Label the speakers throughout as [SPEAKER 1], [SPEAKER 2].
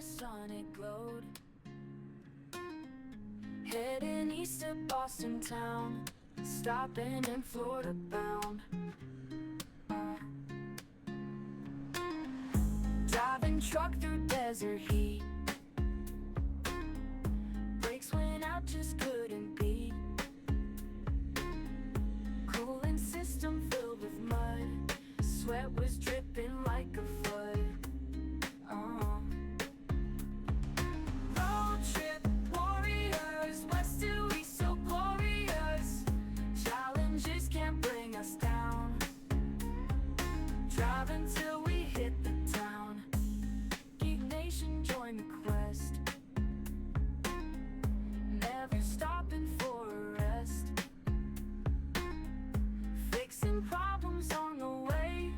[SPEAKER 1] the sun it glowed. Heading east to Boston town, stopping in Florida bound. Driving truck through desert heat, brakes went out, just couldn't beat. Cooling system filled with mud, sweat was dripping like a flood. Road trip warriors, west to east so glorious. Challenges can't bring us down. Drive until we hit the town. Geek Nation, join the quest. Never stopping for a rest. Fixing problems on the way.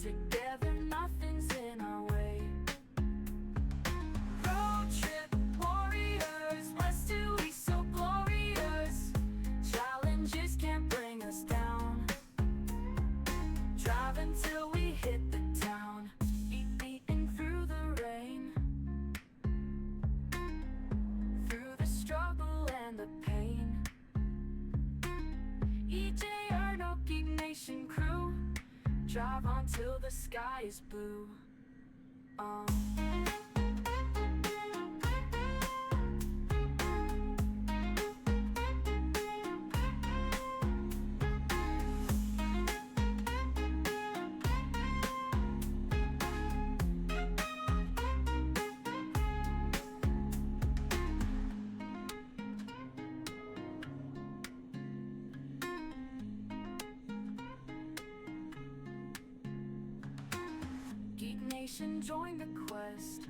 [SPEAKER 1] Together nothing's in our way. Road trip warriors, west to east so glorious. Challenges can't bring us down. Drive until we hit the town. Beating through the rain, through the struggle and the pain. EJ Arno, Geek Nation crew, drive on till the sky is blue. Geek Nation, join the quest.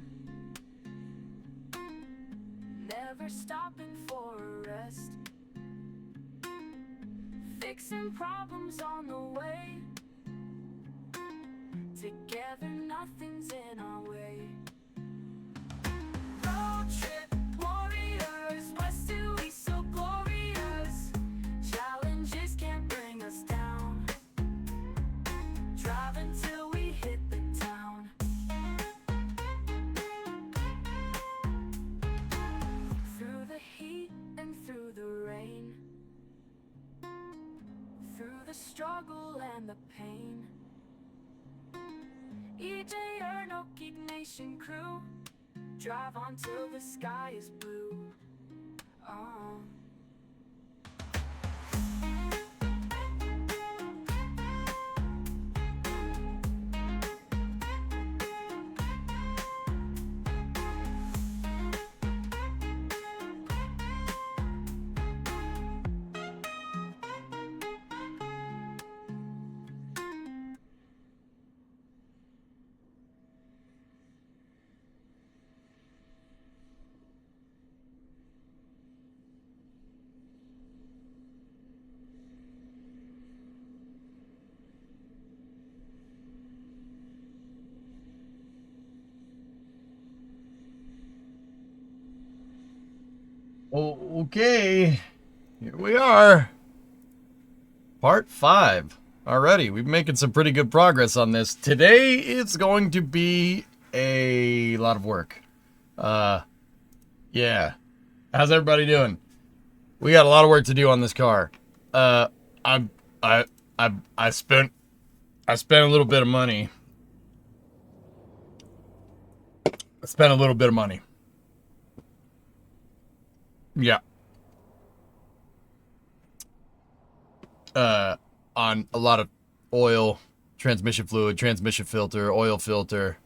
[SPEAKER 1] Never stopping for a rest. Fixing problems on the way. Together nothing's in our way. Road trip warriors, west to east so glorious. Challenges can't bring us down. Drive until we hit the town. Through the heat and through the rain, through the struggle and the pain. EJ Arno, Geek Nation crew, drive on till the sky is blue.
[SPEAKER 2] Okay, here we are. Part 5. Already, we've been making some pretty good progress on this. Today, it's going to be a lot of work. Yeah. How's everybody doing? We got a lot of work to do on this car. I spent a little bit of money. Yeah. On a lot of oil, transmission fluid, transmission filter, oil filter.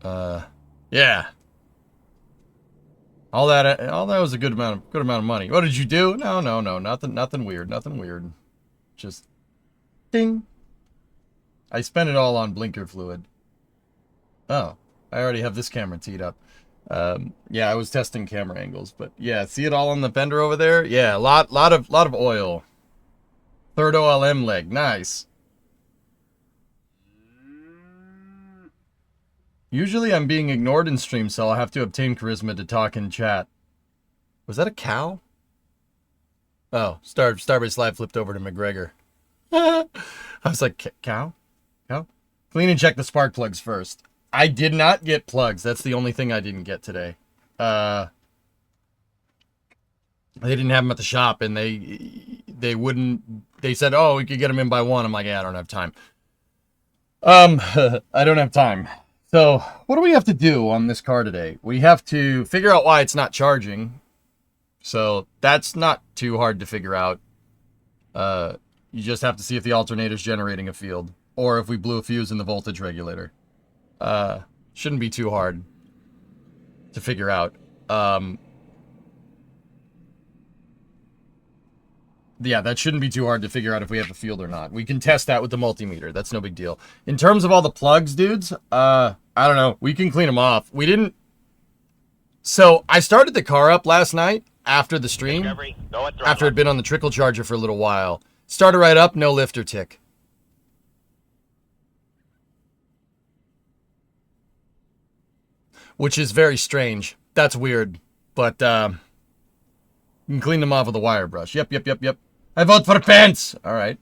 [SPEAKER 2] Yeah. All that was a good amount of money. What did you do? No, nothing weird. Just ding. I spent it all on blinker fluid. Oh, I already have this camera teed up. Yeah, I was testing camera angles, but yeah, see it all on the fender over there? Yeah, a lot of oil. Third OLM leg, nice. Usually I'm being ignored in stream, so I'll have to obtain charisma to talk in chat. Was that a cow? Oh, Starbase Live flipped over to McGregor. I was like, cow? Cow? Clean and check the spark plugs first. I did not get plugs. That's the only thing I didn't get today. They didn't have them at the shop, and they wouldn't. They said, "Oh, we could get them in by 1." I'm like, "Yeah, I don't have time." I don't have time. So, what do we have to do on this car today? We have to figure out why it's not charging. So, that's not too hard to figure out. You just have to see if the alternator's generating a field, or if we blew a fuse in the voltage regulator. Shouldn't be too hard to figure out. Yeah, that shouldn't be too hard to figure out if we have a field or not. We can test that with the multimeter. That's no big deal. In terms of all the plugs, dudes, I don't know. We can clean them off. We didn't... So, I started the car up last night after the stream. After it'd been on the trickle charger for a little while. Started right up, no lift or tick. Which is very strange. That's weird. But, you can clean them off with a wire brush. Yep. I vote for Pence! Alright.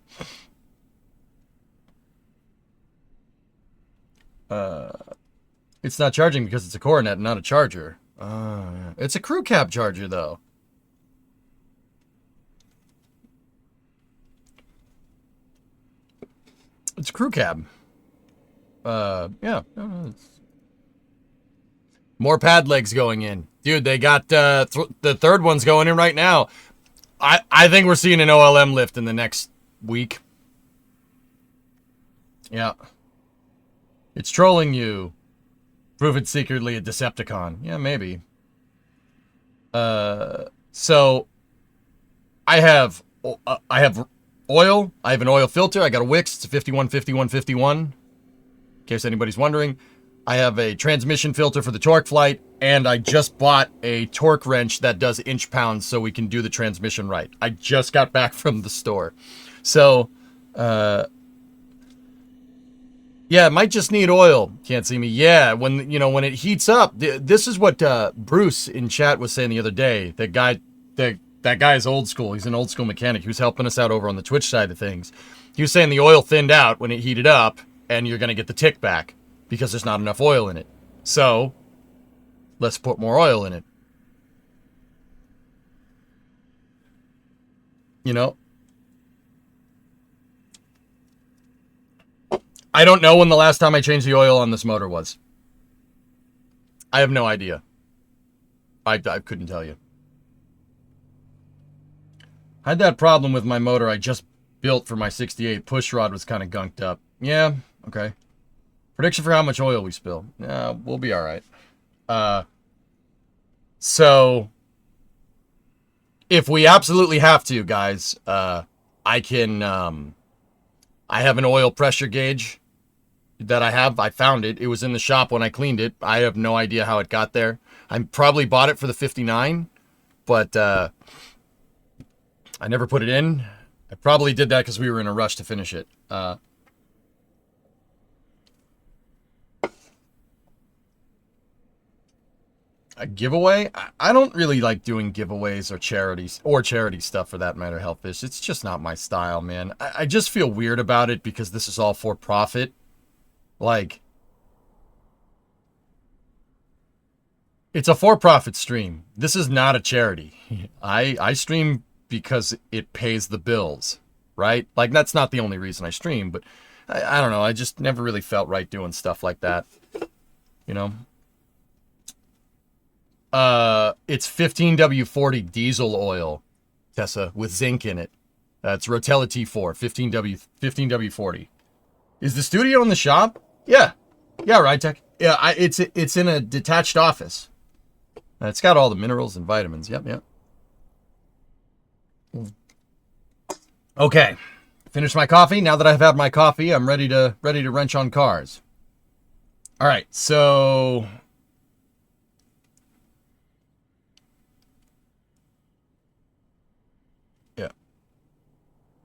[SPEAKER 2] It's not charging because it's a coronet, not a charger. It's a crew cab charger, though. It's a crew cab. Yeah. More pad legs going in. Dude, they got the third one's going in right now. I think we're seeing an OLM lift in the next week. Yeah. It's trolling you. Prove it's secretly a Decepticon. Yeah, maybe. So I have oil. I have an oil filter. I got a Wix. It's a 515151. In case anybody's wondering. I have a transmission filter for the torque flight, and I just bought a torque wrench that does inch pounds so we can do the transmission right. I just got back from the store. So, yeah, it might just need oil. Can't see me. Yeah, when it heats up, this is what Bruce in chat was saying the other day. That guy is old school. He's an old school mechanic who's helping us out over on the Twitch side of things. He was saying the oil thinned out when it heated up, and you're going to get the tick back. Because there's not enough oil in it. So, let's put more oil in it. You know? I don't know when the last time I changed the oil on this motor was. I have no idea. I couldn't tell you. I had that problem with my motor I just built for my 68. Push rod was kind of gunked up. Yeah, okay. Prediction for how much oil we spill. We'll be all right. So, if we absolutely have to, guys, I have an oil pressure gauge that I have. I found it. It was in the shop when I cleaned it. I have no idea how it got there. I probably bought it for the 59, but I never put it in. I probably did that because we were in a rush to finish it. A giveaway? I don't really like doing giveaways or charity stuff for that matter, Hellfish. It's just not my style, man. I just feel weird about it because this is all for profit. Like, it's a for-profit stream. This is not a charity. I stream because it pays the bills, right? Like, that's not the only reason I stream, but I don't know. I just never really felt right doing stuff like that, you know? It's 15W40 diesel oil, Tessa, with zinc in it. That's Rotella T4, 15W40. Is the studio in the shop? Yeah. Yeah, right, Tech. Yeah, it's in a detached office. It's got all the minerals and vitamins. Yep. Okay. Finished my coffee. Now that I've had my coffee, I'm ready to wrench on cars. All right, so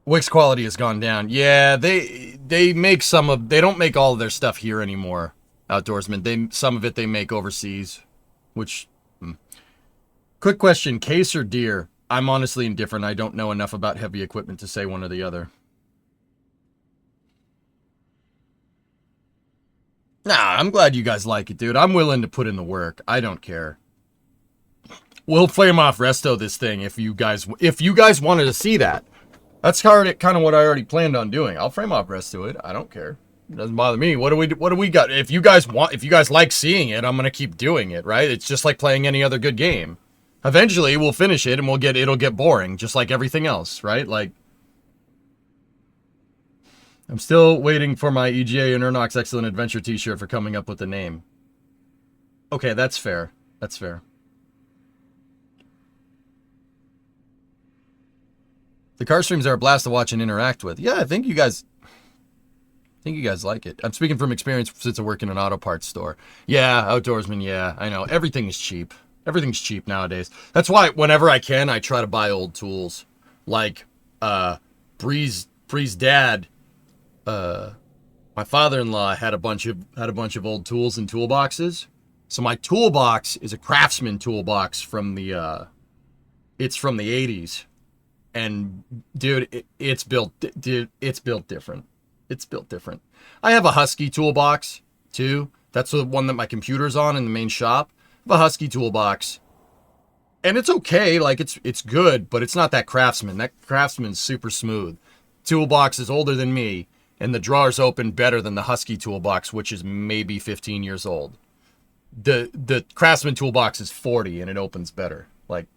[SPEAKER 2] Wix quality has gone down. Yeah, they make they don't make all of their stuff here anymore. Outdoorsman. Some of it they make overseas, which. Quick question: case or deer? I'm honestly indifferent. I don't know enough about heavy equipment to say one or the other. Nah, I'm glad you guys like it, dude. I'm willing to put in the work. I don't care. We'll flame off resto this thing if you guys wanted to see that. That's kind of what I already planned on doing. I'll frame off resto it. I don't care. It doesn't bother me. What do we got? If you guys like seeing it, I'm gonna keep doing it, right? It's just like playing any other good game. Eventually we'll finish it and it'll get boring, just like everything else, right? Like, I'm still waiting for my EGA and Ernox Excellent Adventure t-shirt for coming up with the name. Okay, that's fair. That's fair. The car streams are a blast to watch and interact with. Yeah, I think you guys like it. I'm speaking from experience since I work in an auto parts store. Yeah, outdoorsman, yeah, I know. Everything's cheap. Everything's cheap nowadays. That's why whenever I can, I try to buy old tools. Like, Bree's dad, my father-in-law had a bunch of old tools and toolboxes. So my toolbox is a Craftsman toolbox from the it's from the 80s. And dude, it's built different. It's built different. I have a Husky toolbox too. That's the one that my computer's on in the main shop. I have a Husky toolbox. And it's okay, like it's good, but it's not that Craftsman. That Craftsman's super smooth. Toolbox is older than me, and the drawers open better than the Husky toolbox, which is maybe 15 years old. The Craftsman toolbox is 40 and it opens better. Like,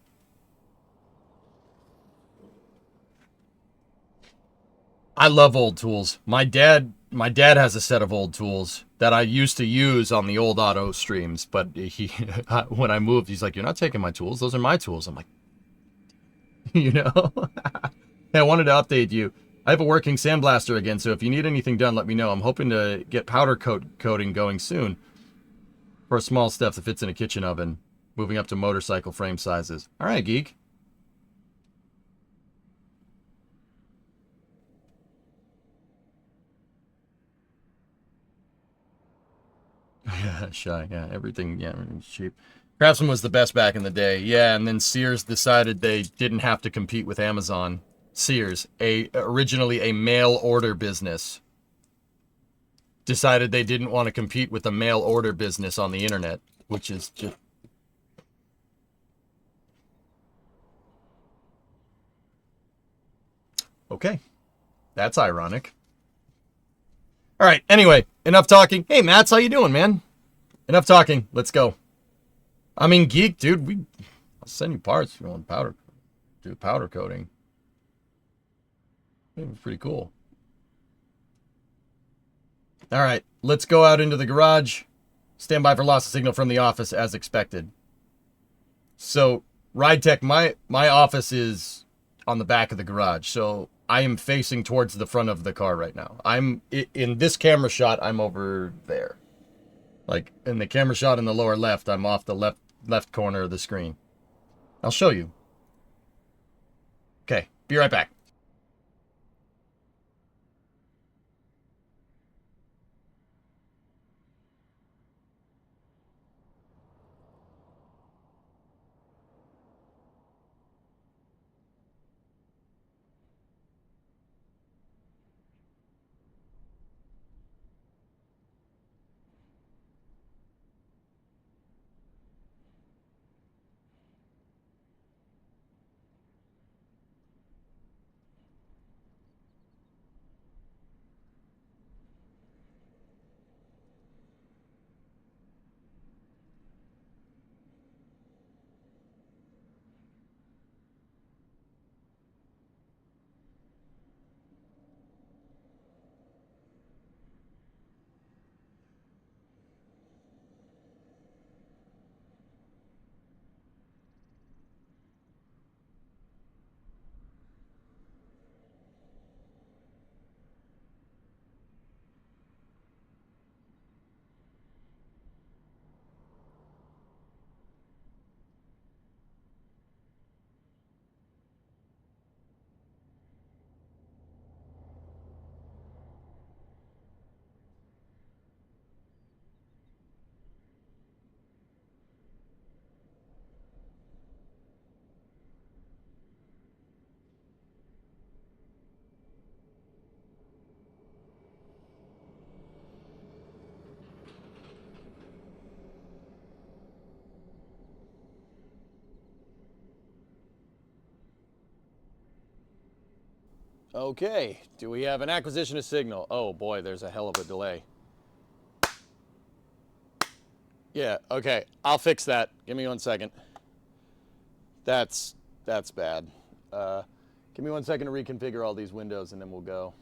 [SPEAKER 2] I love old tools. My dad has a set of old tools that I used to use on the old auto streams, but he when I moved, he's like, "You're not taking my tools. Those are my tools." I'm like, you know. Hey, I wanted to update you. I have a working sandblaster again, so if you need anything done, let me know. I'm hoping to get powder coating going soon for small stuff that fits in a kitchen oven, moving up to motorcycle frame sizes. All right, geek. Yeah, shy. Yeah, everything. Yeah, everything's cheap. Craftsman was the best back in the day. Yeah, and then Sears decided they didn't have to compete with Amazon. Sears, originally a mail order business, decided they didn't want to compete with a mail order business on the internet, which is just okay. That's ironic. All right. Anyway, enough talking. Hey, Mats, how you doing, man? Enough talking. Let's go. I mean, geek, dude. I'll send you parts if you want do powder coating. It was pretty cool. All right, let's go out into the garage. Stand by for loss of signal from the office as expected. So, RideTech, my office is on the back of the garage. So, I am facing towards the front of the car right now. I'm in this camera shot, I'm over there. Like in the camera shot in the lower left, I'm off the left corner of the screen. I'll show you. Okay, be right back.
[SPEAKER 3] Okay, do we have an acquisition of signal? Oh boy, there's a hell of a delay. Yeah, okay, I'll fix that. Give me 1 second. That's bad. Give me 1 second to reconfigure all these windows and then we'll go.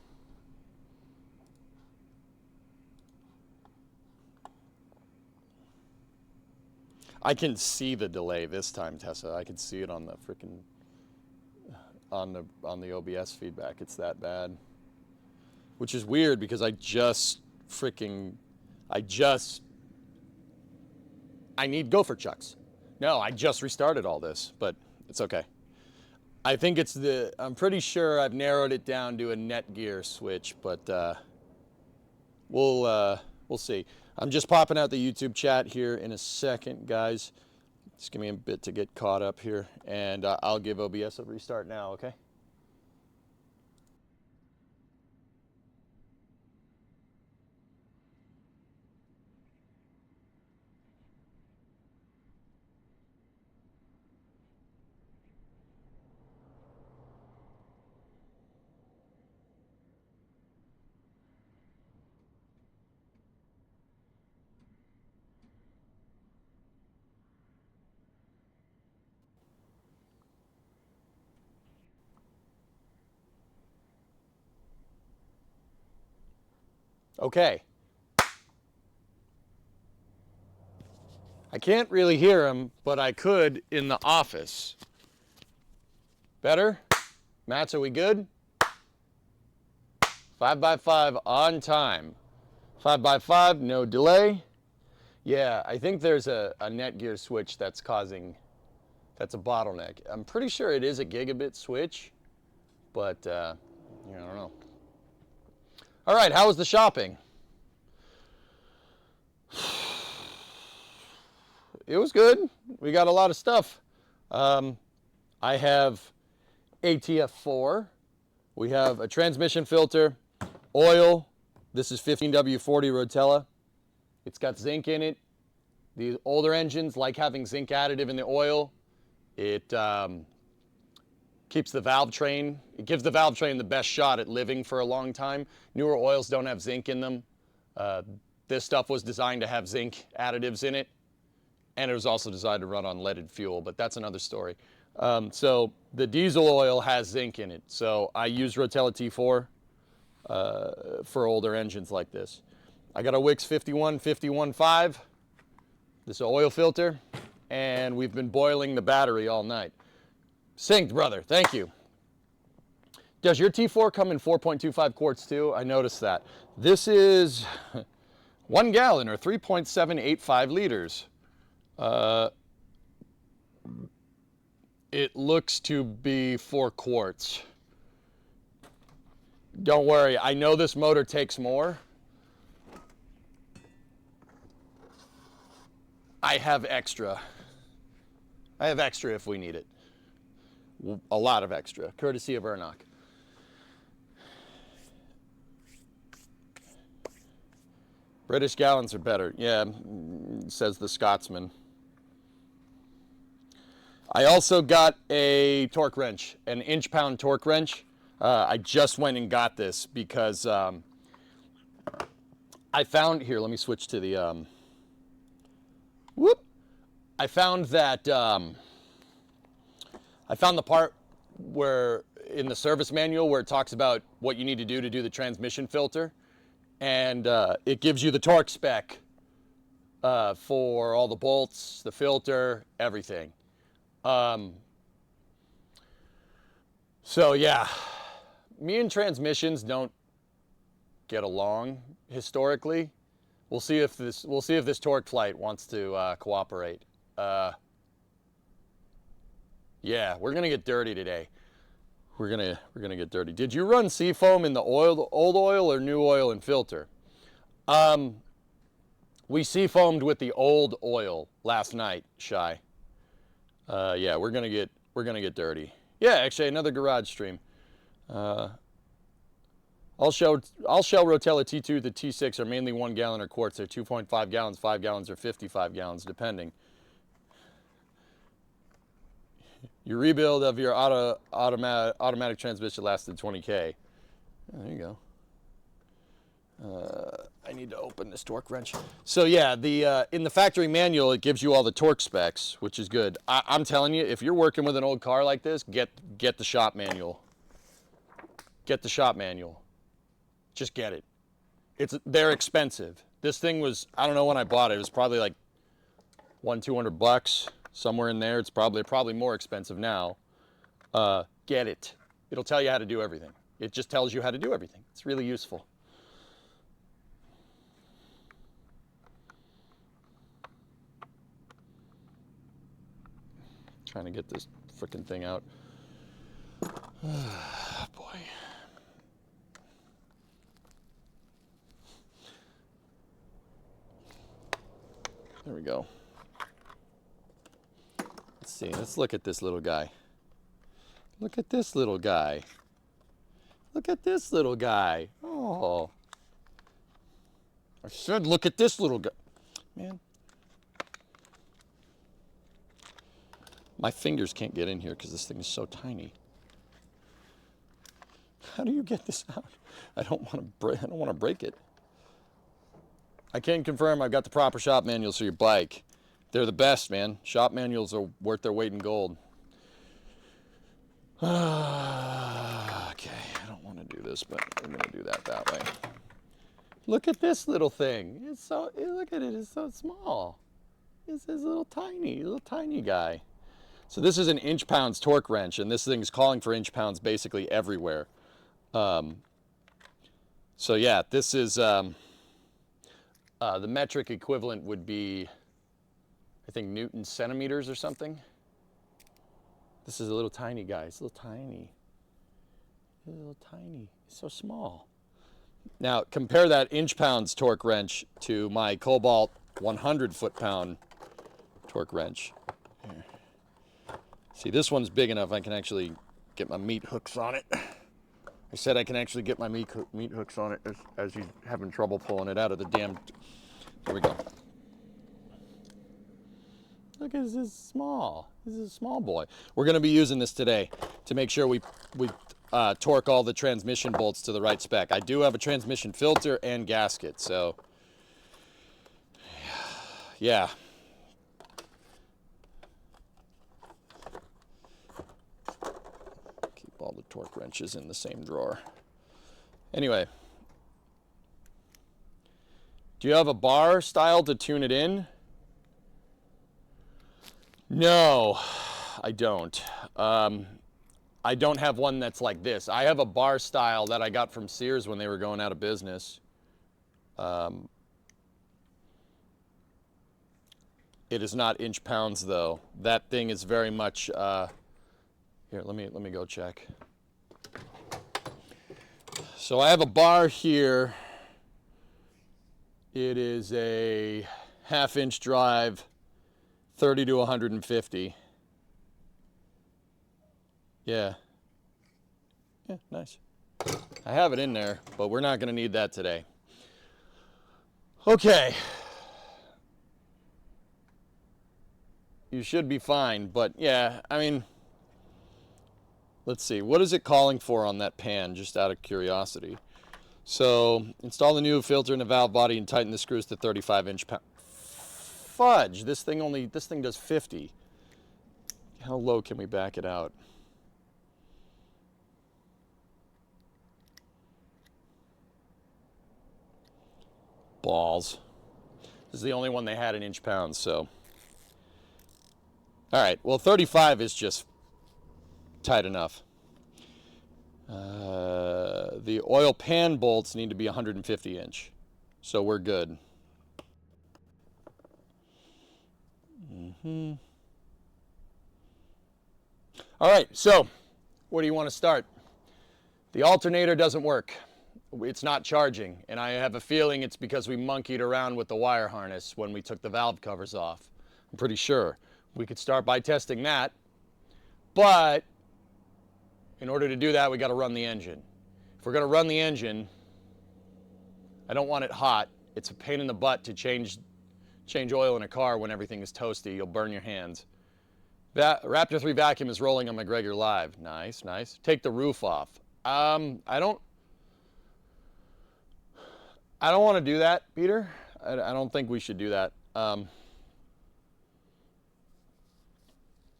[SPEAKER 3] I can see the delay this time, Tessa. I can see it on the freaking on the OBS feedback. It's that bad. Which is weird because I need gopher chucks. No, I just restarted all this, but it's okay. I think I'm pretty sure I've narrowed it down to a Netgear switch, but we'll see. I'm just popping out the YouTube chat here in a second, guys. Just give me a bit to get caught up here, and I'll give OBS a restart now, okay? Okay. I can't really hear him, but I could in the office. Better? Mats, are we good? 5x5 on time. 5x5, no delay. Yeah, I think there's a Netgear switch that's a bottleneck. I'm pretty sure it is a gigabit switch, but I don't know. All right, how was the shopping? It was good. We got a lot of stuff. I have ATF4. We have a transmission filter, oil. This is 15W40 Rotella. It's got zinc in it. The older engines like having zinc additive in the oil. It keeps the valve train. It gives the valve train the best shot at living for a long time. Newer oils don't have zinc in them. This stuff was designed to have zinc additives in it. And it was also designed to run on leaded fuel, but that's another story. So the diesel oil has zinc in it. So I use Rotella T4 for older engines like this. I got a Wix 51515. This is an oil filter, and we've been boiling the battery all night. Synced, brother. Thank you. Does your T4 come in 4.25 quarts too? I noticed that. This is 1 gallon or 3.785 liters. It looks to be 4 quarts. Don't worry, I know this motor takes more. I have extra. I have extra if we need it. A lot of extra, courtesy of Ernock. British gallons are better. Yeah, says the Scotsman. I also got a torque wrench, an inch-pound torque wrench. I just went and got this because I found, here, let me switch to the, I found that, I found the part where, in the service manual, where it talks about what you need to do the transmission filter. And it gives you the torque spec for all the bolts, the filter, everything. So yeah, me and transmissions don't get along historically. We'll see if this torque flight wants to cooperate. Yeah, we're gonna get dirty today. We're gonna get dirty. Did you run Seafoam in the oil, old oil or new oil and filter? We Seafoamed with the old oil last night, Shy. Yeah, we're gonna get dirty. Yeah, actually another garage stream. I'll show Rotella T2, the T6 are mainly 1 gallon or quarts. They're 2.5 gallons, 5 gallons, or 55 gallons, depending. Your rebuild of your automatic transmission lasted 20K. There you go. I need to open this torque wrench. So yeah, in the factory manual, it gives you all the torque specs, which is good. I'm telling you, if you're working with an old car like this, get the shop manual. Get the shop manual. Just get it. They're expensive. This thing was, I don't know when I bought it. It was probably like $200, somewhere in there. It's probably more expensive now. Get it. It'll tell you how to do everything. It just tells you how to do everything. It's really useful. Trying to get this frickin' thing out. Boy. There we go. Let's see. Let's look at this little guy. Look at this little guy. Look at this little guy. Oh. I said look at this little guy. Man. My fingers can't get in here because this thing is so tiny. How do you get this out? I don't want to break it. I can confirm I've got the proper shop manuals for your bike. They're the best, man. Shop manuals are worth their weight in gold. Okay, I don't want to do this, but I'm going to do that way. Look at this little thing. Look at it. It's so small. It's this little tiny guy. So this is an inch-pounds torque wrench, and this thing is calling for inch-pounds basically everywhere. So yeah, this is the metric equivalent would be, I think, Newton centimeters or something. This is a little tiny guy. It's a little tiny. It's so small. Now compare that inch-pounds torque wrench to my Cobalt 100 foot-pound torque wrench. Here. See, this one's big enough I can actually get my meat hooks on it. I said I can actually get my meat hooks on it as you're having trouble pulling it out of the damn... There we go. Look, this is small. This is a small boy. We're going to be using this today to make sure we torque all the transmission bolts to the right spec. I do have a transmission filter and gasket, so... Yeah. All the torque wrenches in the same drawer. Anyway, do you have a bar style to tune it in? No, I don't. I don't have one that's like this. I have a bar style that I got from Sears when they were going out of business. It is not inch pounds though. That thing is very much here, let me go check. So I have a bar here. It is a 1/2 inch drive, 30 to 150. Yeah. Yeah, nice. I have it in there, but we're not going to need that today. Okay. You should be fine, but yeah, I mean, let's see. What is it calling for on that pan, just out of curiosity? So, install the new filter in the valve body and tighten the screws to 35 inch pound. Fudge! This thing does 50. How low can we back it out? Balls. This is the only one they had in inch pounds, so. All right, well, 35 is just tight enough. The oil pan bolts need to be 150 inch, so we're good. All right, so where do you want to start? The alternator doesn't work. It's not charging, and I have a feeling it's because we monkeyed around with the wire harness when we took the valve covers off. I'm pretty sure. We could start by testing that, but in order to do that, we got to run the engine. If we're going to run the engine, I don't want it hot. It's a pain in the butt to change oil in a car when everything is toasty. You'll burn your hands. Raptor 3 vacuum is rolling on McGregor Live. Nice, nice. Take the roof off. I don't want to do that, Peter. I don't think we should do that.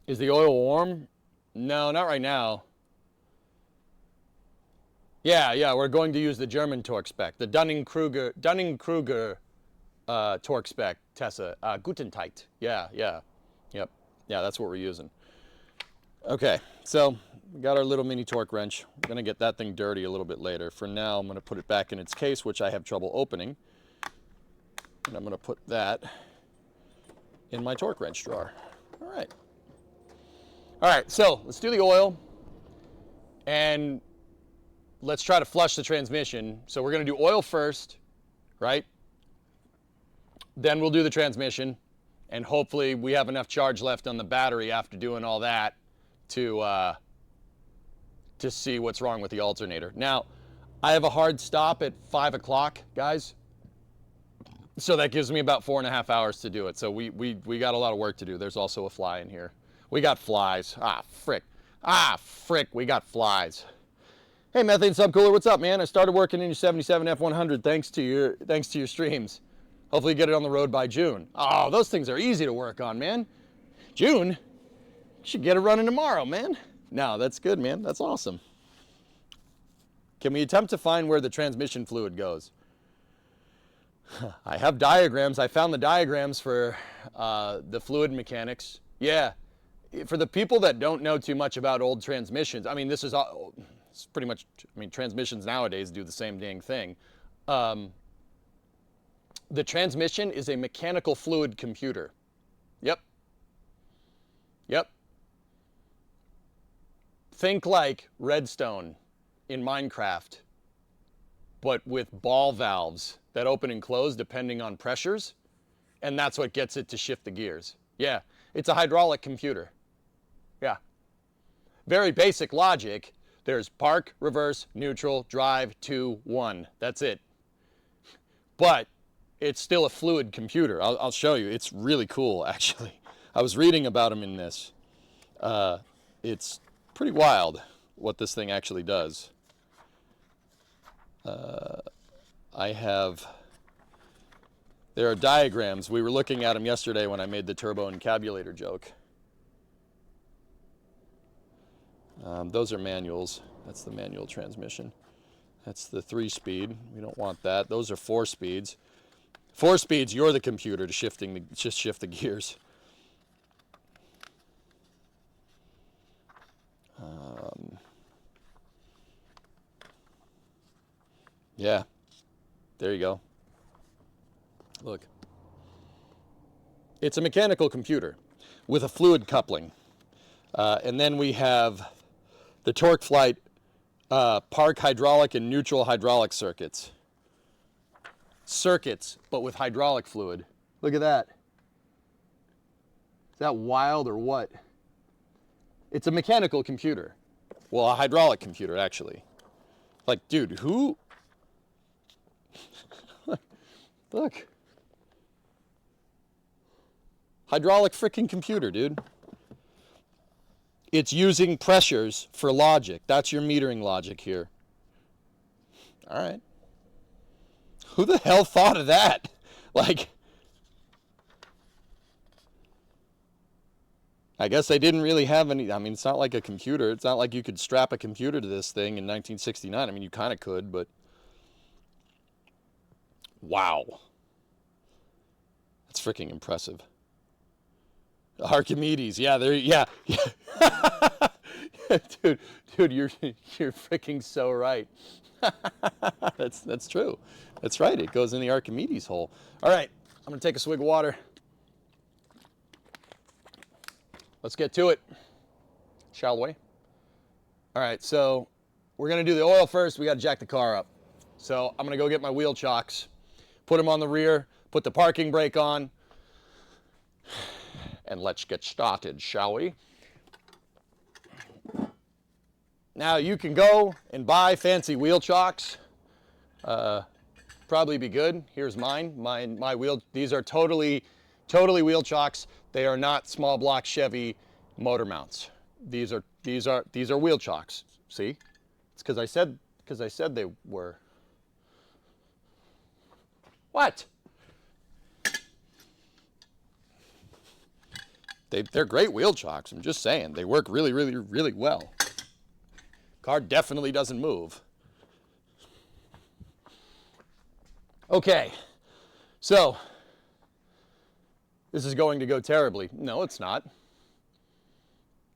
[SPEAKER 3] Is the oil warm? No, not right now. Yeah, we're going to use the German torque spec, the Dunning-Kruger torque spec, Tessa. Gutentite. Yeah. Yep. Yeah, that's what we're using. Okay, so we got our little mini torque wrench. We're gonna get that thing dirty a little bit later. For now, I'm gonna put it back in its case, which I have trouble opening. And I'm gonna put that in my torque wrench drawer. All right, so let's do the oil and let's try to flush the transmission. So we're gonna do oil first, right? Then we'll do the transmission, and hopefully we have enough charge left on the battery after doing all that to see what's wrong with the alternator. Now, I have a hard stop at 5 o'clock, guys. So that gives me about 4.5 hours to do it. So we got a lot of work to do. There's also a fly in here. We got flies. Frick, we got flies. Hey, Methane Subcooler, what's up, man? I started working in your 77 F100 thanks to your streams. Hopefully get it on the road by June. Oh, those things are easy to work on, man. June? You should get it running tomorrow, man. No, that's good, man. That's awesome. Can we attempt to find where the transmission fluid goes? I have diagrams. I found the diagrams for the fluid mechanics. Yeah. For the people that don't know too much about old transmissions, I mean, this is all, it's pretty much, I mean, transmissions nowadays do the same dang thing. The transmission is a mechanical fluid computer. Yep. Think like Redstone in Minecraft, but with ball valves that open and close depending on pressures, and that's what gets it to shift the gears. Yeah, it's a hydraulic computer. Yeah. Very basic logic. There's park, reverse, neutral, drive, 2, 1. That's it. But it's still a fluid computer. I'll show you. It's really cool, actually. I was reading about them in this. It's pretty wild what this thing actually does. There are diagrams. We were looking at them yesterday when I made the turbo encabulator joke. Those are manuals. That's the manual transmission. That's the 3-speed. We don't want that. Those are 4 speeds. 4 speeds, you're the computer to shift the gears. Yeah, there you go. Look. It's a mechanical computer with a fluid coupling. And then we have the TorqueFlite park hydraulic and neutral hydraulic circuits. But with hydraulic fluid. Look at that. Is that wild or what? It's a mechanical computer. Well, a hydraulic computer, actually. Like, dude, who? Look. Hydraulic freaking computer, dude. It's using pressures for logic. That's your metering logic here. All right. Who the hell thought of that? Like, I guess they didn't really have any, I mean, it's not like a computer. It's not like you could strap a computer to this thing in 1969. I mean, you kind of could, but wow. That's freaking impressive. Archimedes, yeah, dude, you're freaking so right. That's true. That's right. It goes in the Archimedes hole. All right, I'm gonna take a swig of water. Let's get to it, shall we? All right, so we're gonna do the oil first. We gotta jack the car up. So I'm gonna go get my wheel chocks, put them on the rear, put the parking brake on, and let's get started, shall we? Now you can go and buy fancy wheel chocks. Probably be good. Here's mine. My wheel. These are totally wheel chocks. They are not small block Chevy motor mounts. These are wheel chocks. See? It's because I said they were. What? They're great wheel chocks. I'm just saying. They work really, really, really well. Car definitely doesn't move. Okay. So, this is going to go terribly. No, it's not.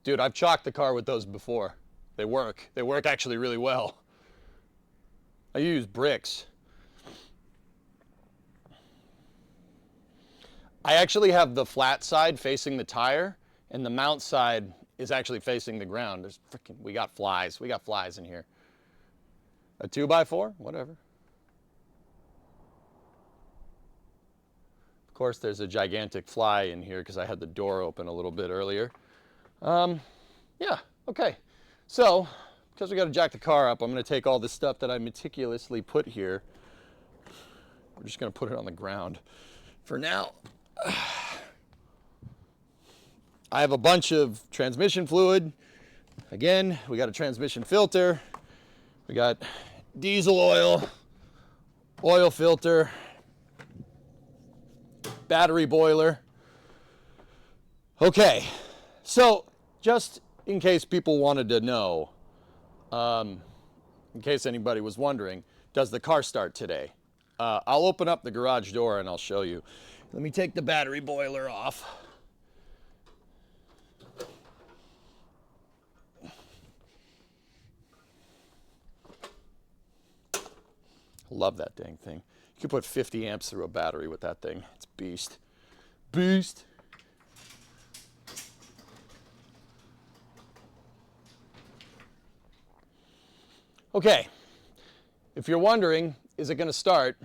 [SPEAKER 3] Dude, I've chocked the car with those before. They work. They work actually really well. I use bricks. I actually have the flat side facing the tire, and the mount side is actually facing the ground. We got flies. We got flies in here. A 2x4? Whatever. Of course, there's a gigantic fly in here because I had the door open a little bit earlier. Yeah, okay. So, because we got to jack the car up, I'm going to take all this stuff that I meticulously put here. We're just going to put it on the ground for now. I have a bunch of transmission fluid. Again, we got a transmission filter. We got diesel oil, oil filter, battery boiler. Okay, so just in case people wanted to know, in case anybody was wondering, does the car start today? I'll open up the garage door and I'll show you. Let me take the battery boiler off. Love that dang thing. You could put 50 amps through a battery with that thing. It's beast. Beast. Okay. If you're wondering, is it going to start?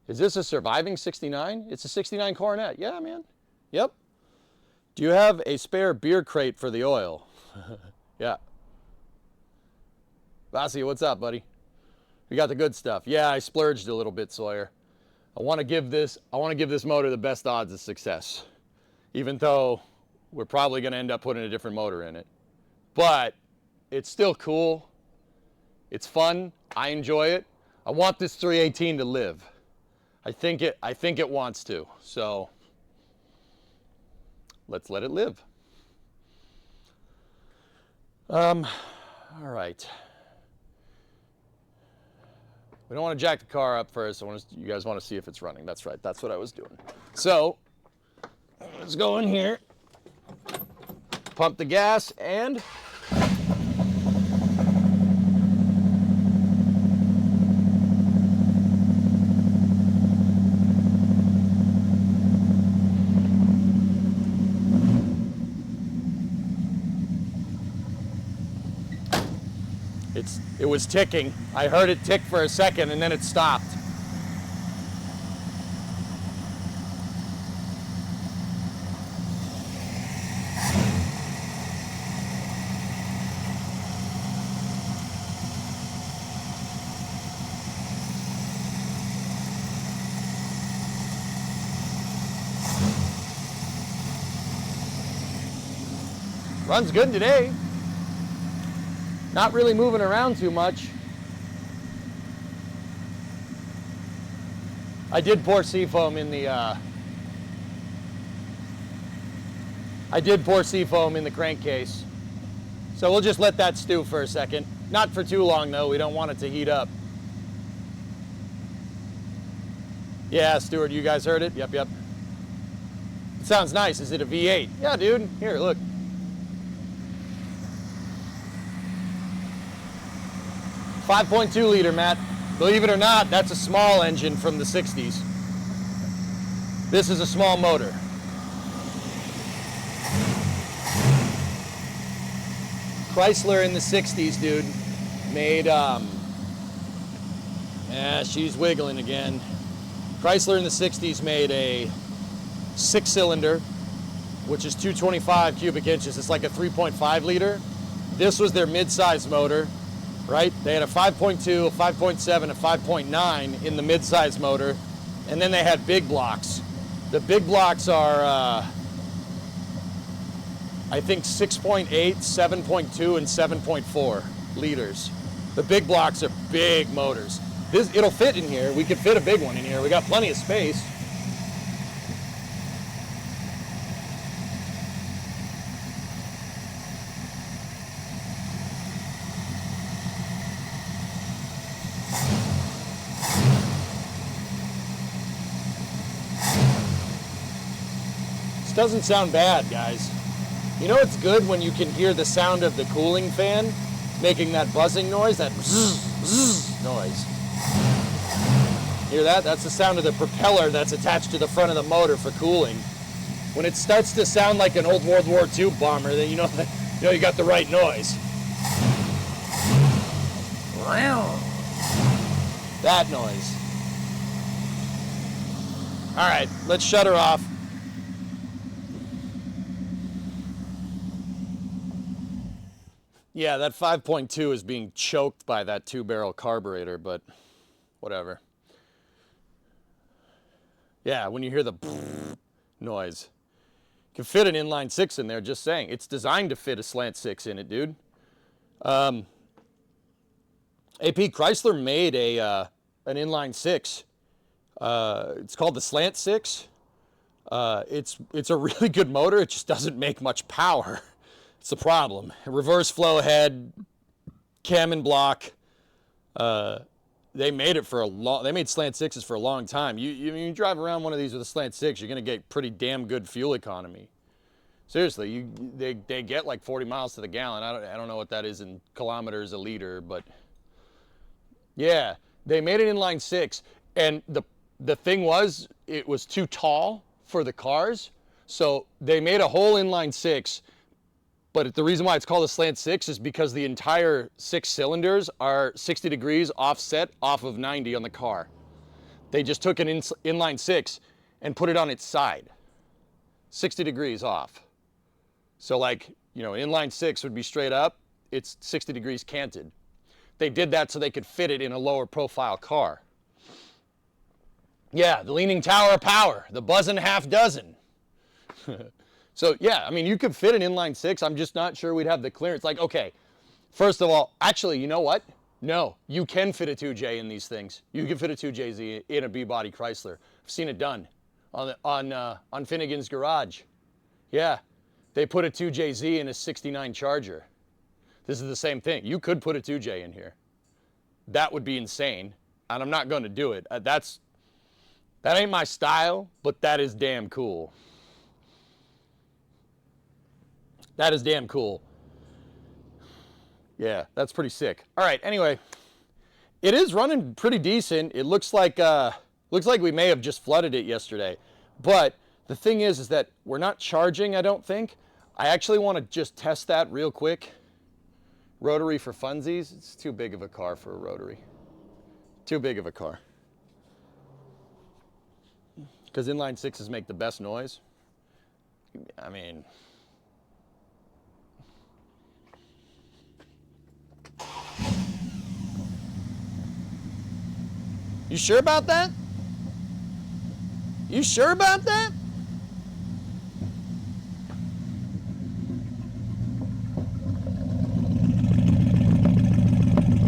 [SPEAKER 3] Is this a surviving 69? It's a 69 Coronet. Yeah, man. Yep. Do you have a spare beer crate for the oil? Yeah. Vasi, what's up, buddy? We got the good stuff. Yeah, I splurged a little bit, Sawyer. I want to give this motor the best odds of success, even though we're probably going to end up putting a different motor in it. But it's still cool. It's fun. I enjoy it. I want this 318 to live. I think it wants to. So let's let it live. All right. We don't want to jack the car up first. You guys want to see if it's running. That's right. That's what I was doing. So let's go in here, pump the gas, and it was ticking. I heard it tick for a second and then it stopped. Runs good today. Not really moving around too much. I did pour seafoam in the crankcase. So we'll just let that stew for a second. Not for too long though, we don't want it to heat up. Yeah, Stuart, you guys heard it? Yep. It sounds nice. Is it a V8? Yeah, dude. Here, look. 5.2 liter, Matt. Believe it or not, that's a small engine from the 60s. This is a small motor. Chrysler in the 60s, dude, made, she's wiggling again. Chrysler in the 60s made a 6-cylinder, which is 225 cubic inches. It's like a 3.5 liter. This was their mid-size motor. Right? They had a 5.2, a 5.7, a 5.9 in the mid-size motor, and then they had big blocks. The big blocks are I think 6.8, 7.2, and 7.4 liters. The big blocks are big motors. It'll fit in here. We could fit a big one in here. We got plenty of space. This doesn't sound bad, guys. You know it's good when you can hear the sound of the cooling fan making that buzzing noise, that zzz, zzz noise. Hear that? That's the sound of the propeller that's attached to the front of the motor for cooling. When it starts to sound like an old World War II bomber, then you know you got the right noise. That noise. All right, let's shut her off. Yeah, that 5.2 is being choked by that 2-barrel carburetor, but whatever. Yeah, when you hear the noise. You can fit an inline 6 in there, just saying. It's designed to fit a slant 6 in it, dude. AP Chrysler made an inline 6. It's called the Slant 6. It's a really good motor. It just doesn't make much power. It's the problem. Reverse flow head, cam and block. They made it for a long. They made slant 6s for a long time. You drive around one of these with a slant 6, you're gonna get pretty damn good fuel economy. Seriously, they get like 40 miles to the gallon. I don't know what that is in kilometers a liter, but yeah, they made an inline 6, and the thing was it was too tall for the cars, so they made a whole inline 6. But the reason why it's called a slant 6 is because the entire 6 cylinders are 60 degrees offset off of 90 on the car. They just took an inline 6 and put it on its side, 60 degrees off. So like, inline 6 would be straight up, it's 60 degrees canted. They did that so they could fit it in a lower profile car. Yeah, the leaning tower of power, the buzzing half dozen. So yeah, I mean, you could fit an inline 6. I'm just not sure we'd have the clearance. Like, okay, first of all, actually, you know what? No, you can fit a 2J in these things. You can fit a 2JZ in a B-body Chrysler. I've seen it done on Finnegan's Garage. Yeah, they put a 2JZ in a 69 Charger. This is the same thing. You could put a 2J in here. That would be insane, and I'm not going to do it. That ain't my style, but that is damn cool. That is damn cool. Yeah, that's pretty sick. All right, anyway, it is running pretty decent. It looks like we may have just flooded it yesterday. But the thing is that we're not charging, I don't think. I actually want to just test that real quick. Rotary for funsies. It's too big of a car for a rotary. Too big of a car. Because inline 6s make the best noise. I mean... You sure about that? You sure about that?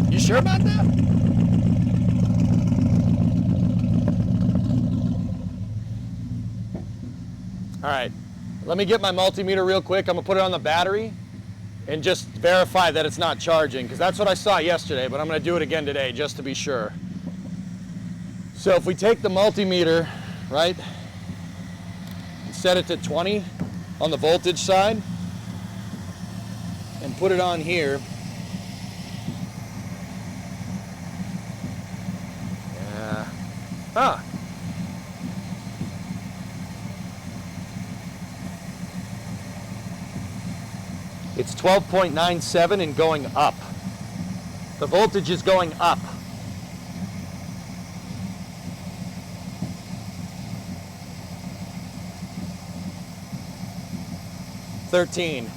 [SPEAKER 3] You sure about that? All right, let me get my multimeter real quick. I'm gonna put it on the battery and just verify that it's not charging, because that's what I saw yesterday, but I'm gonna do it again today just to be sure. So if we take the multimeter, right, and set it to 20 on the voltage side, and put it on here, yeah, it's 12.97 and going up. The voltage is going up. $13.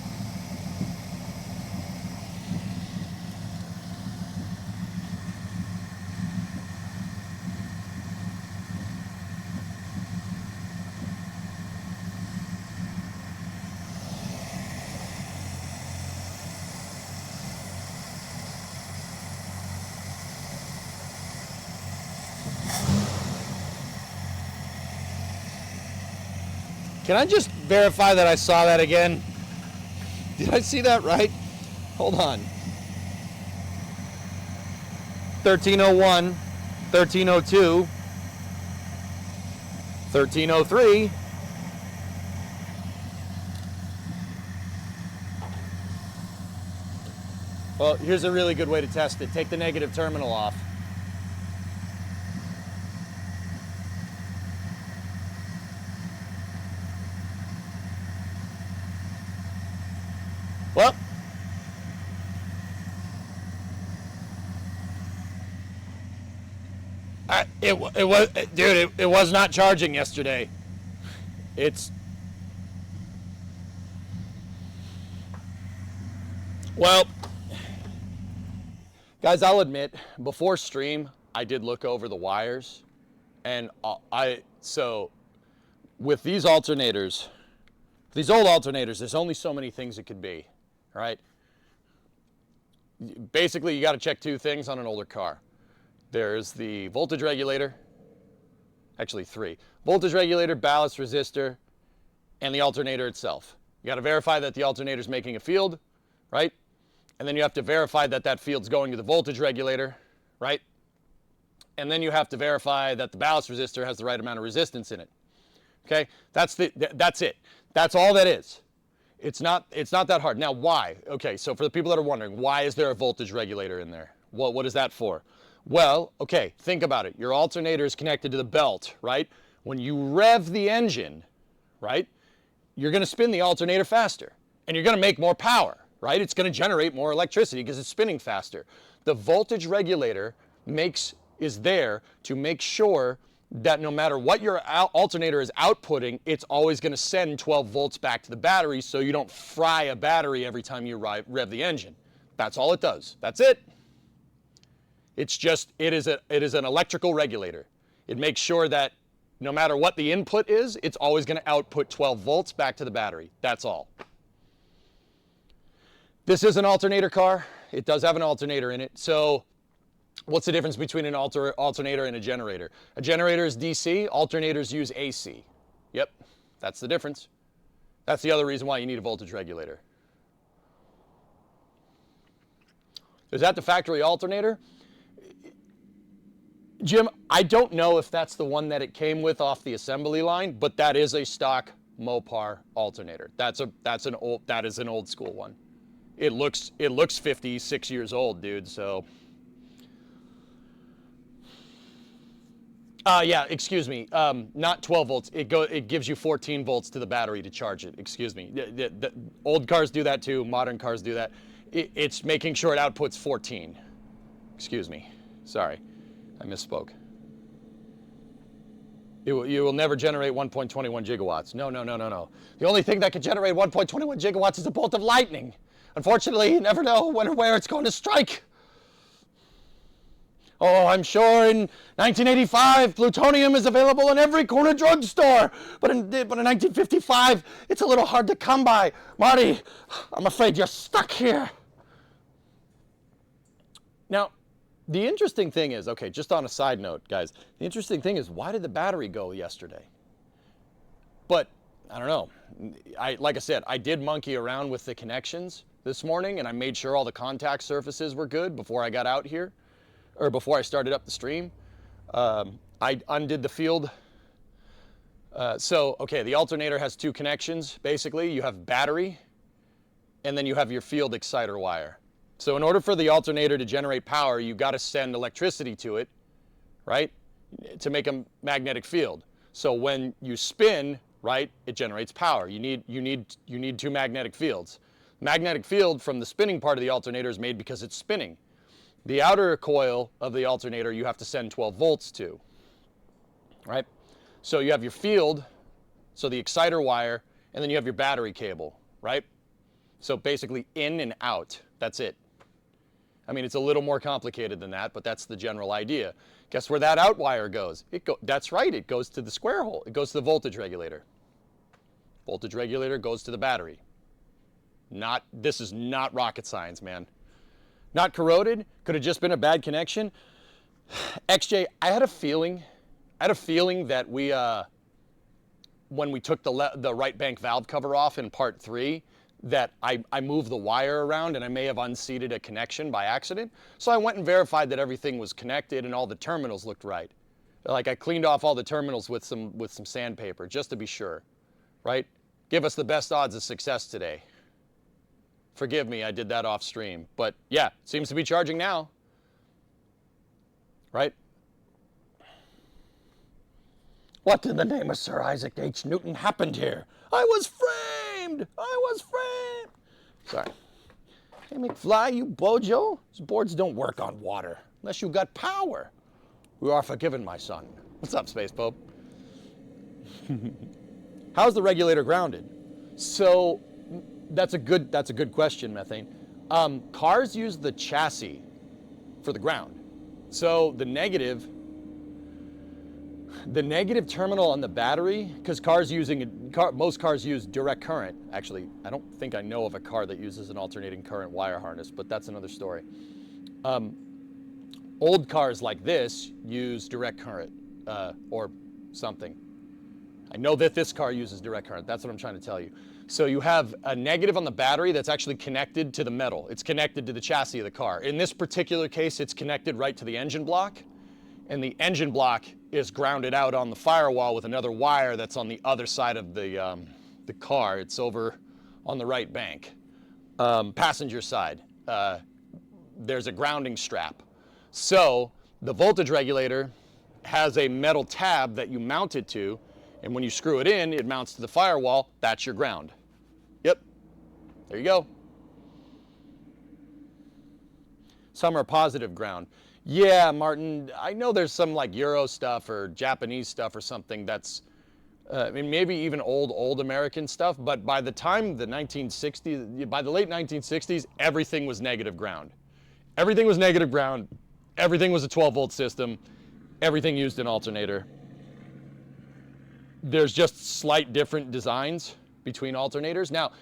[SPEAKER 3] Can I just verify that I saw that again? Did I see that right? Hold on. 1301, 1302, 1303. Well, here's a really good way to test it. Take the negative terminal off. Well, it was not charging yesterday. Well, guys, I'll admit, before stream, I did look over the wires, and so with these alternators, these old alternators, there's only so many things it could be, right? Basically, you got to check two things on an older car. There's the voltage regulator, actually three. Voltage regulator, ballast resistor, and the alternator itself. You got to verify that the alternator is making a field, right? And then you have to verify that that field's going to the voltage regulator, right? And then you have to verify that the ballast resistor has the right amount of resistance in it. Okay? That's it. That's all that is. It's not that hard. Now, why? Okay, so for the people that are wondering, why is there a voltage regulator in there? What is that for? Well, okay, think about it. Your alternator is connected to the belt, right? When you rev the engine, right, you're going to spin the alternator faster, and you're going to make more power, right? It's going to generate more electricity because it's spinning faster. The voltage regulator is there to make sure that no matter what your alternator is outputting, it's always going to send 12 volts back to the battery so you don't fry a battery every time you rev the engine. That's all it does. That's it. It's just, it is an electrical regulator. It makes sure that no matter what the input is, it's always going to output 12 volts back to the battery. That's all. This is an alternator car. It does have an alternator in it. So what's the difference between an alternator and a generator? A generator is DC, alternators use AC. Yep, that's the difference. That's the other reason why you need a voltage regulator. Is that the factory alternator? Jim, I don't know if that's the one that it came with off the assembly line, but that is a stock Mopar alternator. That is an old school one. It looks 56 years old, dude, so. Yeah, excuse me, not 12 volts. It gives you 14 volts to the battery to charge it, excuse me. The old cars do that too, modern cars do that. It's making sure it outputs 14. Excuse me, sorry. I misspoke. You will never generate 1.21 gigawatts. No. The only thing that can generate 1.21 gigawatts is a bolt of lightning. Unfortunately, you never know when or where it's going to strike. Oh, I'm sure in 1985, plutonium is available in every corner drugstore. But in 1955, it's a little hard to come by. Marty, I'm afraid you're stuck here. Now, the interesting thing is, okay, just on a side note, guys, the interesting thing is, why did the battery go yesterday? But, I don't know. Like I said, I did monkey around with the connections this morning, and I made sure all the contact surfaces were good before I got out here, or before I started up the stream. I undid the field. Okay, the alternator has two connections, basically. You have battery, and then you have your field exciter wire. So in order for the alternator to generate power, you've got to send electricity to it, right, to make a magnetic field. So when you spin, right, it generates power. You need two magnetic fields. Magnetic field from the spinning part of the alternator is made because it's spinning. The outer coil of the alternator you have to send 12 volts to, right? So you have your field, so the exciter wire, and then you have your battery cable, right? So basically in and out, that's it. I mean, it's a little more complicated than that, but that's the general idea. Guess where that out wire goes? That's right, it goes to the square hole. It goes to the voltage regulator. Voltage regulator goes to the battery. This is not rocket science, man. Not corroded, could have just been a bad connection. XJ, I had a feeling that when we took the right bank valve cover off in part 3, that I moved the wire around and I may have unseated a connection by accident. So I went and verified that everything was connected and all the terminals looked right. Like I cleaned off all the terminals with some sandpaper just to be sure, right? Give us the best odds of success today. Forgive me, I did that off stream. But yeah, seems to be charging now, right? What in the name of Sir Isaac H. Newton happened here? I was framed! I was framed! Sorry. Hey, McFly, you bojo? These boards don't work on water unless you got power. You are forgiven, my son. What's up, Space Pope? How's the regulator grounded? So that's a good question, Methane. Cars use the chassis for the ground. So the negative terminal on the battery, because most cars use direct current. Actually, I don't think I know of a car that uses an alternating current wire harness, but that's another story. Old cars like this use direct current or something. I know that this car uses direct current. That's what I'm trying to tell you. So you have a negative on the battery that's actually connected to the metal. It's connected to the chassis of the car. In this particular case, it's connected right to the engine block. And the engine block is grounded out on the firewall with another wire that's on the other side of the car. It's over on the right bank. Passenger side, there's a grounding strap. So the voltage regulator has a metal tab that you mount it to, and when you screw it in, it mounts to the firewall. That's your ground. Yep, there you go. Some are positive ground. Yeah, Martin, I know there's some like Euro stuff or Japanese stuff or something that's, I mean, maybe even old American stuff, but by the time the 1960s, by the late 1960s, everything was negative ground. Everything was negative ground. Everything was a 12-volt system. Everything used an alternator. There's just slight different designs between alternators. Now,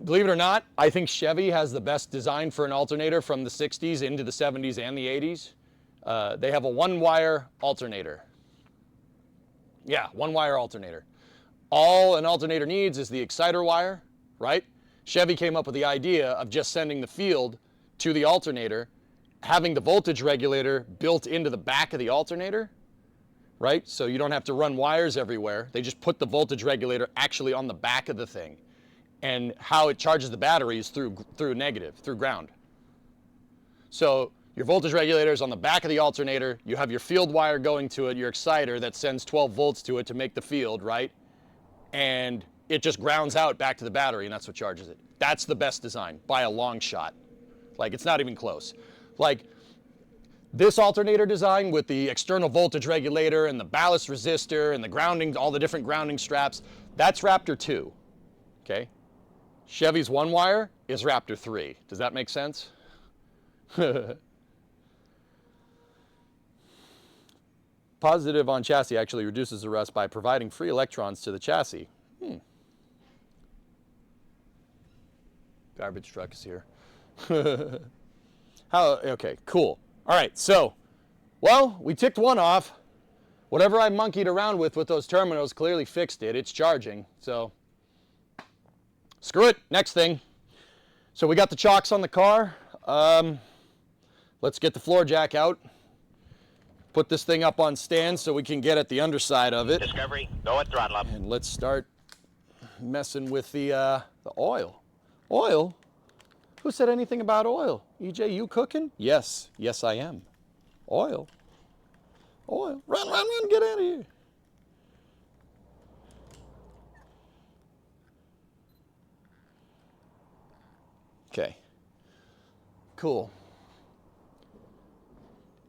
[SPEAKER 3] believe it or not, I think Chevy has the best design for an alternator from the 60s into the 70s and the 80s. They have a one-wire alternator. Yeah, one-wire alternator. All an alternator needs is the exciter wire, right? Chevy came up with the idea of just sending the field to the alternator, having the voltage regulator built into the back of the alternator, right? So you don't have to run wires everywhere. They just put the voltage regulator actually on the back of the thing. And how it charges the battery is through ground. So your voltage regulator is on the back of the alternator. You have your field wire going to it, your exciter that sends 12 volts to it to make the field, right? And it just grounds out back to the battery, and that's what charges it. That's the best design by a long shot. Like, it's not even close. Like, this alternator design with the external voltage regulator and the ballast resistor and the grounding, all the different grounding straps, that's Raptor 2, okay? Chevy's one wire is Raptor 3. Does that make sense? Positive on chassis actually reduces the rust by providing free electrons to the chassis. Garbage truck is here. Okay, cool. All right, so, well, we ticked one off. Whatever I monkeyed around with those terminals clearly fixed it. It's charging, so screw it. Next thing. So we got the chocks on the car. Let's get the floor jack out. Put this thing up on stands so we can get at the underside of it.
[SPEAKER 4] Discovery, go at throttle up.
[SPEAKER 3] And let's start messing with the oil. Oil? Who said anything about oil? EJ, you cooking? Yes. Yes, I am. Oil. Oil. Run, run, run, get out of here. Okay. Cool.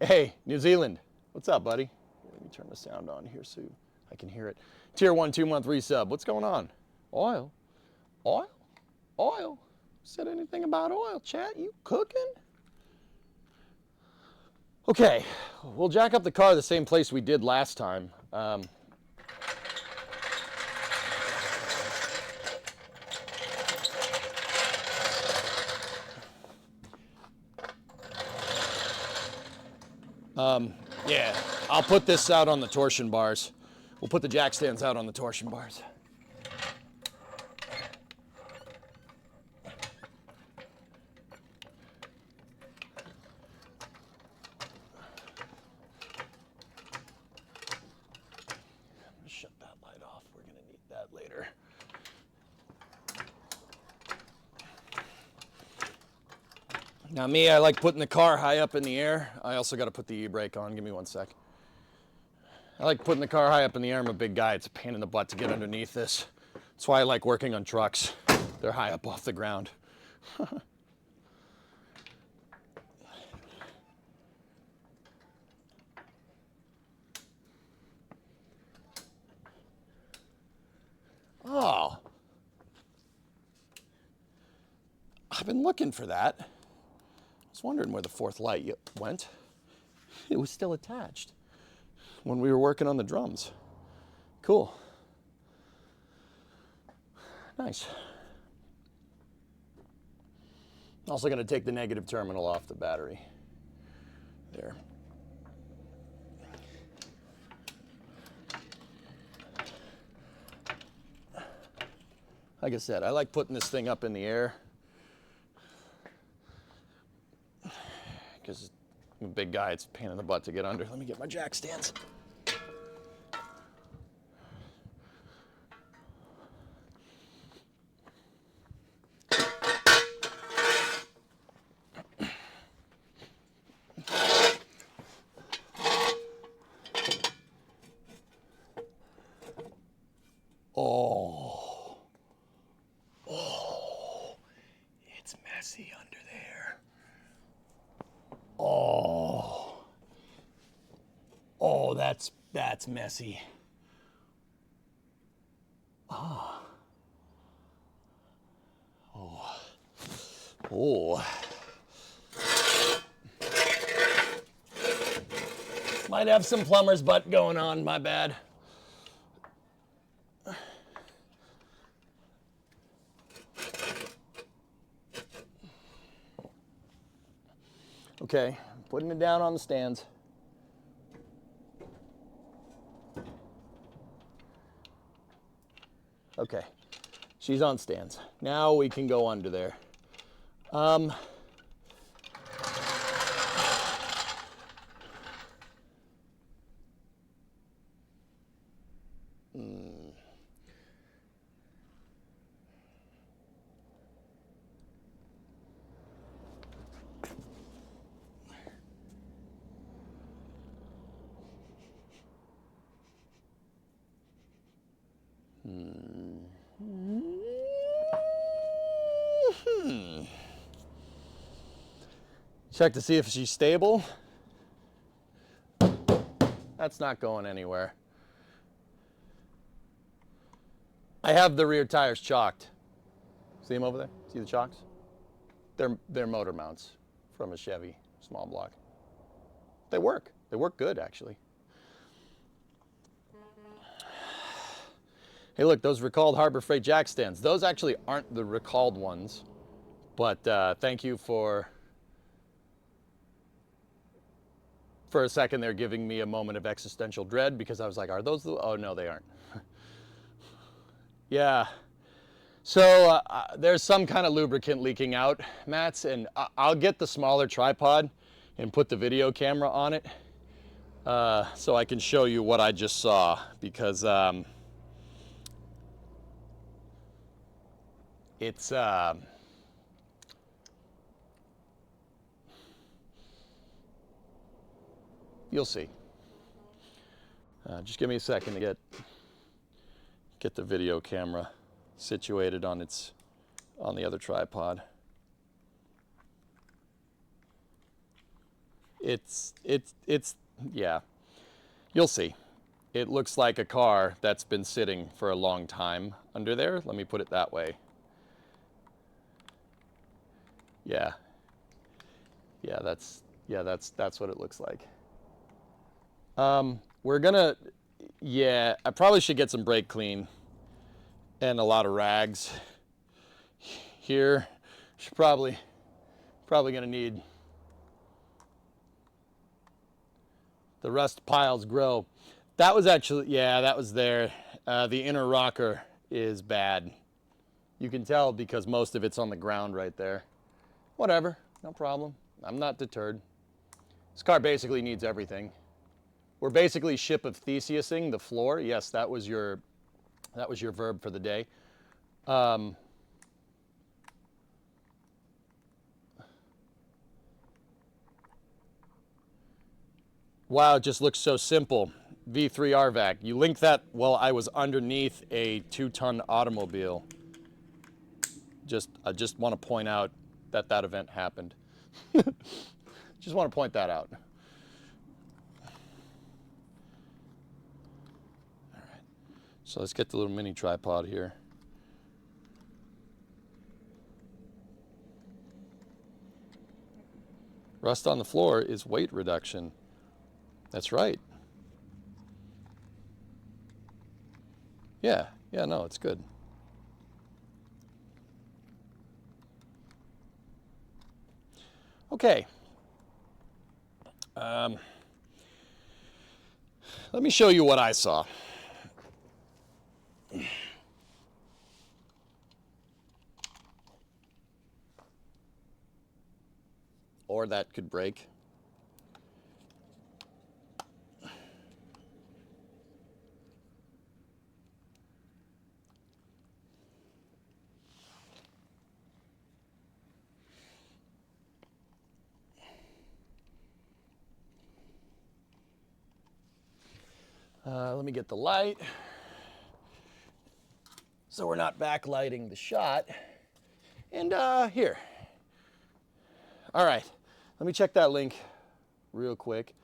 [SPEAKER 3] Hey, New Zealand. What's up, buddy? Let me turn the sound on here so I can hear it. Tier 1, 2-month resub. What's going on? Oil. Oil? Oil. Said anything about oil, chat? You cooking? Okay, we'll jack up the car the same place we did last time. Yeah, I'll put this out on the torsion bars. We'll put the jack stands out on the torsion bars. Shut that light off. We're going to need that later. Now me, I like putting the car high up in the air. I also got to put the e-brake on. Give me 1 sec. I like putting the car high up in the air. I'm a big guy. It's a pain in the butt to get underneath this. That's why I like working on trucks. They're high up off the ground. Oh. I've been looking for that. I was wondering where the fourth light went. It was still attached when we were working on the drums. Cool. Nice. Also going to take the negative terminal off the battery. There. Like I said, I like putting this thing up in the air because I'm a big guy. It's a pain in the butt to get under. Let me get my jack stands. Oh, it's messy under there. Oh, that's messy. Oh. Might have some plumber's butt going on, my bad. Okay, putting it down on the stands. Okay, she's on stands. Now we can go under there. Check to see if she's stable. That's not going anywhere. I have the rear tires chalked. See them over there? See the chocks? They're motor mounts from a Chevy small block. They work. They work good, actually. Hey, look, those recalled Harbor Freight jack stands. Those actually aren't the recalled ones, but thank you for a second there giving me a moment of existential dread because I was like, are those the, oh no, they aren't. Yeah, so there's some kind of lubricant leaking out, Mats, and I'll get the smaller tripod and put the video camera on it so I can show you what I just saw because it's you'll see. Just give me a second to get the video camera situated on the other tripod. It's yeah, you'll see. It looks like a car that's been sitting for a long time under there. Let me put it that way. Yeah, that's what it looks like. We're gonna, yeah, I probably should get some brake clean and a lot of rags here. Should probably gonna need, the rust piles grow. That was actually, yeah, that was there. The inner rocker is bad. You can tell because most of it's on the ground right there. Whatever, no problem. I'm not deterred. This car basically needs everything. We're basically ship of Theseusing the floor. Yes, that was your verb for the day. Wow, it just looks so simple. V3 RVAC. You link that while I was underneath a 2-ton automobile. I just want to point out that that event happened. Just want to point that out. All right. So let's get the little mini tripod here. Rust on the floor is weight reduction. That's right. Yeah, no, it's good. Okay. Let me show you what I saw. Or that could break. Let me get the light so we're not backlighting the shot. And here. All right, let me check that link real quick.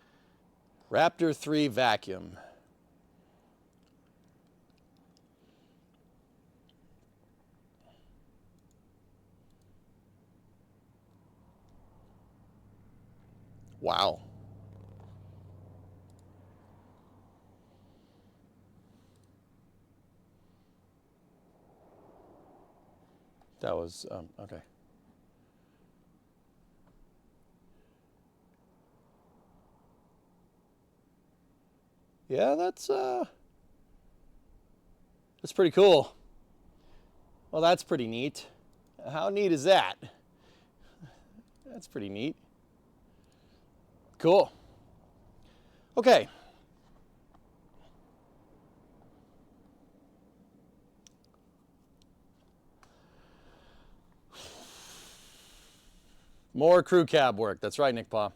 [SPEAKER 3] Raptor 3 vacuum. Wow. That was, okay. Yeah, that's pretty cool. Well, that's pretty neat. How neat is that? That's pretty neat. Cool. Okay. More crew cab work. That's right, Nick Paw.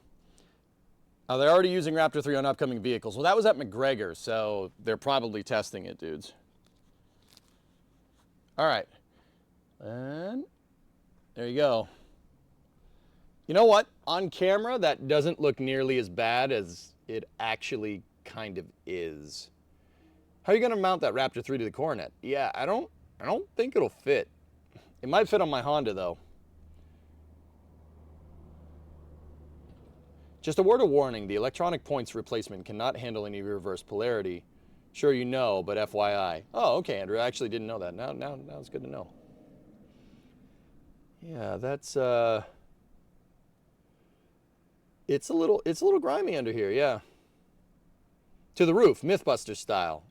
[SPEAKER 3] They're already using Raptor 3 on upcoming vehicles. Well, that was at McGregor, so they're probably testing it, dudes. All right. And there you go. You know what? On camera, that doesn't look nearly as bad as it actually kind of is. How are you going to mount that Raptor 3 to the Coronet? Yeah, I don't think it'll fit. It might fit on my Honda, though. Just a word of warning, the electronic points replacement cannot handle any reverse polarity. Sure you know, but FYI. Oh, okay, Andrew, I actually didn't know that. Now it's good to know. Yeah, that's it's a little grimy under here, yeah. To the roof, Mythbuster style.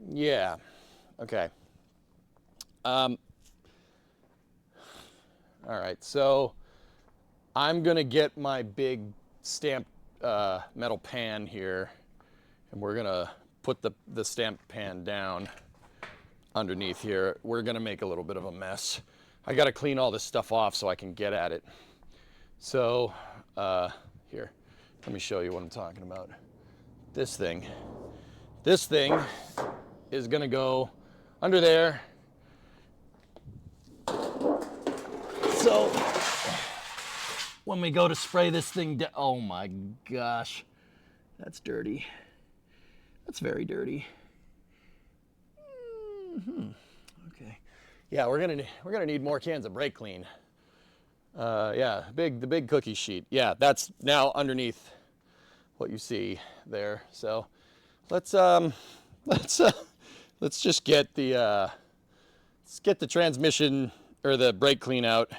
[SPEAKER 3] Yeah. Okay. All right, so I'm gonna get my big stamped metal pan here, and we're gonna put the stamped pan down underneath here. We're gonna make a little bit of a mess. I gotta clean all this stuff off so I can get at it. So here, let me show you what I'm talking about. This thing is gonna go under there. So when we go to spray this thing down, oh my gosh, that's dirty. That's very dirty. Okay, yeah, we're gonna need more cans of brake clean. Yeah, the big cookie sheet. Yeah, that's now underneath what you see there. So let's just get the transmission or the brake clean out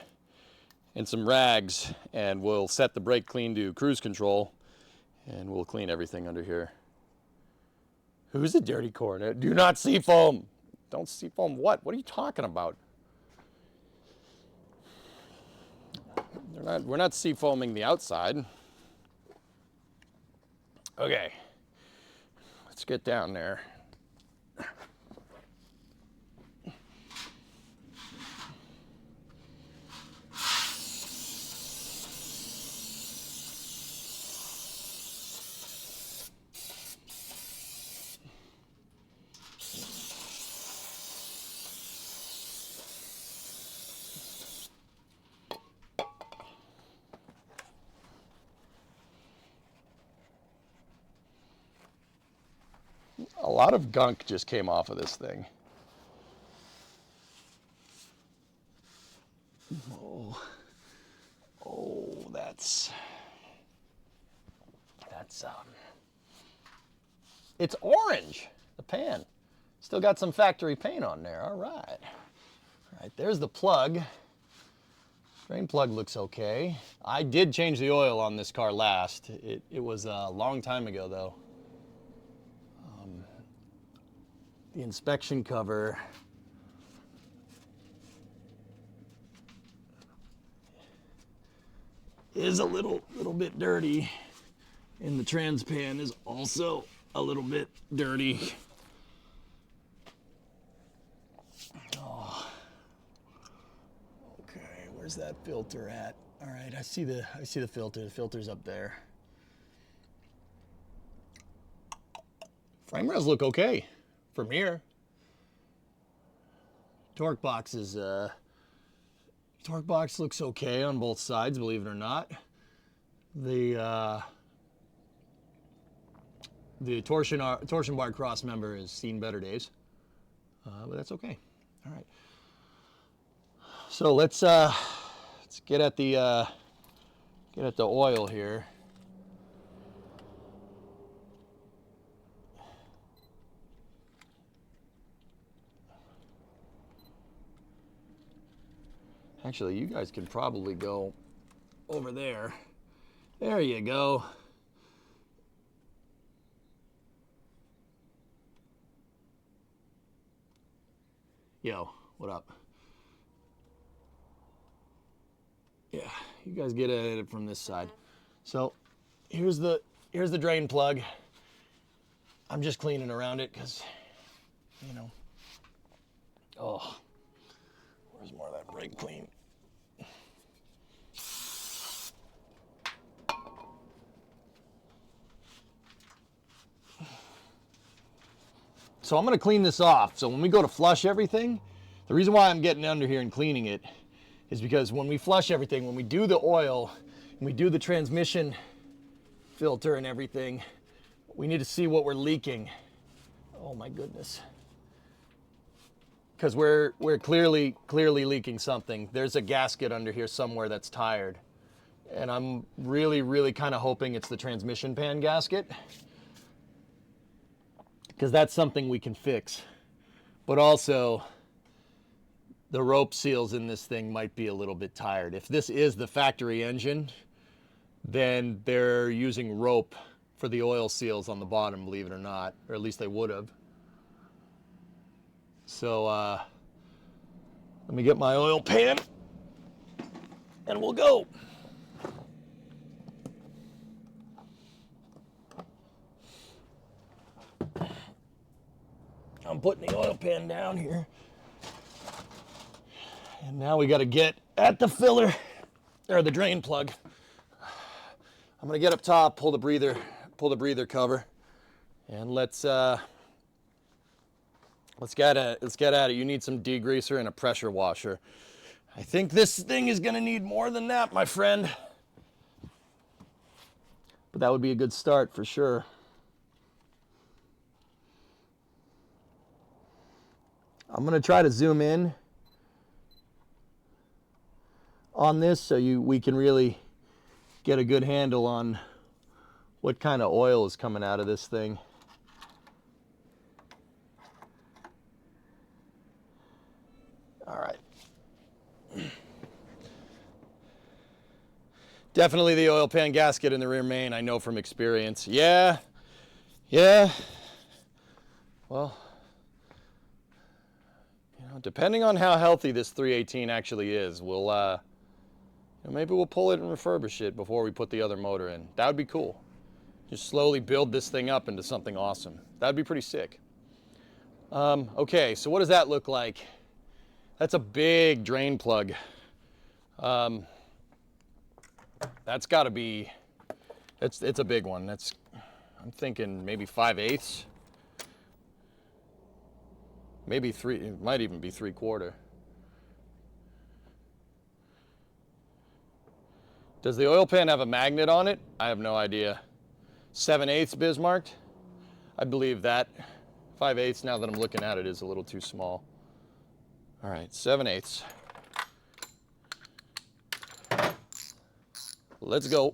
[SPEAKER 3] and some rags, and we'll set the brake clean to cruise control, And we'll clean everything under here. Who's a dirty corner? Do not seafoam. Don't seafoam what? What are you talking about? We're not seafoaming the outside. Okay, let's get down there. A lot of gunk just came off of this thing. Oh, that's it's orange, the pan. Still got some factory paint on there. All right. All right, there's the plug. Drain plug looks okay. I did change the oil on this car last. It was a long time ago though. The inspection cover is a little bit dirty, and the trans pan is also a little bit dirty. Oh. Okay, where's that filter at? All right, I see the filter. The filter's up there. Frame rails look okay from here. Torque box looks okay on both sides, believe it or not. The torsion bar cross member has seen better days, but that's okay. All right. So let's get at the oil here. Actually, you guys can probably go over there. There you go. Yo, what up? Yeah, you guys get at it from this side. So here's the drain plug. I'm just cleaning around it because, you know. Oh, where's more of that brake clean? So I'm gonna clean this off. So when we go to flush everything, the reason why I'm getting under here and cleaning it is because when we flush everything, when we do the oil, and we do the transmission filter and everything, we need to see what we're leaking. Oh my goodness. Because we're clearly leaking something. There's a gasket under here somewhere that's tired. And I'm really kind of hoping it's the transmission pan gasket, because that's something we can fix. But also, the rope seals in this thing might be a little bit tired. If this is the factory engine, then they're using rope for the oil seals on the bottom, believe it or not, or at least they would have. So let me get my oil pan and we'll go. I'm putting the oil pan down here. And now we got to get at the filler, or the drain plug. I'm gonna get up top, pull the breather cover, and let's get at it. You need some degreaser and a pressure washer. I think this thing is gonna need more than that, my friend. But that would be a good start for sure. I'm gonna try to zoom in on this so we can really get a good handle on what kind of oil is coming out of this thing. All right. Definitely the oil pan gasket in the rear main, I know from experience. Yeah, yeah. Well, you know, depending on how healthy this 318 actually is, we'll, you know, maybe we'll pull it and refurbish it before we put the other motor in. That would be cool. Just slowly build this thing up into something awesome. That'd be pretty sick. Okay, so what does that look like? That's a big drain plug. That's got to be, it's a big one. I'm thinking maybe 5/8. Maybe three, it might even be 3/4. Does the oil pan have a magnet on it? I have no idea. 7/8 Bismarck? I believe that. 5/8, now that I'm looking at it, is a little too small. All right, 7/8. Let's go.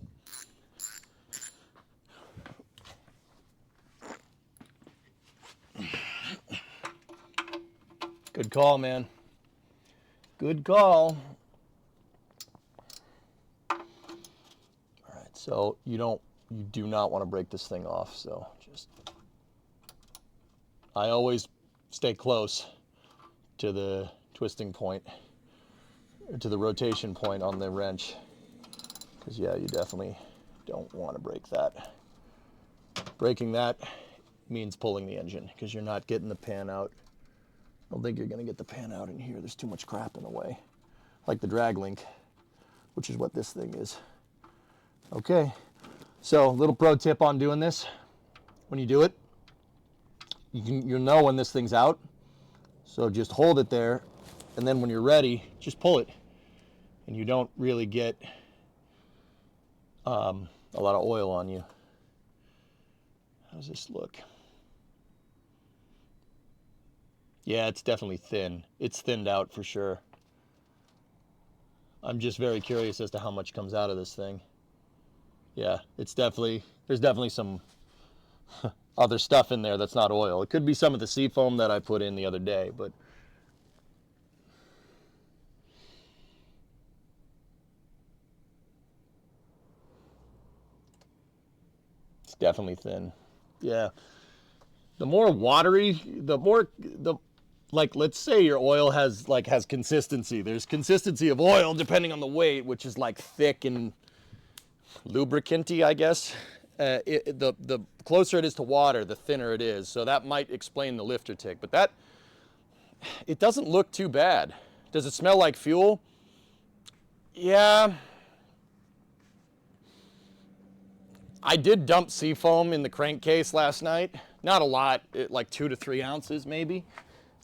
[SPEAKER 3] Good call, man. Good call. All right, so you do not want to break this thing off, so just, I always stay close to the twisting point, or to the rotation point on the wrench, because yeah, you definitely don't want to break that. Breaking that means pulling the engine, because you're not getting the pan out. I don't think you're gonna get the pan out in here. There's too much crap in the way, like the drag link, which is what this thing is. Okay, so little pro tip on doing this: when you do it, you'll know when this thing's out. So just hold it there, and then when you're ready, just pull it, and you don't really get a lot of oil on you. How's this look? Yeah, it's definitely thin. It's thinned out for sure. I'm just very curious as to how much comes out of this thing. Yeah, there's definitely some other stuff in there that's not oil. It could be some of the seafoam that I put in the other day, but it's definitely thin. Yeah. The more watery, like, let's say your oil has consistency. There's consistency of oil depending on the weight, which is like thick and lubricanty, I guess. The closer it is to water, the thinner it is. So that might explain the lifter tick, but it doesn't look too bad. Does it smell like fuel? Yeah. I did dump seafoam in the crankcase last night. Not a lot, like 2 to 3 ounces maybe.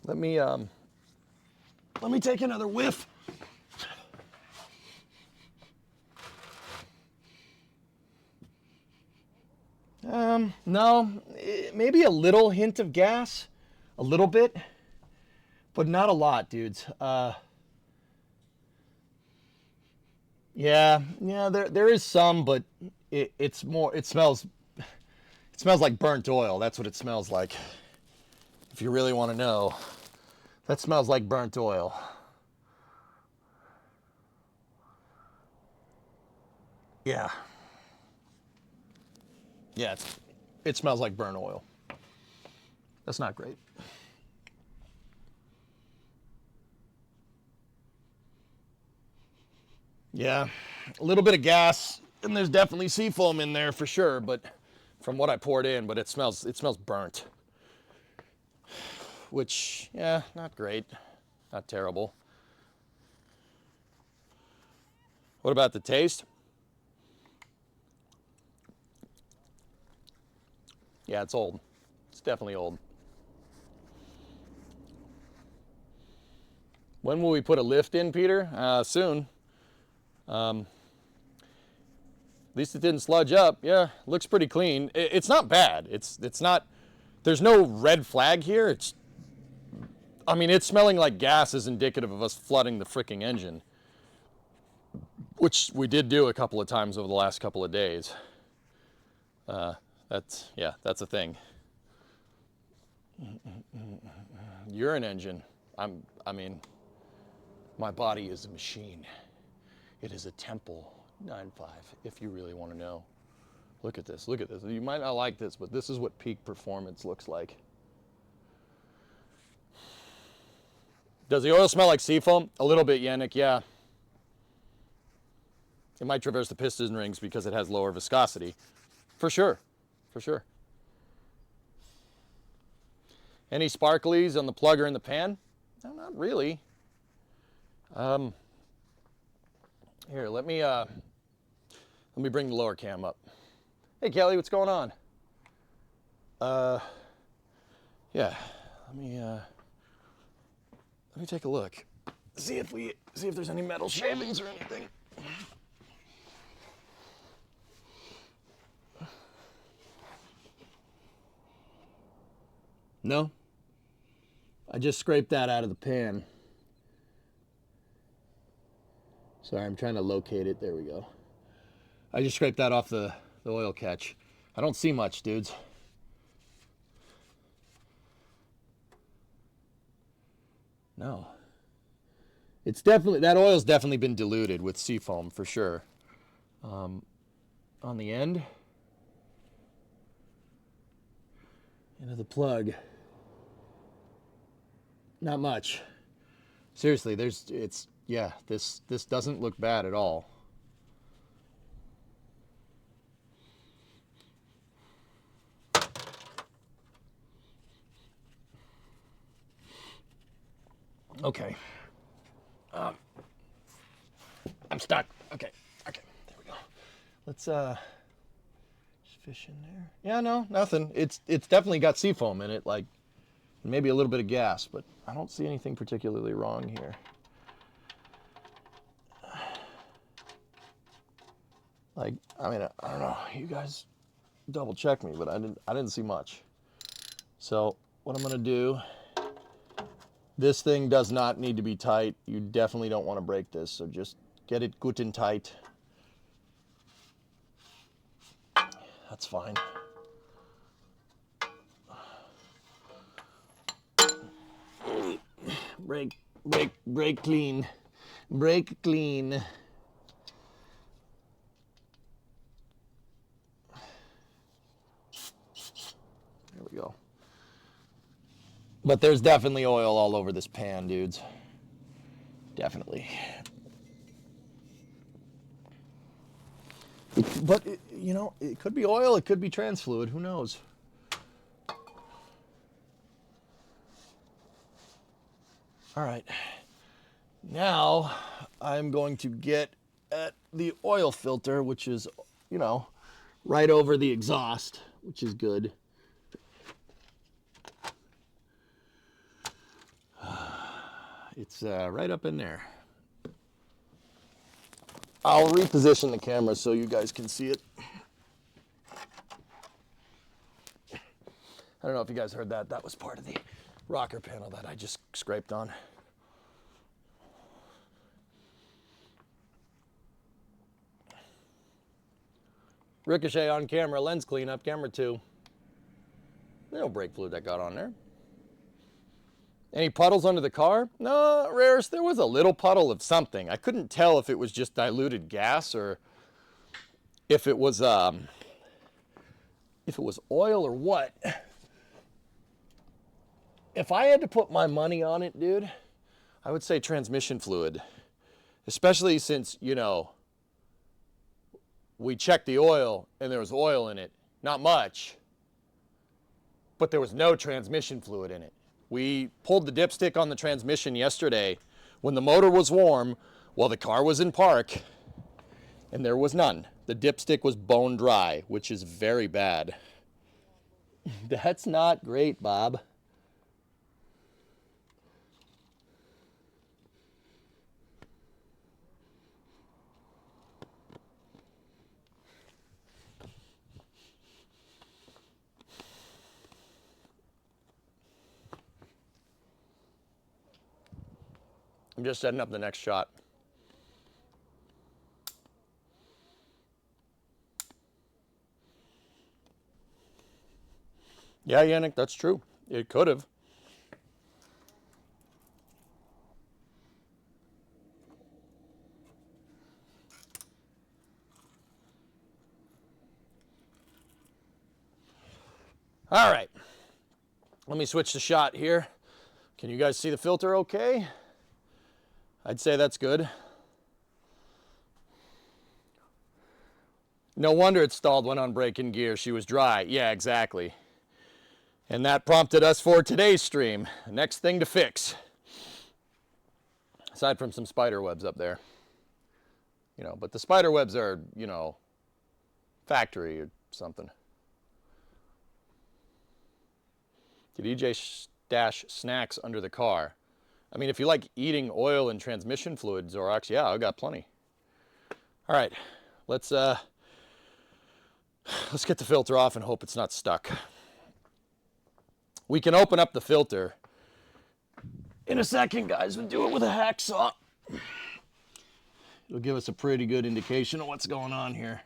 [SPEAKER 3] Let me take another whiff. No, maybe a little hint of gas, a little bit, but not a lot, dudes. Yeah, there is some, but it's more, it smells like burnt oil. That's what it smells like. If you really want to know, that smells like burnt oil. Yeah. Yeah, it smells like burnt oil. That's not great. Yeah, a little bit of gas, and there's definitely seafoam in there for sure, but from what I poured in, but it smells burnt. Which, yeah, not great, not terrible. What about the taste? Yeah, it's old. It's definitely old. When will we put a lift in, Peter? Soon. At least it didn't sludge up. Yeah, looks pretty clean. It's not bad. It's not, there's no red flag here. I mean, it's smelling like gas is indicative of us flooding the freaking engine, which we did do a couple of times over the last couple of days. That's a thing. You're an engine. I mean, my body is a machine. It is a temple 9.5 if you really want to know. Look at this, look at this. You might not like this, but this is what peak performance looks like. Does the oil smell like seafoam? A little bit, Yannick, yeah. It might traverse the piston rings because it has lower viscosity. For sure, for sure. Any sparklies on the plug or in the pan? No, not really. Here, let me bring the lower cam up. Hey Kelly, what's going on? Yeah, let me take a look. See if there's any metal shavings or anything. No? I just scraped that out of the pan. Sorry, I'm trying to locate it. There we go. I just scraped that off the oil catch. I don't see much, dudes. No. It's definitely, that oil's definitely been diluted with seafoam for sure. On the end of the plug, not much. Seriously, yeah, this doesn't look bad at all. Okay. I'm stuck. Okay, there we go. Let's just fish in there. Yeah, no, nothing. It's definitely got seafoam in it, like maybe a little bit of gas, but I don't see anything particularly wrong here. Like, I mean, I don't know. You guys double check me, but I didn't see much. So what I'm gonna do, this thing does not need to be tight. You definitely don't want to break this, so just get it good and tight. That's fine. Break clean. Break clean. There we go. But there's definitely oil all over this pan, dudes. Definitely. But, you know, it could be oil, it could be trans fluid, who knows? All right. Now, I'm going to get at the oil filter, which is, you know, right over the exhaust, which is good. It's right up in there. I'll reposition the camera so you guys can see it. I don't know if you guys heard that. That was part of the rocker panel that I just scraped on. Ricochet on camera, lens cleanup, camera 2. No brake fluid that got on there. Any puddles under the car? No, Rares, there was a little puddle of something. I couldn't tell if it was just diluted gas or if it was oil or what. If I had to put my money on it, dude, I would say transmission fluid. Especially since, you know, we checked the oil and there was oil in it. Not much, but there was no transmission fluid in it. We pulled the dipstick on the transmission yesterday when the motor was warm while the car was in park, and there was none. The dipstick was bone dry, which is very bad. That's not great, Bob. I'm just setting up the next shot. Yeah, Yannick, that's true. It could have. All right, let me switch the shot here. Can you guys see the filter okay? I'd say that's good. No wonder it stalled when on braking gear. She was dry. Yeah, exactly. And that prompted us for today's stream. Next thing to fix. Aside from some spider webs up there. You know, but the spider webs are, you know, factory or something. Did EJ stash snacks under the car? I mean, if you like eating oil and transmission fluid, Zorox, yeah, I got plenty. All right, let's get the filter off and hope it's not stuck. We can open up the filter in a second, guys. We'll do it with a hacksaw. It'll give us a pretty good indication of what's going on here.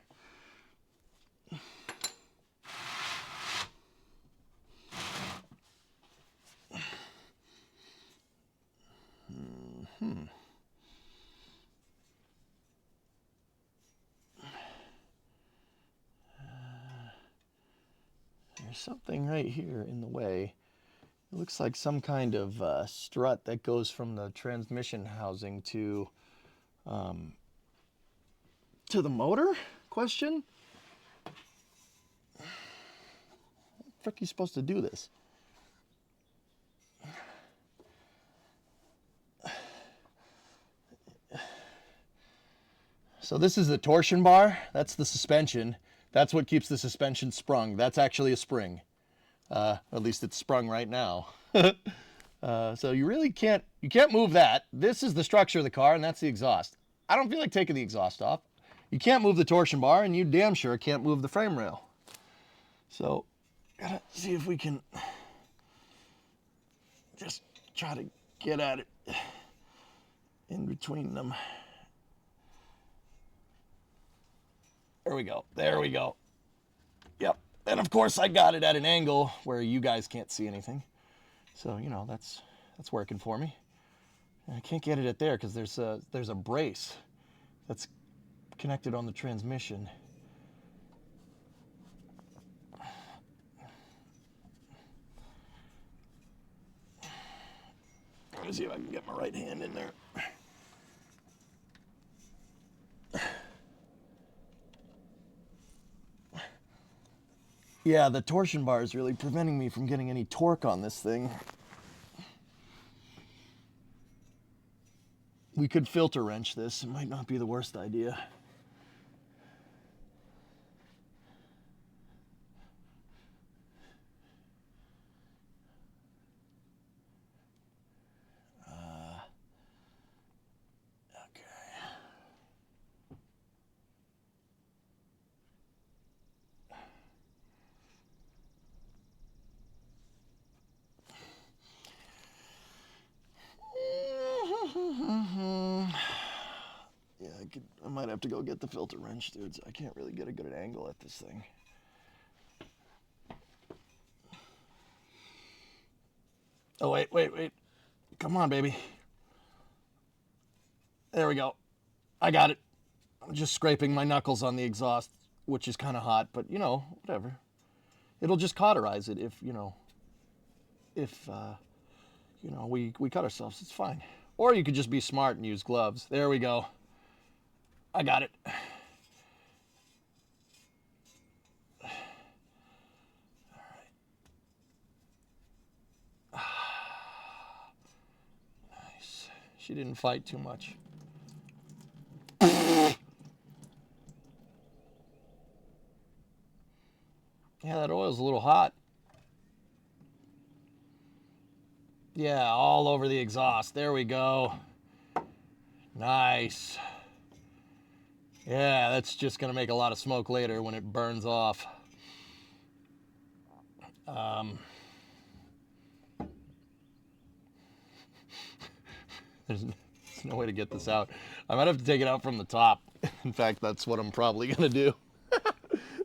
[SPEAKER 3] There's something right here in the way. It looks like some kind of strut that goes from the transmission housing to the motor? Question? How the frick are you supposed to do this? So this is the torsion bar. That's the suspension. That's what keeps the suspension sprung. That's actually a spring. At least it's sprung right now. So you really can't move that. This is the structure of the car, and that's the exhaust. I don't feel like taking the exhaust off. You can't move the torsion bar, and you damn sure can't move the frame rail. So, gotta see if we can just try to get at it in between them. There we go. There we go. Yep. And of course I got it at an angle where you guys can't see anything. So, you know, that's working for me. And I can't get it at there because there's a brace that's connected on the transmission. Let me see if I can get my right hand in there. Yeah, the torsion bar is really preventing me from getting any torque on this thing. We could filter wrench this. It might not be the worst idea. Yeah, I might have to go get the filter wrench, dudes. I can't really get a good angle at this thing. Oh, wait. Come on, baby. There we go. I got it. I'm just scraping my knuckles on the exhaust, which is kind of hot, but, you know, whatever. It'll just cauterize it if we cut ourselves. It's fine. Or you could just be smart and use gloves. There we go. I got it. Nice. She didn't fight too much. Yeah, that oil's a little hot. Yeah, all over the exhaust. There we go. Nice. Yeah, that's just going to make a lot of smoke later when it burns off. There's no way to get this out. I might have to take it out from the top. In fact, that's what I'm probably going to do.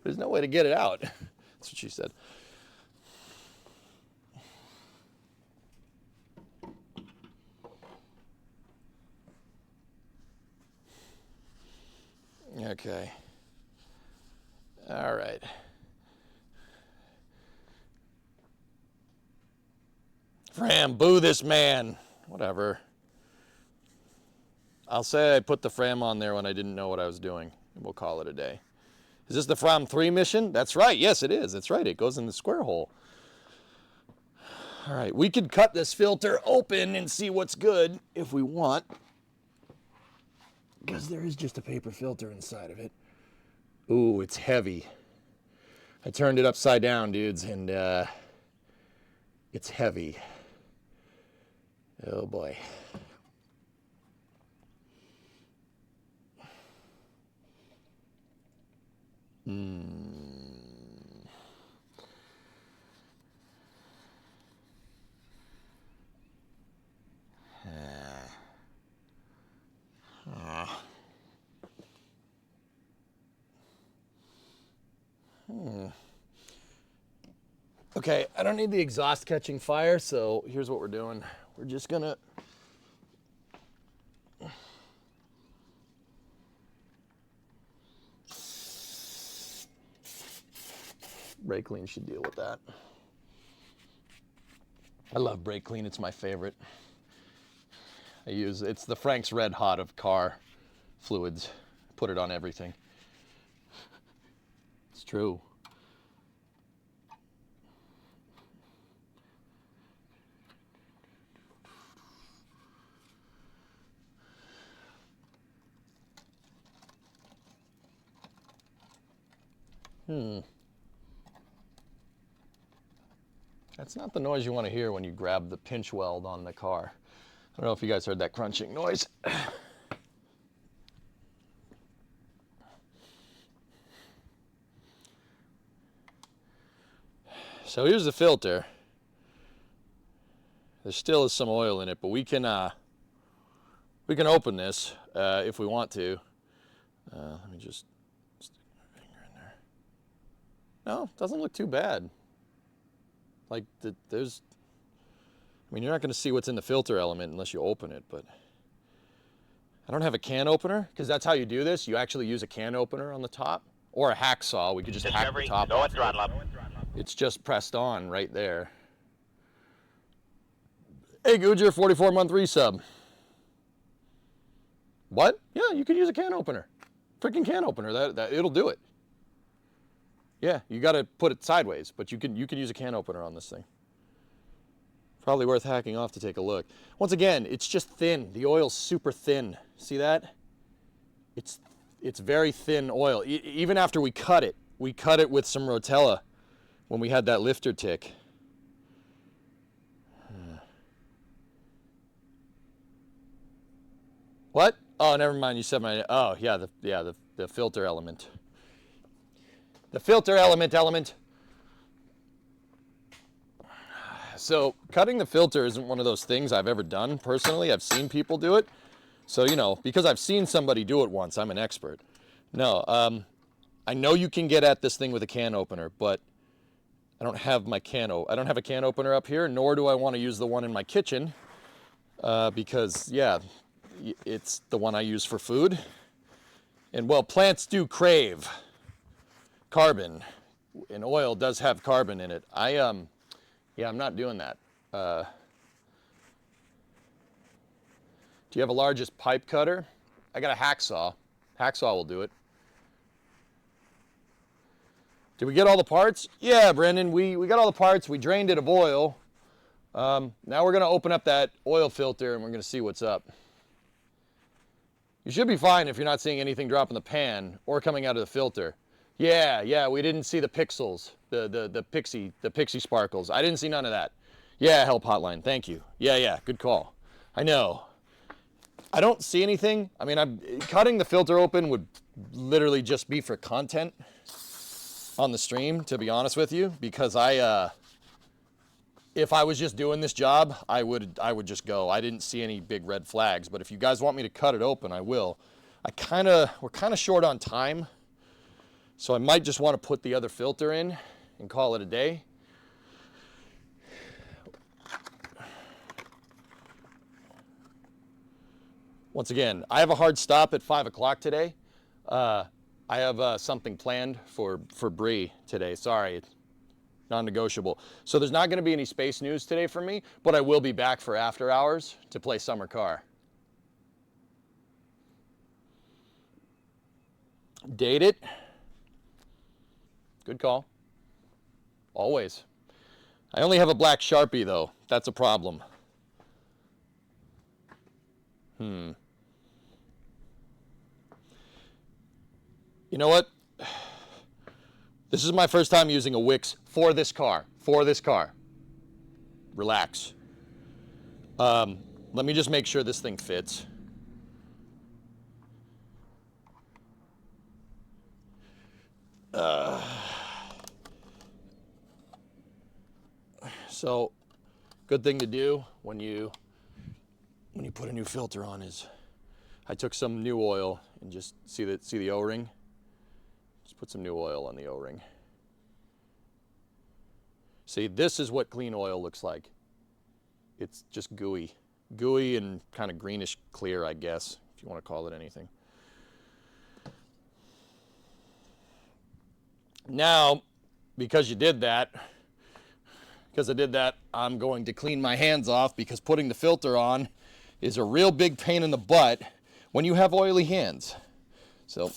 [SPEAKER 3] There's no way to get it out. That's what she said. Okay. All right. Fram, boo this man. Whatever. I'll say I put the Fram on there when I didn't know what I was doing, and we'll call it a day. Is this the Fram 3 mission? That's right. Yes, it is. That's right. It goes in the square hole. All right. We could cut this filter open and see what's good if we want, because there is just a paper filter inside of it. Ooh, it's heavy. I turned it upside down, dudes, and it's heavy. Oh, boy. Okay, I don't need the exhaust catching fire, so here's what we're doing. We're just gonna brake clean should deal with that. I love brake clean, it's my favorite. It's the Frank's Red Hot of car fluids. Put it on everything. It's true. That's not the noise you want to hear when you grab the pinch weld on the car. I don't know if you guys heard that crunching noise. So here's the filter. There still is some oil in it, but we can open this if we want to. Let me just stick my finger in there. No, it doesn't look too bad. Like there's, I mean, you're not going to see what's in the filter element unless you open it, but I don't have a can opener because that's how you do this. You actually use a can opener on the top or a hacksaw. We could just hack the top off. It's just pressed on right there. Hey, Gujar, 44-month resub. What? Yeah, you could use a can opener. Freaking can opener. That it'll do it. Yeah, you got to put it sideways, but you can use a can opener on this thing. Probably worth hacking off to take a look. Once again, it's just thin. The oil's super thin. See that? It's very thin oil. Even after we cut it with some Rotella when we had that lifter tick. What? Oh, never mind. You said my. Oh, yeah. The filter element. The filter element. So cutting the filter isn't one of those things I've ever done personally. I've seen people do it. So, you know, because I've seen somebody do it once, I'm an expert. No, I know you can get at this thing with a can opener, but I don't have a can opener up here, nor do I want to use the one in my kitchen because, yeah, it's the one I use for food. And, well, plants do crave carbon, and oil does have carbon in it. Yeah, I'm not doing that. Do you have a largest pipe cutter? I got a hacksaw. Hacksaw will do it. Did we get all the parts? Yeah, Brendan, we got all the parts. We drained it of oil. Now we're going to open up that oil filter and we're going to see what's up. You should be fine if you're not seeing anything drop in the pan or coming out of the filter. Yeah, we didn't see the pixels, the pixie sparkles. I didn't see none of that. Yeah, help hotline, thank you. Yeah, good call. I know. I don't see anything. I mean, cutting the filter open would literally just be for content on the stream, to be honest with you, because if I was just doing this job, I would just go. I didn't see any big red flags, but if you guys want me to cut it open, I will. We're kind of short on time. So I might just want to put the other filter in and call it a day. Once again, I have a hard stop at 5 o'clock today. I have something planned for Bree today. Sorry, Non-negotiable. So there's not going to be any space news today from me, but I will be back for after hours to play Summer Car. Date it. Good call. Always. I only have a black Sharpie though. That's a problem. You know what? This is my first time using a Wix for this car. Relax. Let me just make sure this thing fits. So, good thing to do when you put a new filter on is, I took some new oil and just see the O-ring. Just put some new oil on the O-ring. See, this is what clean oil looks like. It's just gooey and kind of greenish clear, I guess, if you want to call it anything. Now, because I did that, I'm going to clean my hands off, because putting the filter on is a real big pain in the butt when you have oily hands. So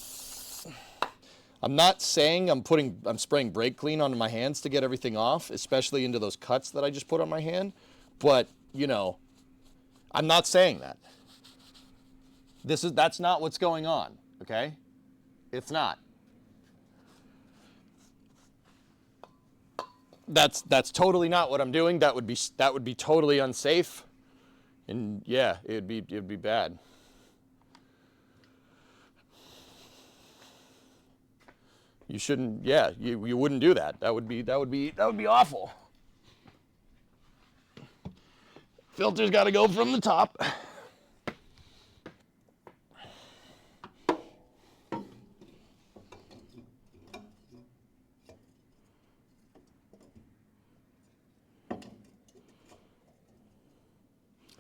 [SPEAKER 3] I'm not saying I'm spraying brake clean onto my hands to get everything off, especially into those cuts that I just put on my hand, but you know, I'm not saying that. That's not what's going on, okay? It's not. That's totally not what I'm doing. That would be totally unsafe. And yeah, it'd be bad. You shouldn't, yeah, you wouldn't do that. That would be awful. Filter's got to go from the top.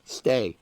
[SPEAKER 3] Stay.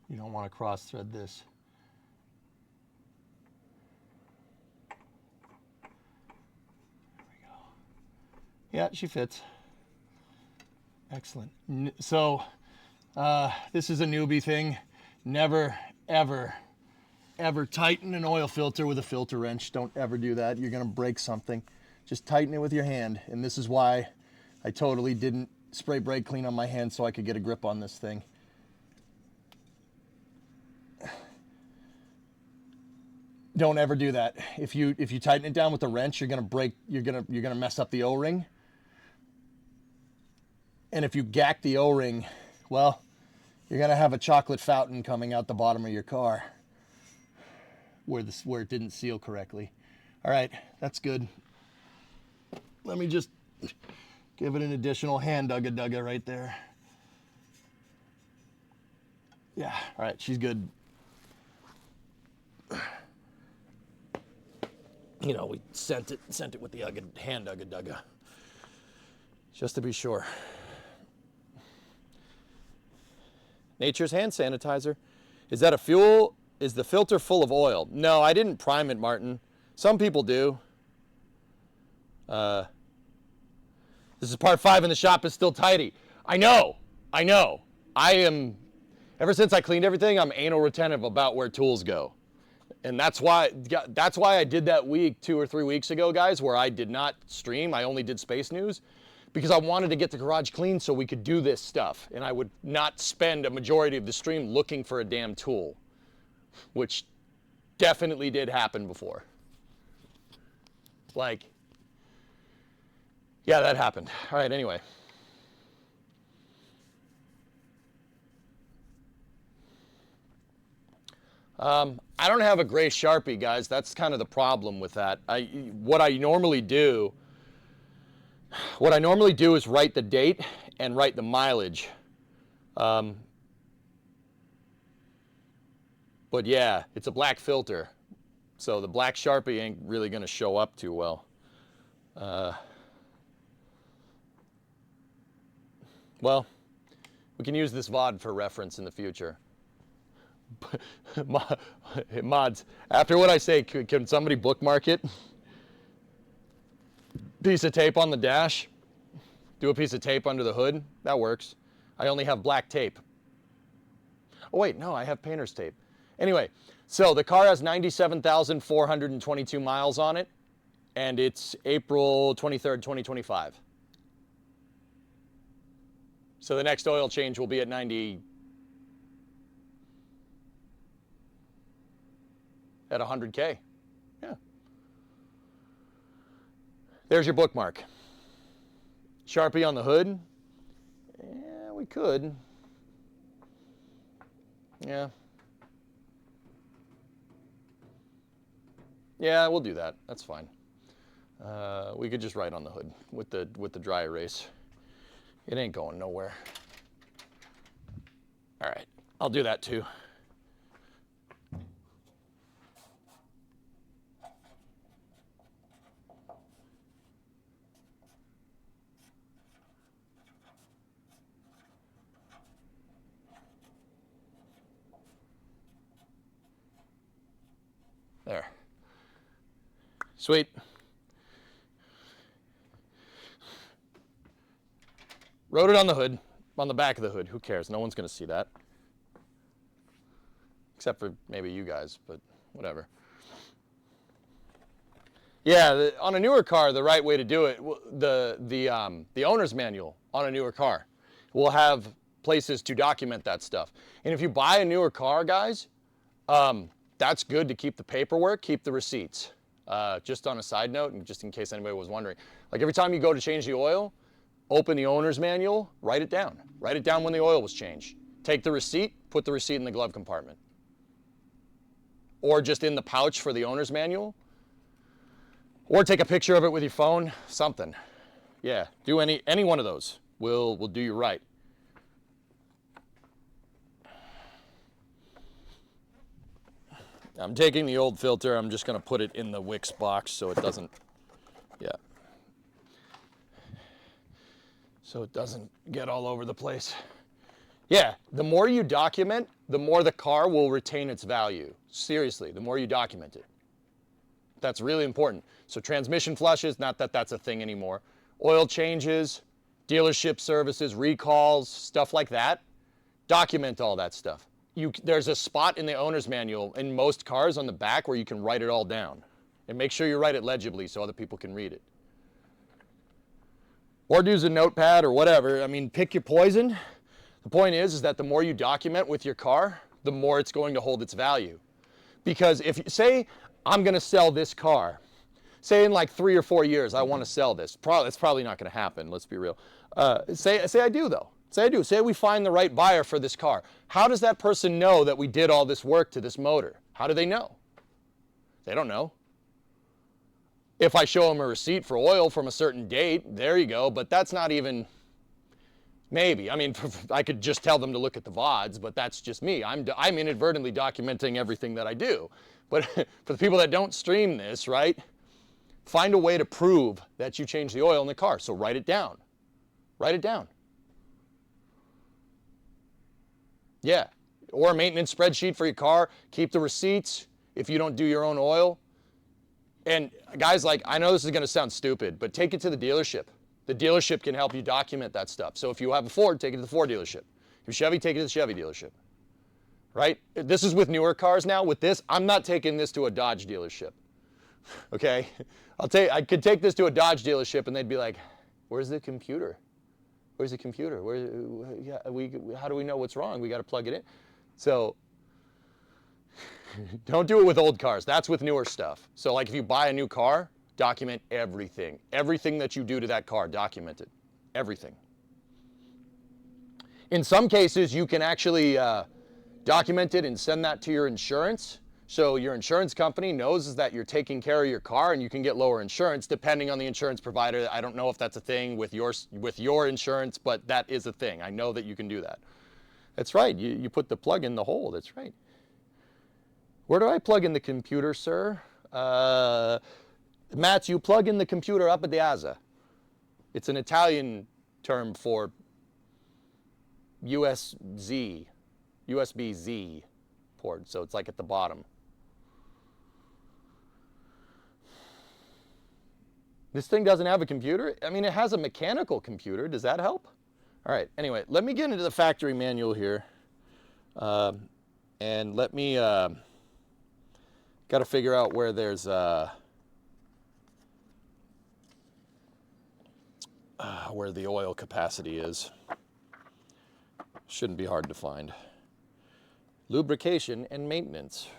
[SPEAKER 3] You don't want to cross thread this. There we go. Yeah, she fits. Excellent. So this is a newbie thing. Never, ever, ever tighten an oil filter with a filter wrench. Don't ever do that. You're going to break something. Just tighten it with your hand. And this is why I totally didn't spray brake clean on my hand, so I could get a grip on this thing. Don't ever do that. If you tighten it down with the wrench, you're gonna mess up the O-ring. And if you gack the O-ring, well, you're gonna have a chocolate fountain coming out the bottom of your car where it didn't seal correctly. All right, that's good. Let me just give it an additional hand dugga right there. Yeah, all right, she's good. You know, we sent it with the hand dugga, just to be sure. Nature's hand sanitizer. Is that a fuel? Is the filter full of oil? No, I didn't prime it, Martin. Some people do. This is part 5 and the shop is still tidy. I know. I am, ever since I cleaned everything, I'm anal retentive about where tools go. And that's why I did that week 2 or 3 weeks ago, guys, where I did not stream. I only did Space News because I wanted to get the garage clean so we could do this stuff. And I would not spend a majority of the stream looking for a damn tool, which definitely did happen before. Like, yeah, that happened. All right, anyway. I don't have a gray Sharpie, guys. That's kind of the problem with that. What I normally do What I normally do is write the date and write the mileage. But yeah, it's a black filter. So the black Sharpie ain't really going to show up too well. Well, we can use this VOD for reference in the future. Mods, after what I say, can somebody bookmark it? Piece of tape on the dash. Do a piece of tape under the hood. That works. I only have black tape. Oh wait, no, I have painter's tape. Anyway, so the car has 97,422 miles on it, and it's April 23rd, 2025. So the next oil change will be at 100K. Yeah. There's your bookmark. Sharpie on the hood. Yeah, we could. Yeah. Yeah, we'll do that. That's fine. We could just write on the hood with the dry erase. It ain't going nowhere. All right, I'll do that too. There. Sweet. Wrote it on the hood, on the back of the hood. Who cares? No one's going to see that. Except for maybe you guys, but whatever. Yeah, on a newer car, the right way to do it, the owner's manual on a newer car will have places to document that stuff. And if you buy a newer car, guys, that's good to keep the paperwork, keep the receipts. Just on a side note, and just in case anybody was wondering, like every time you go to change the oil, open the owner's manual, write it down. Write it down when the oil was changed. Take the receipt, put the receipt in the glove compartment. Or just in the pouch for the owner's manual. Or take a picture of it with your phone, something. Yeah, do any one of those. Will do you right. I'm taking the old filter, I'm just going to put it in the Wix box so it doesn't, yeah. So it doesn't get all over the place. Yeah, the more you document, the more the car will retain its value. Seriously, the more you document it. That's really important. So transmission flushes, not that that's a thing anymore. Oil changes, dealership services, recalls, stuff like that. Document all that stuff. There's a spot in the owner's manual in most cars on the back where you can write it all down. And make sure you write it legibly so other people can read it. Or use a notepad or whatever. I mean, pick your poison. The point is that the more you document with your car, the more it's going to hold its value. Because if you say, I'm going to sell this car, say in like 3 or 4 years, I want to sell this. It's probably not going to happen, let's be real. Say I do though. Say I do. Say we find the right buyer for this car. How does that person know that we did all this work to this motor? How do they know? They don't know. If I show them a receipt for oil from a certain date, there you go, but that's not even, maybe. I mean, I could just tell them to look at the VODs, but that's just me. I'm inadvertently documenting everything that I do. But for the people that don't stream this, right, find a way to prove that you changed the oil in the car. So write it down. Write it down. Yeah, or a maintenance spreadsheet for your car. Keep the receipts if you don't do your own oil. And guys, like, I know this is going to sound stupid, but take it to the dealership. The dealership can help you document that stuff. So if you have a Ford, take it to the Ford dealership. If you're Chevy, take it to the Chevy dealership. Right? This is with newer cars now. With this, I'm not taking this to a Dodge dealership. Okay? I could take this to a Dodge dealership and they'd be like, where's the computer? Where's the computer? How do we know what's wrong? We got to plug it in. So don't do it with old cars. That's with newer stuff. So like if you buy a new car, document everything. Everything that you do to that car, document it. Everything. In some cases, you can actually document it and send that to your insurance. So your insurance company knows that you're taking care of your car and you can get lower insurance depending on the insurance provider. I don't know if that's a thing with your insurance, but that is a thing. I know that you can do that. That's right. You put the plug in the hole. That's right. Where do I plug in the computer, sir? Matt, you plug in the computer up at the asa. It's an Italian term for USB-Z port, so it's like at the bottom. This thing doesn't have a computer? I mean, it has a mechanical computer. Does that help? All right, anyway, let me get into the factory manual here. And let me, got to figure out where there's, where the oil capacity is. Shouldn't be hard to find. Lubrication and maintenance.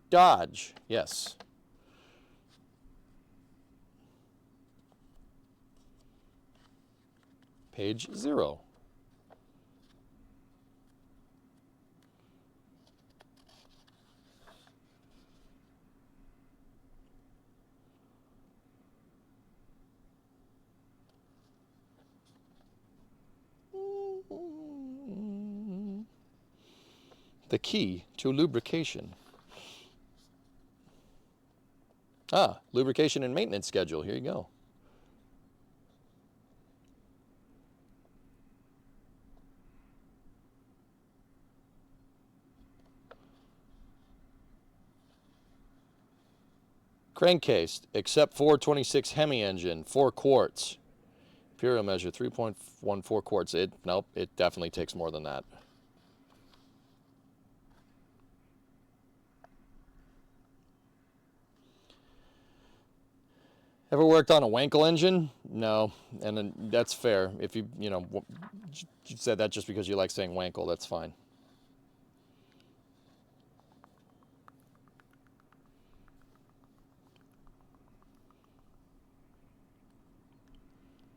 [SPEAKER 3] Dodge, yes. Page 0. The key to lubrication. Lubrication and maintenance schedule. Here you go. Crankcase, except 426 Hemi engine, 4 quarts. Imperial measure, 3.14 quarts. Nope, it definitely takes more than that. Ever worked on a Wankel engine? No, and then that's fair. If you said that just because you like saying Wankel, that's fine.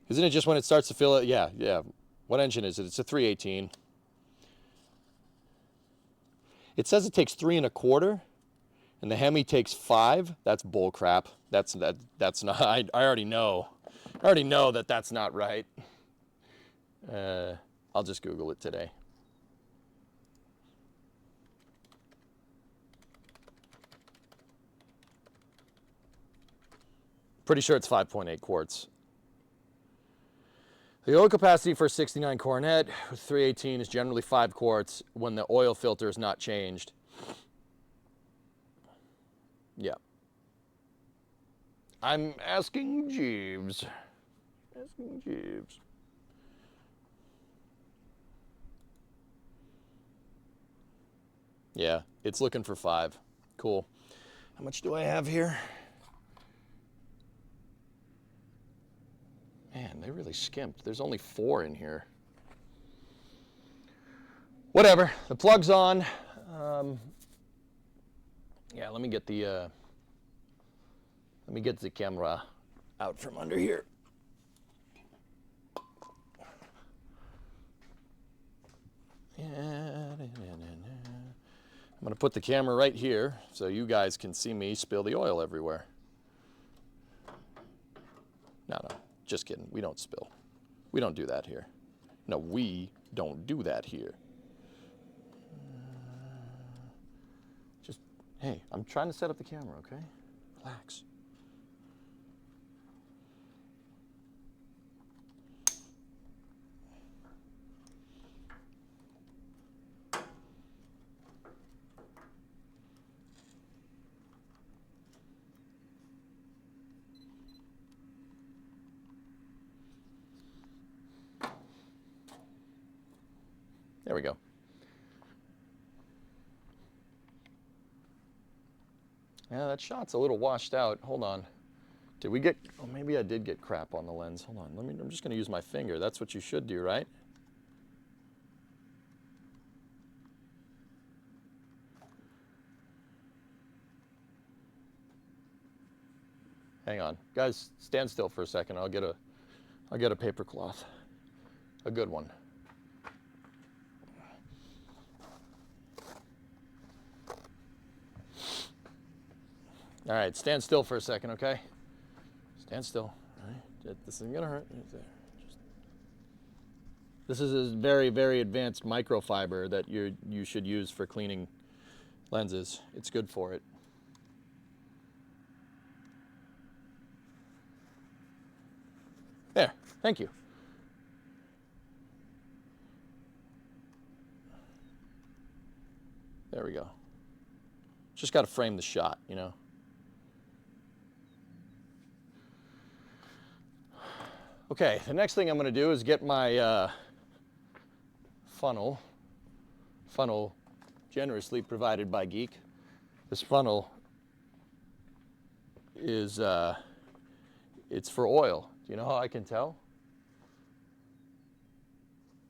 [SPEAKER 3] Isn't it just when it starts to fill it? Yeah, yeah. What engine is it? It's a 318. It says it takes 3 1/4, and the Hemi takes 5. That's bull crap. That's not. I already know. I already know that that's not right. I'll just Google it today. Pretty sure it's 5.8 quarts. The oil capacity for a 69 Coronet with 318 is generally 5 quarts when the oil filter is not changed. Yeah. I'm asking Jeeves. Asking Jeeves. Yeah, it's looking for 5. Cool. How much do I have here? Man, they really skimped. There's only 4 in here. Whatever. The plug's on. Yeah, let me get the camera out from under here. I'm gonna put the camera right here so you guys can see me spill the oil everywhere. No. Just kidding. We don't spill. We don't do that here. No, we don't do that here. Just, hey, I'm trying to set up the camera, okay? Relax. There we go. Yeah, that shot's a little washed out. Hold on. Did we get, oh, maybe I did get crap on the lens. Hold on, I'm just gonna use my finger. That's what you should do, right? Hang on. Guys, stand still for a second. I'll get a paper cloth. A good one. All right, stand still for a second, okay? Stand still. All right, this isn't gonna hurt. This is a very, very advanced microfiber that you should use for cleaning lenses. It's good for it. There, thank you. There we go. Just got to frame the shot, you know. Okay, the next thing I'm going to do is get my funnel generously provided by Geek. This funnel is it's for oil. Do you know how I can tell?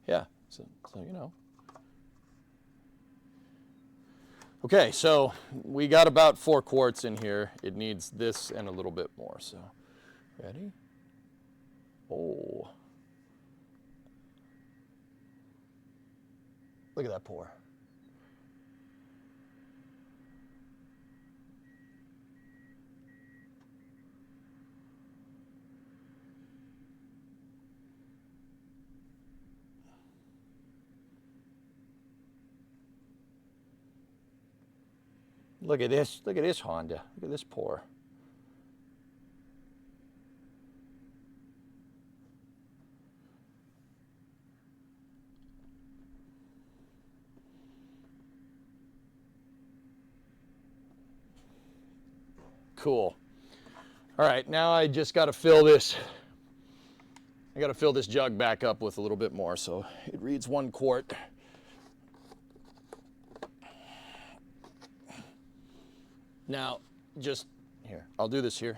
[SPEAKER 3] Yeah, so you know. Okay, so we got about 4 quarts in here. It needs this and a little bit more, so ready? Oh. Look at that pour. Look at this Honda. Look at this pour. Cool. All right, now I just got to fill this. I got to fill this jug back up with a little bit more, so it reads 1 quart. Now, just here, I'll do this here.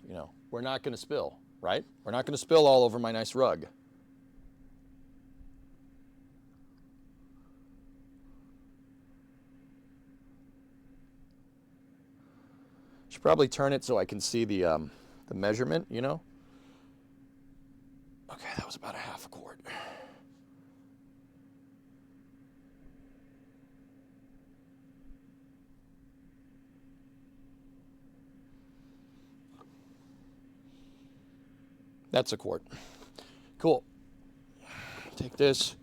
[SPEAKER 3] You know, we're not going to spill, right? We're not going to spill all over my nice rug. Should probably turn it so I can see the measurement, you know? Okay, that was about a half a quart. That's a quart. Cool. Take this,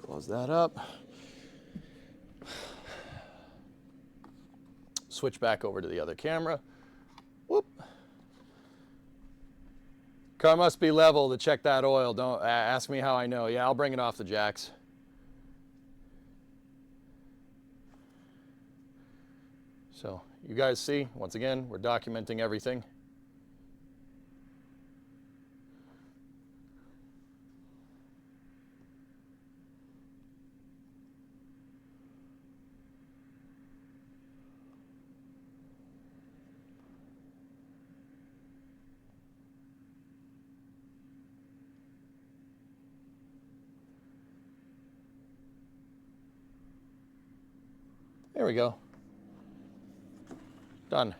[SPEAKER 3] close that up. Switch back over to the other camera. Whoop. Car must be level to check that oil. Don't ask me how I know. Yeah, I'll bring it off the jacks. So you guys see, once again, we're documenting everything. There we go. Done.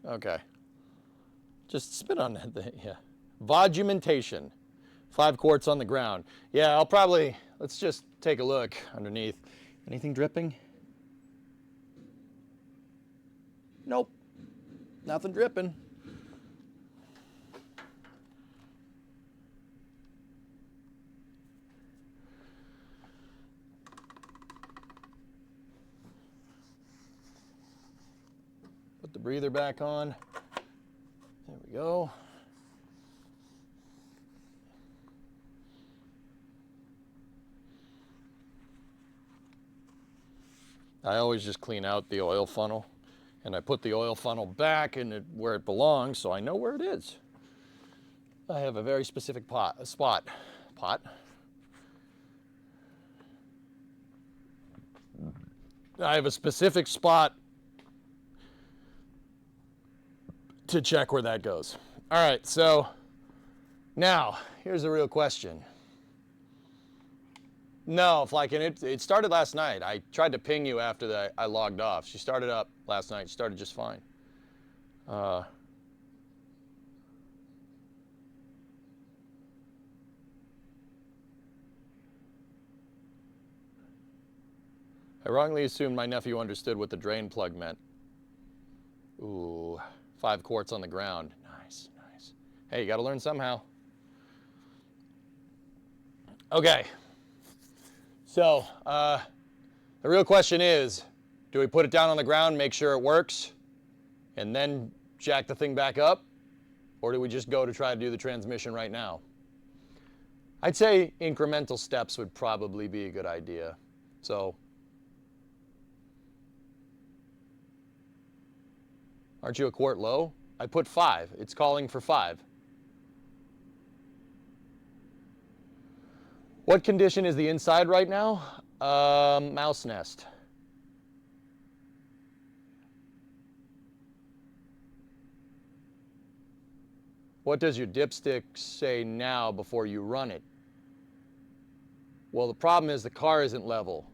[SPEAKER 3] Okay. Just spit on that thing, yeah. Volumentation. 5 quarts on the ground. Yeah, I'll probably, let's just take a look underneath. Anything dripping? Nope. Nothing dripping. Put the breather back on. There we go. I always just clean out the oil funnel, and I put the oil funnel back in it where it belongs, so I know where it is. I have a very specific spot. I have a specific spot to check where that goes. All right, so now here's the real question. No, Flykin, it started last night. I tried to ping you after I logged off. She started up last night. She started just fine. I wrongly assumed my nephew understood what the drain plug meant. Ooh, 5 quarts on the ground. Nice, nice. Hey, you gotta learn somehow. Okay. So, the real question is, do we put it down on the ground, make sure it works, and then jack the thing back up? Or do we just go to try to do the transmission right now? I'd say incremental steps would probably be a good idea. So, aren't you a quart low? I put 5. It's calling for 5. What condition is the inside right now? Mouse nest. What does your dipstick say now before you run it? Well, the problem is the car isn't level.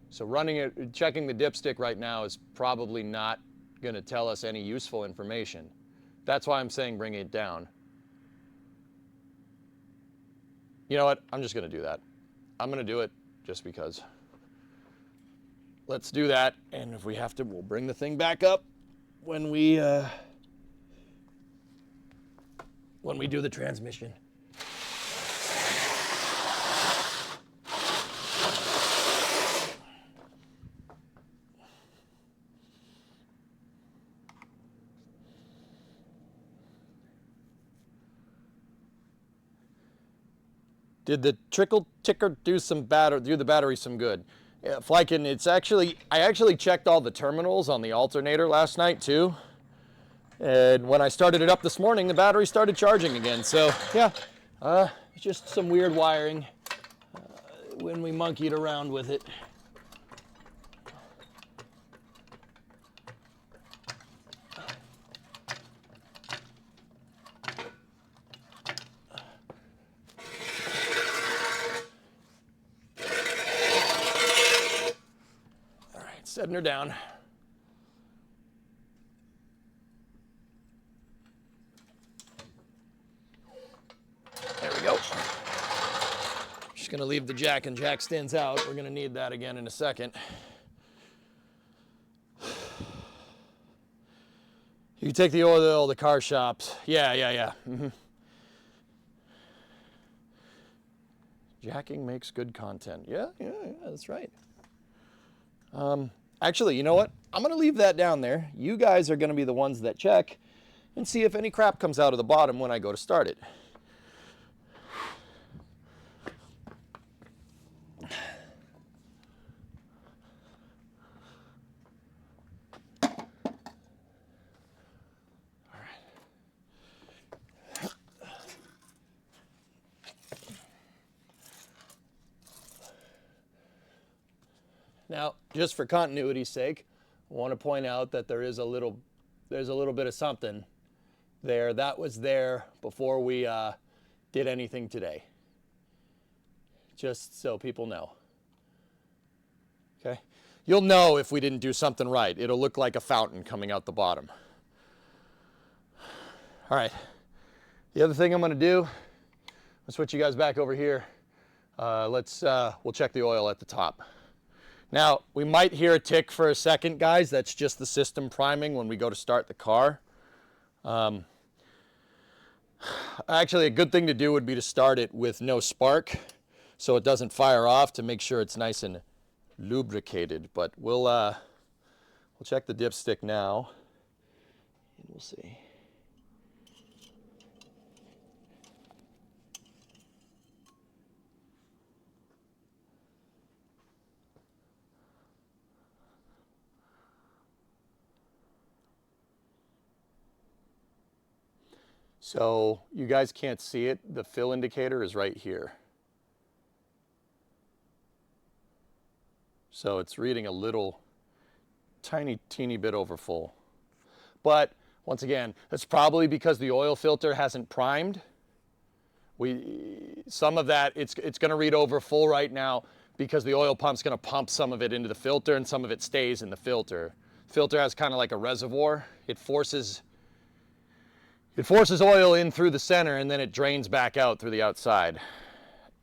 [SPEAKER 3] So running it, checking the dipstick right now is probably not going to tell us any useful information. That's why I'm saying bring it down. You know what? I'm just going to do that. I'm going to do it just because. Let's do that, and if we have to, we'll bring the thing back up when we do the transmission. Did the trickle ticker do the battery some good? Yeah, Flykin, I actually checked all the terminals on the alternator last night too. And when I started it up this morning, the battery started charging again. So yeah, just some weird wiring when we monkeyed around with it. Setting her down. There we go. Just gonna leave the jack and jack stands out. We're gonna need that again in a second. You can take the oil to the car shops. Yeah. Mm-hmm. Jacking makes good content. Yeah, that's right. Actually, you know what? I'm going to leave that down there. You guys are going to be the ones that check and see if any crap comes out of the bottom when I go to start it. Now, just for continuity's sake, I want to point out that there's a little bit of something there. That was there before we did anything today. Just so people know. Okay? You'll know if we didn't do something right. It'll look like a fountain coming out the bottom. All right. The other thing I'm going to do, I'll switch you guys back over here. We'll check the oil at the top. Now, we might hear a tick for a second, guys. That's just the system priming when we go to start the car. Actually, a good thing to do would be to start it with no spark so it doesn't fire off, to make sure it's nice and lubricated. But we'll check the dipstick now, and we'll see. So you guys can't see it. The fill indicator is right here. So it's reading a little teeny bit over full. But once again, that's probably because the oil filter hasn't primed. Some of that, it's going to read over full right now because the oil pump's going to pump some of it into the filter and some of it stays in the filter. Filter has kind of like a reservoir. It forces It forces oil in through the center and then it drains back out through the outside.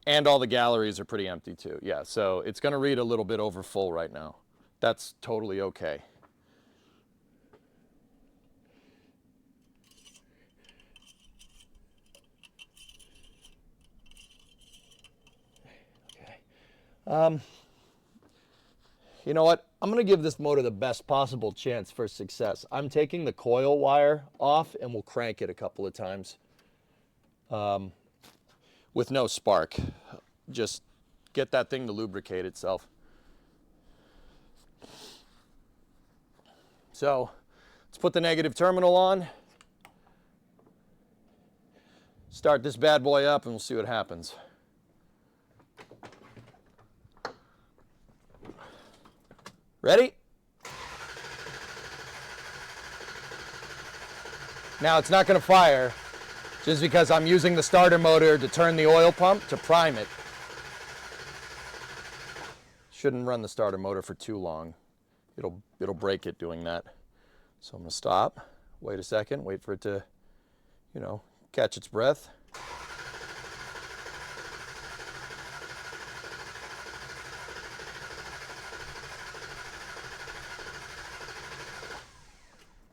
[SPEAKER 3] And all the galleries are pretty empty too. Yeah, so it's going to read a little bit over full right now. That's totally okay. You know what? I'm going to give this motor the best possible chance for success. I'm taking the coil wire off and we'll crank it a couple of times with no spark. Just get that thing to lubricate itself. So let's put the negative terminal on. Start this bad boy up and we'll see what happens. Ready? Now it's not going to fire just because I'm using the starter motor to turn the oil pump to prime it. Shouldn't run the starter motor for too long. It'll break it doing that. So I'm going to stop, wait a second, wait for it to, you know, catch its breath.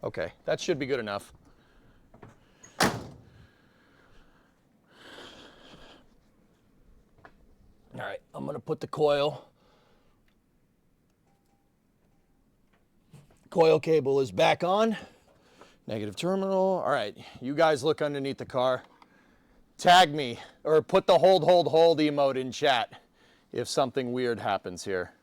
[SPEAKER 3] Okay, that should be good enough. All right, I'm gonna put the coil. Coil cable is back on. Negative terminal. All right, you guys look underneath the car. Tag me, or put the hold emote in chat if something weird happens here.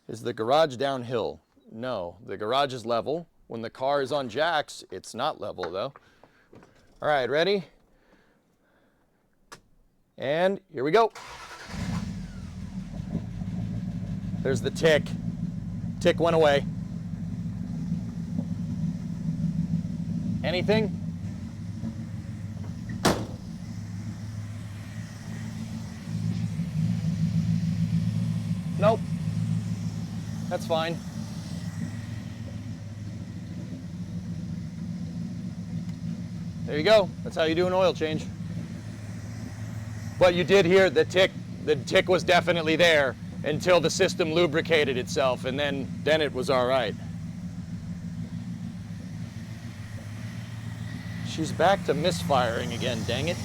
[SPEAKER 3] Is the garage downhill? No, the garage is level. When the car is on jacks, it's not level though. All right, ready? And here we go. There's the tick. Tick went away. Anything? Nope. That's fine. There you go. That's how you do an oil change. But you did hear the tick was definitely there until the system lubricated itself, and then it was all right. She's back to misfiring again, dang it.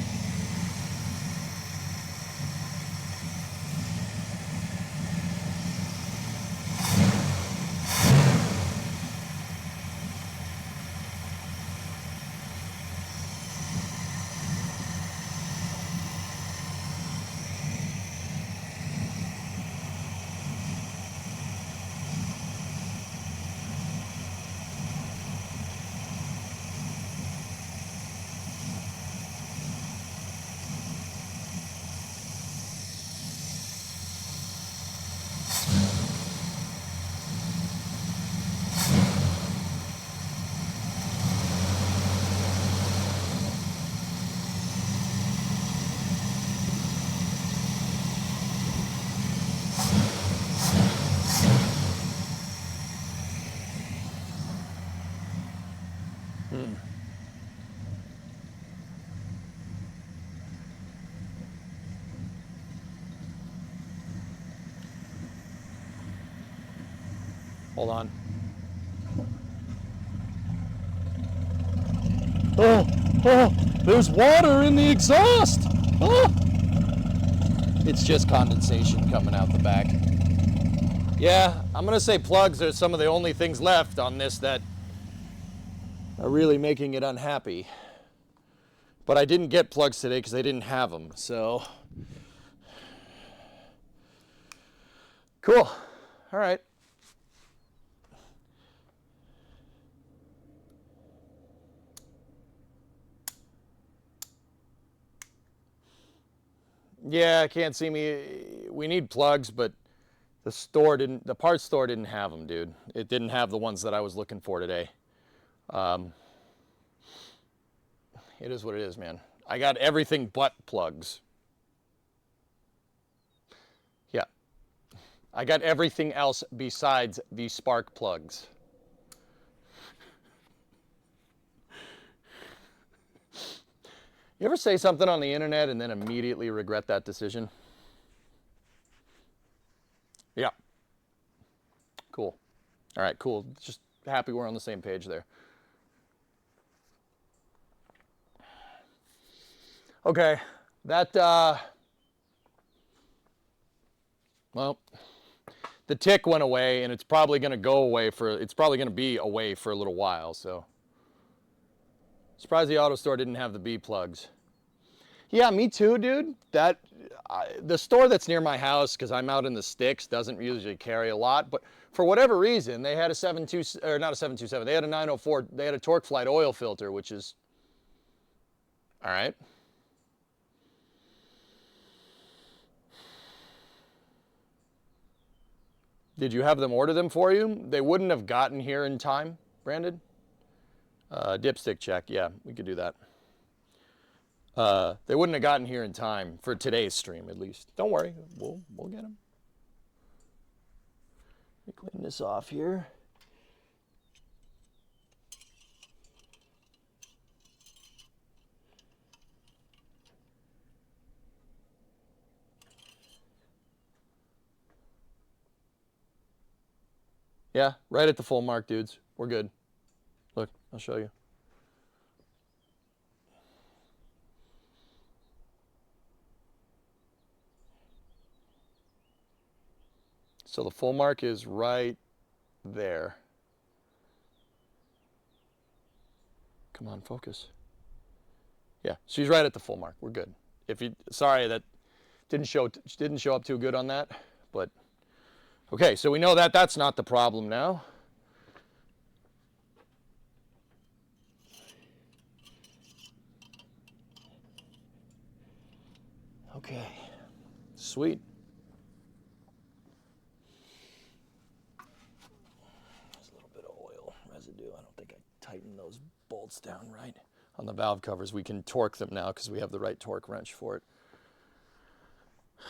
[SPEAKER 3] Hold on. Oh, there's water in the exhaust. Oh. It's just condensation coming out the back. Yeah, I'm gonna say plugs are some of the only things left on this that are really making it unhappy. But I didn't get plugs today because they didn't have them, so. Cool, all right. Yeah, can't see me. We need plugs, but the parts store didn't have them, dude. It didn't have the ones that I was looking for today. It is what it is, man. I got everything but plugs. Yeah. I got everything else besides the spark plugs. You ever say something on the internet and then immediately regret that decision? Yeah. Cool. All right, cool. Just happy we're on the same page there. Okay, that, well, the tick went away, and it's probably going to go away it's probably going to be away for a little while, so. Surprised the auto store didn't have the B plugs. Yeah, me too, dude. The store that's near my house, because I'm out in the sticks, doesn't usually carry a lot, but for whatever reason, they had a 727, or not a 727, they had a 904, they had a Torque Flight oil filter, which is, all right. Did you have them order them for you? They wouldn't have gotten here in time, Brandon? Dipstick check, yeah, we could do that. They wouldn't have gotten here in time for today's stream, at least. Don't worry, we'll get them. Let me clean this off here. Yeah, right at the full mark, dudes. We're good. Look, I'll show you. So the full mark is right there. Come on, focus. Yeah, she's right at the full mark. We're good. Sorry that didn't show up too good on that, but okay, so we know that that's not the problem now. Okay, sweet. There's a little bit of oil residue. I don't think I tightened those bolts down right. On the valve covers, we can torque them now because we have the right torque wrench for it.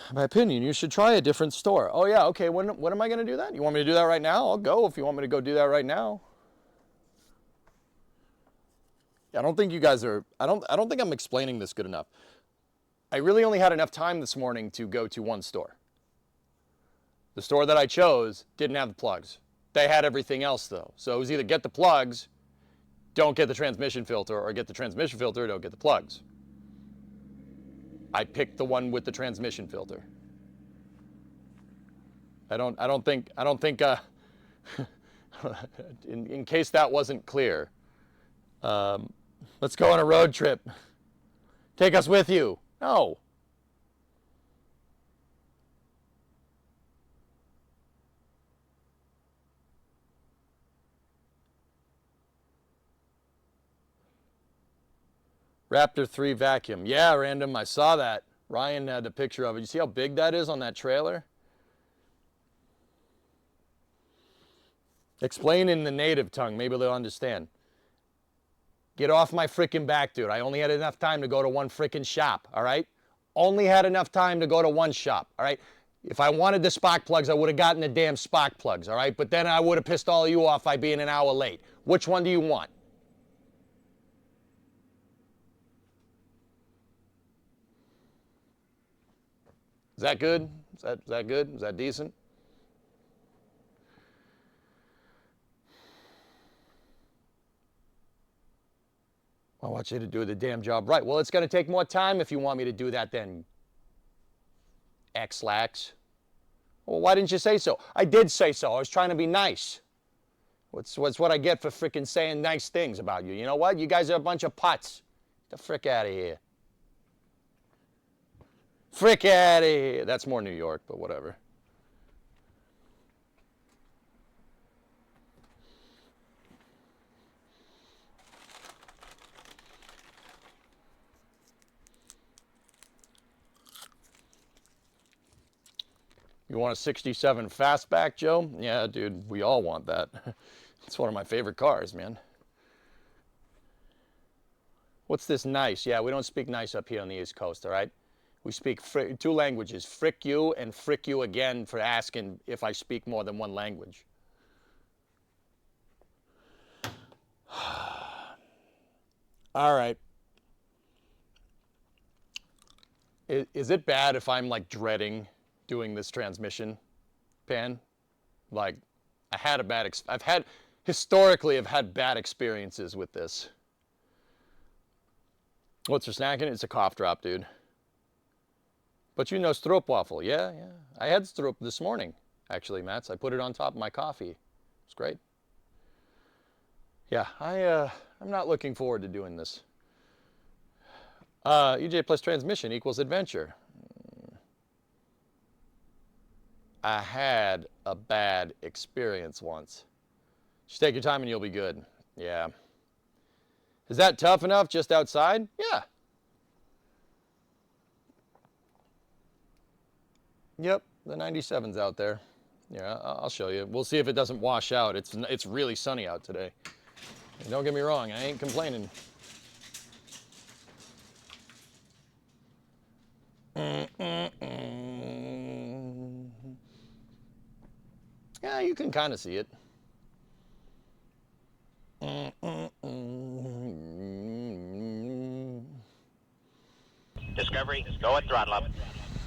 [SPEAKER 3] In my opinion, you should try a different store. Oh yeah, okay, when am I gonna do that? You want me to do that right now? I'll go if you want me to go do that right now. I don't think you guys are, I don't think I'm explaining this good enough. I really only had enough time this morning to go to one store. The store that I chose didn't have the plugs. They had everything else though. So it was either get the plugs, don't get the transmission filter, or get the transmission filter, don't get the plugs. I picked the one with the transmission filter. I don't think, in case that wasn't clear, let's go on a road trip. Take us with you. No. Raptor 3 vacuum. Yeah, random, I saw that. Ryan had a picture of it. You see how big that is on that trailer? Explain in the native tongue, maybe they'll understand. Get off my frickin' back, dude. I only had enough time to go to one frickin' shop, all right? Only had enough time to go to one shop, all right? If I wanted the spark plugs, I would have gotten the damn spark plugs, all right? But then I would have pissed all of you off by being an hour late. Which one do you want? Is that good? Is that good? Is that decent? I want you to do the damn job right. Well, it's going to take more time if you want me to do that then. X-lax. Well, why didn't you say so? I did say so. I was trying to be nice. What's what I get for frickin' saying nice things about you? You know what? You guys are a bunch of putts. Get the frick out of here. Frick out of here. That's more New York, but whatever. You want a 67 Fastback, Joe? Yeah, dude, we all want that. It's one of my favorite cars, man. What's this nice? Yeah, we don't speak nice up here on the East Coast, all right? We speak two languages, frick you and frick you again for asking if I speak more than one language. All right. Is it bad if I'm like dreading doing this transmission pan? Like, historically, I've had bad experiences with this. What's for snacking? It's a cough drop, dude. But you know stroopwafel, yeah. I had stroop this morning, actually, Mats. I put it on top of my coffee. It's great. Yeah, I'm not looking forward to doing this. EJ plus transmission equals adventure. I had a bad experience once. Just take your time and you'll be good. Yeah. Is that tough enough just outside? Yeah. Yep, the 97's out there. Yeah, I'll show you. We'll see if it doesn't wash out. It's really sunny out today. And don't get me wrong, I ain't complaining. Yeah, you can kind of see it.
[SPEAKER 4] Discovery, go at throttle up.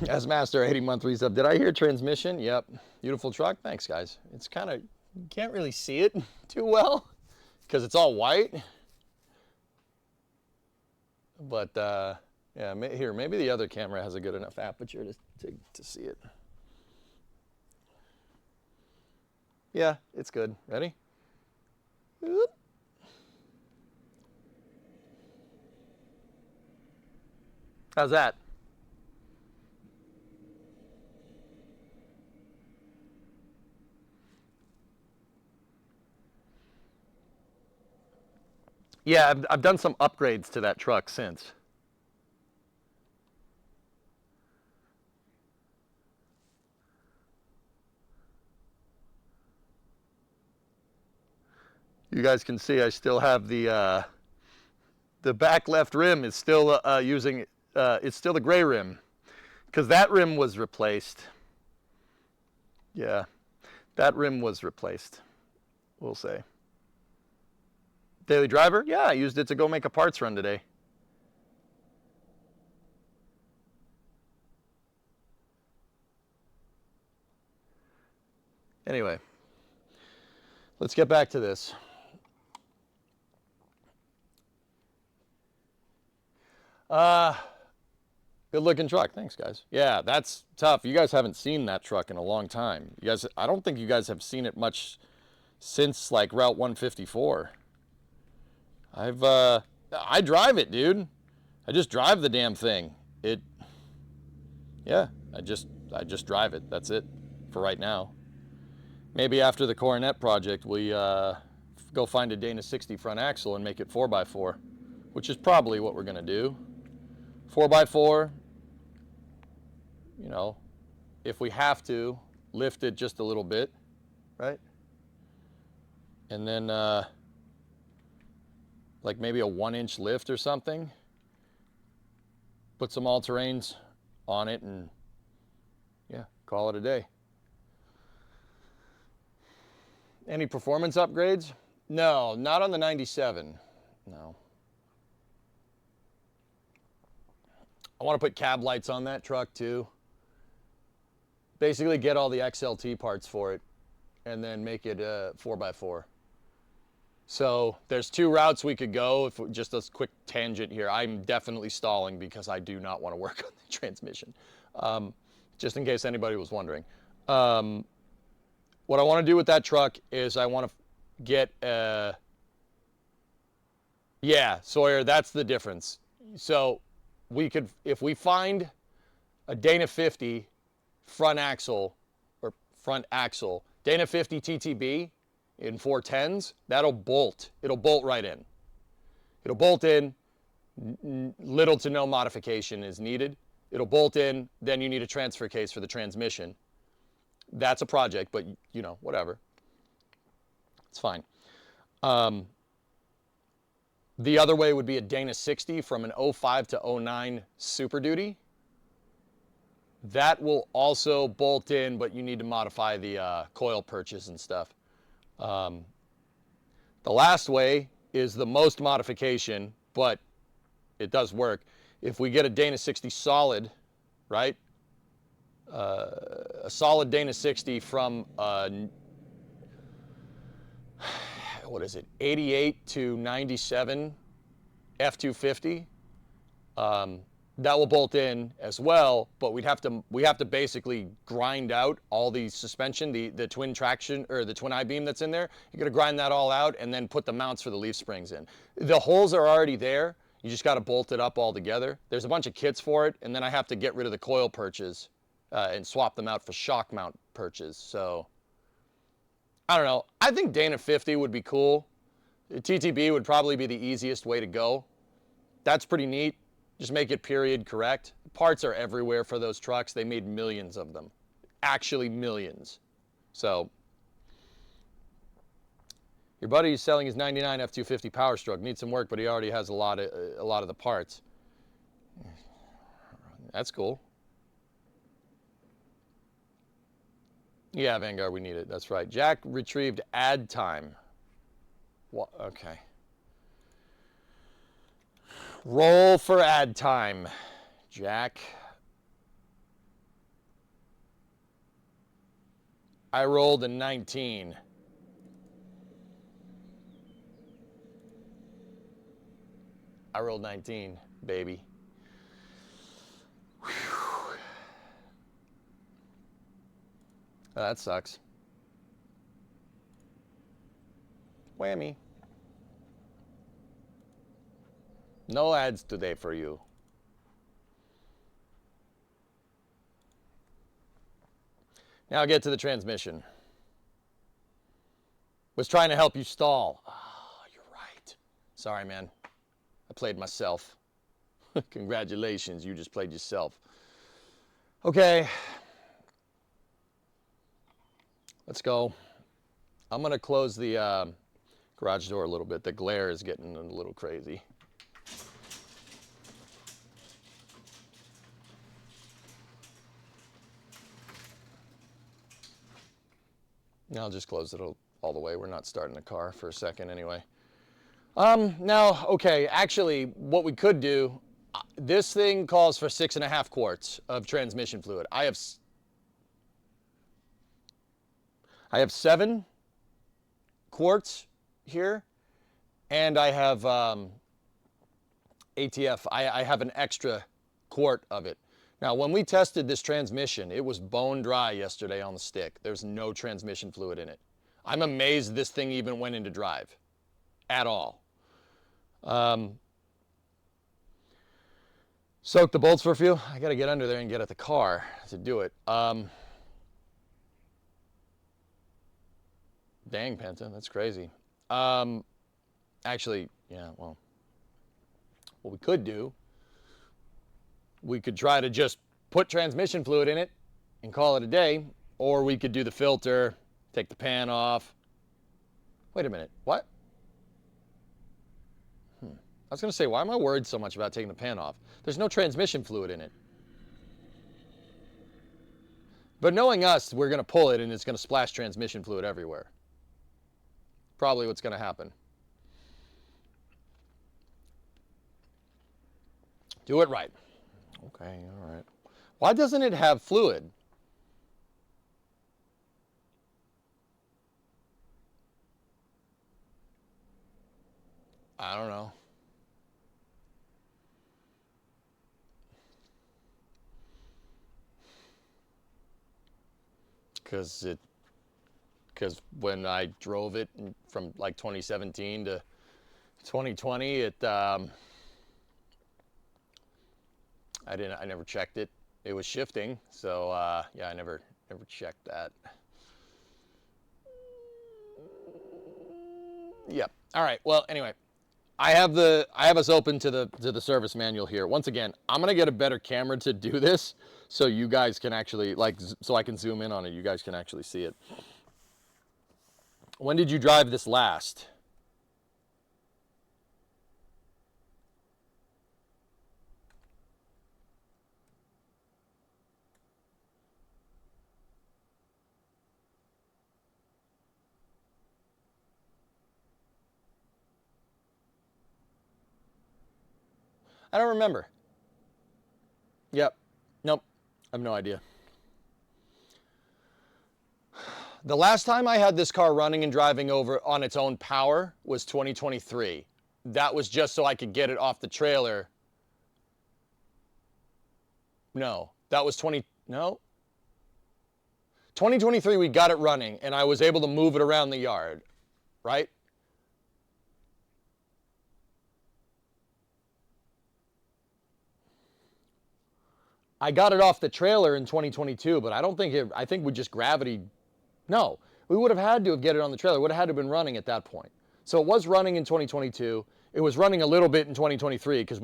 [SPEAKER 3] As Master 80-month resub. Did I hear transmission? Yep. Beautiful truck. Thanks, guys. It's kind of, you can't really see it too well because it's all white. But yeah, here, maybe the other camera has a good enough aperture to see it. Yeah, it's good. Ready? Oop. How's that? Yeah, I've done some upgrades to that truck since. You guys can see I still have the back left rim is still it's still the gray rim because that rim was replaced. Yeah, that rim was replaced, we'll say. Daily driver? Yeah, I used it to go make a parts run today. Anyway, let's get back to this. Good looking truck. Thanks, guys. Yeah, that's tough. You guys haven't seen that truck in a long time. You guys, I don't think you guys have seen it much since like Route 154. I drive it, dude. I just drive the damn thing. Yeah, I just drive it. That's it for right now. Maybe after the Coronet project, we go find a Dana 60 front axle and make it 4x4, which is probably what we're gonna do. 4x4, you know, if we have to, lift it just a little bit, right? And then like maybe a 1-inch lift or something. Put some all-terrains on it and yeah, call it a day. Any performance upgrades? No, not on the 97, no. I want to put cab lights on that truck too. Basically get all the XLT parts for it and then make it 4x4. So there's 2 routes we could go. Just a quick tangent here. I'm definitely stalling because I do not want to work on the transmission. Just in case anybody was wondering. What I want to do with that truck is I want to get yeah, Sawyer, that's the difference. So we could, if we find a Dana 50 front axle or front axle, Dana 50 TTB in 410s, that'll bolt. It'll bolt right in. It'll bolt in, little to no modification is needed. It'll bolt in, then you need a transfer case for the transmission. That's a project, but you know, whatever. It's fine. The other way would be a Dana 60 from an 05 to 09 Super Duty. That will also bolt in, but you need to modify the coil purchase and stuff. The last way is the most modification, but it does work. If we get a Dana 60 solid right? A solid Dana 60 from what is it, 88 to 97 F250. That will bolt in as well, but we have to basically grind out all the suspension, the twin traction or the twin I-beam that's in there. You got to grind that all out and then put the mounts for the leaf springs in. The holes are already there. You just got to bolt it up all together. There's a bunch of kits for it, and then I have to get rid of the coil perches and swap them out for shock mount perches. So I don't know. I think Dana 50 would be cool. TTB would probably be the easiest way to go. That's pretty neat. Just make it period correct. Parts are everywhere for those trucks. They made millions of them. Actually millions. So your buddy is selling his 99 F250 Power Stroke. Needs some work, but he already has a lot of the parts. That's cool. Yeah, Vanguard, we need it. That's right. Jack retrieved ad time. What? Okay. Roll for ad time, Jack. I rolled a 19. I rolled 19, baby. Whew. That sucks. Whammy. No ads today for you. Now I'll get to the transmission. Was trying to help you stall. Oh, you're right. Sorry, man. I played myself. Congratulations, you just played yourself. Okay. Let's go. I'm going to close the garage door a little bit. The glare is getting a little crazy. Now I'll just close it all the way. We're not starting the car for a second anyway. Now, okay, actually, what we could do, this thing calls for 6.5 quarts of transmission fluid. I have 7 quarts here, and I have ATF. I have an extra quart of it. Now, when we tested this transmission, it was bone dry yesterday on the stick. There's no transmission fluid in it. I'm amazed this thing even went into drive at all. Soak the bolts for a few. I got to get under there and get at the car to do it. Dang, Penta, that's crazy. Actually, yeah, well, what we could do, we could try to just put transmission fluid in it and call it a day, or we could do the filter, take the pan off. Wait a minute, what? I was going to say, why am I worried so much about taking the pan off? There's no transmission fluid in it. But knowing us, we're going to pull it and it's going to splash transmission fluid everywhere. Probably what's going to happen. Do it right. Okay, all right. Why doesn't it have fluid? I don't know. Because when I drove it from like 2017 to 2020, I never checked it. It was shifting, so yeah, I never checked that. Yep. All right. Well, anyway, I have us open to the service manual here. Once again, I'm gonna get a better camera to do this, so you guys can actually so I can zoom in on it. You guys can actually see it. When did you drive this last? I don't remember. Yep. Nope. I have no idea. The last time I had this car running and driving over on its own power was 2023. That was just so I could get it off the trailer. No, that was 2023 we got it running and I was able to move it around the yard, right? I got it off the trailer in 2022, but I don't think I think we just gravity. No, we would have had to have get it on the trailer. It would have had to have been running at that point. So it was running in 2022. It was running a little bit in 2023 because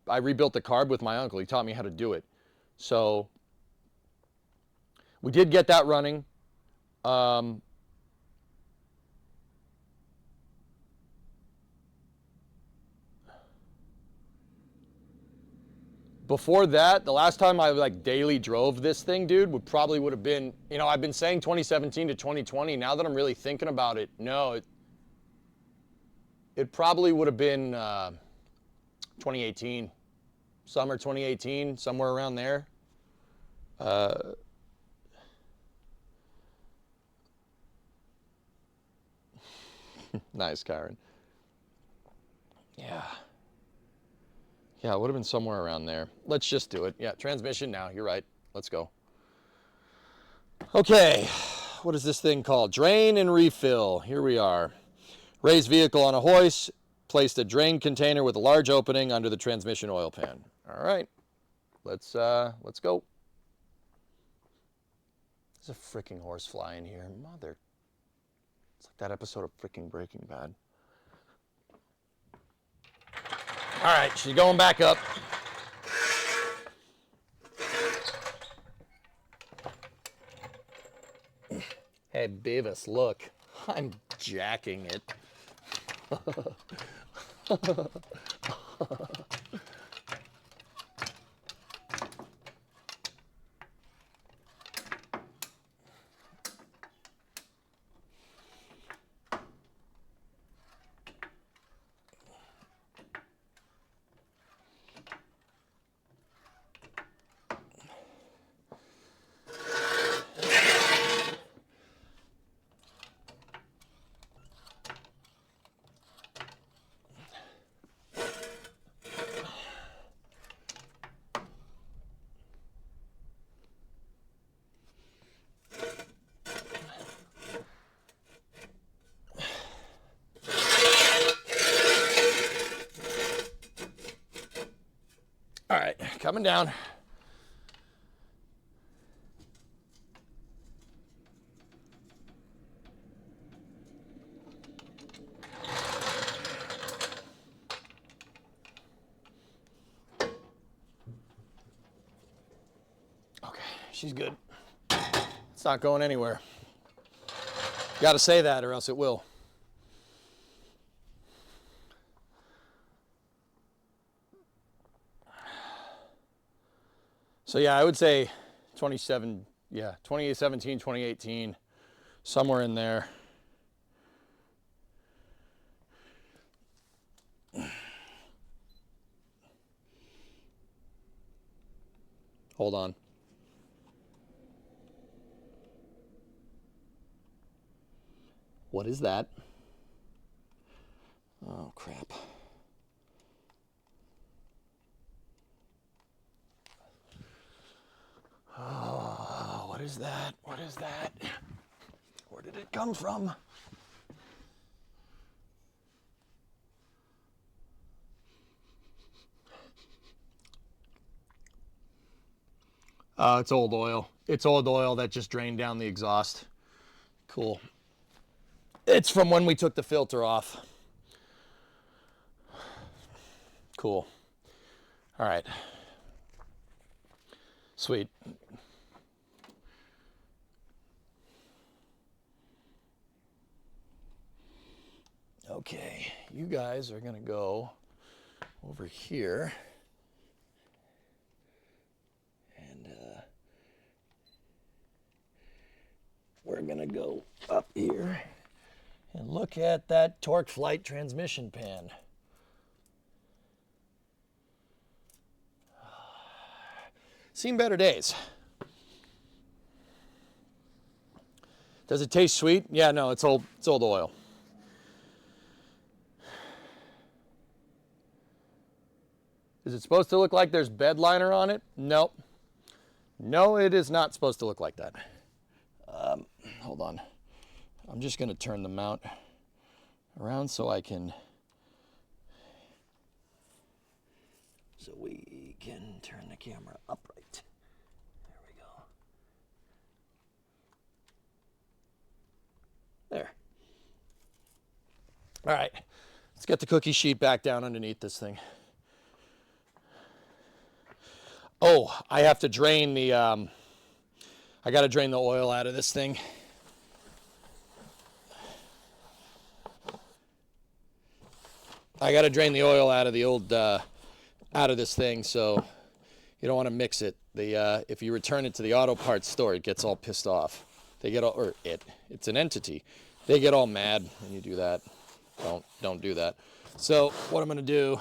[SPEAKER 3] I rebuilt the carb with my uncle. He taught me how to do it. So we did get that running. Before that, the last time I like daily drove this thing, dude, would have been, you know, I've been saying 2017 to 2020. Now that I'm really thinking about it, no, it probably would have been 2018, summer 2018, somewhere around there. Nice, Karen. Yeah. Yeah, it would have been somewhere around there. Let's just do it. Yeah, transmission now. You're right. Let's go. Okay, what is this thing called? Drain and refill. Here we are. Raised vehicle on a hoist. Placed a drain container with a large opening under the transmission oil pan. All right, let's go. There's a freaking horsefly in here. Mother. It's like that episode of freaking Breaking Bad. All right, she's going back up. Hey, Beavis, look. I'm jacking it. All right, coming down. Okay, she's good. It's not going anywhere. Got to say that or else it will. So yeah, I would say 2017, 2018, somewhere in there. Hold on. What is that? Oh, crap. Oh, what is that? What is that? Where did it come from? It's old oil. It's old oil that just drained down the exhaust. Cool. It's from when we took the filter off. Cool. All right. Sweet. Okay, you guys are gonna go over here and we're gonna go up here and look at that Torque Flight transmission pan. Seen better days. Does it taste sweet? Yeah, no, it's old oil. Is it supposed to look like there's bed liner on it? Nope. No, it is not supposed to look like that. Hold on. I'm just going to turn the mount around so we can turn the camera upright. There we go. There. All right. Let's get the cookie sheet back down underneath this thing. Oh, I have to drain the, I got to drain the oil out of this thing. I got to drain the oil out of the old, out of this thing, so you don't want to mix it. If you return it to the auto parts store, it gets all pissed off. They get all, or it's an entity. They get all mad when you do that. Don't do that. So what I'm going to do,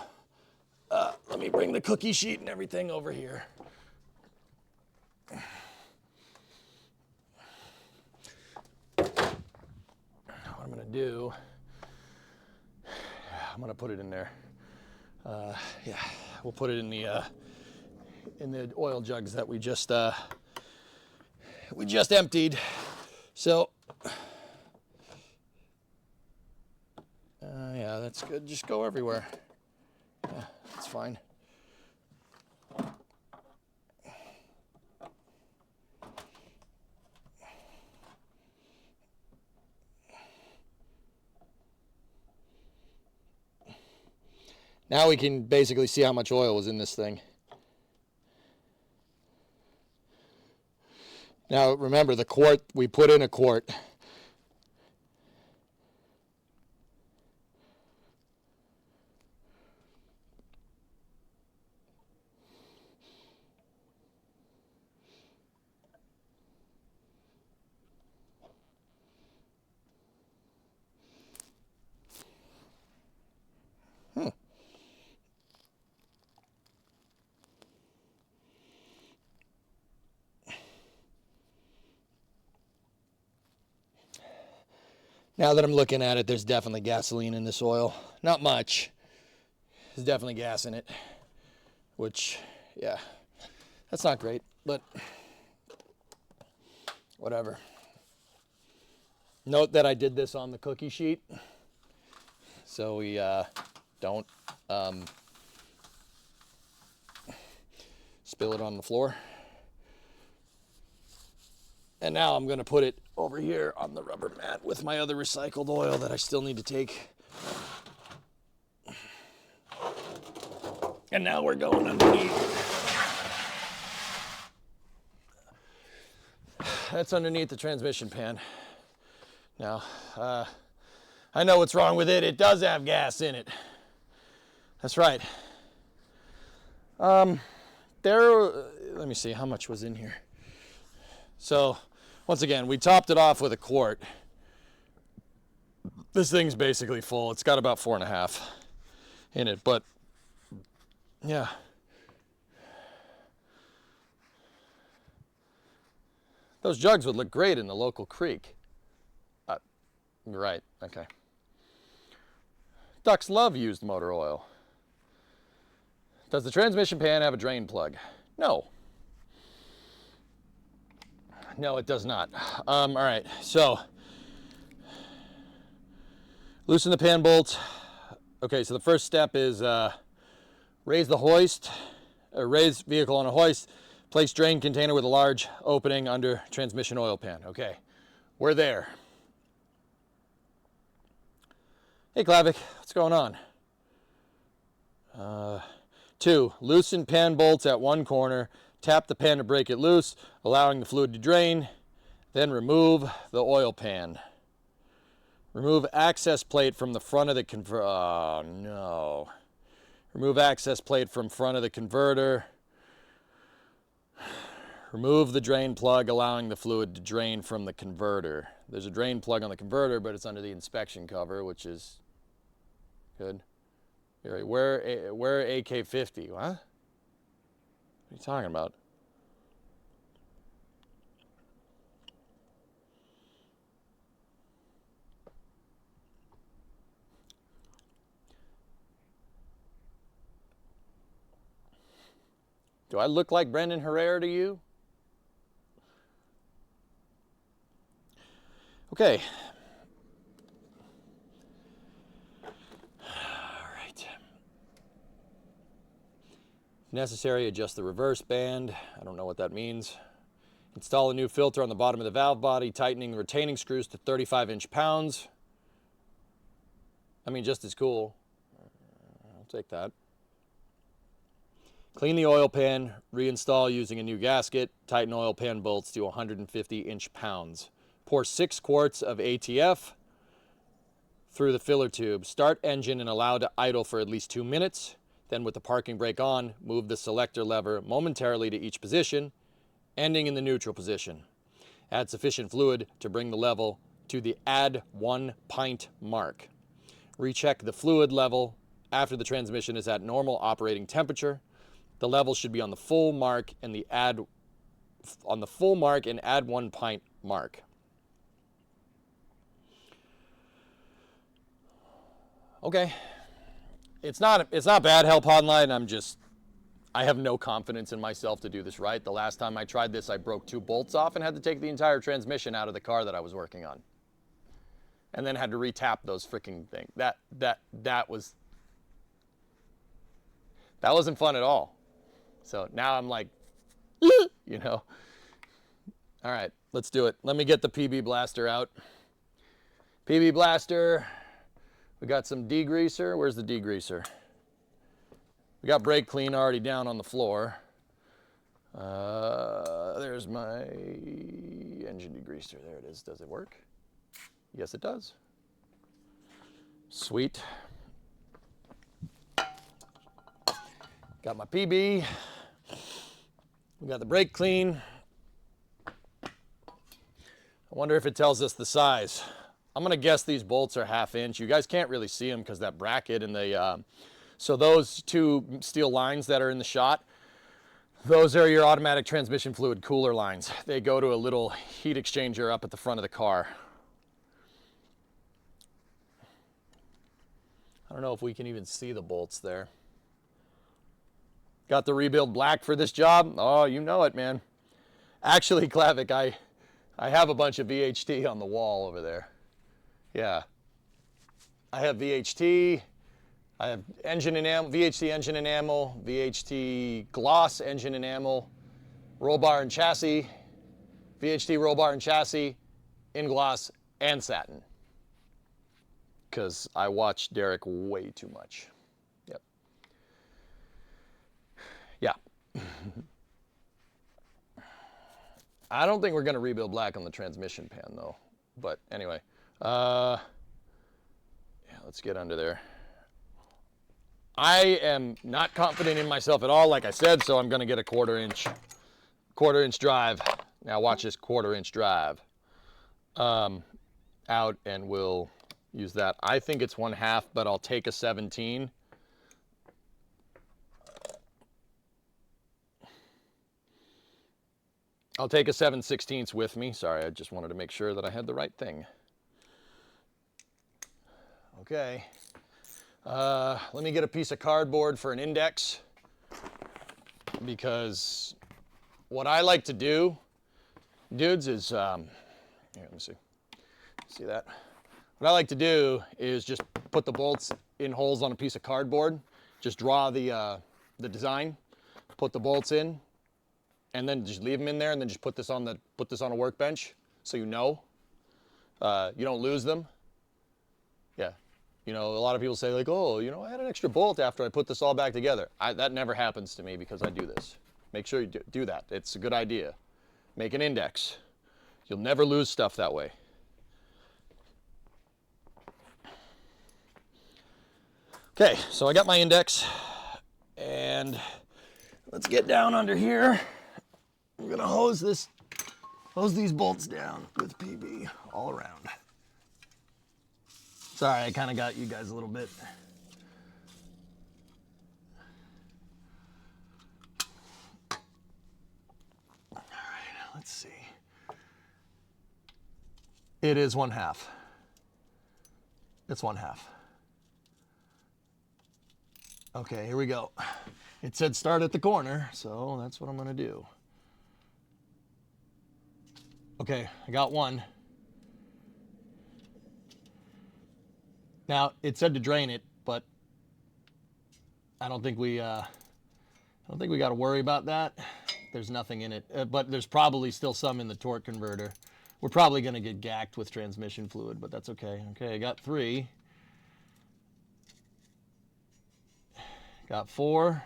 [SPEAKER 3] let me bring the cookie sheet and everything over here. What I'm going to do, I'm going to put it in there. Yeah, we'll put it in the oil jugs that we just emptied. So, yeah, that's good. Just go everywhere. Yeah, that's fine. Now we can basically see how much oil was in this thing. Now remember, the quart, we put in a quart. Now that I'm looking at it, there's definitely gasoline in this oil. Not much. There's definitely gas in it, which, yeah, that's not great, but whatever. Note that I did this on the cookie sheet, so we don't spill it on the floor. And now I'm going to put it over here on the rubber mat with my other recycled oil that I still need to take. And now we're going underneath. That's underneath the transmission pan. Now, I know what's wrong with it. It does have gas in it. That's right. Let me see, how much was in here? So, once again, we topped it off with a quart. This thing's basically full. It's got about 4.5 in it, but yeah. Those jugs would look great in the local creek. Right, okay. Ducks love used motor oil. Does the transmission pan have a drain plug? No. No, it does not. All right, so loosen the pan bolt. Okay, so the first step is raise the hoist, raise vehicle on a hoist, place drain container with a large opening under transmission oil pan. Okay, we're there. Hey, Klavic, what's going on? 2, loosen pan bolts at one corner. Tap the pan to break it loose, allowing the fluid to drain. Then remove the oil pan. Remove access plate from the front of the converter. Oh, no. Remove access plate from front of the converter. Remove the drain plug, allowing the fluid to drain from the converter. There's a drain plug on the converter, but it's under the inspection cover, which is good. Where AK-50? What? What are you talking about? Do I look like Brendan Herrera to you? Okay. All right. If necessary, adjust the reverse band. I don't know what that means. Install a new filter on the bottom of the valve body, tightening the retaining screws to 35 inch-pounds. I mean, just as cool. I'll take that. Clean the oil pan, reinstall using a new gasket, tighten oil pan bolts to 150 inch-pounds. Pour 6 quarts of ATF through the filler tube. Start engine and allow to idle for at least 2 minutes. Then with the parking brake on, move the selector lever momentarily to each position, ending in the neutral position. Add sufficient fluid to bring the level to the add 1 pint mark. Recheck the fluid level after the transmission is at normal operating temperature. The level should be on the full mark and add 1 pint mark. Okay. It's not bad, Help Hotline. I have no confidence in myself to do this right. The last time I tried this, I broke 2 bolts off and had to take the entire transmission out of the car that I was working on. And then had to retap those freaking things. That wasn't fun at all. So now I'm like, you know. All right, let's do it. Let me get the PB Blaster out. PB Blaster. We got some degreaser. Where's the degreaser? We got brake clean already down on the floor. There's my engine degreaser. There it is. Does it work? Yes, it does. Sweet. Got my PB. We got the brake clean. I wonder if it tells us the size. I'm gonna guess these bolts are 1/2 inch. You guys can't really see them because that bracket and the, so those 2 steel lines that are in the shot, those are your automatic transmission fluid cooler lines. They go to a little heat exchanger up at the front of the car. I don't know if we can even see the bolts there. Got the rebuild black for this job. Oh, you know it, man. Actually, Klavic, I have a bunch of VHT on the wall over there. Yeah. I have VHT. I have engine enamel, VHT engine enamel, VHT gloss engine enamel, roll bar and chassis, VHT roll bar and chassis, in gloss and satin. Because I watch Derek way too much. Yep. Yeah. I don't think we're going to rebuild black on the transmission pan though. But anyway. Yeah, let's get under there. I am not confident in myself at all, like I said, so I'm going to get a quarter inch drive. Now watch this 1/4 inch drive out, and we'll use that. I think it's 1/2, but I'll take a 17. I'll take a 7/16 with me. Sorry, I just wanted to make sure that I had the right thing. Okay. Let me get a piece of cardboard for an index, because what I like to do, dudes, is, here, let me see. See that? What I like to do is just put the bolts in holes on a piece of cardboard, just draw the design, put the bolts in, and then just leave them in there, and then just put this on a workbench, so you know. You don't lose them. Yeah. You know, a lot of people say like, oh, you know, I had an extra bolt after I put this all back together. That never happens to me because I do this. Make sure you do that. It's a good idea. Make an index. You'll never lose stuff that way. Okay, so I got my index, and let's get down under here. I'm gonna hose these bolts down with PB all around. Sorry, I kind of got you guys a little bit. All right, let's see. It is 1/2. It's 1/2. Okay, here we go. It said start at the corner, so that's what I'm gonna do. Okay, I got one. Now, it said to drain it, but I don't think we got to worry about that. There's nothing in it, but there's probably still some in the torque converter. We're probably going to get gacked with transmission fluid, but that's okay. Okay, I got 3. Got 4.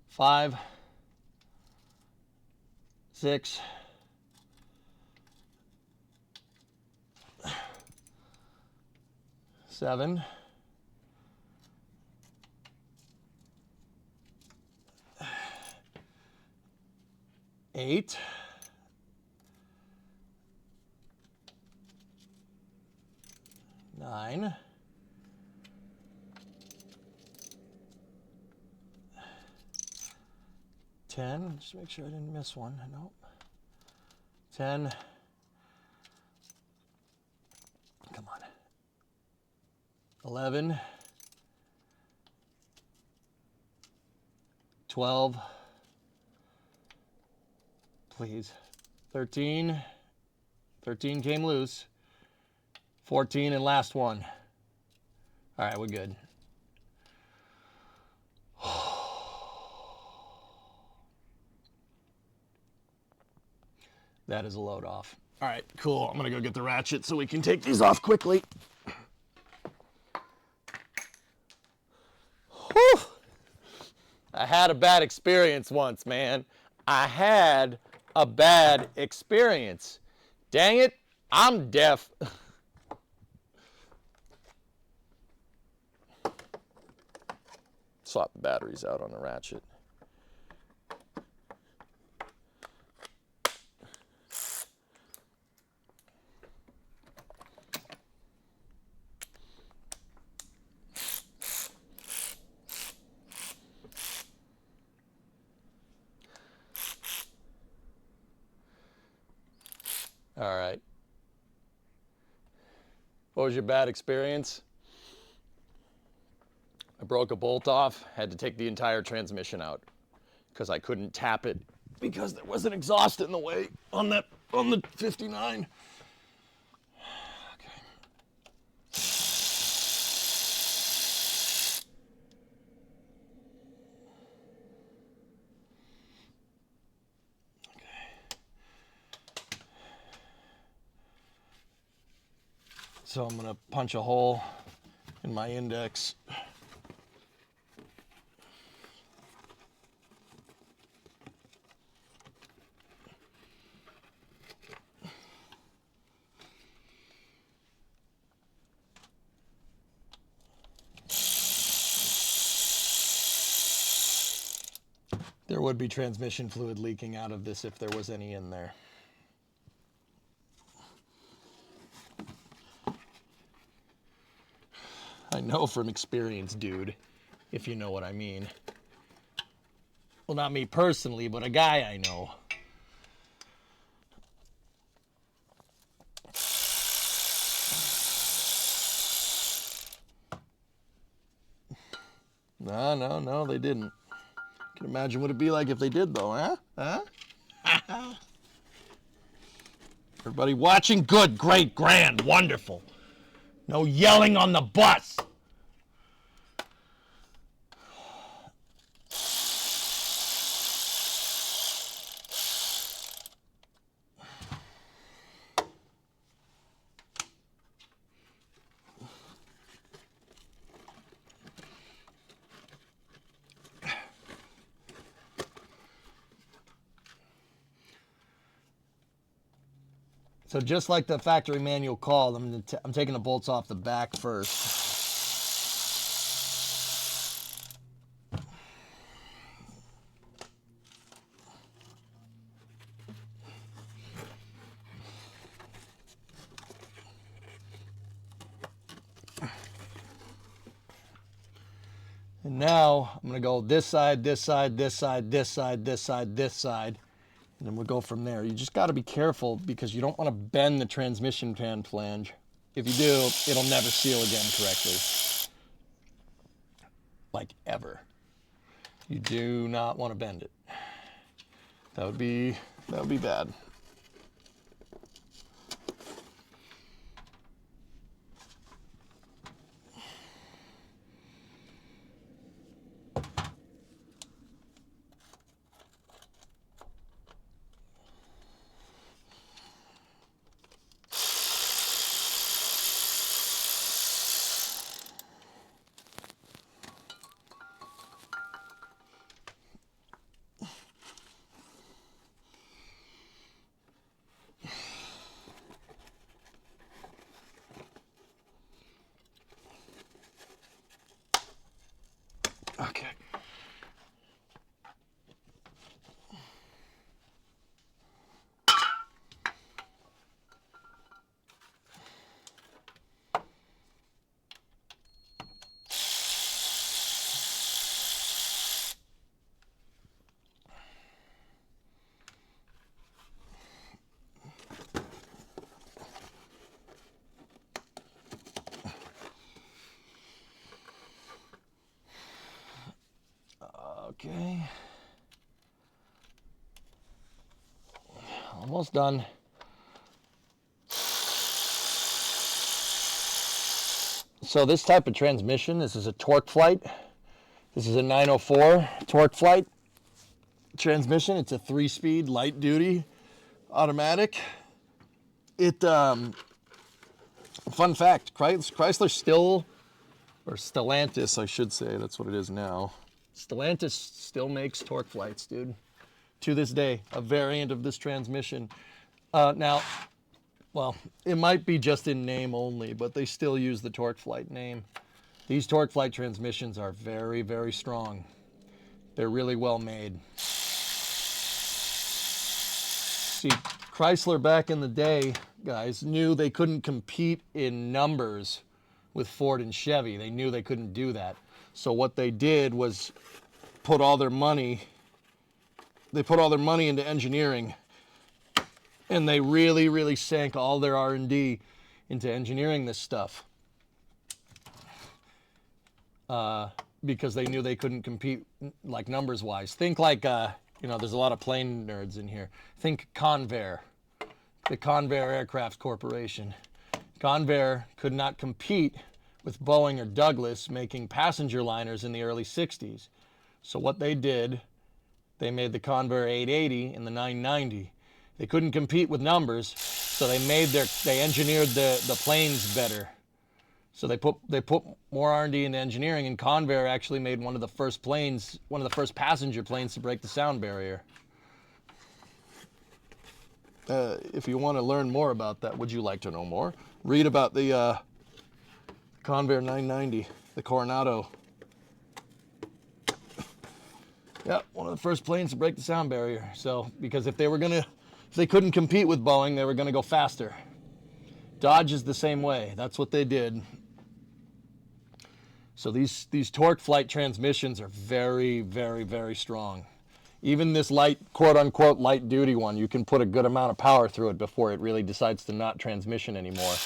[SPEAKER 3] 5. 6. 7. 8. 9. 10. Just make sure I didn't miss one. Nope. 10. Come on. 11. 12. Please. 13. 13 came loose. 14 and last one. All right, we're good. That is a load off. All right, cool. I'm gonna go get the ratchet so we can take these off quickly. Whew. I had a bad experience once, man. I had a bad experience. Dang it, I'm deaf. Swap the batteries out on the ratchet. All right. What was your bad experience? I broke a bolt off, had to take the entire transmission out because I couldn't tap it because there was an exhaust in the way on the 59. Okay. So I'm gonna punch a hole in my index. There would be transmission fluid leaking out of this if there was any in there. I know from experience, dude, if you know what I mean. Well, not me personally, but a guy I know. No, they didn't. Can imagine what it'd be like if they did, though, huh? Everybody watching? Good, great, grand, wonderful. No yelling on the bus. So just like the factory manual called, I'm taking the bolts off the back first. And now I'm gonna go this side, this side, this side, this side, this side, this side. And then we'll go from there. You just got to be careful because you don't want to bend the transmission fan flange. If you do, it'll never seal again correctly. Like ever. You do not want to bend it. That would be bad. Okay. Okay. Almost done. So this type of transmission, this is a TorqueFlite. This is a 904 TorqueFlite transmission. It's a 3-speed light duty automatic. It fun fact, Chrysler still, or Stellantis, I should say, that's what it is now. Stellantis still makes TorqueFlites, dude. To this day, a variant of this transmission. Now, well, it might be just in name only, but they still use the TorqueFlite name. These TorqueFlite transmissions are very, very strong. They're really well made. See, Chrysler back in the day, guys, knew they couldn't compete in numbers with Ford and Chevy. They knew they couldn't do that. So what they did was put all their money into engineering, and they really, really sank all their R&D into engineering this stuff because they knew they couldn't compete like numbers wise. Think like, there's a lot of plane nerds in here. Think Convair, the Convair Aircraft Corporation. Convair could not compete with Boeing or Douglas making passenger liners in the early 60s. So what they did, they made the Convair 880 and the 990. They couldn't compete with numbers, so they engineered the planes better. So they put more R&D into engineering, and Convair actually made one of the first passenger planes to break the sound barrier. If you want to learn more about that, would you like to know more? Read about the Convair 990, the Coronado. Yeah, one of the first planes to break the sound barrier. So, because if they couldn't compete with Boeing, they were going to go faster. Dodge is the same way. That's what they did. So these TorqueFlite transmissions are very, very, very strong. Even this light, quote unquote, light duty one, you can put a good amount of power through it before it really decides to not transmission anymore.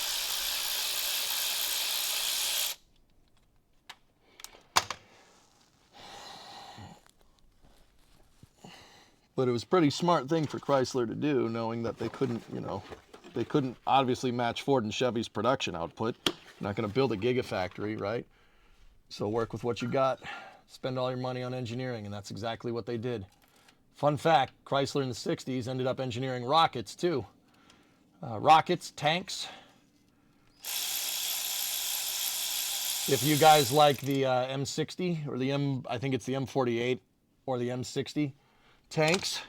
[SPEAKER 3] But it was a pretty smart thing for Chrysler to do, knowing that they couldn't obviously match Ford and Chevy's production output. You're not going to build a gigafactory, right? So work with what you got. Spend all your money on engineering, and that's exactly what they did. Fun fact, Chrysler in the 60s ended up engineering rockets, too. Rockets, tanks. If you guys like the M60, or I think it's the M48, or the M60, tanks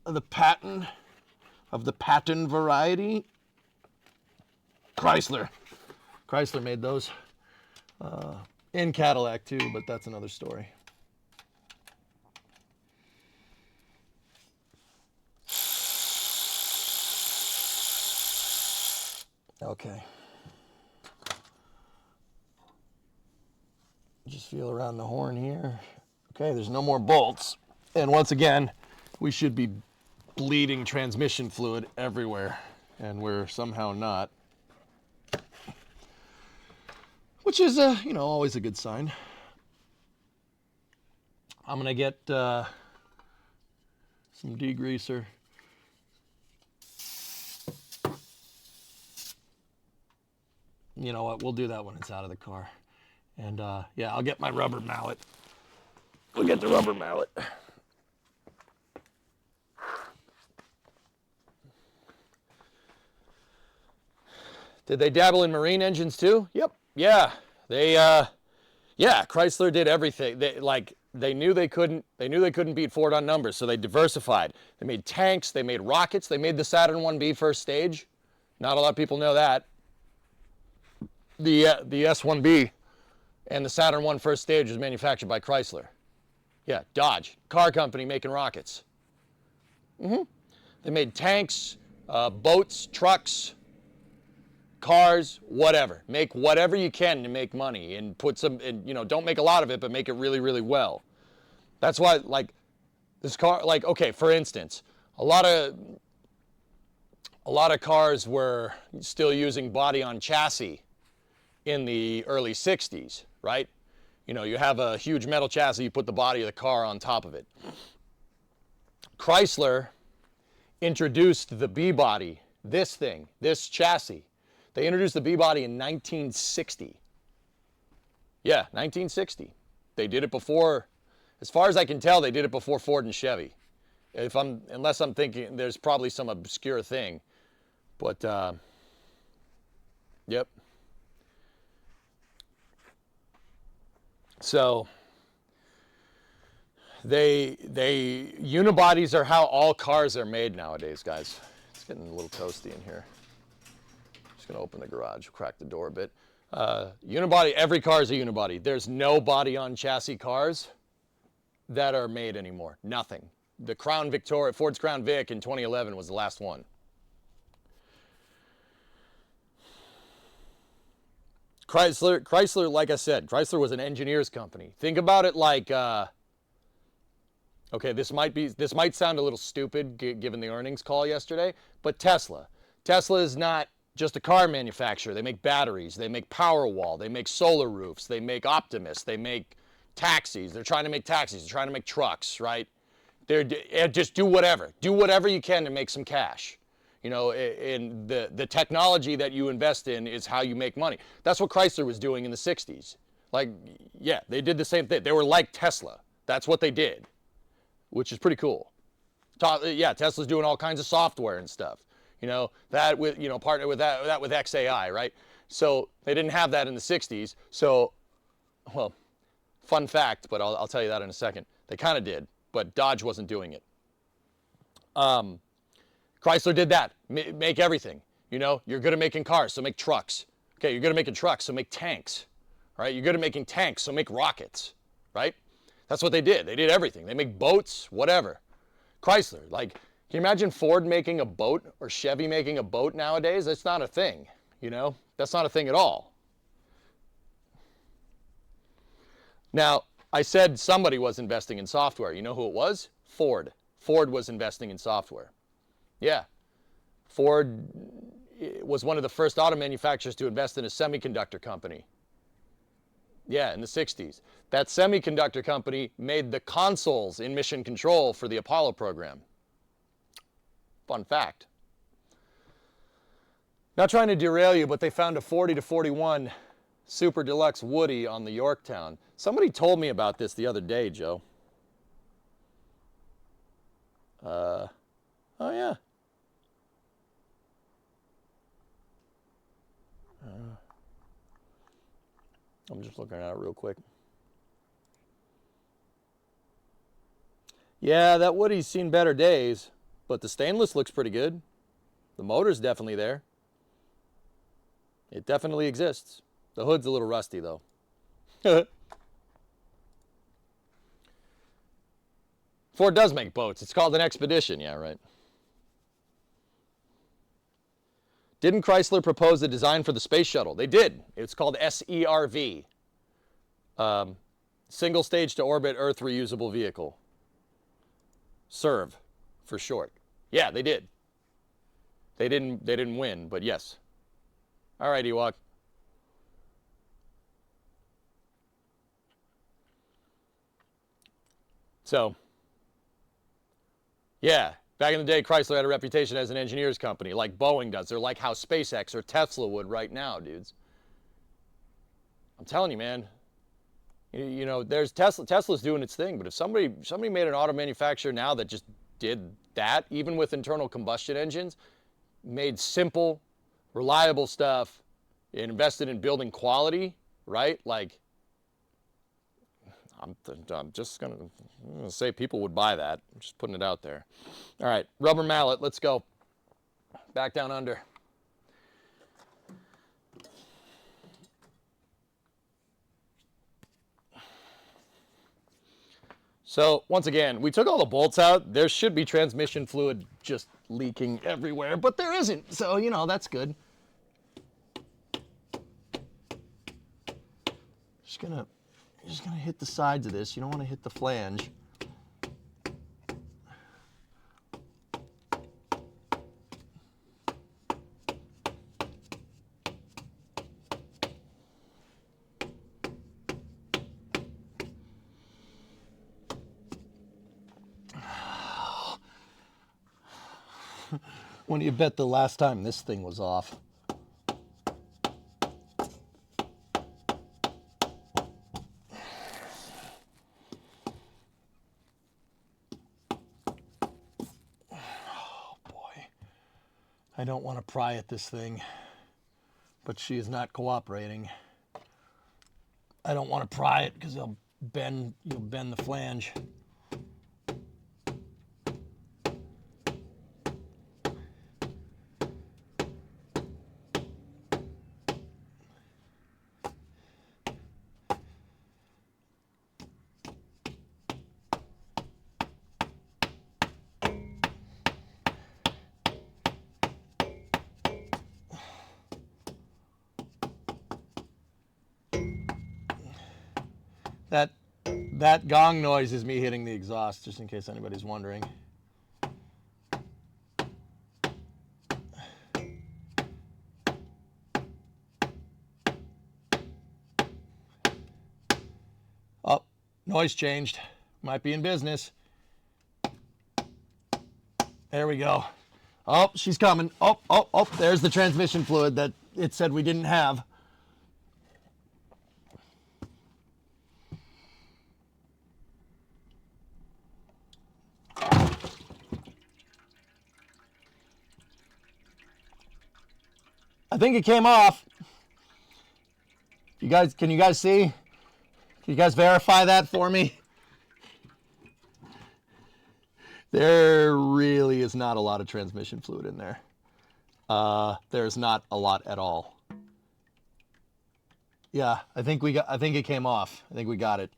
[SPEAKER 3] of the Patton variety, Chrysler made those, and Cadillac too, but that's another story. Okay, just feel around the horn here. Okay, there's no more bolts. And once again, we should be bleeding transmission fluid everywhere, and we're somehow not. which is, you know, always a good sign. I'm going to get some degreaser. You know what? We'll do that when it's out of the car. And yeah, I'll get my rubber mallet. We'll get the rubber mallet. Did they dabble in marine engines too? Yep. Yeah. They yeah, Chrysler did everything. They knew they couldn't beat Ford on numbers, so they diversified. They made tanks, they made rockets, they made the Saturn 1B first stage. Not a lot of people know that. The S1B and the Saturn 1 first stage was manufactured by Chrysler. Yeah, Dodge, car company making rockets. They made tanks, boats, trucks, cars, whatever. Make whatever you can to make money and put some, and, you know, don't make a lot of it, but make it really, really well. That's why, like, this car, like, okay, for instance, a lot of cars were still using body on chassis in the early 60s, right? You know, you have a huge metal chassis, you put the body of the car on top of it. Chrysler introduced the B-body, this thing, this chassis. They introduced the B-body in 1960. Yeah, 1960. They did it before, as far as I can tell, they did it before Ford and Chevy. Unless I'm thinking there's probably some obscure thing. But, yep. So, unibodies are how all cars are made nowadays, guys. It's getting a little toasty in here. Just gonna open the garage, crack the door a bit. Unibody, every car is a unibody. There's no body on chassis cars that are made anymore. Nothing. The Crown Victoria, Ford's Crown Vic in 2011 was the last one. Chrysler, like I said, Chrysler was an engineer's company. Think about it like, okay, this might sound a little stupid given the earnings call yesterday, but Tesla is not just a car manufacturer. They make batteries, they make Powerwall, they make solar roofs, they make Optimus, they make taxis. They're trying to make taxis, they're trying to make trucks, right? Just do whatever you can to make some cash. You know, and the technology that you invest in is how you make money. That's what Chrysler was doing in the 60s. Like, yeah, they did the same thing. They were like Tesla. That's what they did, which is pretty cool. Yeah, Tesla's doing all kinds of software and stuff. You know, that with, you know, partner with that with XAI, right? So they didn't have that in the 60s. So, well, fun fact, but I'll tell you that in a second. They kind of did, but Dodge wasn't doing it. Chrysler did that, make everything. You know, you're good at making cars, so make trucks. Okay, you're good at making trucks, so make tanks, right? You're good at making tanks, so make rockets, right? That's what they did. They did everything. They make boats, whatever. Chrysler, like, can you imagine Ford making a boat or Chevy making a boat nowadays? That's not a thing, you know? That's not a thing at all. Now, I said somebody was investing in software. You know who it was? Ford. Ford was investing in software. Yeah, Ford was one of the first auto manufacturers to invest in a semiconductor company. Yeah, in the 60s. That semiconductor company made the consoles in mission control for the Apollo program. Fun fact. Not trying to derail you, but they found a 40 to 41 Super Deluxe Woody on the Yorktown. Somebody told me about this the other day, Joe. Oh yeah. I'm just looking at it real quick. Yeah, that Woody's seen better days, but the stainless looks pretty good. The motor's definitely there. It definitely exists. The hood's a little rusty, though. Ford does make boats. It's called an Expedition. Yeah, right. Didn't Chrysler propose a design for the space shuttle? They did. It's called SERV. Single stage to orbit Earth reusable vehicle. SERV for short. Yeah, they did. They didn't win, but yes. All right, Ewok. So, yeah, back in the day, Chrysler had a reputation as an engineer's company, like Boeing does. They're like how SpaceX or Tesla would right now, dudes. I'm telling you, man. You know, there's Tesla's doing its thing, but if somebody made an auto manufacturer now that just did that, even with internal combustion engines, made simple, reliable stuff, and invested in building quality, right? Like, I'm just gonna say people would buy that. I'm just putting it out there. All right, rubber mallet, let's go. Back down under. So once again, we took all the bolts out. There should be transmission fluid just leaking everywhere, but there isn't. So, you know, that's good. You're just gonna hit the sides of this. You don't want to hit the flange. When do you bet the last time this thing was off? Oh boy. I don't want to pry at this thing, but she is not cooperating. I don't want to pry it because you'll bend the flange. That gong noise is me hitting the exhaust, just in case anybody's wondering. Oh, noise changed. Might be in business. There we go. Oh, she's coming. Oh, there's the transmission fluid that it said we didn't have. I think it came off. Can you guys see? Can you guys verify that for me? There really is not a lot of transmission fluid in there. There's not a lot at all. Yeah, I think it came off. I think we got it.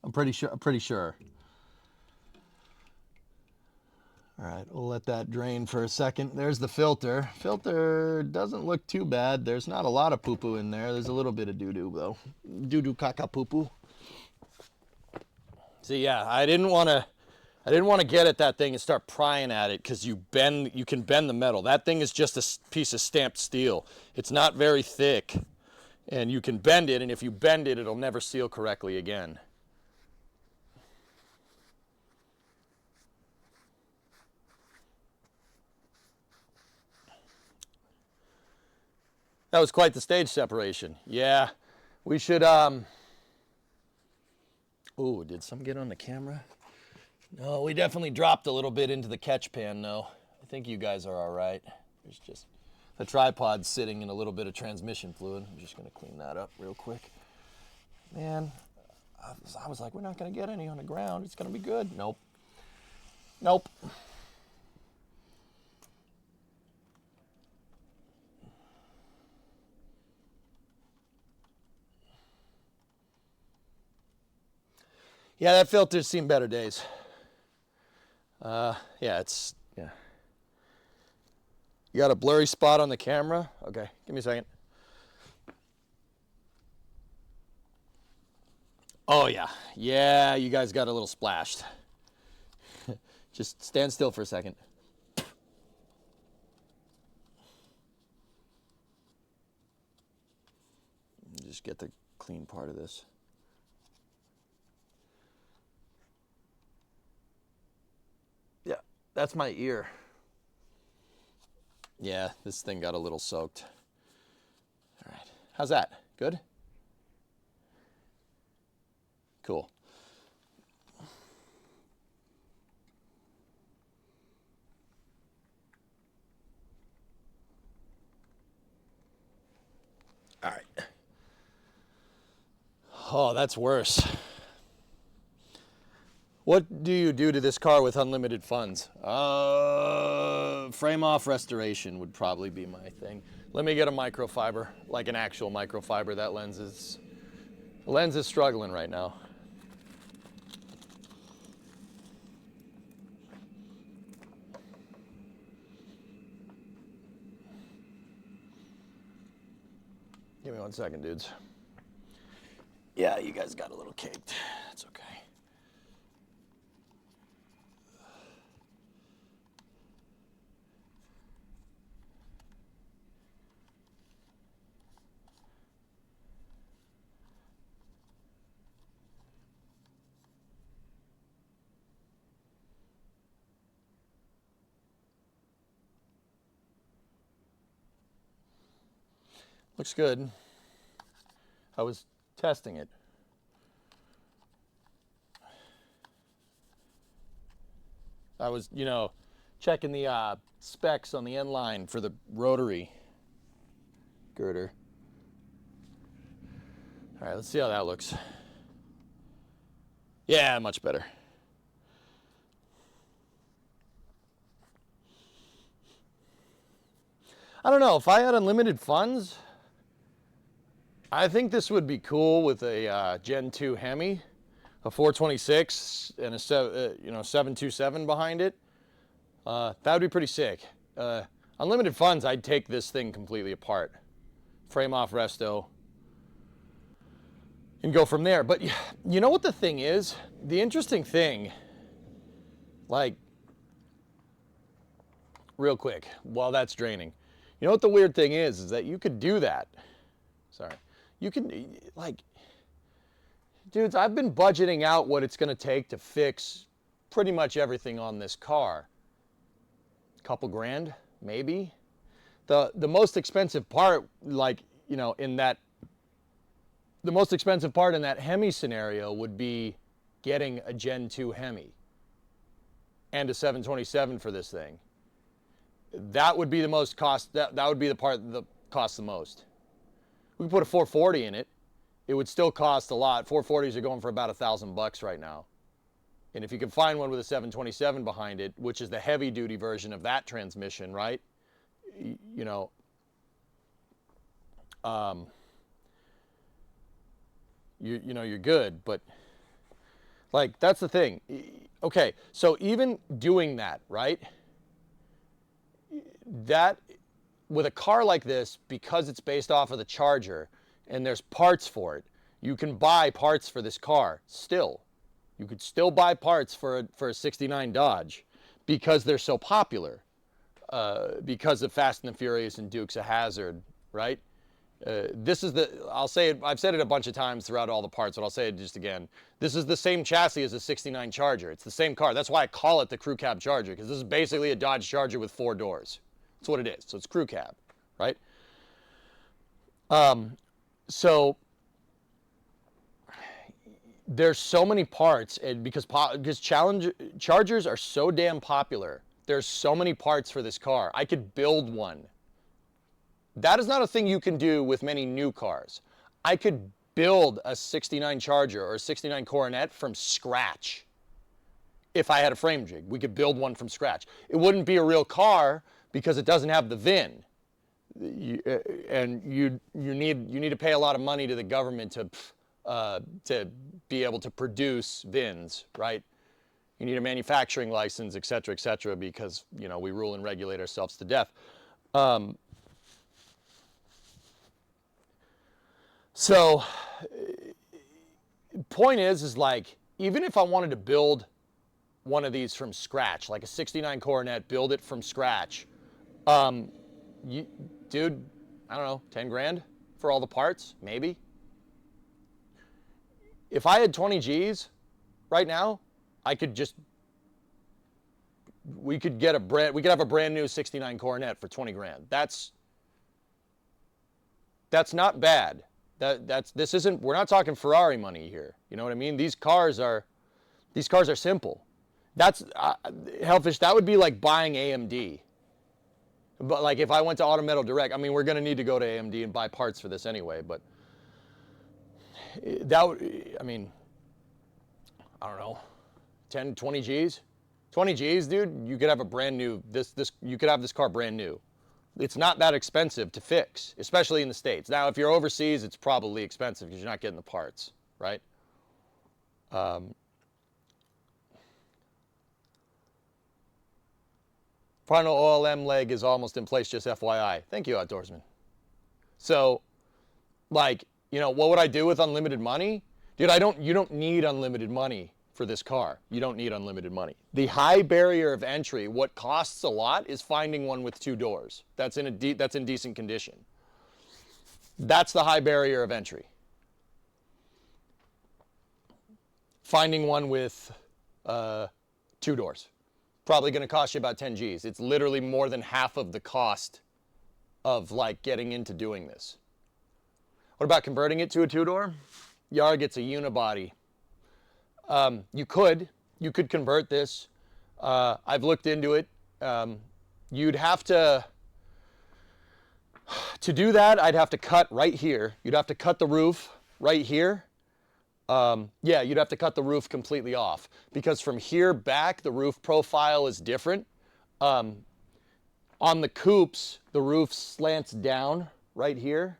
[SPEAKER 3] I'm pretty sure. All right, we'll let that drain for a second. There's the filter. Filter doesn't look too bad. There's not a lot of poo-poo in there. There's a little bit of doo-doo, though. Doo-doo, caca, poo-poo. See, yeah, I didn't want to get at that thing and start prying at it because you can bend the metal. That thing is just a piece of stamped steel. It's not very thick, and you can bend it, and if you bend it, it'll never seal correctly again. That was quite the stage separation. Yeah, we should, ooh, did some get on the camera? No, we definitely dropped a little bit into the catch pan, though. I think you guys are all right. There's just the tripod sitting in a little bit of transmission fluid. I'm just going to clean that up real quick. Man, I was like, we're not going to get any on the ground. It's going to be good. Nope. Yeah, that filter's seen better days. Yeah. You got a blurry spot on the camera? Okay, give me a second. Oh yeah, you guys got a little splashed. Just stand still for a second. Just get the clean part of this. That's my ear. Yeah, this thing got a little soaked. All right. How's that? Good? Cool. All right. Oh, that's worse. What do you do to this car with unlimited funds? Frame off restoration would probably be my thing. Let me get a microfiber, like an actual microfiber. That lens is struggling right now. Give me 1 second, dudes. Yeah, you guys got a little caked. That's okay. Looks good. I was testing it. I was, checking the specs on the end line for the rotary girder. All right, let's see how that looks. Yeah, much better. I don't know, if I had unlimited funds, I think this would be cool with a Gen 2 Hemi, a 426 and a 727 behind it. That would be pretty sick. Unlimited funds, I'd take this thing completely apart, frame off resto, and go from there. But you know what the thing is? The interesting thing, like, real quick, while that's draining, you know what the weird thing is that you could do that. Sorry. You can, like, dudes, I've been budgeting out what it's going to take to fix pretty much everything on this car. Couple grand, maybe. The most expensive part, like, in that, the most expensive part in that Hemi scenario would be getting a Gen 2 Hemi and a 727 for this thing. That would be the most cost, that would be the part that costs the most. We could put a 440 in it. It would still cost a lot. 440s are going for about $1,000 right now. And if you can find one with a 727 behind it, which is the heavy duty version of that transmission, right? You're good, but like, that's the thing. Okay, so even doing that, right? That, with a car like this, because it's based off of the Charger and there's parts for it, you can buy parts for this car still. You could still buy parts for a 69 Dodge because they're so popular, because of Fast and the Furious and Dukes of Hazzard, right? This is I'll say it, I've said it a bunch of times throughout all the parts, but I'll say it just again. This is the same chassis as a 69 Charger. It's the same car. That's why I call it the Crew Cab Charger, because this is basically a Dodge Charger with 4 doors. That's what it is. So it's crew cab, right? So there's so many parts, and because Chargers are so damn popular, there's so many parts for this car. I could build one. That is not a thing you can do with many new cars. I could build a 69 Charger or a 69 Coronet from scratch if I had a frame jig. We could build one from scratch. It wouldn't be a real car because it doesn't have the VIN. And you need to pay a lot of money to the government to be able to produce VINs, right? You need a manufacturing license, et cetera, because we rule and regulate ourselves to death. So, point is like, even if I wanted to build one of these from scratch, like a 69 Coronet, build it from scratch, dude, I don't know, 10 grand for all the parts, maybe. If I had 20 G's right now, I could just we could have a brand new 69 Coronet for 20 grand. That's not bad. We're not talking Ferrari money here. You know what I mean? These cars are simple. Hellfish, that would be like buying AMD. But like if I went to Auto Metal Direct, I mean, we're going to need to go to AMD and buy parts for this anyway, but that would, I mean, I don't know, 10, 20 G's? 20 G's, dude, you could have a brand new, you could have this car brand new. It's not that expensive to fix, especially in the States. Now, if you're overseas, it's probably expensive because you're not getting the parts, right? Final OLM leg is almost in place, just FYI. Thank you, Outdoorsman. So, like, you know, what would I do with unlimited money? Dude, you don't need unlimited money for this car. You don't need unlimited money. The high barrier of entry, what costs a lot, is finding one with 2 doors. That's in decent condition. That's the high barrier of entry. Finding one with 2 doors. Probably going to cost you about 10 G's. It's literally more than half of the cost of like getting into doing this. What about converting it to a 2-door? Yarg, it's a unibody. You could convert this. I've looked into it. You'd have to do that, I'd have to cut right here. You'd have to cut the roof right here. Yeah, you'd have to cut the roof completely off because from here back, the roof profile is different. On the coupes, the roof slants down right here.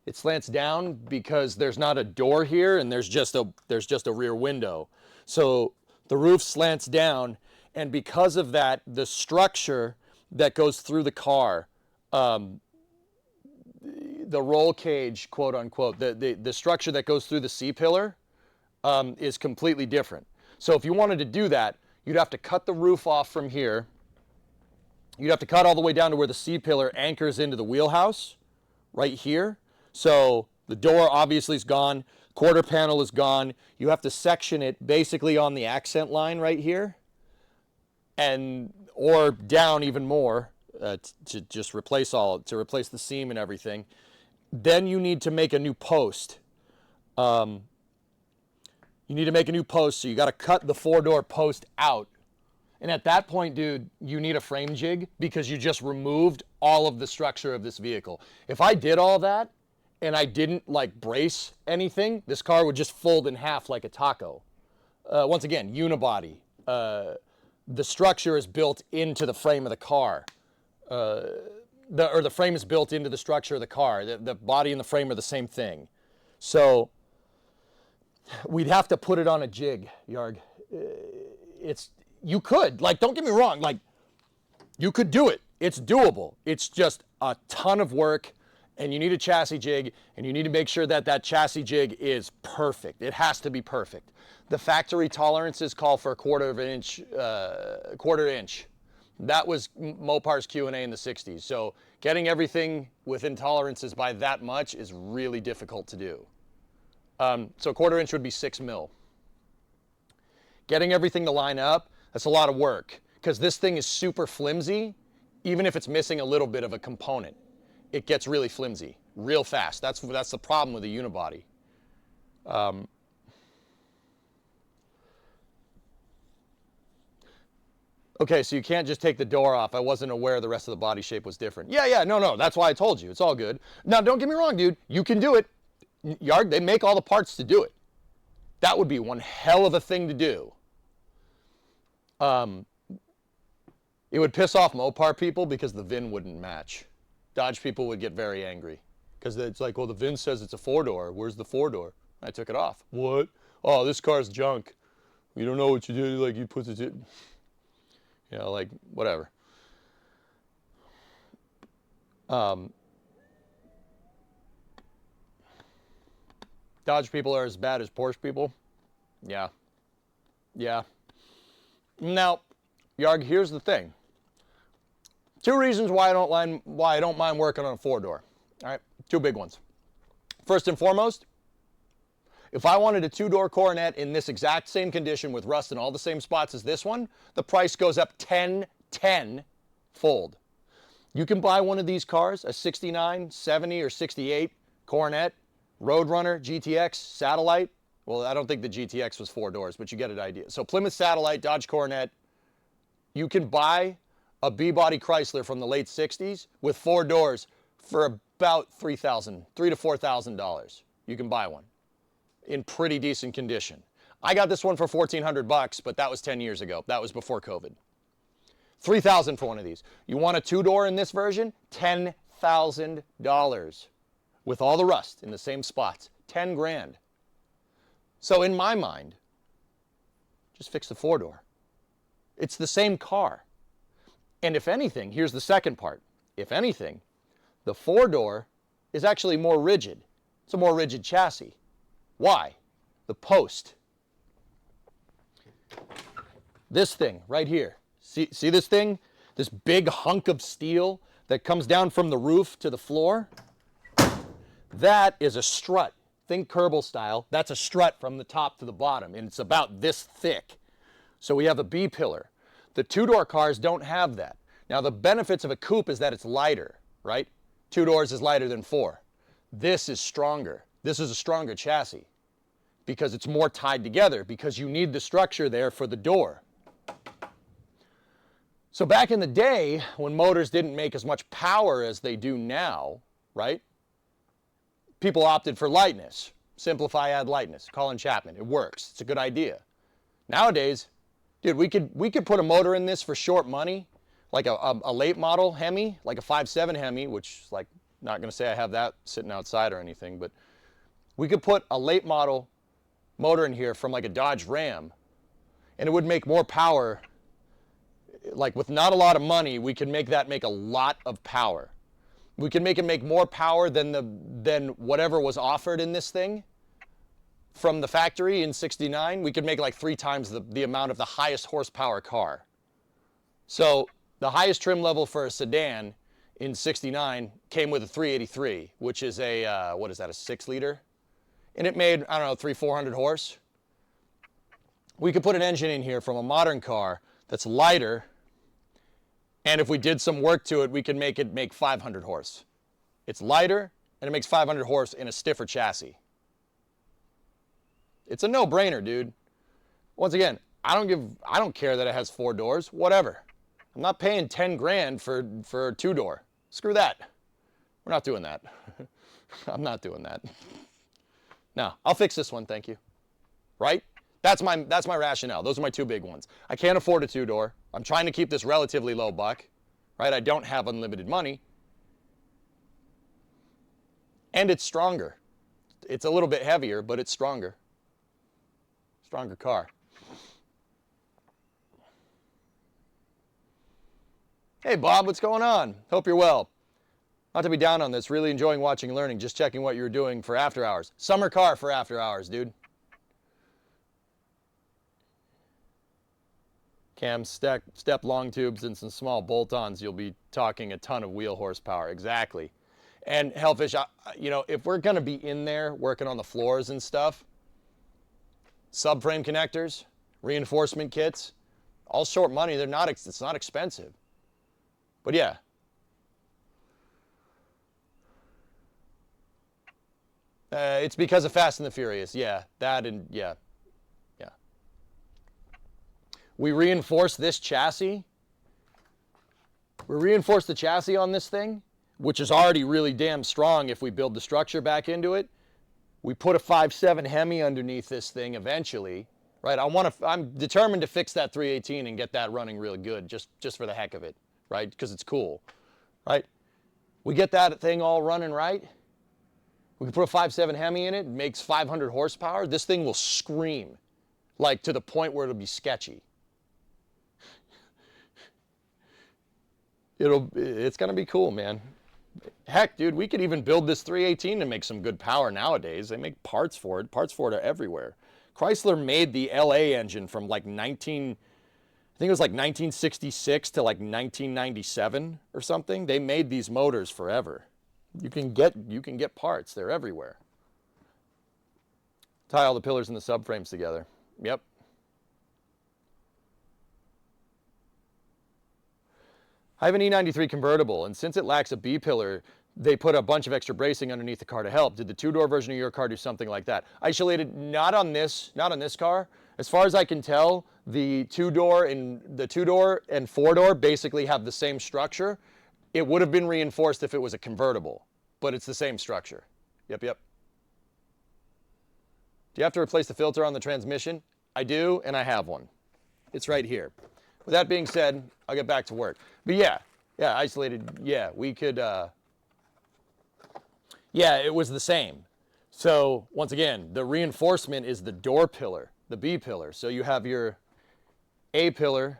[SPEAKER 3] It slants down because there's not a door here and there's just a rear window. So the roof slants down, and because of that, the structure that goes through the car, the roll cage, quote unquote, the structure that goes through the C-pillar is completely different. So if you wanted to do that, you'd have to cut the roof off from here. You'd have to cut all the way down to where the C-pillar anchors into the wheelhouse, right here. So the door obviously is gone, quarter panel is gone. You have to section it basically on the accent line right here, or down even more to just replace the seam and everything. Then you need to make a new post. You need to make a new post, so you got to cut the 4-door post out. And at that point, dude, you need a frame jig because you just removed all of the structure of this vehicle. If I did all that and I didn't like brace anything, this car would just fold in half like a taco. Once again, unibody. The structure is built into the frame of the car. The frame is built into the structure of the car. The body and the frame are the same thing. So we'd have to put it on a jig, Yarg. You could, like, don't get me wrong, like, you could do it. It's doable. It's just a ton of work, and you need a chassis jig, and you need to make sure that that chassis jig is perfect. It has to be perfect. The factory tolerances call for a quarter inch. That was Mopar's Q&A in the 60s. So getting everything within tolerances by that much is really difficult to do. So quarter inch would be 6 mil. Getting everything to line up, that's a lot of work because this thing is super flimsy. Even if it's missing a little bit of a component, it gets really flimsy real fast. That's the problem with a unibody. Okay, so you can't just take the door off. I wasn't aware the rest of the body shape was different. Yeah, no, that's why I told you. It's all good. Now, don't get me wrong, dude. You can do it. Yarg, they make all the parts to do it. That would be one hell of a thing to do. It would piss off Mopar people because the VIN wouldn't match. Dodge people would get very angry because it's like, well, the VIN says it's a 4-door. Where's the 4-door? I took it off. What? Oh, this car's junk. You don't know what you did. Like, you put it, you know, like, whatever. Dodge people are as bad as Porsche people. Yeah. Now, Yarg, here's the thing. 2 reasons why I don't mind working on a 4-door. All right, 2 big ones. First and foremost, If I wanted a two-door Coronet in this exact same condition with rust in all the same spots as this one, the price goes up 10-fold. You can buy one of these cars, a 69, 70, or 68 Coronet, Roadrunner, GTX, Satellite. Well, I don't think the GTX was 4 doors, but you get an idea. So Plymouth Satellite, Dodge Coronet, you can buy a B-body Chrysler from the late 60s with 4 doors for about $3,000 to $4,000. You can buy one in pretty decent condition. I got this one for $1,400, but that was 10 years ago. That was before COVID. $3,000 for one of these. You want a 2-door in this version? $10,000 with all the rust in the same spots. 10 grand. So in my mind, just fix the 4-door. It's the same car. And if anything, here's the second part. If anything, the 4-door is actually more rigid. It's a more rigid chassis. Why? The post. This thing right here. See this thing? This big hunk of steel that comes down from the roof to the floor? That is a strut. Think Kerbal style. That's a strut from the top to the bottom, and it's about this thick. So we have a B-pillar. The 2-door cars don't have that. Now the benefits of a coupe is that it's lighter, right? 2 doors is lighter than 4. This is stronger. This is a stronger chassis because it's more tied together, because you need the structure there for the door. So back in the day, when motors didn't make as much power as they do now, right? People opted for lightness. Simplify, add lightness. Colin Chapman. It works. It's a good idea. Nowadays, dude, we could put a motor in this for short money, like a late model Hemi, like a 5.7 Hemi, which, like, not going to say I have that sitting outside or anything, but we could put a late model motor in here from like a Dodge Ram, and it would make more power. Like, with not a lot of money, we can make that make a lot of power. We can make it make more power than whatever was offered in this thing from the factory in '69. We could make like 3 times the amount of the highest horsepower car. So the highest trim level for a sedan in '69 came with a 383, which is a, what is that, a 6-liter? And it made, I don't know, 300-400 horse. We could put an engine in here from a modern car that's lighter, and if we did some work to it, we could make it make 500 horse. It's lighter, and it makes 500 horse in a stiffer chassis. It's a no-brainer, dude. Once again, I don't care that it has 4 doors, whatever. I'm not paying 10 grand for a 2-door. Screw that. We're not doing that. I'm not doing that. No, I'll fix this one, thank you. Right? That's my rationale. Those are my 2 big ones. I can't afford a 2-door. I'm trying to keep this relatively low buck, right? I don't have unlimited money. And it's stronger. It's a little bit heavier, but it's stronger. Stronger car. Hey Bob, what's going on? Hope you're well. Not to be down on this, really enjoying watching and learning, just checking what you were doing for after hours. Summer car for after hours, dude. Cam, step long tubes and some small bolt-ons, you'll be talking a ton of wheel horsepower. Exactly. And Hellfish, you know, if we're going to be in there working on the floors and stuff, subframe connectors, reinforcement kits, all short money. It's not expensive. But yeah. It's because of Fast and the Furious. Yeah, that and yeah. We reinforce this chassis. We reinforce the chassis on this thing, which is already really damn strong if we build the structure back into it. We put a 5.7 Hemi underneath this thing eventually, right? I'm determined to fix that 318 and get that running really good, just for the heck of it, right? Because it's cool, right? We get that thing all running right. We can put a 5.7 Hemi in it. It makes 500 horsepower. This thing will scream, like to the point where it'll be sketchy. It's gonna be cool, man. Heck, dude, we could even build this 318 to make some good power nowadays. They make parts for it. Parts for it are everywhere. Chrysler made the LA engine from like I think it was like 1966 to like 1997 or something. They made these motors forever. You can get parts. They're everywhere. Tie all the pillars and the subframes together. Yep. I have an E93 convertible, and since it lacks a B pillar, they put a bunch of extra bracing underneath the car to help. Did the two-door version of your car do something like that? Isolated, not on this car. As far as I can tell, the two-door and four-door basically have the same structure. It would have been reinforced if it was a convertible, but it's the same structure. Yep, yep. Do you have to replace the filter on the transmission? I do, and I have one. It's right here. With that being said, I'll get back to work. But yeah, isolated, yeah, we could, yeah, it was the same. So once again, the reinforcement is the door pillar, the B pillar. So you have your A pillar,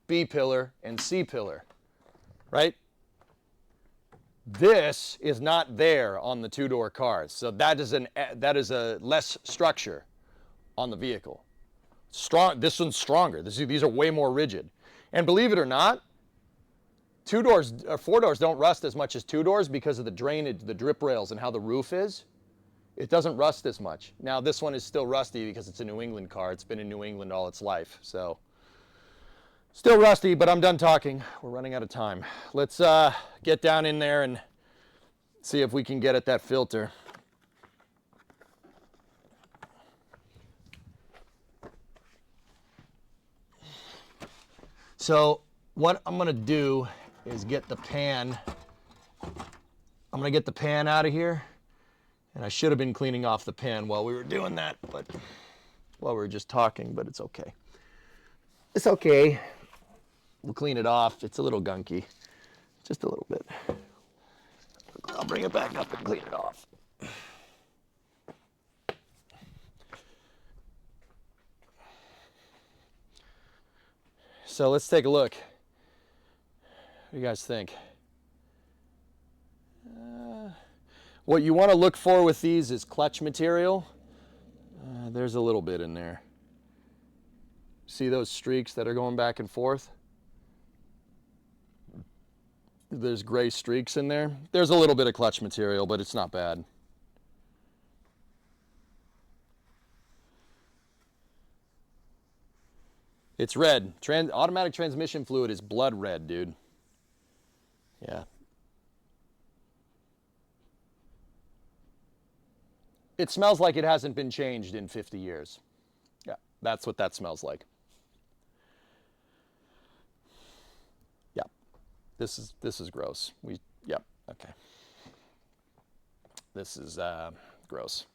[SPEAKER 3] B pillar, and C pillar, right? This is not there on the two-door cars. So that is a less structure on the vehicle. This one's stronger. These are way more rigid. And believe it or not, four doors don't rust as much as two doors because of the drainage, the drip rails, and how the roof is. It doesn't rust as much. Now this one is still rusty because it's a New England car. It's been in New England all its life. So still rusty, but I'm done talking. We're running out of time. Let's get down in there and see if we can get at that filter. So what I'm gonna do is get the pan. I'm gonna get the pan out of here. And I should have been cleaning off the pan while we were doing that, but while we were just talking, but it's okay. It's okay. We'll clean it off. It's a little gunky, just a little bit. I'll bring it back up and clean it off. So let's take a look. What do you guys think? What you want to look for with these is clutch material. There's a little bit in there. See those streaks that are going back and forth? There's gray streaks in there. There's a little bit of clutch material, but it's not bad. It's red. Automatic transmission fluid is blood red, dude. Yeah. It smells like it hasn't been changed in 50 years. Yeah, that's what that smells like. Yeah, this is gross. Yeah, okay. This is gross.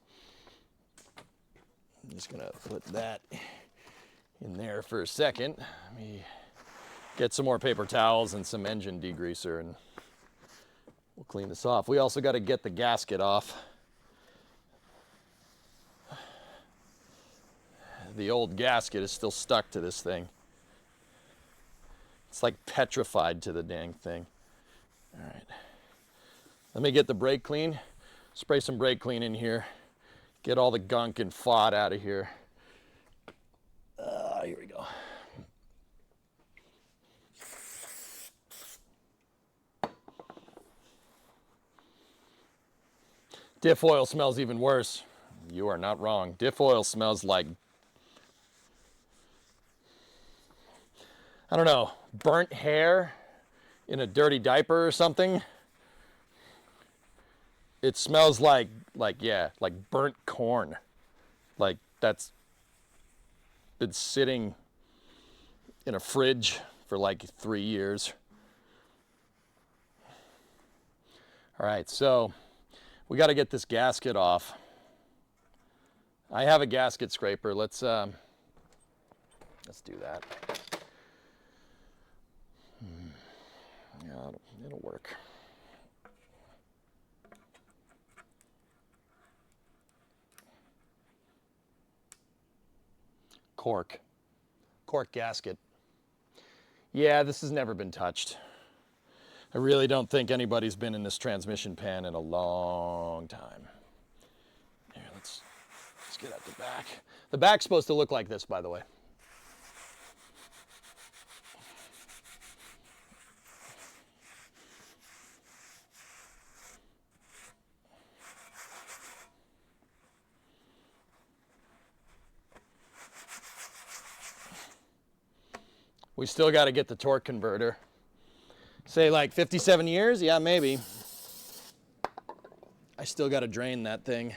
[SPEAKER 3] I'm just gonna put that in there for a second. Let me get some more paper towels and some engine degreaser and we'll clean this off. We also got to get the gasket off. The old gasket is still stuck to this thing. It's like petrified to the dang thing. All right. Let me get the brake clean. Spray some brake clean in here. Get all the gunk and fought out of here. Here we go. Diff oil smells even worse. You are not wrong. Diff oil smells like, I don't know, burnt hair in a dirty diaper or something. It smells like burnt corn. Like that's been sitting in a fridge for like 3 years. All right, so we got to get this gasket off. I have a gasket scraper. Let's do that. Yeah, it'll work. Cork gasket. Yeah, this has never been touched. I really don't think anybody's been in this transmission pan in a long time. Here, let's get at the back. The back's supposed to look like this, by the way. We still got to get the torque converter. Say like 57 years? Yeah, maybe. I still got to drain that thing.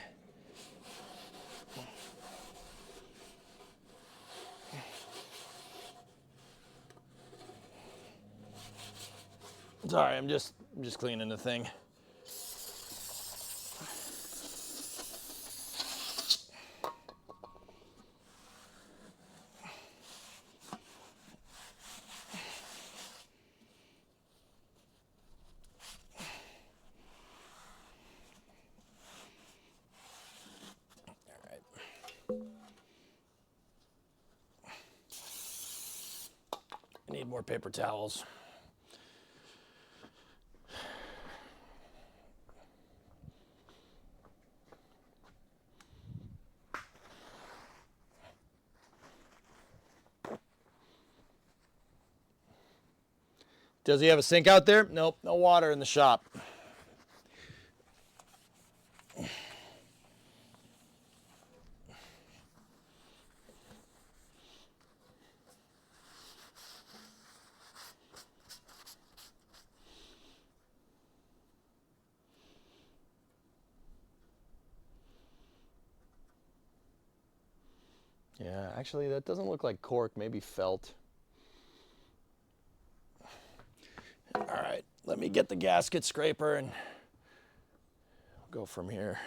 [SPEAKER 3] Sorry, I'm just cleaning the thing. I need more paper towels. Does he have a sink out there? Nope, no water in the shop. Yeah, actually that doesn't look like cork, maybe felt. All right, let me get the gasket scraper and go from here.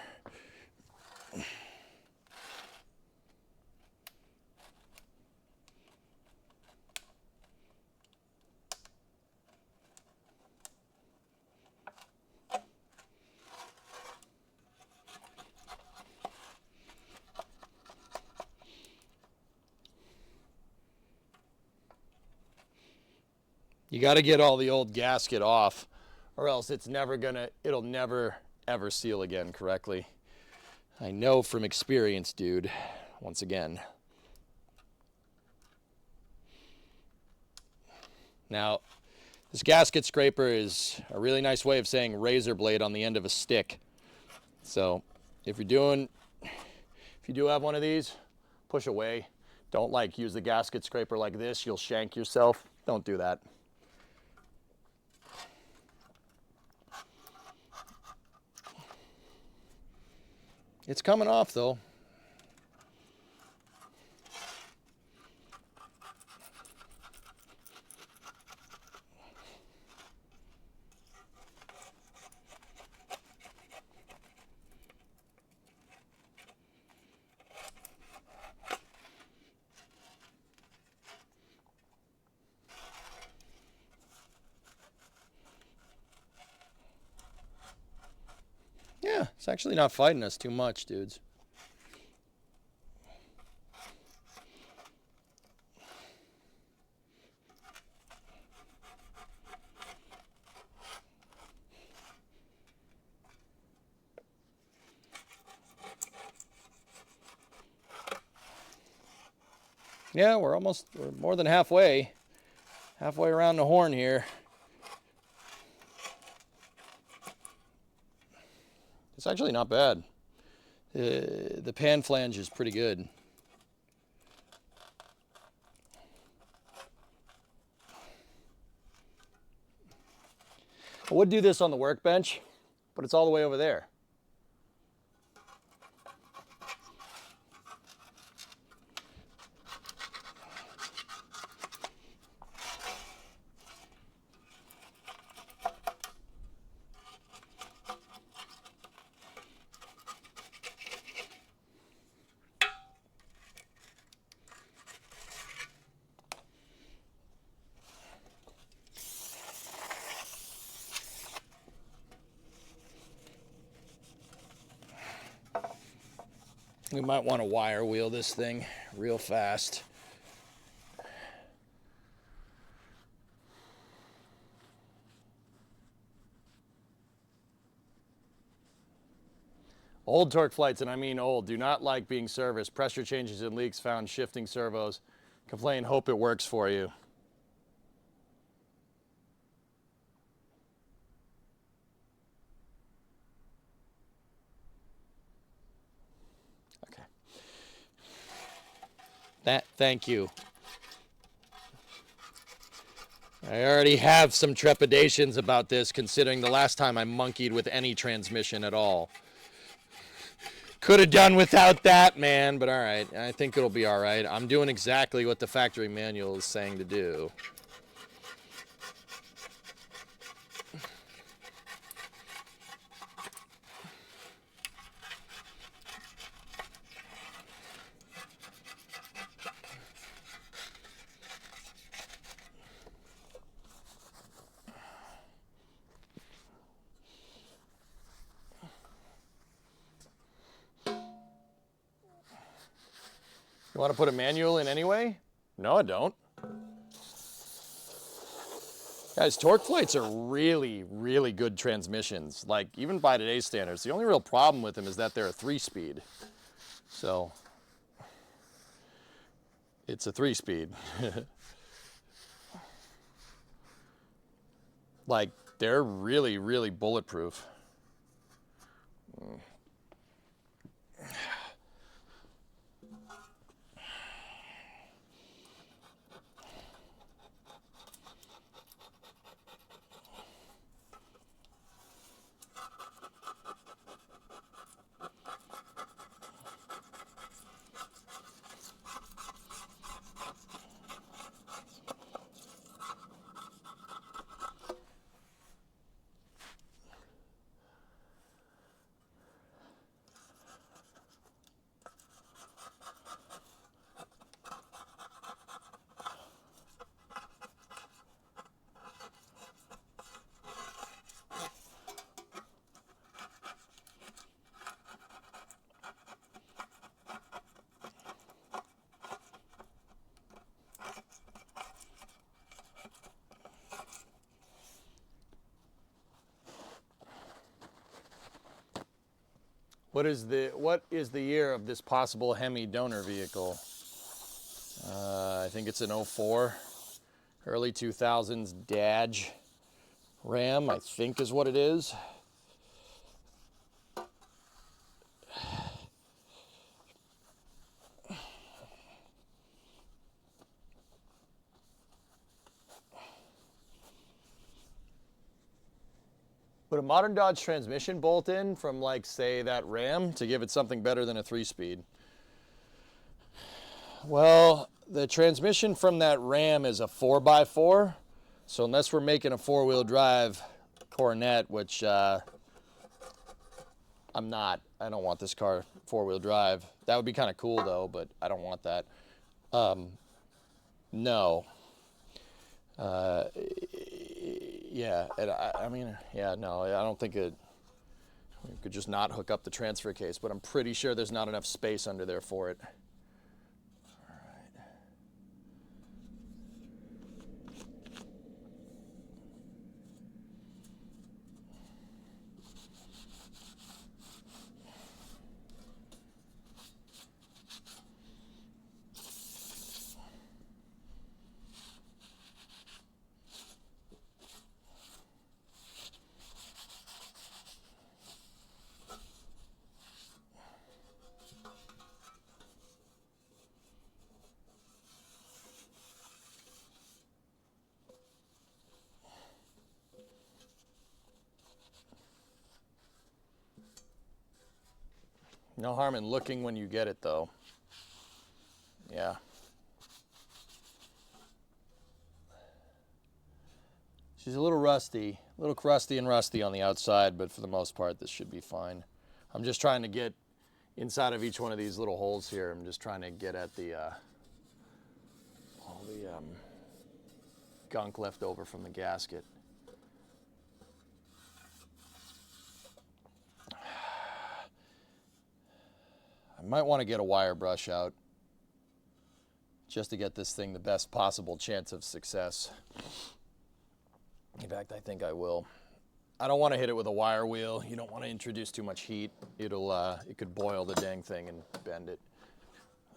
[SPEAKER 3] You got to get all the old gasket off, or else it'll never ever seal again correctly. I know from experience, dude, once again. Now, this gasket scraper is a really nice way of saying razor blade on the end of a stick. So if you do have one of these, push away. Don't like use the gasket scraper like this, you'll shank yourself. Don't do that. It's coming off though. Yeah, it's actually not fighting us too much, dudes. Yeah, we're more than halfway around the horn here. It's actually not bad. The pan flange is pretty good. I would do this on the workbench, but it's all the way over there. We might want to wire wheel this thing real fast. Old torque flights, and I mean old, do not like being serviced. Pressure changes and leaks found shifting servos. Complain, hope it works for you. Thank you. I already have some trepidations about this, considering the last time I monkeyed with any transmission at all. Could have done without that, man, but all right. I think it'll be all right. I'm doing exactly what the factory manual is saying to do. You want to put a manual in anyway? No, I don't. Guys, Torqueflights are really, really good transmissions. Like, even by today's standards. The only real problem with them is that they're a 3-speed. So, it's a 3-speed. Like, they're really, really bulletproof. What is the year of this possible Hemi donor vehicle? I think it's an '04, early 2000s Dodge Ram, I think is what it is. Would a modern Dodge transmission bolt in from, like, say, that Ram to give it something better than a 3-speed? Well, the transmission from that Ram is a 4x4, so unless we're making a 4-wheel drive Coronet, which I'm not. I don't want this car 4-wheel drive. That would be kind of cool, though, but I don't want that. No. Yeah, I mean, yeah, no, I don't think we could just not hook up the transfer case, but I'm pretty sure there's not enough space under there for it. All right. No harm in looking when you get it, though. Yeah. She's a little rusty and rusty on the outside, but for the most part, this should be fine. I'm just trying to get inside of each one of these little holes here. I'm just trying to get at the all the gunk left over from the gasket. I might want to get a wire brush out just to get this thing the best possible chance of success. In fact, I think I will. I don't want to hit it with a wire wheel. You don't want to introduce too much heat. It could boil the dang thing and bend it.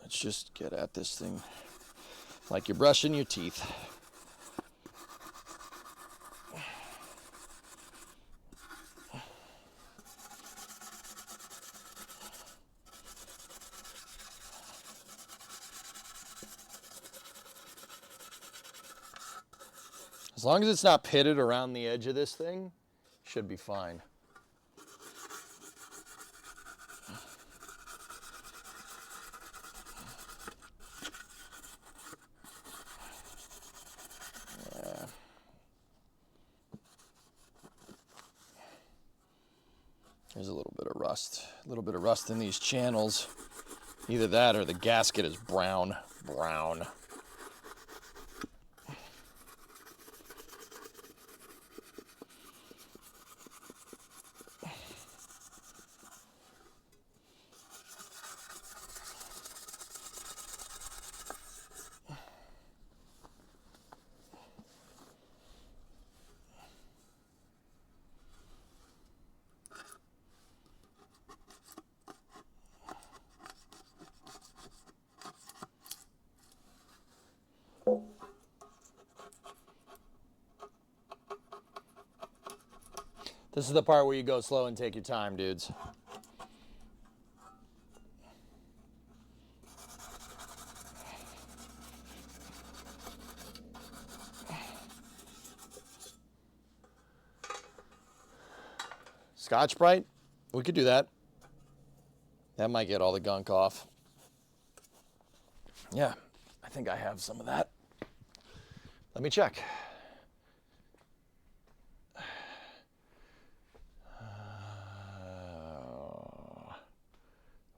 [SPEAKER 3] Let's just get at this thing like you're brushing your teeth. As long as it's not pitted around the edge of this thing, should be fine. There's a little bit of rust. A little bit of rust in these channels. Either that or the gasket is brown. Brown. This is the part where you go slow and take your time, dudes. Scotch-Brite? We could do that. That might get all the gunk off. Yeah, I think I have some of that. Let me check.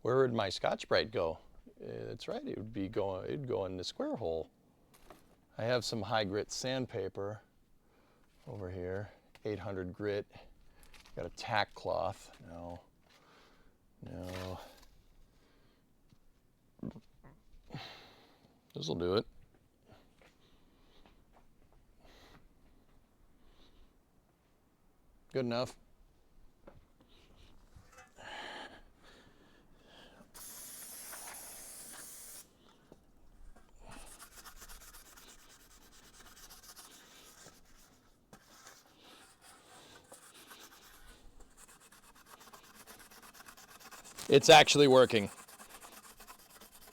[SPEAKER 3] Where would my Scotch-Brite go? That's right, it'd go in the square hole. I have some high grit sandpaper over here, 800 grit. Got a tack cloth. No. This will do it. Good enough. It's actually working.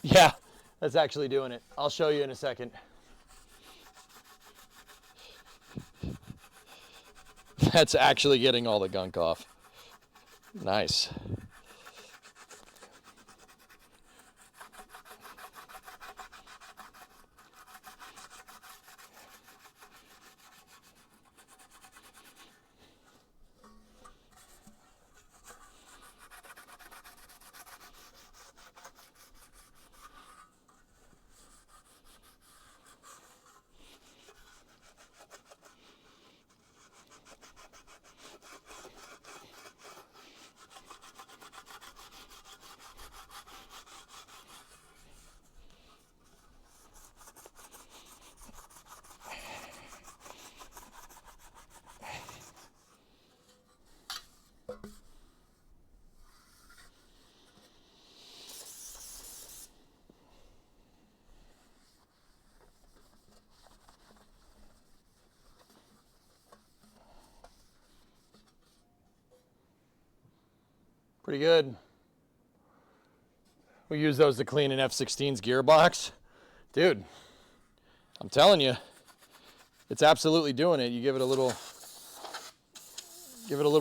[SPEAKER 3] Yeah, that's actually doing it. I'll show you in a second. That's actually getting all the gunk off. Nice. Pretty good. We use those to clean an F-16's gearbox. Dude, I'm telling you, it's absolutely doing it. You give it a little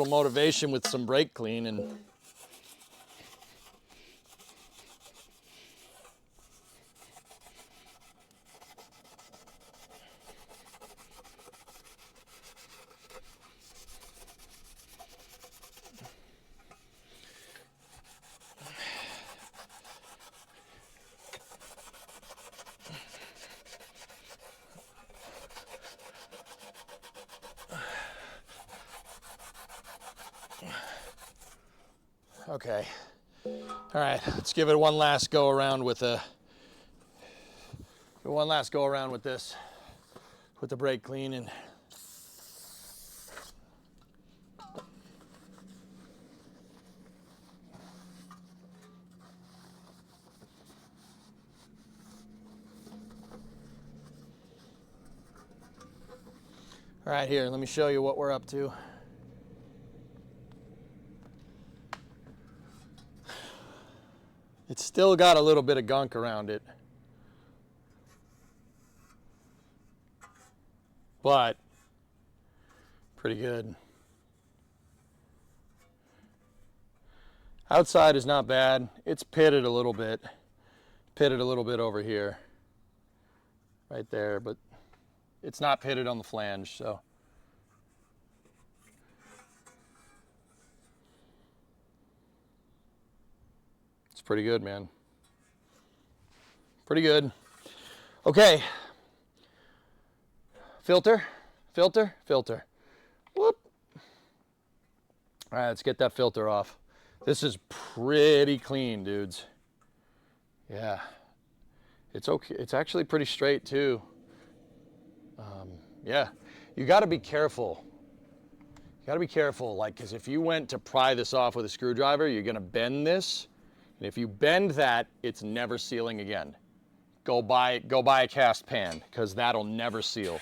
[SPEAKER 3] motivation with some brake clean and okay. All right, let's give it one last go around with this, with the brake clean and. All right, here, let me show you what we're up to. It's still got a little bit of gunk around it. But Pretty good. Outside is not bad. It's pitted a little bit. Pitted a little bit over here. Right there, but it's not pitted on the flange, so. It's pretty good, man. Pretty good. Okay. Filter, filter, filter. Whoop. All right, let's get that filter off. This is pretty clean, dudes. Yeah. It's okay. It's actually pretty straight too. Yeah. You got to be careful. You got to be careful, like, because if you went to pry this off with a screwdriver, you're going to bend this. And if you bend that, it's never sealing again. Go buy a cast pan, because that'll never seal.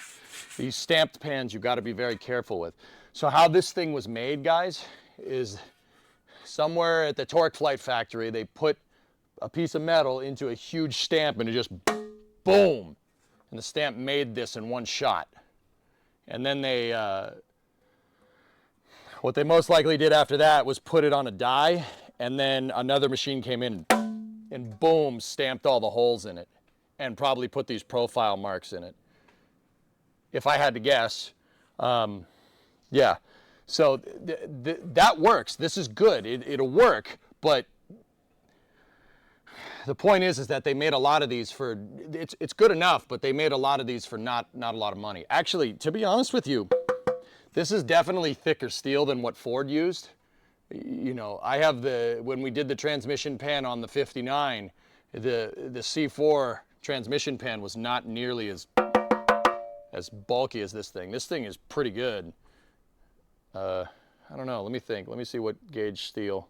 [SPEAKER 3] These stamped pans, you got to be very careful with. So how this thing was made, guys, is somewhere at the Torque Flight factory, they put a piece of metal into a huge stamp and it just boom. And the stamp made this in one shot. And then they, what they most likely did after that was put it on a die, and then another machine came in and boom, stamped all the holes in it and probably put these profile marks in it. If I had to guess, yeah. So that works. This is good. It'll work, but the point is that they made a lot of these for, it's good enough, but they made a lot of these for not a lot of money. Actually, to be honest with you, this is definitely thicker steel than what Ford used. You know, I have when we did the transmission pan on the 59, the C4 transmission pan was not nearly as bulky as this thing. This thing is pretty good. I don't know, let me think. Let me see what gauge steel.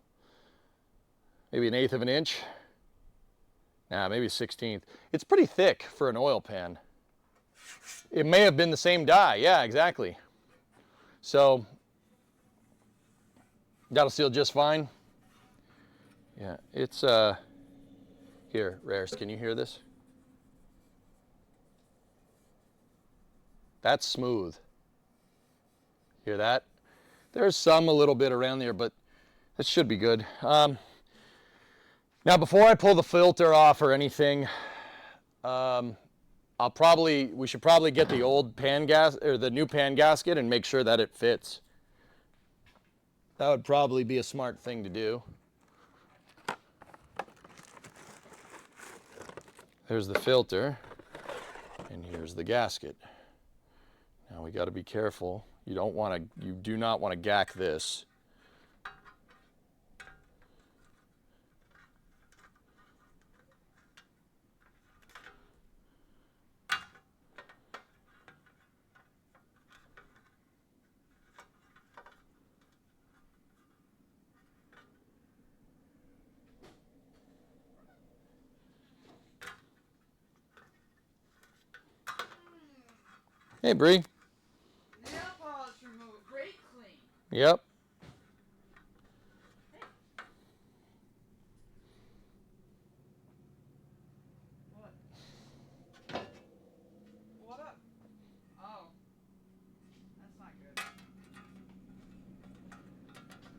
[SPEAKER 3] Maybe 1/8 of an inch? Nah, maybe 1/16. It's pretty thick for an oil pan. It may have been the same die. Yeah, exactly. So, that'll seal just fine. Yeah, it's, here, Rares, can you hear this? That's smooth. Hear that? There's some a little bit around there, but that should be good. Now, before I pull the filter off or anything, we should probably get the old pan gas or the new pan gasket and make sure that it fits. That would probably be a smart thing to do. There's the filter, and here's the gasket. Now we got to be careful. You do not want to gack this. Hey, Bree.
[SPEAKER 4] Nail polish remover, great clean.
[SPEAKER 3] Yep.
[SPEAKER 4] What? What up? Oh. That's not good.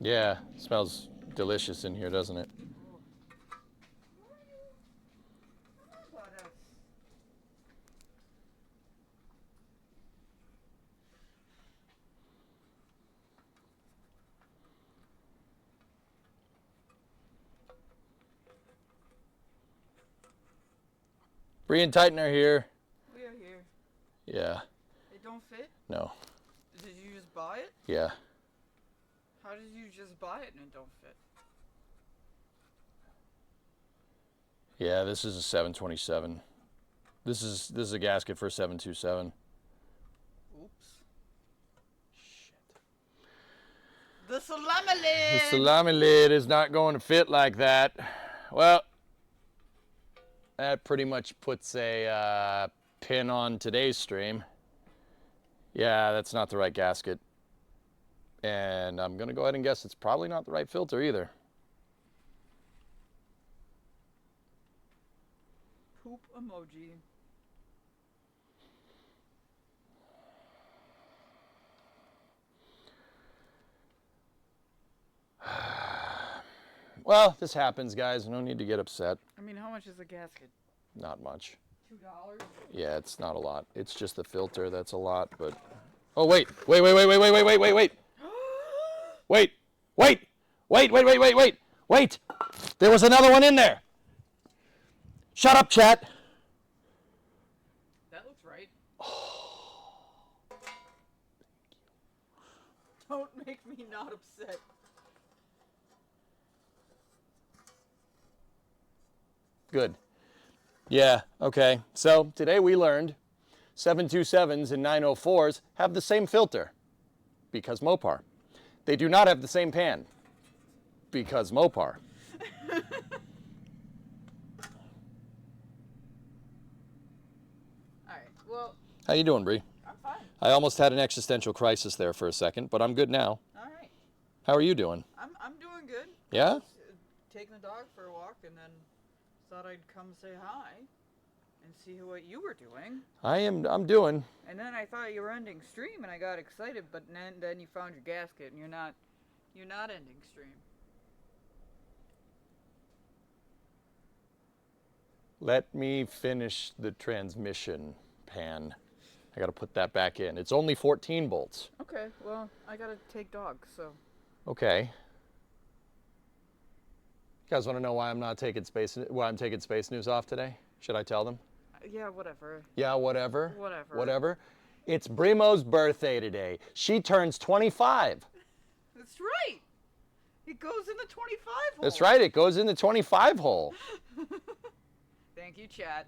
[SPEAKER 3] Yeah, it smells delicious in here, doesn't it?
[SPEAKER 4] What else?
[SPEAKER 3] Bree and Titan are here.
[SPEAKER 4] We are here.
[SPEAKER 3] Yeah.
[SPEAKER 4] It don't fit?
[SPEAKER 3] No.
[SPEAKER 4] Did you just buy it?
[SPEAKER 3] Yeah.
[SPEAKER 4] How did you just buy it and it don't fit?
[SPEAKER 3] Yeah, this is a 727. This is a gasket for a 727.
[SPEAKER 4] Oops.
[SPEAKER 3] Shit.
[SPEAKER 4] The salami lid!
[SPEAKER 3] The salami lid is not going to fit like that. Well, that pretty much puts a pin on today's stream. Yeah, that's not the right gasket. And I'm going to go ahead and guess it's probably not the right filter either.
[SPEAKER 4] Poop emoji.
[SPEAKER 3] Well, this happens, guys. No need to get upset.
[SPEAKER 4] I mean, how much is the gasket?
[SPEAKER 3] Not much.
[SPEAKER 4] $2?
[SPEAKER 3] Yeah, it's not a lot. It's just the filter that's a lot, but... Oh, wait. Wait, wait, wait, wait, wait, wait, wait, wait, wait. Wait. Wait. Wait, wait, wait, wait, wait. Wait. There was another one in there. Shut up, chat.
[SPEAKER 4] That looks right. Don't make me not upset.
[SPEAKER 3] Good. Yeah, okay. So today we learned 727s and 904s have the same filter because Mopar. They do not have the same pan because Mopar.
[SPEAKER 4] Alright, well,
[SPEAKER 3] How you doing, Bree?
[SPEAKER 4] I'm fine.
[SPEAKER 3] I almost had an existential crisis there for a second, but I'm good now.
[SPEAKER 4] Alright.
[SPEAKER 3] How are you doing?
[SPEAKER 4] I'm doing good.
[SPEAKER 3] Yeah?
[SPEAKER 4] Taking the dog for a walk and then thought I'd come say hi and see what you were doing.
[SPEAKER 3] I'm doing.
[SPEAKER 4] And then I thought you were ending stream and I got excited, but then you found your gasket and you're not ending stream.
[SPEAKER 3] Let me finish the transmission pan. I gotta put that back in. It's only 14 bolts.
[SPEAKER 4] Okay, well, I gotta take dogs, so.
[SPEAKER 3] Okay. You guys want to know why I'm taking space news off today? Should I tell them?
[SPEAKER 4] Yeah, whatever.
[SPEAKER 3] Yeah, whatever.
[SPEAKER 4] Whatever.
[SPEAKER 3] Whatever. It's Brimo's birthday today. She turns 25.
[SPEAKER 4] That's right. It goes in the 25 hole.
[SPEAKER 3] That's right. It goes in the 25 hole.
[SPEAKER 4] Thank you, chat.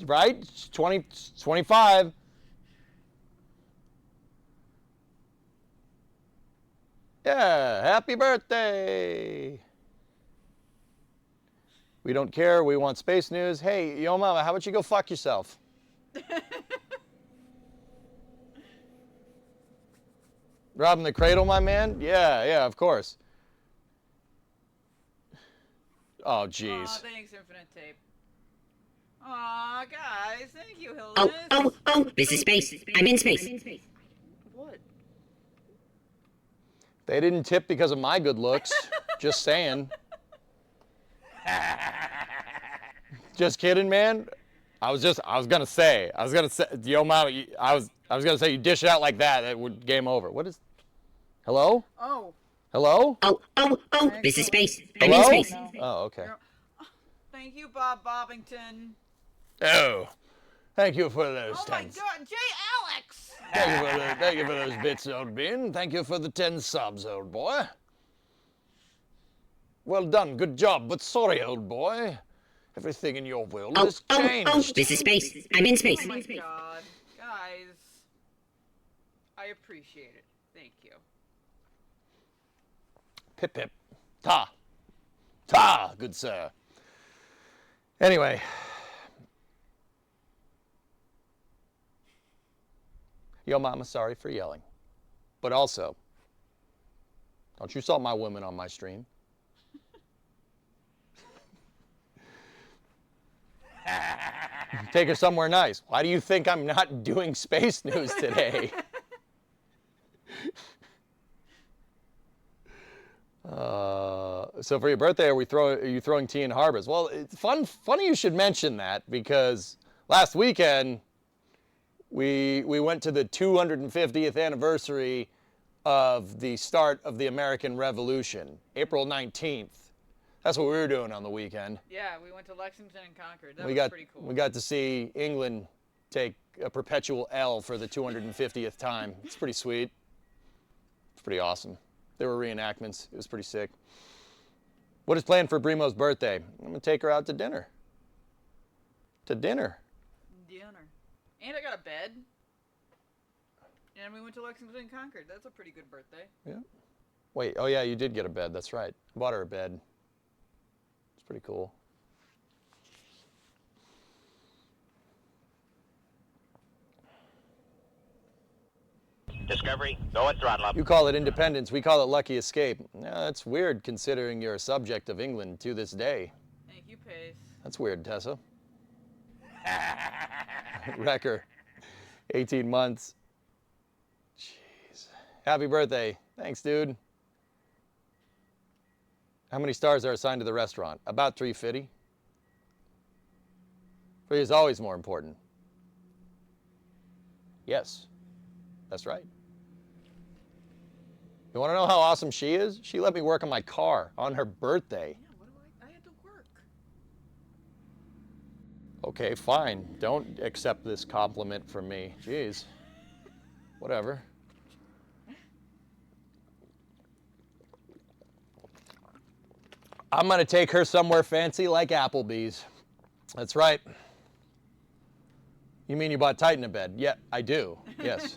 [SPEAKER 3] Right? 25. Yeah, happy birthday. We don't care. We want space news. Hey, yo mama, how about you go fuck yourself? Robbing the cradle, my man? Yeah, of course. Oh, jeez.
[SPEAKER 4] Aw, thanks, Infinite Tape. Aw, guys, thank you,
[SPEAKER 5] Oh,
[SPEAKER 4] Hilda.
[SPEAKER 5] this is space. I'm in space.
[SPEAKER 4] What?
[SPEAKER 3] They didn't tip because of my good looks. Just saying. Just kidding, man. I was gonna say, yo, mama, I was gonna say you dish it out like that, it would game over. What is? Hello?
[SPEAKER 4] Oh.
[SPEAKER 3] Hello?
[SPEAKER 5] Oh, this is space. I'm
[SPEAKER 3] Hello?
[SPEAKER 5] in space.
[SPEAKER 3] Oh, okay.
[SPEAKER 4] Thank you, Bob Bobbington.
[SPEAKER 3] Oh, thank you for those
[SPEAKER 4] Oh my
[SPEAKER 3] 10.
[SPEAKER 4] God, Jay Alex!
[SPEAKER 3] Thank you for those bits, old bean. Thank you for the 10 subs, old boy. Well done, good job, but sorry, old boy. Everything in your world has changed.
[SPEAKER 5] This is space. I'm in space.
[SPEAKER 4] Oh my God, guys, I appreciate it. Thank you.
[SPEAKER 3] Pip pip. Ta. Ta, good sir. Anyway. Yo, mama, sorry for yelling. But also, don't you salt my women on my stream. Take her somewhere nice. Why do you think I'm not doing space news today? So for your birthday, are you throwing tea in harbors? Well, it's funny you should mention that because last weekend we went to the 250th anniversary of the start of the American Revolution, April 19th. That's what we were doing on the weekend.
[SPEAKER 4] Yeah, we went to Lexington and Concord. That was pretty cool.
[SPEAKER 3] We got to see England take a perpetual L for the 250th time. It's pretty sweet. It's pretty awesome. There were reenactments. It was pretty sick. What is planned for Brimo's birthday? I'm going to take her out to dinner. To dinner.
[SPEAKER 4] Dinner. And I got a bed. And we went to Lexington and Concord. That's a pretty good birthday.
[SPEAKER 3] Yeah. Wait, oh yeah, you did get a bed. That's right. I bought her a bed. It's pretty cool.
[SPEAKER 6] Discovery, go and throttle up.
[SPEAKER 3] You call it independence, we call it lucky escape. Yeah, that's weird considering you're a subject of England to this day.
[SPEAKER 4] Thank you, Pace.
[SPEAKER 3] That's weird, Tessa. Wrecker, 18 months. Jeez. Happy birthday, Thanks, dude. How many stars are assigned to the restaurant? About 350. Free is always more important. Yes, that's right. You want to know how awesome she is? She let me work on my car on her birthday.
[SPEAKER 4] Yeah, what do I had to work.
[SPEAKER 3] Okay, fine. Don't accept this compliment from me. Jeez. Whatever. I'm going to take her somewhere fancy like Applebee's. That's right. You mean you bought Titan a bed? Yeah, I do. Yes.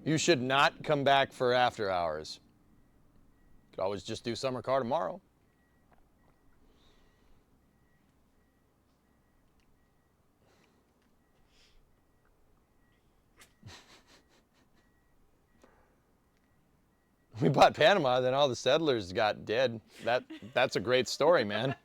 [SPEAKER 3] You should not come back for after hours. Could always just do summer car tomorrow. We bought Panama, then all the settlers got dead. That's a great story, man.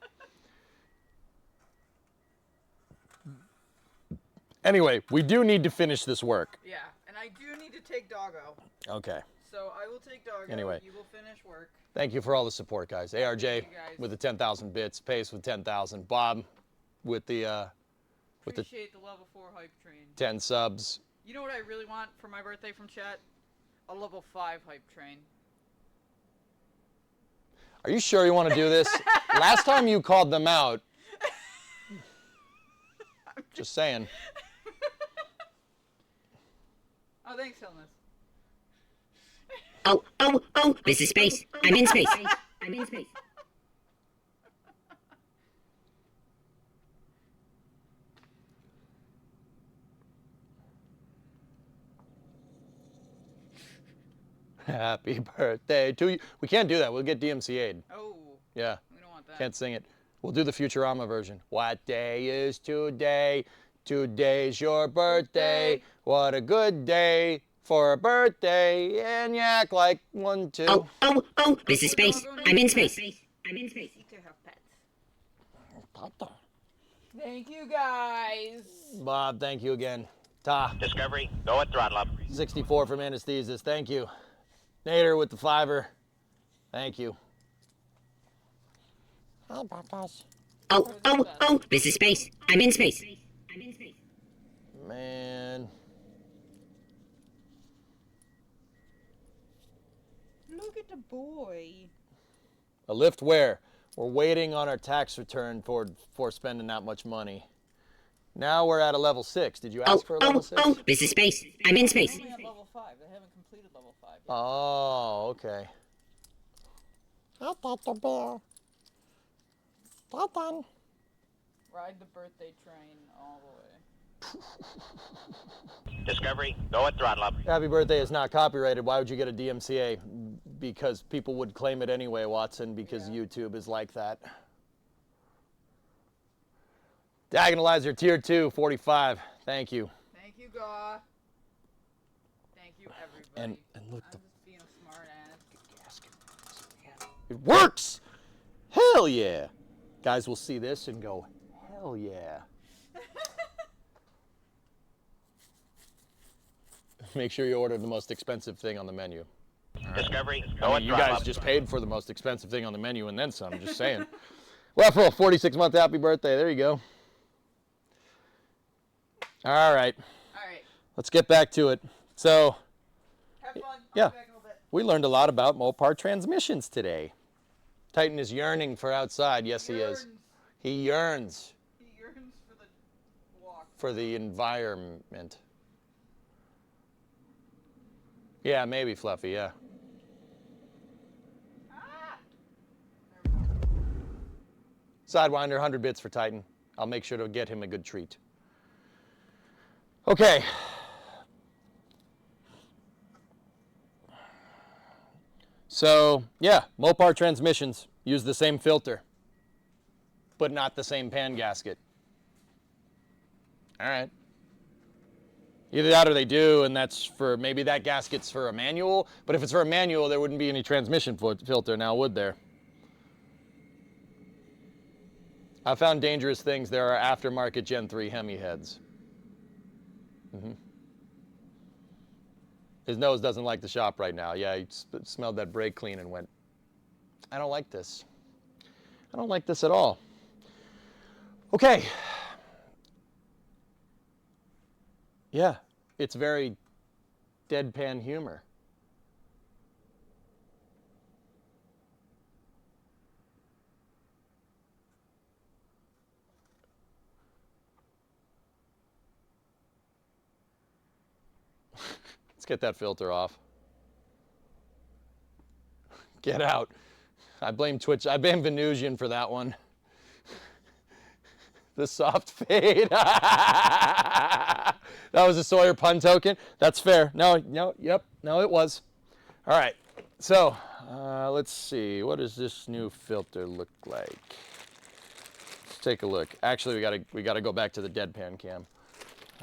[SPEAKER 3] Anyway, we do need to finish this work.
[SPEAKER 4] Yeah, and I do need to take Doggo.
[SPEAKER 3] Okay.
[SPEAKER 4] So I will take Doggo.
[SPEAKER 3] Anyway.
[SPEAKER 4] You will finish work.
[SPEAKER 3] Thank you for all the support, guys. ARJ
[SPEAKER 4] guys.
[SPEAKER 3] with the 10,000 bits, Pace with 10,000, Bob with the
[SPEAKER 4] Appreciate the level 4 hype train.
[SPEAKER 3] 10 subs.
[SPEAKER 4] You know what I really want for my birthday from chat? A level 5 hype train.
[SPEAKER 3] Are you sure you want to do this? Last time you called them out. Just saying.
[SPEAKER 4] Oh, thanks, Helmus.
[SPEAKER 5] Oh, this is space. I'm in space. I'm in space.
[SPEAKER 3] Happy birthday to you. We can't do that. We'll get DMCA'd.
[SPEAKER 4] Oh,
[SPEAKER 3] Yeah,
[SPEAKER 4] we don't want that.
[SPEAKER 3] can't sing it. We'll do the Futurama version. What day is today? Today's your birthday. What a good day for a birthday. And you act like one, too.
[SPEAKER 5] Oh, this is space. I'm in space. I'm in space.
[SPEAKER 4] To have pets. Thank you, guys.
[SPEAKER 3] Bob, thank you again. Ta.
[SPEAKER 6] Discovery, go at throttle up.
[SPEAKER 3] 64 from Anesthesis. Thank you. Nader with the $5. Thank you.
[SPEAKER 5] Oh, this is space. I'm in space. I'm in space.
[SPEAKER 3] Man.
[SPEAKER 4] Look at the boy.
[SPEAKER 3] A lift where? We're waiting on our tax return for spending that much money. Now we're at a level 6. Did you ask for a level 6?
[SPEAKER 5] This is space. I'm in space.
[SPEAKER 4] Only at level 5. They haven't completed level 5 yet.
[SPEAKER 3] Oh, okay.
[SPEAKER 4] Ride the birthday train all the way.
[SPEAKER 6] Discovery, go at throttle up.
[SPEAKER 3] Happy birthday is not copyrighted. Why would you get a DMCA? Because people would claim it anyway, Watson, because YouTube is like that. Diagonalizer tier 2, 45. Thank you.
[SPEAKER 4] Thank you, Gaw. Thank you, everybody.
[SPEAKER 3] And look,
[SPEAKER 4] I'm just being a smart ass.
[SPEAKER 3] it works! Hell yeah! Guys will see this and go, hell yeah. Make sure you order the most expensive thing on the menu.
[SPEAKER 6] Discovery, go
[SPEAKER 3] I
[SPEAKER 6] at
[SPEAKER 3] mean, you
[SPEAKER 6] throttle
[SPEAKER 3] guys
[SPEAKER 6] up.
[SPEAKER 3] just paid for the most expensive thing on the menu and then some, just saying. Well, 46-month happy birthday. There you go. All right,
[SPEAKER 4] All right.
[SPEAKER 3] let's get back to it. So,
[SPEAKER 4] Have fun. I'll
[SPEAKER 3] Yeah.
[SPEAKER 4] be back in a little bit.
[SPEAKER 3] we learned a lot about Mopar transmissions today. Titan is yearning for outside. Yes, he is. He yearns
[SPEAKER 4] He yearns for the walk.
[SPEAKER 3] for the environment. Yeah, maybe Fluffy, yeah.
[SPEAKER 4] Ah! There we go.
[SPEAKER 3] Sidewinder, 100 bits for Titan. I'll make sure to get him a good treat. Okay. So, yeah, Mopar transmissions use the same filter, but not the same pan gasket. All right. Either that or they do, and that's for, maybe that gasket's for a manual, but if it's for a manual, there wouldn't be any transmission filter now, would there? I found dangerous things. There are aftermarket Gen 3 Hemi heads. His nose doesn't like the shop right now. Yeah, he smelled that brake clean and went, I don't like this. I don't like this at all. Okay. Yeah, it's very deadpan humor. Let's get that filter off. Get out. I blame Twitch. I blame Venusian for that one. The soft fade. That was a Sawyer pun token. That's fair. No, it was. All right. So let's see. What does this new filter look like? Let's take a look. Actually, we gotta go back to the deadpan cam.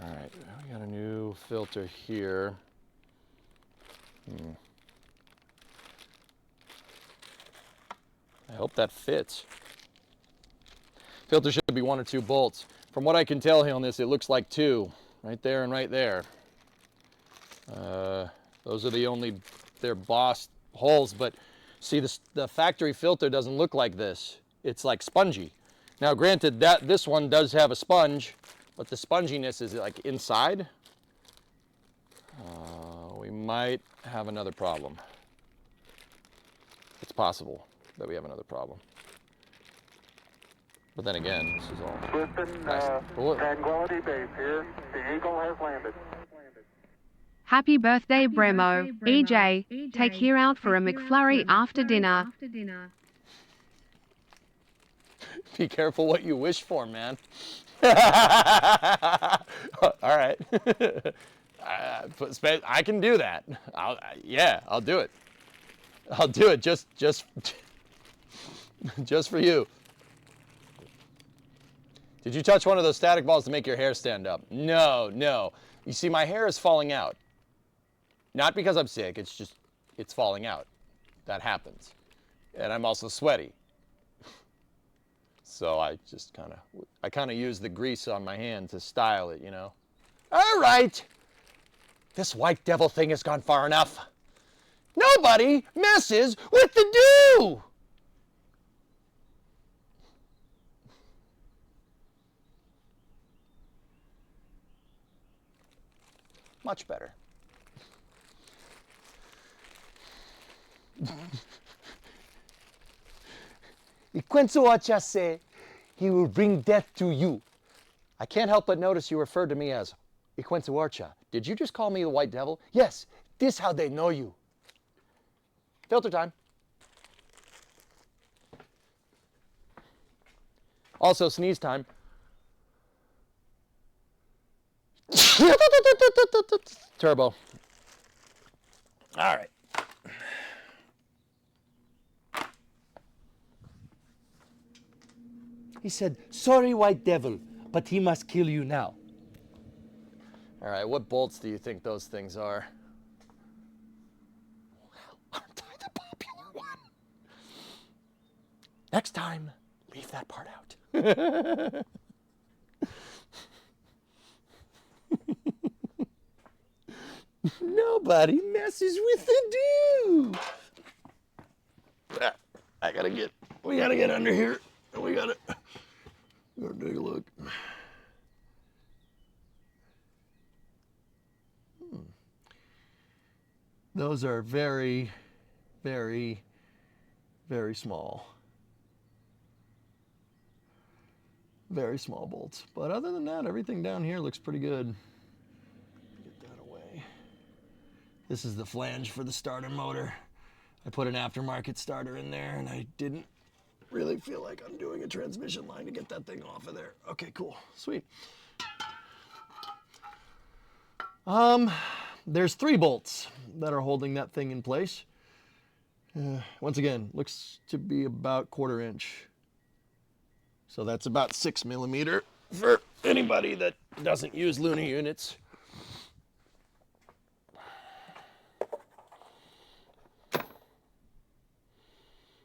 [SPEAKER 3] All right. We got a new filter here. I hope that fits. Filter should be 1 or 2 bolts. From what I can tell here on this, it looks like 2, right there and right there. Those are the only, they're Boss holes, but see the factory filter doesn't look like this. It's like spongy. Now granted that this one does have a sponge, but the sponginess is like inside. We might have another problem. It's possible that we have another problem. But then again, this is all
[SPEAKER 7] Listen,
[SPEAKER 3] nice.
[SPEAKER 7] Tranquility Base here. The Eagle has landed.
[SPEAKER 8] Happy birthday, Bremo. EJ, take here out for a McFlurry after dinner.
[SPEAKER 3] Be careful what you wish for, man. All right. I can do that. I'll do it. I'll do it just for you. Did you touch one of those static balls to make your hair stand up? No. You see, my hair is falling out. Not because I'm sick, it's falling out. That happens. And I'm also sweaty. So I just kind of use the grease on my hand to style it, you know. All right. This white devil thing has gone far enough. Nobody messes with the dew. Much better. Iquenzuacha say he will bring death to you. I can't help but notice you referred to me as Iquenzuarcha. Did you just call me the White Devil? Yes, this how they know you. Filter time. Also sneeze time. Turbo. All right. He said, sorry, White Devil, but he must kill you now. All right, what bolts do you think those things are? Well, aren't I the popular one? Next time, leave that part out. Nobody messes with the dew. We gotta get under here. We gotta take a look. Those are very, very, very small. Very small bolts. But other than that, everything down here looks pretty good. Get that away. This is the flange for the starter motor. I put an aftermarket starter in there and I didn't really feel like undoing a transmission line to get that thing off of there. Okay, cool, sweet. There's 3 bolts that are holding that thing in place. Once again, looks to be about 1/4 inch. So that's about 6 millimeter for anybody that doesn't use Luna units.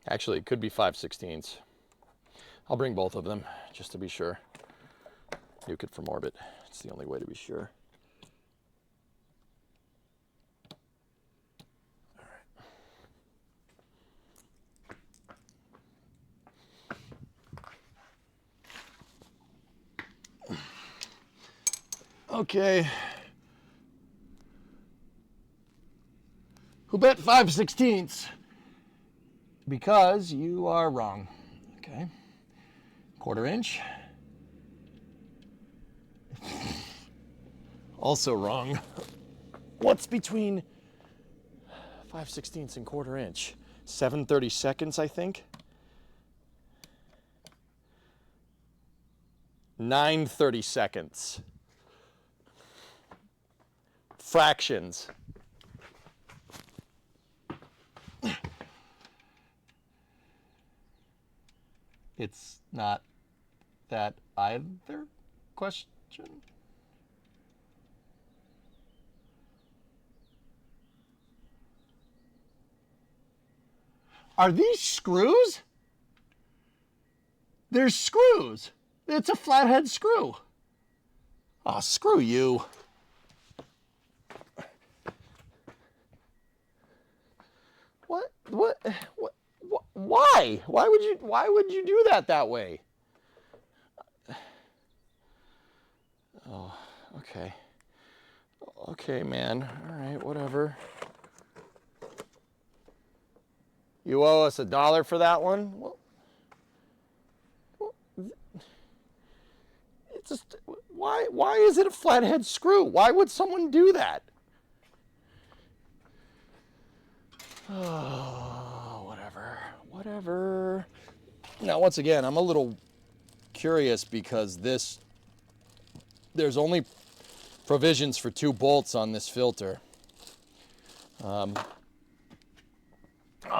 [SPEAKER 3] Actually, it could be 5/16. I'll bring both of them just to be sure. Nuke it from orbit. It's the only way to be sure. Okay. Who bet 5/16? Because you are wrong. Okay. 1/4 inch. Also wrong. What's between 5/16 and 1/4 inch? 7/32, I think. 9/32. Fractions. It's not that either question. Are these screws? They're screws. It's a flathead screw. Oh, screw you. What? Why? Why would you do that way? Oh, okay. Okay, man. All right, whatever. You owe us $1 for that one? Well, it's just, why is it a flathead screw? Why would someone do that? Oh, whatever. Now, once again, I'm a little curious because there's only provisions for 2 bolts on this filter. On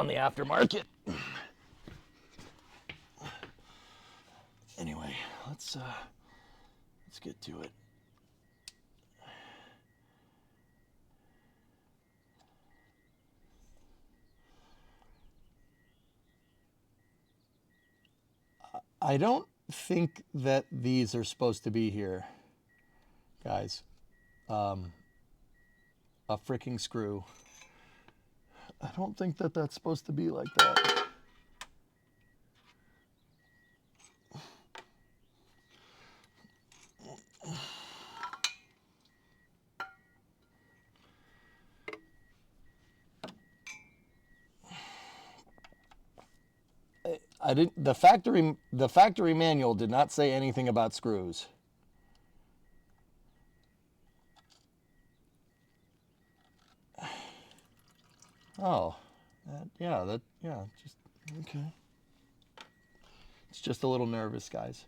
[SPEAKER 3] the aftermarket. Anyway, let's get to it. I don't think that these are supposed to be here, guys. A freaking screw. I don't think that that's supposed to be like that. I didn't. The factory manual did not say anything about screws. Oh, yeah, just okay. It's just a little nervous, guys.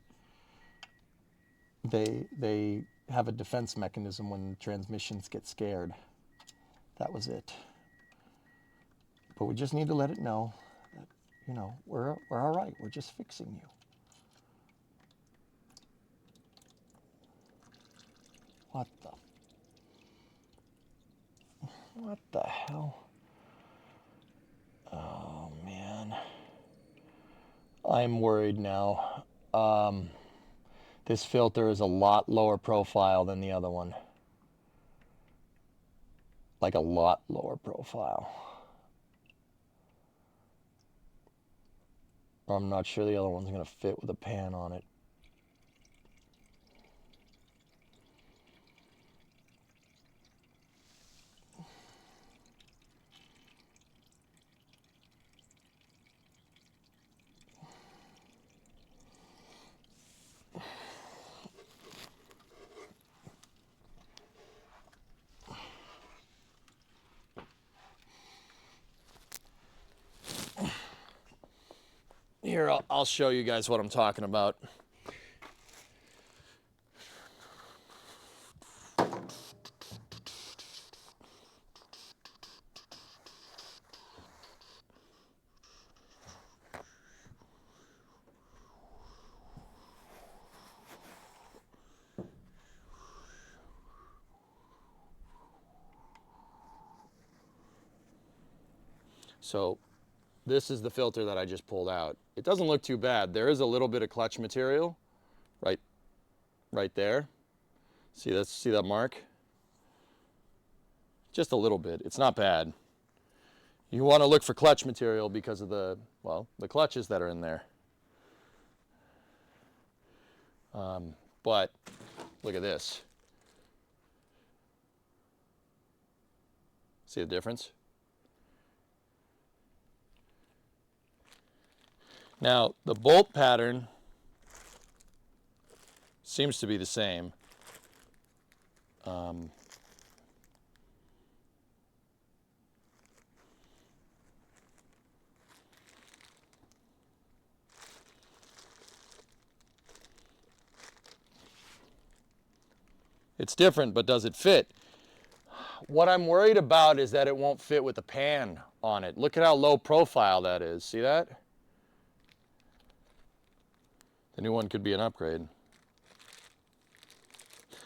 [SPEAKER 3] They have a defense mechanism when transmissions get scared. That was it. But we just need to let it know that, you know, we're all right. We're just fixing you. What the hell? Oh, man. I'm worried now. This filter is a lot lower profile than the other one. Like a lot lower profile. I'm not sure the other one's going to fit with a pan on it. Here, I'll show you guys what I'm talking about. So this is the filter that I just pulled out. It doesn't look too bad. There is a little bit of clutch material right there. See that mark? Just a little bit. It's not bad. You want to look for clutch material because of the clutches that are in there. But look at this. See the difference? Now, the bolt pattern seems to be the same. It's different, but does it fit? What I'm worried about is that it won't fit with the pan on it. Look at how low profile that is. See that? The new one could be an upgrade.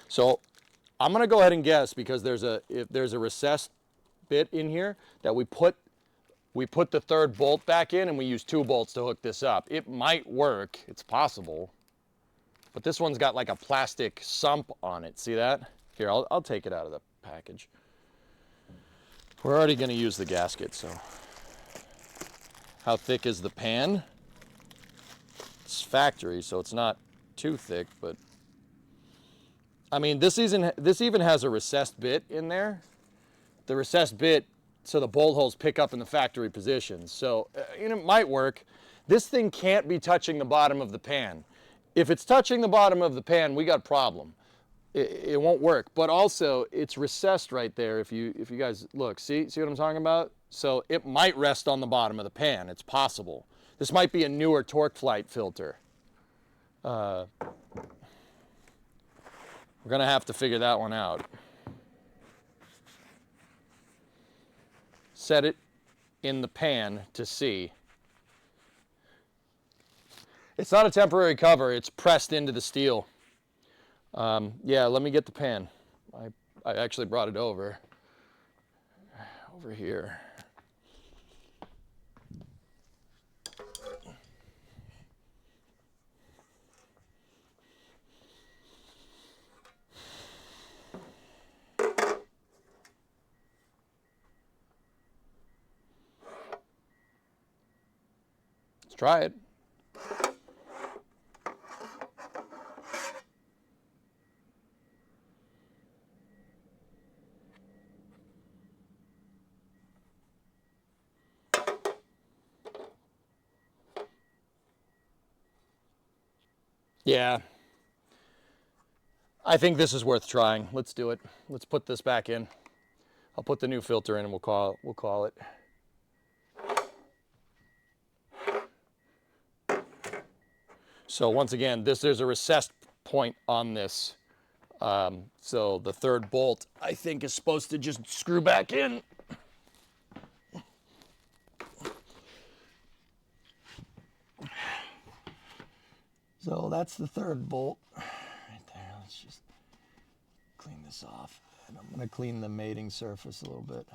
[SPEAKER 3] So I'm gonna go ahead and guess, because if there's a recessed bit in here, that we put the third bolt back in and we use 2 bolts to hook this up. It might work, it's possible. But this one's got like a plastic sump on it. See that? Here, I'll take it out of the package. We're already gonna use the gasket, so. How thick is the pan? It's factory, so it's not too thick, but. I mean, this even has a recessed bit in there. The recessed bit, so the bolt holes pick up in the factory positions. So, it might work. This thing can't be touching the bottom of the pan. If it's touching the bottom of the pan, we got a problem. It won't work. But also, it's recessed right there. If you guys look, see what I'm talking about? So it might rest on the bottom of the pan. It's possible. This might be a newer TorqueFlite filter. We're gonna have to figure that one out. Set it in the pan to see. It's not a temporary cover, it's pressed into the steel. Yeah, let me get the pan. I actually brought it over here. Let's try it. Yeah, I think this is worth trying. Let's do it. Let's put this back in. I'll put the new filter in and we'll call it. So once again, there's a recessed point on this. So the third bolt, I think, is supposed to just screw back in. So that's the third bolt right there. Let's just clean this off. And I'm going to clean the mating surface a little bit.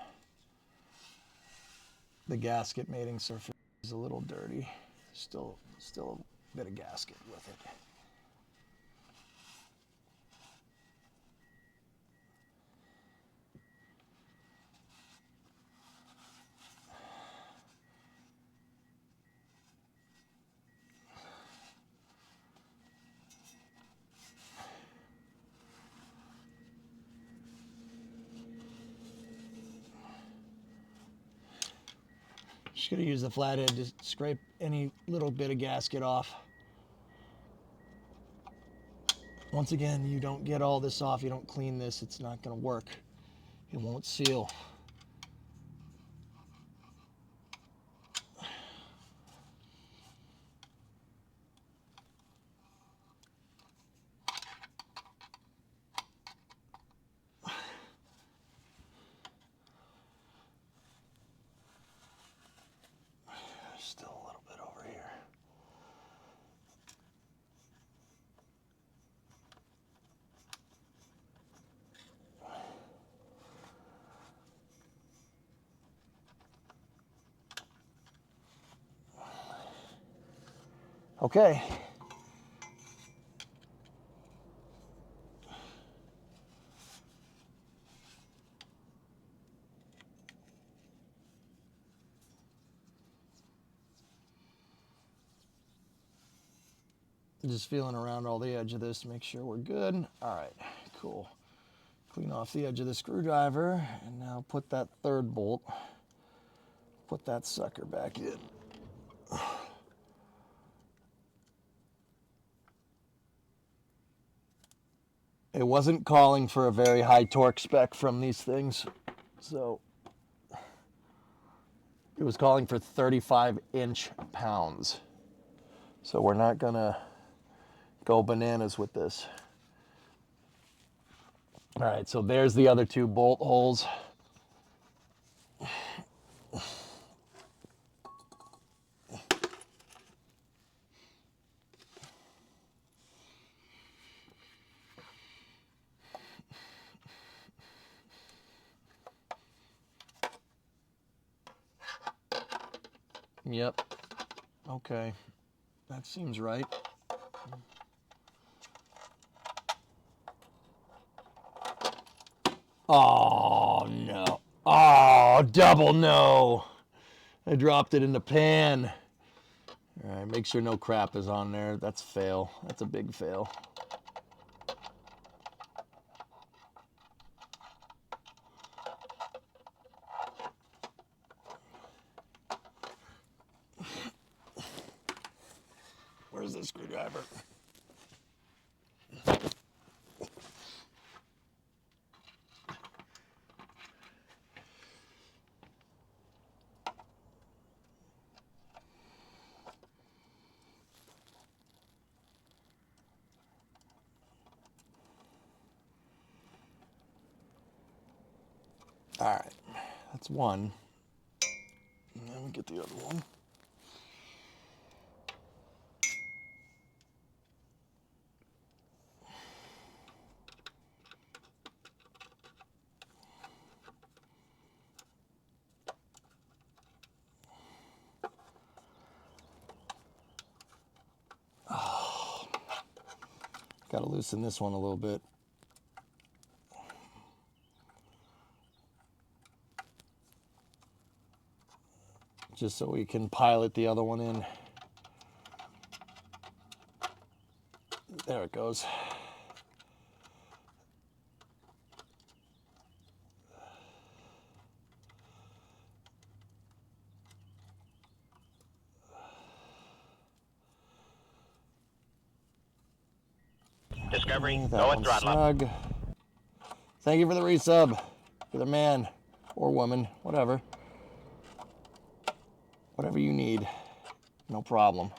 [SPEAKER 3] The gasket mating surface is a little dirty. Still a bit of gasket with it. Just gonna use the flathead to scrape any little bit of gasket off. Once again, you don't get all this off, you don't clean this, it's not gonna work. It won't seal. Still a little bit over here. Okay. Just feeling around all the edge of this to make sure we're good. All right, cool. Clean off the edge of the screwdriver, and now put that third bolt, put that sucker back in. It wasn't calling for a very high torque spec from these things, so it was calling for 35 inch-pounds. So we're not gonna go bananas with this. All right, so there's the other two bolt holes. Yep. Okay. That seems right. Oh, no. Oh, double no. I dropped it in the pan. All right, make sure no crap is on there. That's a fail. That's a big fail. Where's the screwdriver? All right, that's one. And then we get the other one. Oh, got to loosen this one a little bit. Just so we can pilot the other one in. There it goes.
[SPEAKER 6] Discovery,
[SPEAKER 3] That
[SPEAKER 6] go at
[SPEAKER 3] one's
[SPEAKER 6] throttle up.
[SPEAKER 3] snug. Thank you for the resub. You're the man or woman, whatever. Whatever you need, no problem.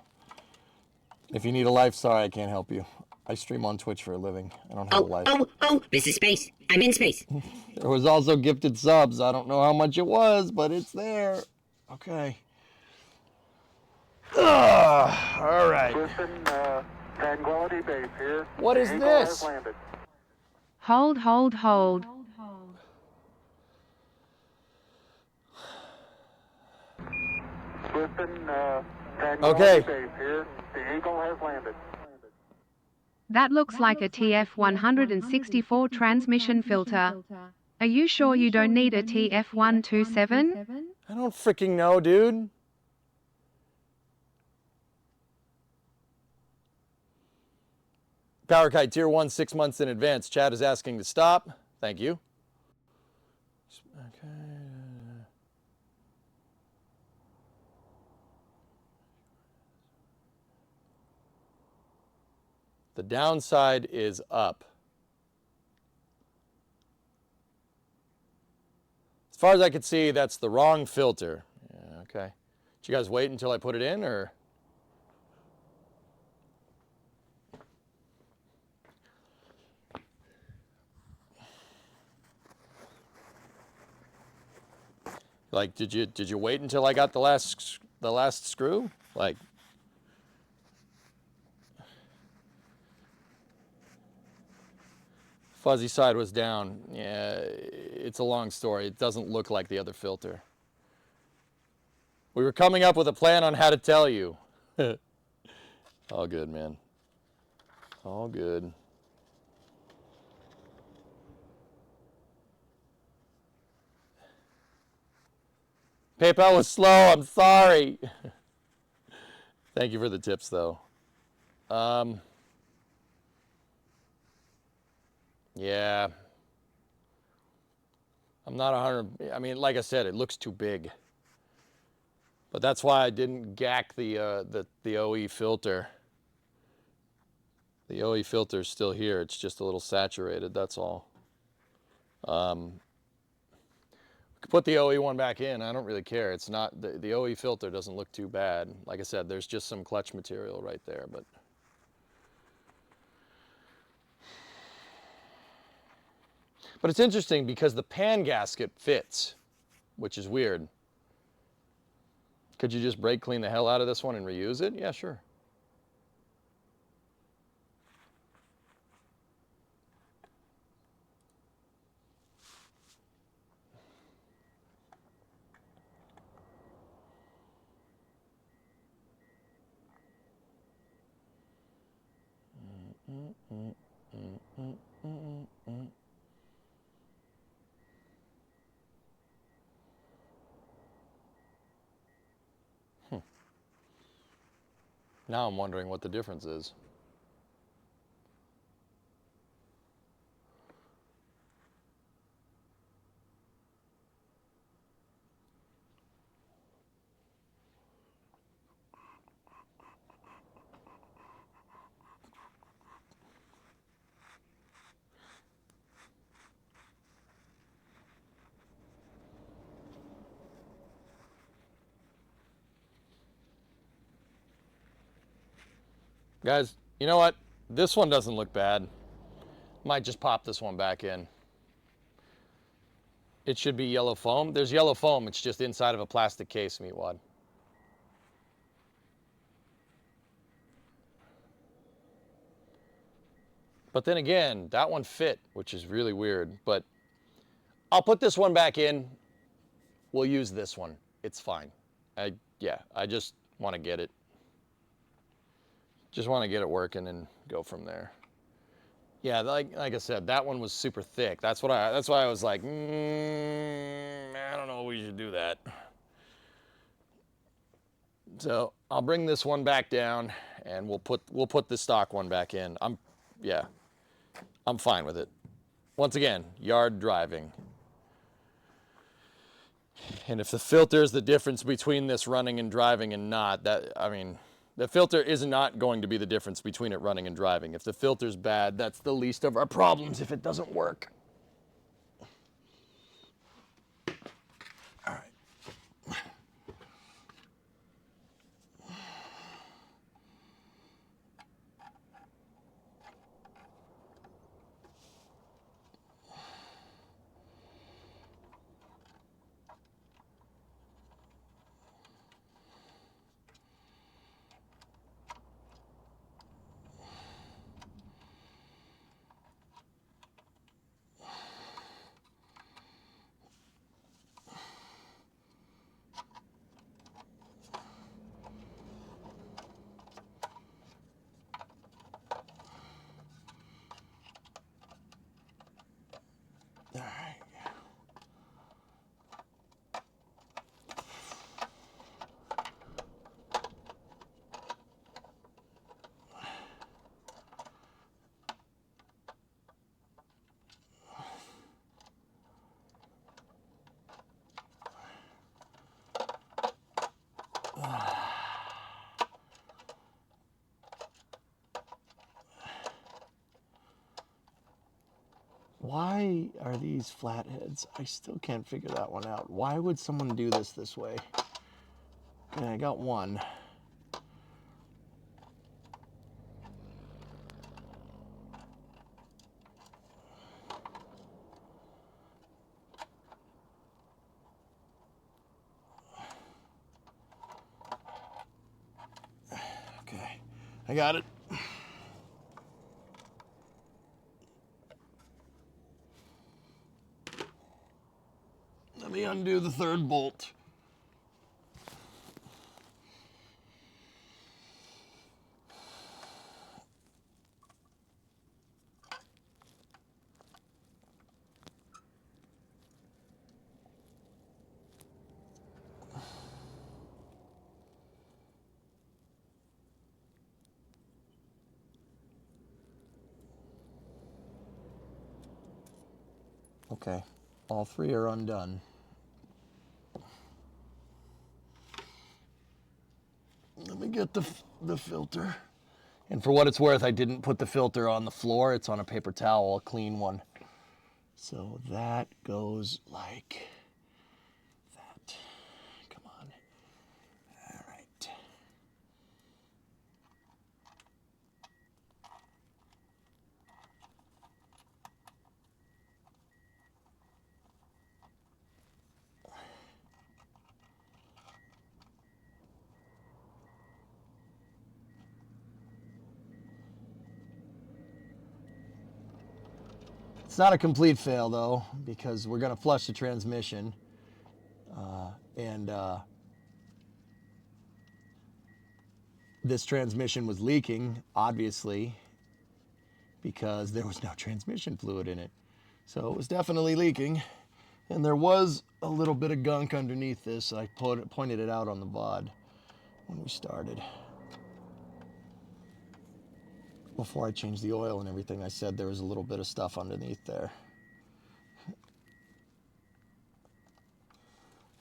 [SPEAKER 3] If you need a life, sorry, I can't help you. I stream on Twitch for a living. I don't have a life.
[SPEAKER 5] This is space. I'm in space.
[SPEAKER 3] There was also gifted subs. I don't know how much it was, but it's there. Okay. All right.
[SPEAKER 7] Listen, Tranquility Base here.
[SPEAKER 3] What is
[SPEAKER 7] The Eagle
[SPEAKER 3] this?
[SPEAKER 7] has landed.
[SPEAKER 8] Hold, hold, hold.
[SPEAKER 7] Listen, Tranquility
[SPEAKER 3] Okay.
[SPEAKER 7] Base here. The Eagle has landed.
[SPEAKER 8] That looks like a TF164 transmission filter. Are you sure you don't need a TF127?
[SPEAKER 3] I don't freaking know, dude. Power Kite Tier 1, 6 months in advance. Chad is asking to stop. Thank you. Okay. The downside is up. As far as I could see, that's the wrong filter. Yeah, okay. Did you guys wait until I put it in, or? Like, did you wait until I got the last screw? Like, fuzzy side was down. Yeah, it's a long story. It doesn't look like the other filter. We were coming up with a plan on how to tell you. All good, man. All good. PayPal was slow. I'm sorry. Thank you for the tips, though. Yeah. I'm not 100. I mean, like I said, it looks too big. But that's why I didn't gack the OE filter. The OE filter is still here. It's just a little saturated. That's all. We could put the OE one back in. I don't really care. It's not the OE filter doesn't look too bad. Like I said, there's just some clutch material right there, but. But it's interesting because the pan gasket fits, which is weird. Could you just brake clean the hell out of this one and reuse it? Yeah, sure. Now I'm wondering what the difference is. Guys, you know what? This one doesn't look bad. Might just pop this one back in. It should be yellow foam. There's yellow foam. It's just inside of a plastic case, Meatwad. But then again, that one fit, which is really weird. But I'll put this one back in. We'll use this one. It's fine. I just want to get it. Just want to get it working and go from there. Yeah, like I said, that one was super thick. That's why I was like, I don't know if we should do that. So I'll bring this one back down, and we'll put the stock one back in. I'm fine with it. Once again, yard driving. And if the filter is the difference between this running and driving and not, the filter is not going to be the difference between it running and driving. If the filter's bad, that's the least of our problems if it doesn't work. All right. Why are these flatheads? I still can't figure that one out. Why would someone do this way? Okay, I got one. Okay, I got it. Let me undo the third bolt. Okay, All three are undone. Let me get the filter. And for what it's worth, I didn't put the filter on the floor. It's on a paper towel, a clean one. So that goes like that. Come on. All right. It's not a complete fail though, because we're gonna flush the transmission, and this transmission was leaking, obviously, because there was no transmission fluid in it. So it was definitely leaking, and there was a little bit of gunk underneath this. I pointed it out on the VOD when we started. Before I changed the oil and everything, I said there was a little bit of stuff underneath there.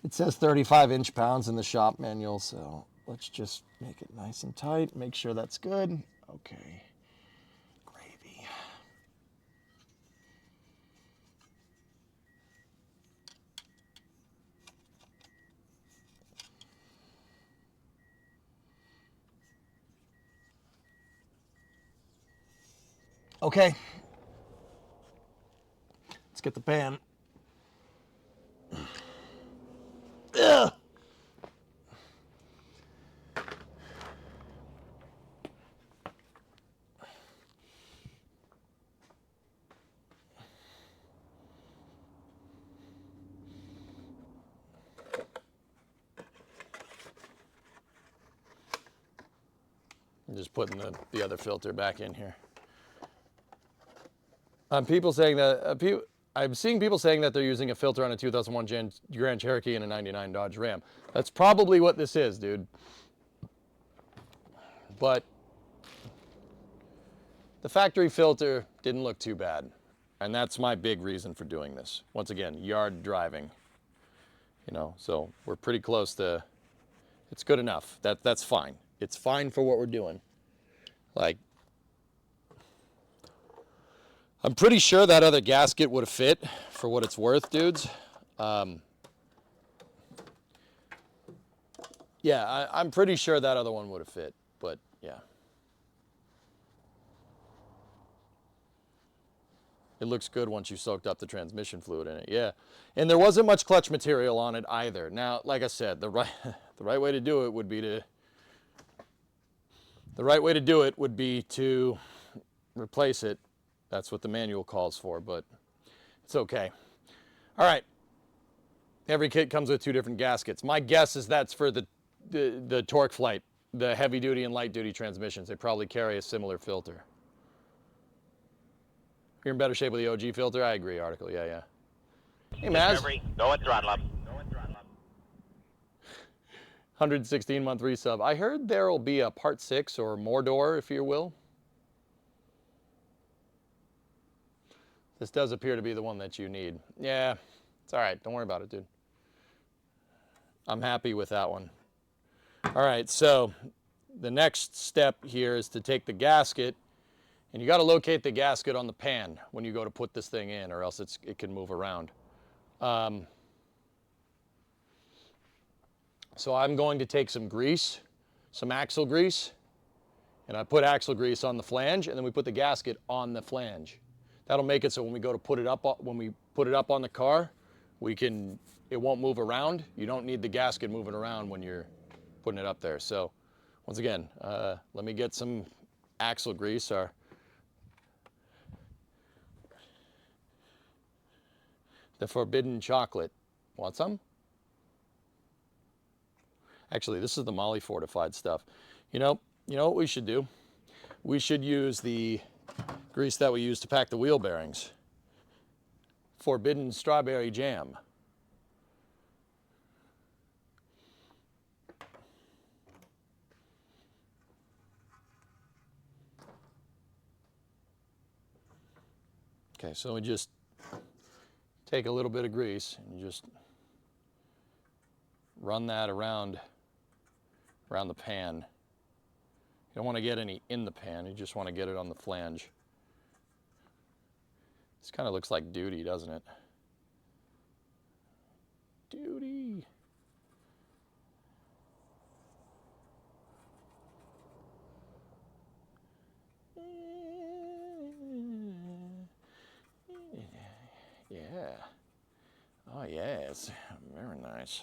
[SPEAKER 3] It says 35 inch-pounds in the shop manual, so let's just make it nice and tight. Make sure that's good. Okay. Gravy. Okay. Let's get the pan. Ugh. I'm just putting the other filter back in here. People saying that I'm seeing people saying that they're using a filter on a 2001 Grand Cherokee and a 99 Dodge Ram. That's probably what this is, dude. But the factory filter didn't look too bad. And that's my big reason for doing this. Once again, yard driving. You know, so we're pretty close to, it's good enough. That's fine. It's fine for what we're doing. Like, I'm pretty sure that other gasket would have fit for what it's worth, dudes. Yeah, I'm pretty sure that other one would have fit, but yeah. It looks good once you soaked up the transmission fluid in it, yeah. And there wasn't much clutch material on it either. Now, like I said, the right way to do it would be to replace it. That's what the manual calls for, but it's okay. All right. Every kit comes with 2 different gaskets. My guess is that's for the Torque Flight, the heavy duty and light duty transmissions. They probably carry a similar filter. You're in better shape with the OG filter? I agree, Article. Yeah, yeah. Hey, Maz.
[SPEAKER 6] Discovery, go and throttle up.
[SPEAKER 3] 116-month resub. I heard there will be a Part 6 or Mordor, if you will. This does appear to be the one that you need. Yeah, it's all right. Don't worry about it, dude. I'm happy with that one. All right, so the next step here is to take the gasket, and you got to locate the gasket on the pan when you go to put this thing in, or else it can move around. So I'm going to take some grease, some axle grease, and I put axle grease on the flange, and then we put the gasket on the flange. That'll make it so when we go to put it up, when we put it up on the car, it won't move around. You don't need the gasket moving around when you're putting it up there. So once again, let me get some axle grease. The Forbidden Chocolate. Want some? Actually, this is the Molly fortified stuff. You know what we should do? We should use the grease that we use to pack the wheel bearings. Forbidden Strawberry Jam. Okay, so we just take a little bit of grease and you just run that around the pan. You don't want to get any in the pan, you just want to get it on the flange. This kind of looks like duty, doesn't it? Duty. Yeah. Oh yes, very nice.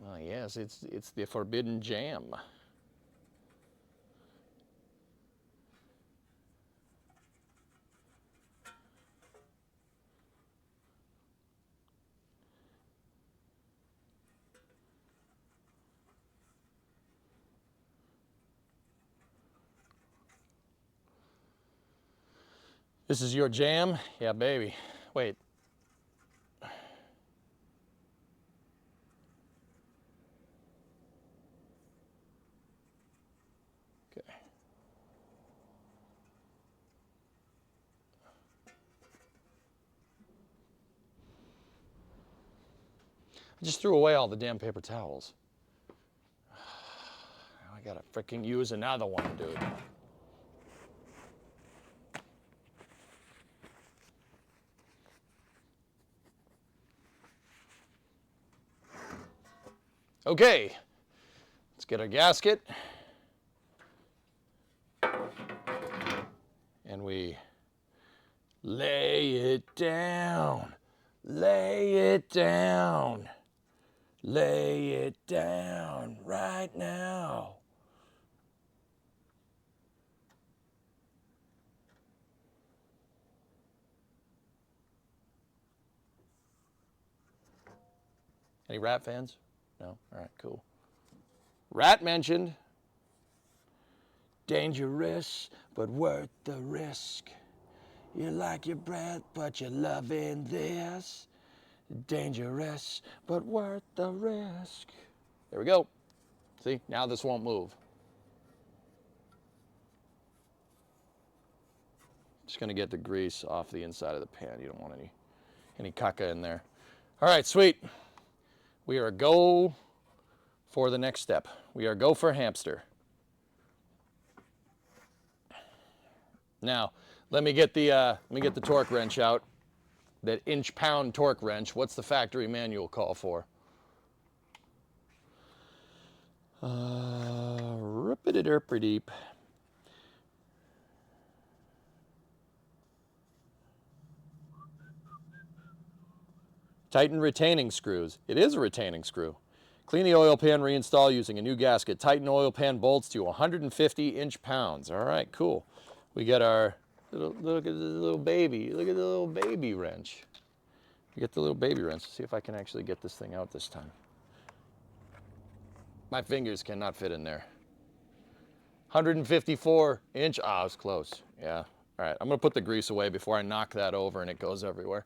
[SPEAKER 3] Oh yes, it's the forbidden jam. This is your jam? Yeah, baby. Wait. Okay. I just threw away all the damn paper towels. I gotta freaking use another one, dude. Okay, let's get our gasket. And we lay it down, lay it down, lay it down right now. Any Rat fans? No? All right, cool. Rat mentioned. Dangerous, but worth the risk. You like your breath, but you're loving this. Dangerous, but worth the risk. There we go. See, now this won't move. Just gonna get the grease off the inside of the pan. You don't want any caca in there. All right, sweet. We are go for the next step. We are go for hamster. Now, let me get the torque wrench out. That inch-pound torque wrench. What's the factory manual call for? Rip-a-derp-a-deep. Tighten retaining screws. It is a retaining screw. Clean the oil pan, reinstall using a new gasket. Tighten oil pan bolts to 150 inch-pounds. All right, cool. We got our look at the little baby. Look at the little baby wrench. We get the little baby wrench. See if I can actually get this thing out this time. My fingers cannot fit in there. 154 inch. Ah, I was close. Yeah. All right, I'm gonna put the grease away before I knock that over and it goes everywhere.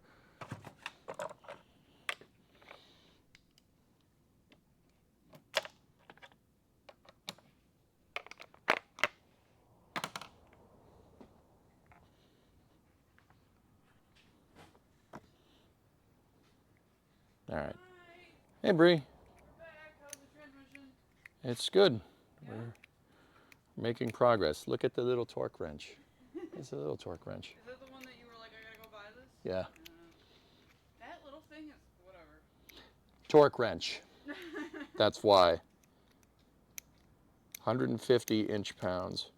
[SPEAKER 3] All right. Hey, Bree.
[SPEAKER 4] We're back. How's the transmission?
[SPEAKER 3] It's good.
[SPEAKER 4] Yeah.
[SPEAKER 3] We're making progress. Look at the little torque wrench. It's a little torque wrench.
[SPEAKER 4] Is that the one that you were like, I gotta go buy this?
[SPEAKER 3] Yeah.
[SPEAKER 4] That little thing is whatever.
[SPEAKER 3] Torque wrench. That's why. 150 inch-pounds.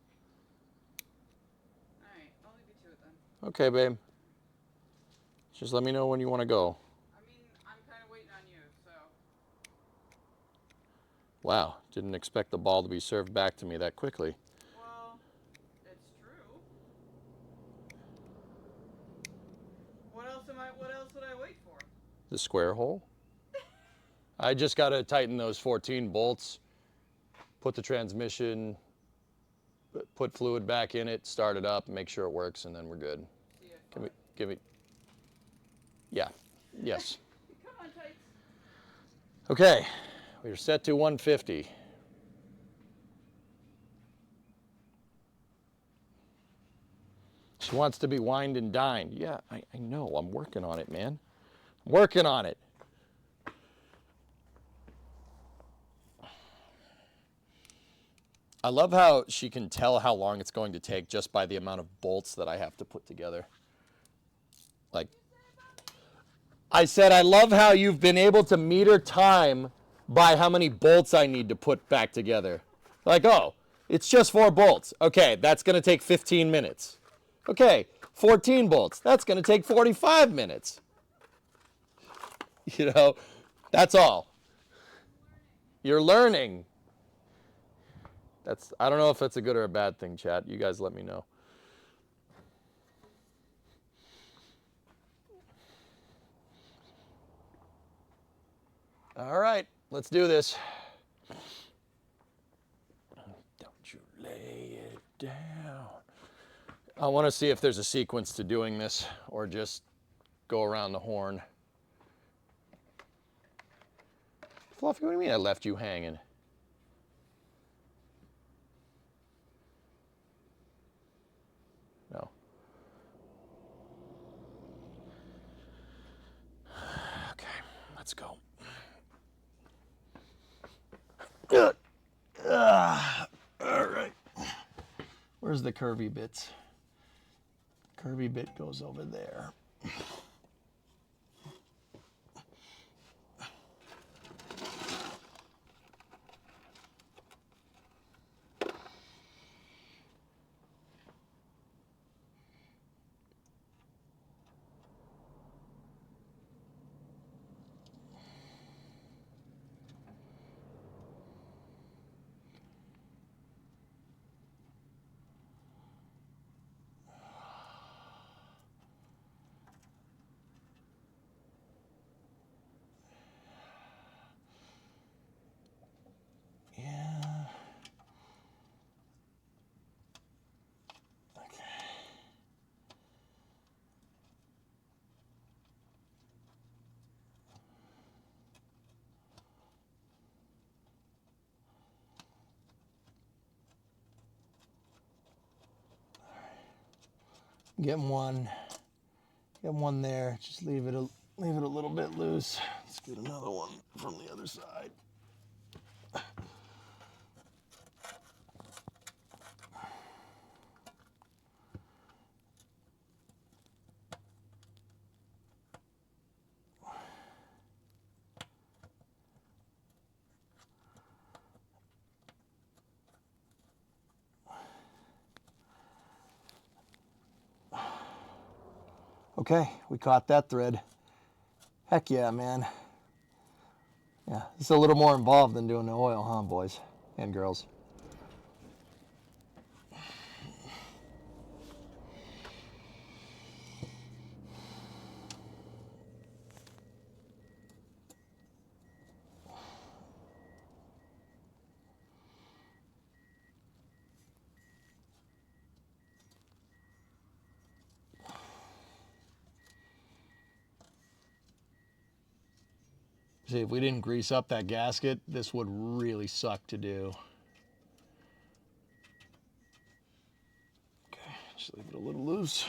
[SPEAKER 4] Alright, I'll leave you to it then.
[SPEAKER 3] Okay, babe. Just let me know when you want to go.
[SPEAKER 4] I mean, I'm kind of waiting on you, so.
[SPEAKER 3] Wow, didn't expect the ball to be served back to me that quickly.
[SPEAKER 4] Well, it's true. What else would I wait for?
[SPEAKER 3] The square hole? I just got to tighten those 14 bolts, put the transmission, put fluid back in it, start it up, make sure it works, and then we're good.
[SPEAKER 4] See ya.
[SPEAKER 3] Give me. Yeah. Yes.
[SPEAKER 4] Come on, tights.
[SPEAKER 3] Okay. We're set to 150. She wants to be wined and dined. Yeah, I know. I'm working on it, man. I'm working on it. I love how she can tell how long it's going to take just by the amount of bolts that I have to put together. Like, I said, I love how you've been able to meter time by how many bolts I need to put back together. Like, oh, it's just 4 bolts. Okay, that's going to take 15 minutes. Okay, 14 bolts. That's going to take 45 minutes. You know, that's all. You're learning. I don't know if that's a good or a bad thing, chat. You guys let me know. All right, let's do this. Don't you lay it down. I want to see if there's a sequence to doing this or just go around the horn. Fluffy, what do you mean I left you hanging? No. Okay, let's go. All right. Where's the curvy bits? Curvy bit goes over there. Get one there. Just leave it a little bit loose. Let's get another one from the other side. Okay, we caught that thread. Heck yeah, man. Yeah, it's a little more involved than doing the oil, huh, boys and girls? See, if we didn't grease up that gasket, this would really suck to do. Okay, just leave it a little loose.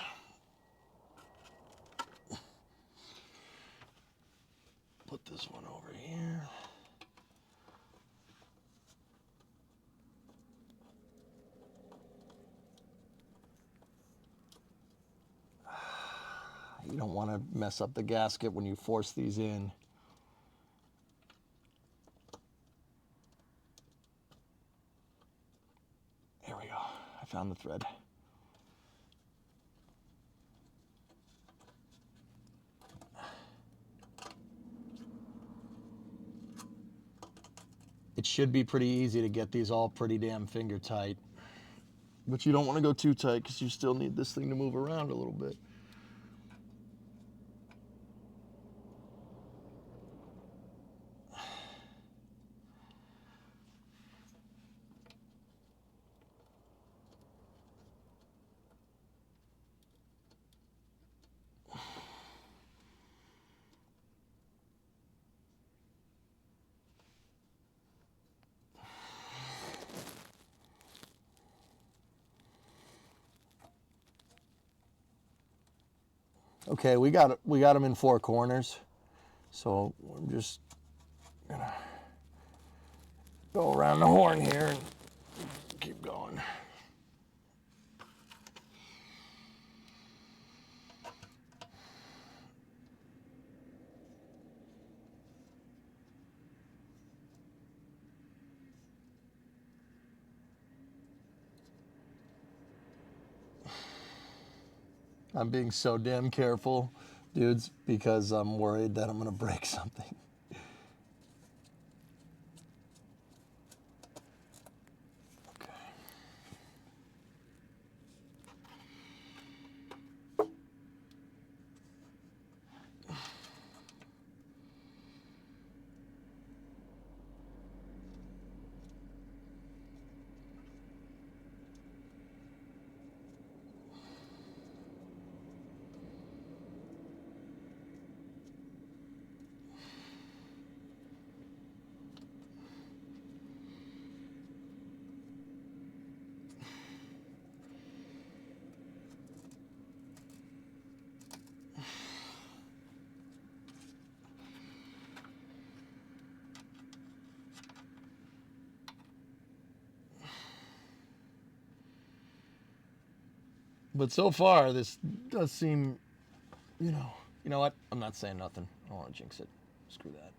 [SPEAKER 3] Put this one over here. You don't want to mess up the gasket when you force these in. There we go. I found the thread. It should be pretty easy to get these all pretty damn finger tight. But you don't want to go too tight because you still need this thing to move around a little bit. Okay, we got them in 4 corners. So I'm just gonna go around the horn here and keep going. I'm being so damn careful, dudes, because I'm worried that I'm gonna break something. Okay. But so far, this does seem, you know what? I'm not saying nothing. I don't want to jinx it. Screw that.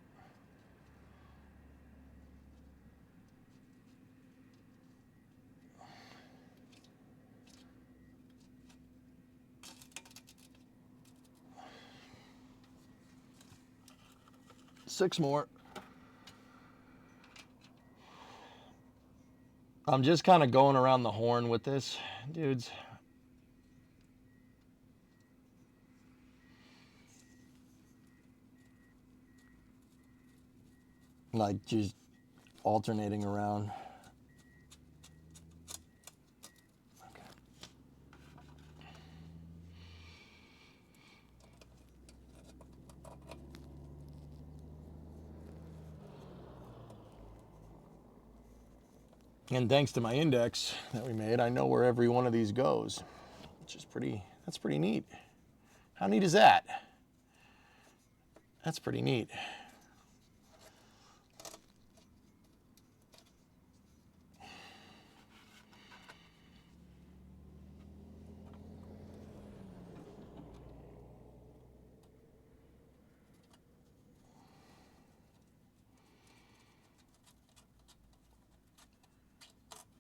[SPEAKER 3] Six more. I'm just kind of going around the horn with this, dudes. Like just alternating around. Okay. And thanks to my index that we made, I know where every one of these goes, which is that's pretty neat. How neat is that? That's pretty neat.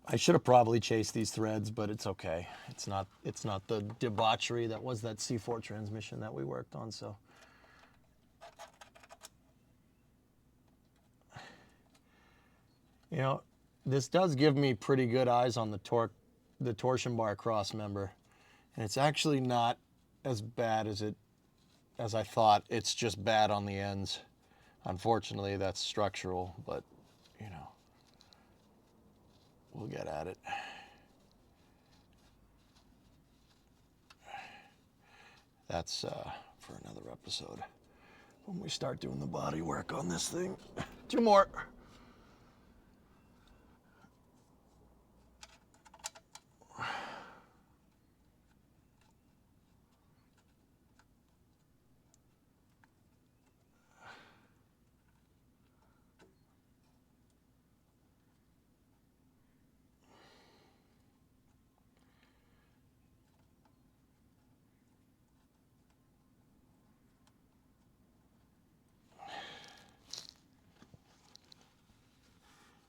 [SPEAKER 3] I should have probably chased these threads, but it's okay. It's not the debauchery that was that C4 transmission that we worked on, so. You know, this does give me pretty good eyes on the torsion bar cross member. And it's actually not as bad as I thought. It's just bad on the ends. Unfortunately, that's structural, but you know, we'll get at it. That's for another episode when we start doing the body work on this thing. 2 more.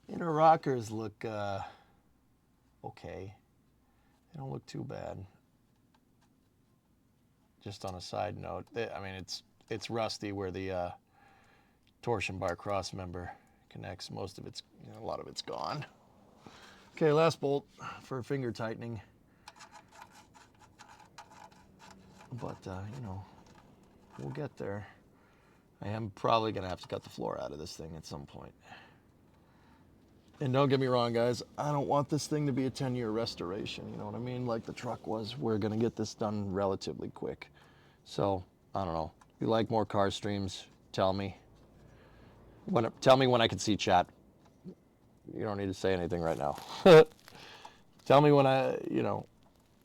[SPEAKER 3] Inner rockers look okay. They don't look too bad. Just on a side note, I mean it's rusty where the torsion bar cross member connects. Most of it's, a lot of it's gone. Okay, last bolt for finger tightening. But we'll get there. I am probably gonna have to cut the floor out of this thing at some point. And don't get me wrong, guys, I don't want this thing to be a 10-year restoration, you know what I mean? Like the truck was. We're gonna get this done relatively quick. So, I don't know. If you like more car streams, tell me. Tell me when I can see chat. You don't need to say anything right now. Tell me when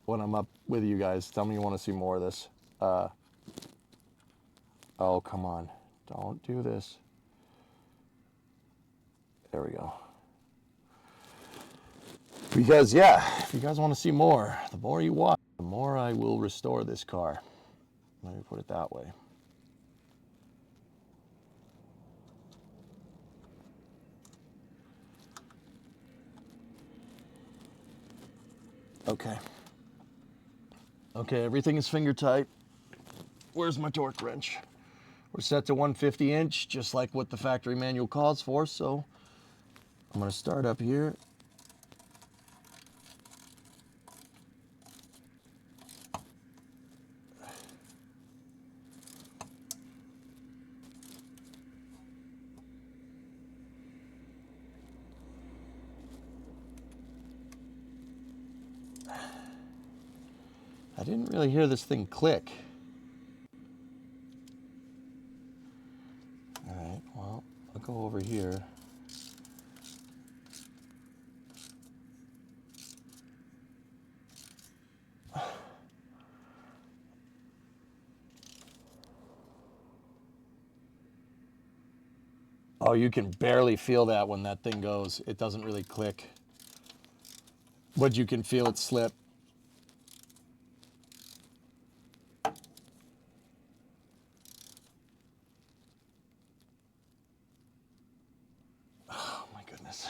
[SPEAKER 3] when I'm up with you guys. Tell me you want to see more of this. Oh, come on. Don't do this. There we go. Because, yeah, if you guys want to see more, the more you watch, the more I will restore this car. Let me put it that way. Okay. Okay, everything is finger tight. Where's my torque wrench? We're set to 150 inch, just like what the factory manual calls for, so I'm gonna start up here. I didn't really hear this thing click. All right, well, I'll go over here. Oh, you can barely feel that when that thing goes. It doesn't really click. But you can feel it slip. Oh my goodness.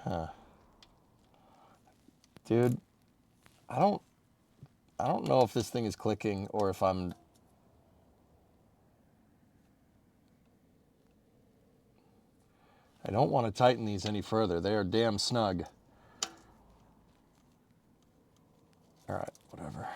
[SPEAKER 3] Huh. Dude, I don't know if this thing is clicking or if I don't want to tighten these any further. They are damn snug. All right, whatever.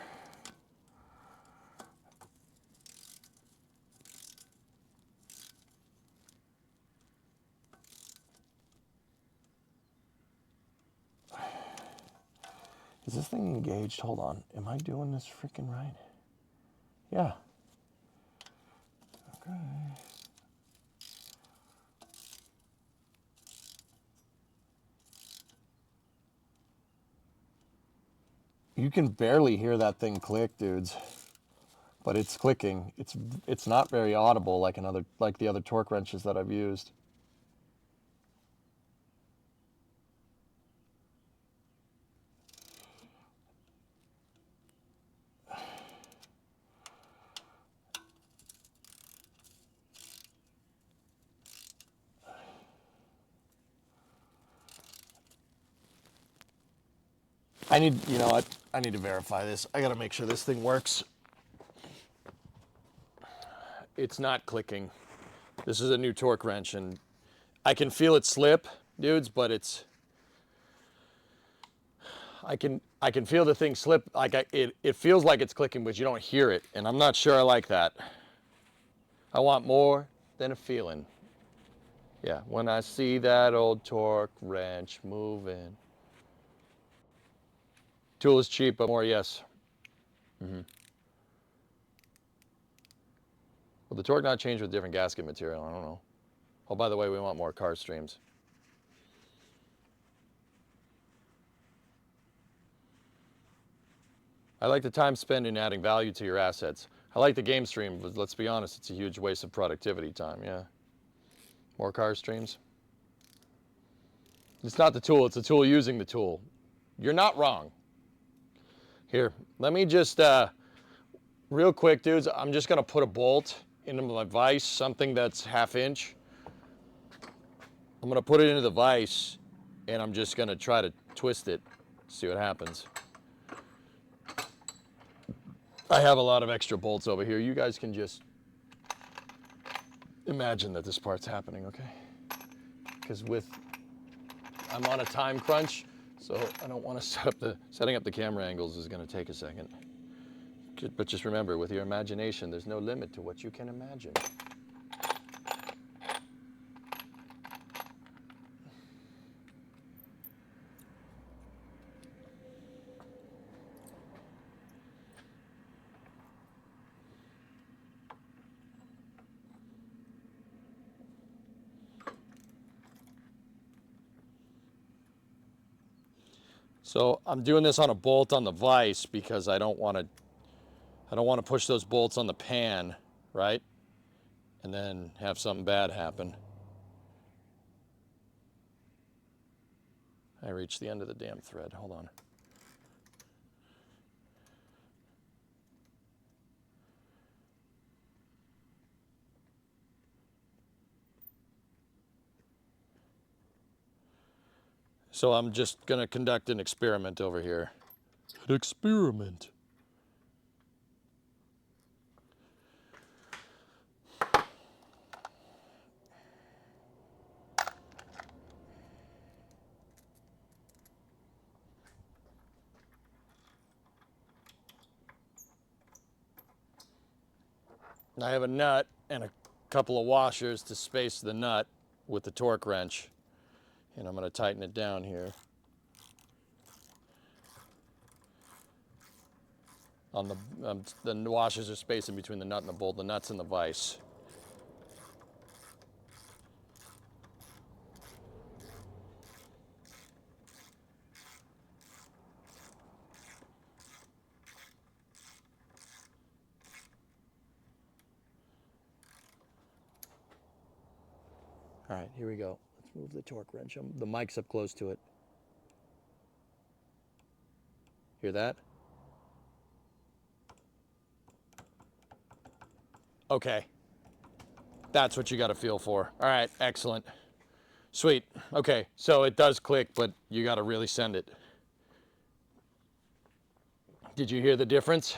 [SPEAKER 3] Is this thing engaged? Hold on. Am I doing this freaking right? Yeah. Okay. You can barely hear that thing click, dudes. But it's clicking. It's not very audible like the other torque wrenches that I've used. You know what? I need to verify this. I gotta make sure this thing works. It's not clicking. This is a new torque wrench, and I can feel it slip, dudes, but I can feel the thing slip. It feels like it's clicking, but you don't hear it, and I'm not sure I like that. I want more than a feeling. Yeah, when I see that old torque wrench moving. Tool is cheap, but more, yes. Will the torque not change with different gasket material? I don't know. Oh, by the way, we want more car streams. I like the time spent in adding value to your assets. I like the game stream, but let's be honest, it's a huge waste of productivity time, yeah. More car streams. It's not the tool, it's the tool using the tool. You're not wrong. Here, let me just, real quick, dudes, I'm just gonna put a bolt into my vise, something that's 1/2 inch. I'm gonna put it into the vise, and I'm just gonna try to twist it, see what happens. I have a lot of extra bolts over here. You guys can just imagine that this part's happening, okay? Because I'm on a time crunch, so I don't want to setting up the camera angles is gonna take a second. But just remember, with your imagination, there's no limit to what you can imagine. So I'm doing this on a bolt on the vise because I don't want to push those bolts on the pan, right? And then have something bad happen. I reached the end of the damn thread. Hold on. So I'm just going to conduct an experiment over here. An experiment. I have a nut and a couple of washers to space the nut with the torque wrench. And I'm going to tighten it down here. On the washers are spacing between the nut and the bolt. The nut's in the vise. All right, here we go. Let's move the torque wrench. The mic's up close to it. Hear that? Okay. That's what you got to feel for. All right, excellent. Sweet. Okay, so it does click, but you got to really send it. Did you hear the difference?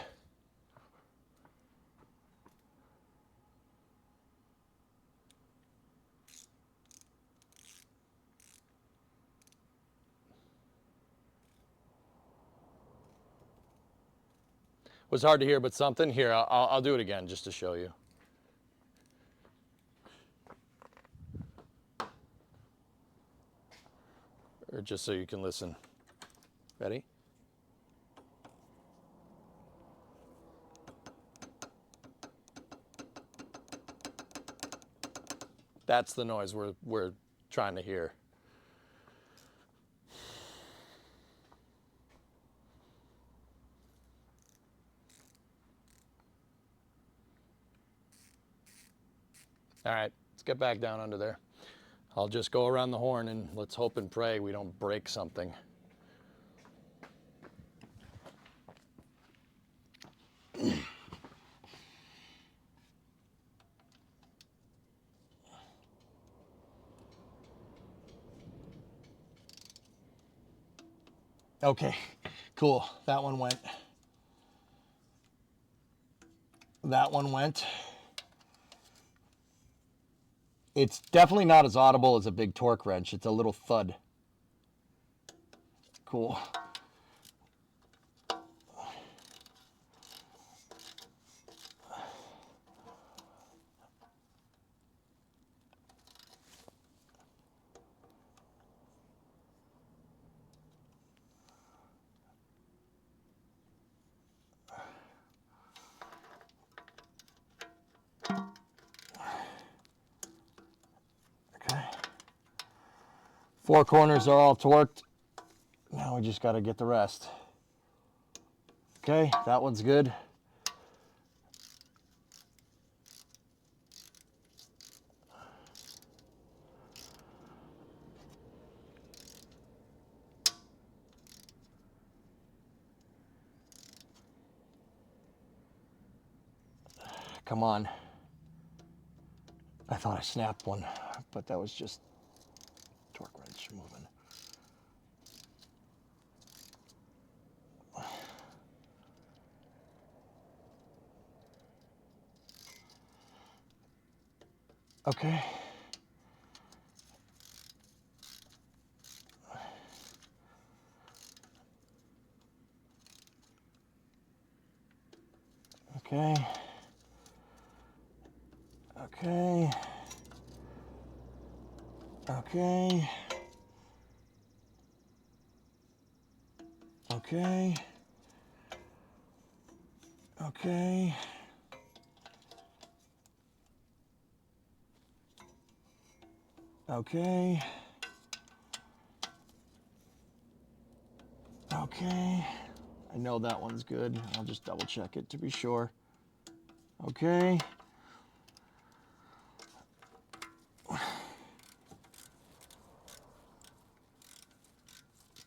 [SPEAKER 3] Was hard to hear, but something. Here, I'll do it again just to show you. Or just so you can listen. Ready? That's the noise we're trying to hear. All right, let's get back down under there. I'll just go around the horn and let's hope and pray we don't break something. Okay, cool. That one went. That one went. It's definitely not as audible as a big torque wrench. It's a little thud. Cool. Okay. Four corners are all torqued. Now we just got to get the rest. Okay, that one's good. Come on. I thought I snapped one, but that was just torque wrench moving. Okay. Okay. Okay. Okay. Okay. Okay. Okay. Okay. I know that one's good. I'll just double check it to be sure. Okay.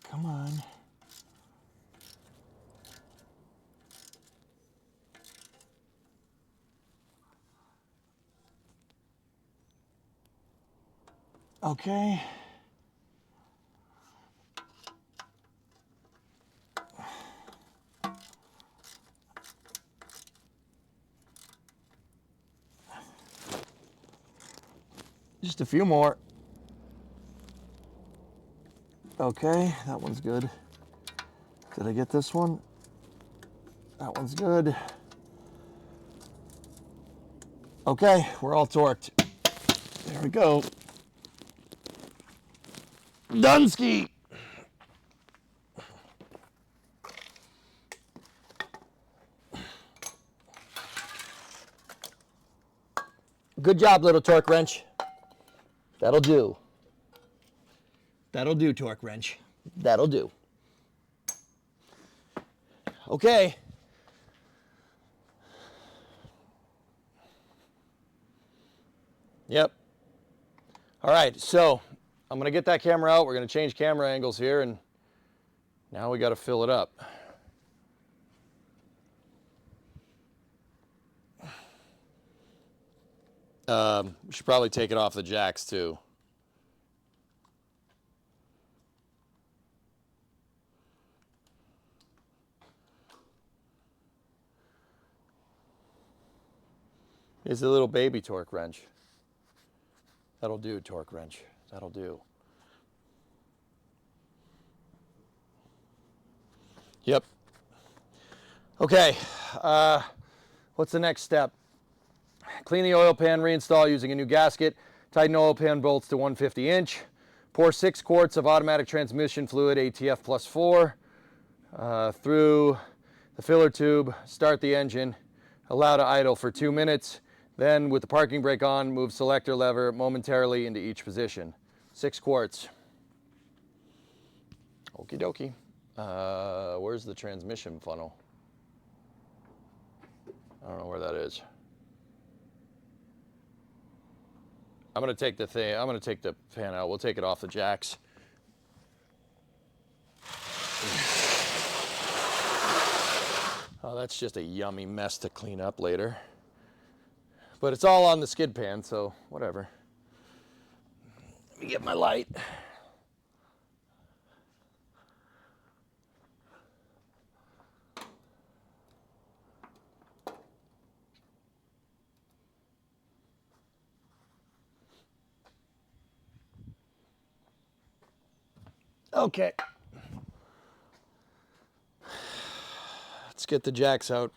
[SPEAKER 3] Come on. Okay. Just a few more. Okay, that one's good. Did I get this one? That one's good. Okay, we're all torqued. There we go. Dunsky. Good job, little torque wrench. That'll do. That'll do, torque wrench. That'll do. Okay. Yep. All right, so I'm going to get that camera out. We're going to change camera angles here, and now we got to fill it up. We should probably take it off the jacks too. Here's a little baby torque wrench. That'll do, torque wrench. That'll do. Yep. Okay. What's the next step? Clean the oil pan, reinstall using a new gasket. Tighten oil pan bolts to 150 inch. Pour 6 quarts of automatic transmission fluid, ATF plus 4, through the filler tube. Start the engine. Allow to idle for 2 minutes. Then, with the parking brake on, move selector lever momentarily into each position. 6 quarts. Okie dokie. Where's the transmission funnel? I don't know where that is. I'm gonna take the pan out. We'll take it off the jacks. Oh, that's just a yummy mess to clean up later. But it's all on the skid pan, so whatever. Let me get my light. Okay. Let's get the jacks out.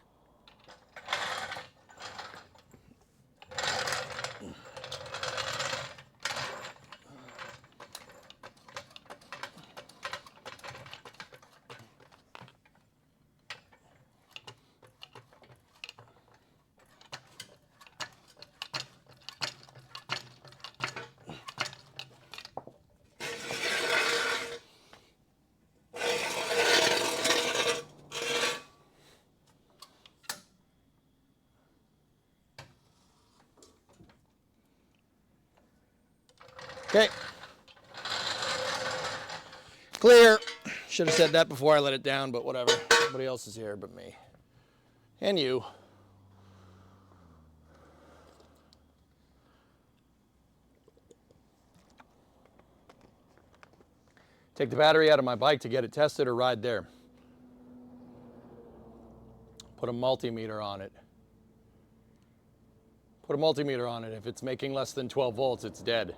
[SPEAKER 3] Okay. Clear. Should have said that before I let it down, but whatever. Nobody else is here but me. And you. Take the battery out of my bike to get it tested or ride there. Put a multimeter on it. Put a multimeter on it. If it's making less than 12 volts, it's dead.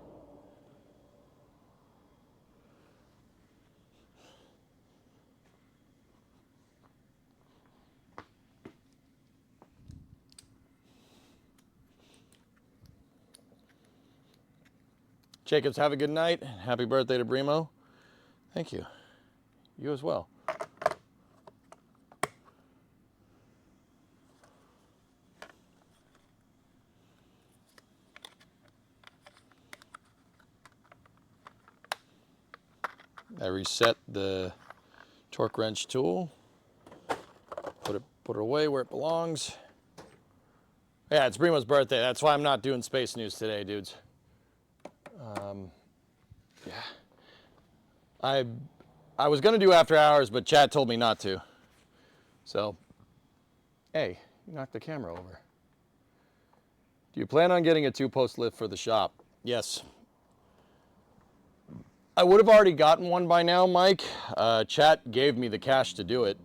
[SPEAKER 3] Jacobs, have a good night. Happy birthday to Brimo. Thank you. You as well. I reset the Torque wrench tool. Put it away where it belongs. Yeah, it's Brimo's birthday. That's why I'm not doing space news today, dudes. Yeah. I was gonna do after hours, but chat told me not to. So, hey, you knocked the camera over. Do you plan on getting a 2-post lift for the shop? Yes. I would have already gotten one by now, Mike. Chat gave me the cash to do it.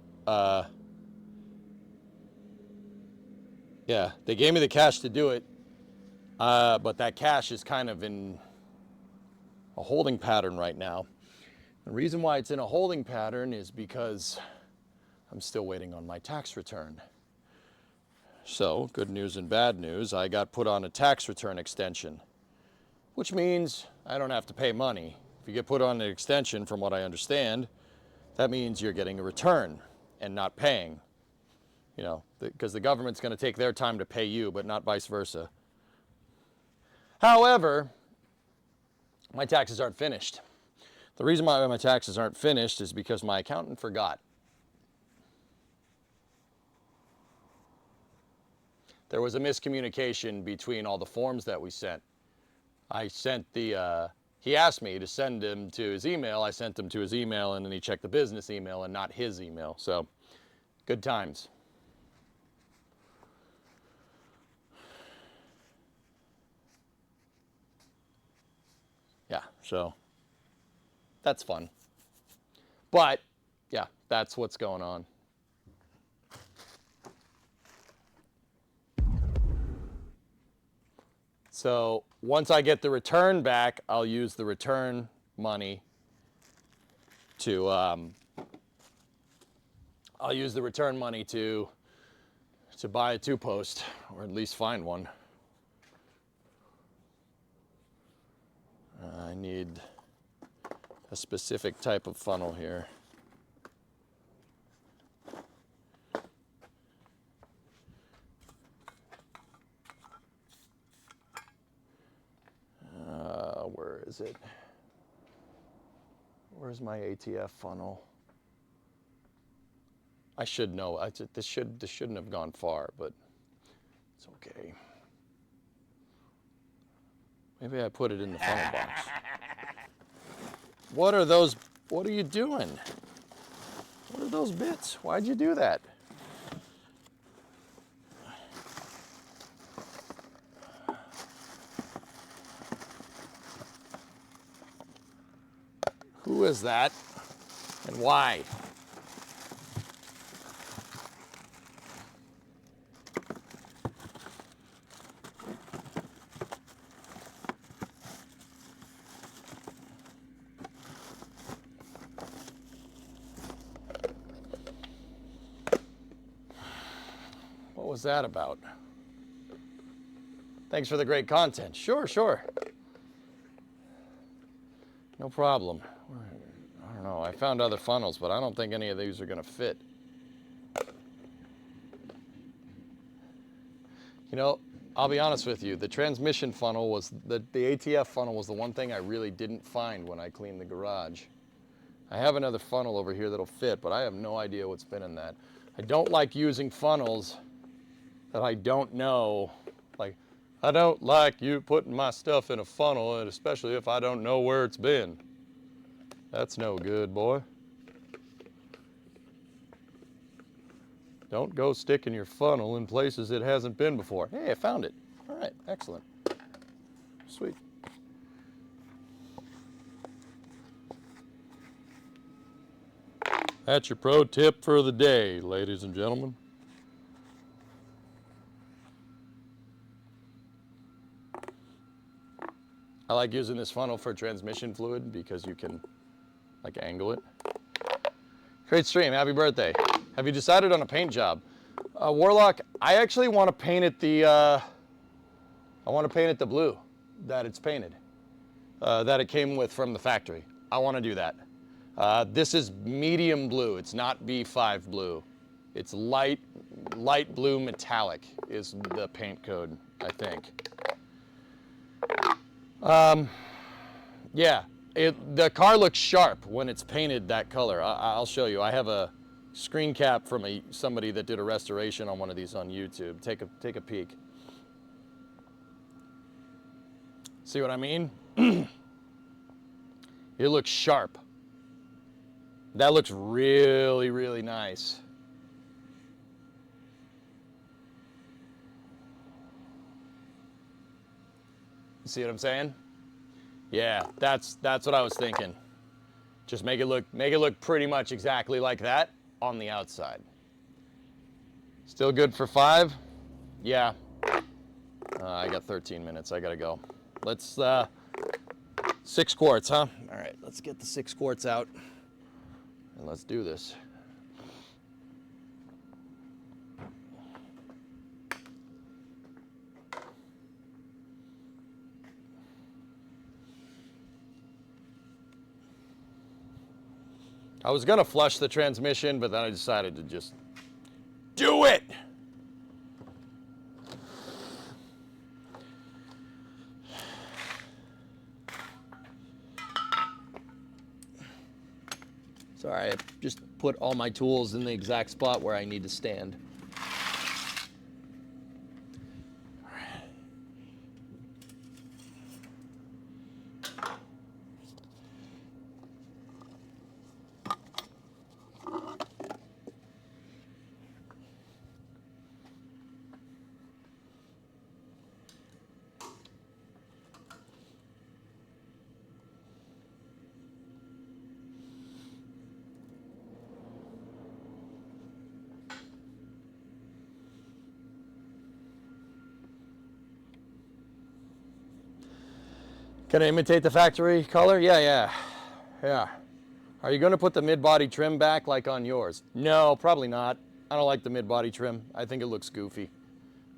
[SPEAKER 3] Yeah, they gave me the cash to do it, but that cash is kind of in a holding pattern right now. The reason why it's in a holding pattern is because I'm still waiting on my tax return. So, good news and bad news, I got put on a tax return extension, which means I don't have to pay money. If you get put on an extension, from what I understand, that means you're getting a return and not paying. You know, because the government's going to take their time to pay you, but not vice versa. However, my taxes aren't finished. The reason why my taxes aren't finished is because my accountant forgot. There was a miscommunication between all the forms that we sent. I sent he asked me to send him to his email. I sent him to his email, and then he checked the business email and not his email. So, good times. Yeah, so that's fun. But, yeah, that's what's going on. So once I get the return back, I'll use the return money to buy a 2-post, or at least find one. I need a specific type of funnel here. Where is it? Where's my ATF funnel? I should know. This shouldn't have gone far, but it's okay. Maybe I put it in the funnel box. What are those? What are you doing? What are those bits? Why'd you do that? Who is that and why? What was that about? Thanks for the great content. Sure, sure. No problem. I don't know. I found other funnels, but I don't think any of these are going to fit. You know, I'll be honest with you. The transmission funnel was, the ATF funnel was the one thing I really didn't find when I cleaned the garage. I have another funnel over here that'll fit, but I have no idea what's been in that. I don't like using funnels that I don't know. Like, I don't like you putting my stuff in a funnel, and especially if I don't know where it's been. That's no good, boy. Don't go sticking your funnel in places it hasn't been before. Hey, I found it. All right, excellent. Sweet. That's your pro tip for the day, ladies and gentlemen. I like using this funnel for transmission fluid because you can like angle it. Great stream, happy birthday. Have you decided on a paint job? Warlock, I actually want to paint it the blue that it's painted, that it came with from the factory. I want to do that. This is medium blue, it's not B5 blue. It's light blue metallic is the paint code, I think. Yeah, The car looks sharp when it's painted that color. I'll show you. I have a screen cap from somebody that did a restoration on one of these on YouTube. Take a peek. See what I mean? It looks sharp. That looks really, really nice. See what I'm saying? Yeah, that's what I was thinking. Just make it look pretty much exactly like that on the outside. Still good for 5? Yeah. I got 13 minutes. I gotta go. Let's 6 quarts, huh? All right, let's get the 6 quarts out and let's do this. I was gonna flush the transmission, but then I decided to just do it. Sorry, I just put all my tools in the exact spot where I need to stand. Can I imitate the factory color? Yeah. Are you gonna put the mid-body trim back like on yours? No, probably not. I don't like the mid-body trim. I think it looks goofy.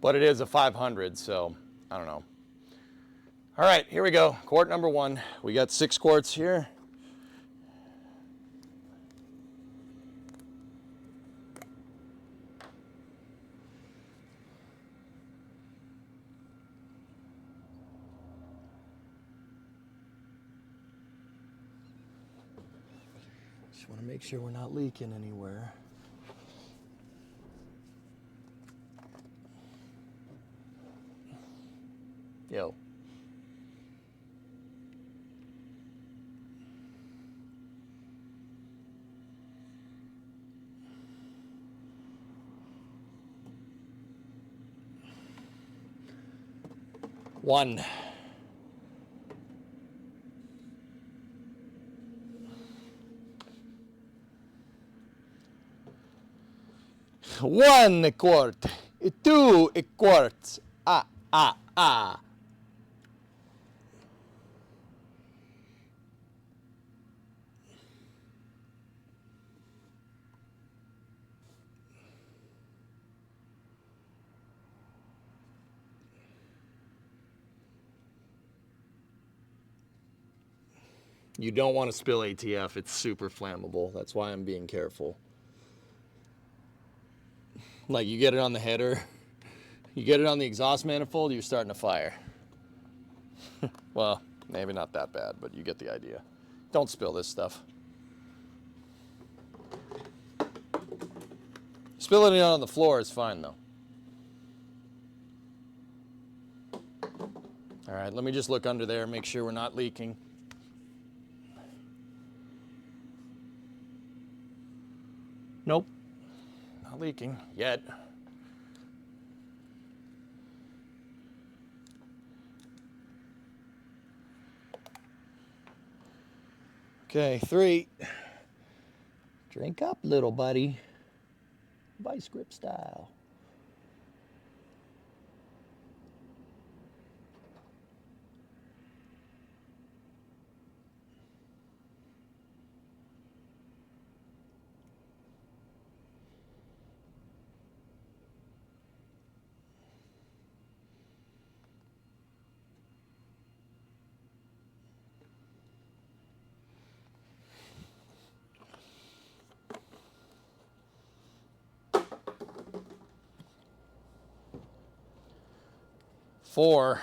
[SPEAKER 3] But it is a 500, so I don't know. All right, here we go. Quart number 1. We got 6 quarts here. Just want to make sure we're not leaking anywhere. Yo. One. One quart, 2 quarts. Ah. You don't want to spill ATF. It's super flammable. That's why I'm being careful. Like you get it on the header, you get it on the exhaust manifold, you're starting a fire. Well, maybe not that bad, but you get the idea. Don't spill this stuff. Spilling it on the floor is fine though. All right, let me just look under there, make sure we're not leaking. Nope, not leaking yet. Okay, 3. Drink up, little buddy. Vice grip style. Four.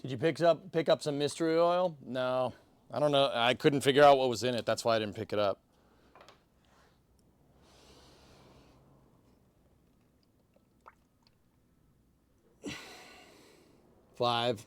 [SPEAKER 3] Did you pick up some mystery oil? No. I don't know. I couldn't figure out what was in it. That's why I didn't pick it up. Five.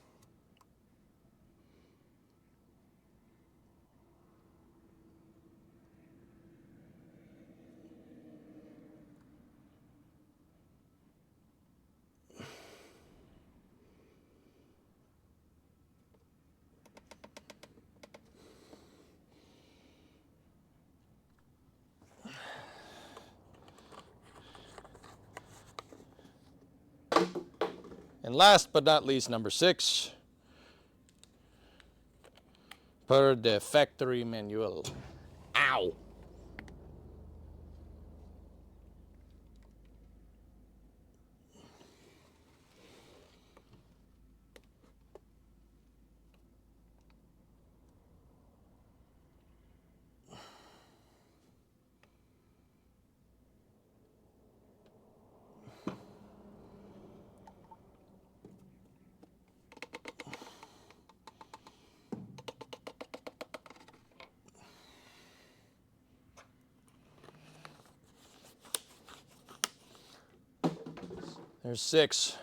[SPEAKER 3] And last but not least, number 6, per the factory manual. Ow! There's 6.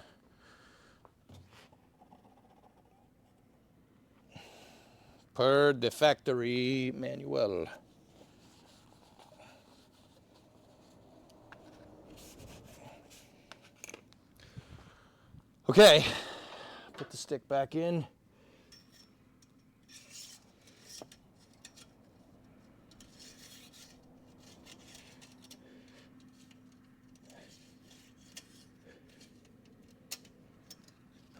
[SPEAKER 3] Per the factory manual. Okay, put the stick back in.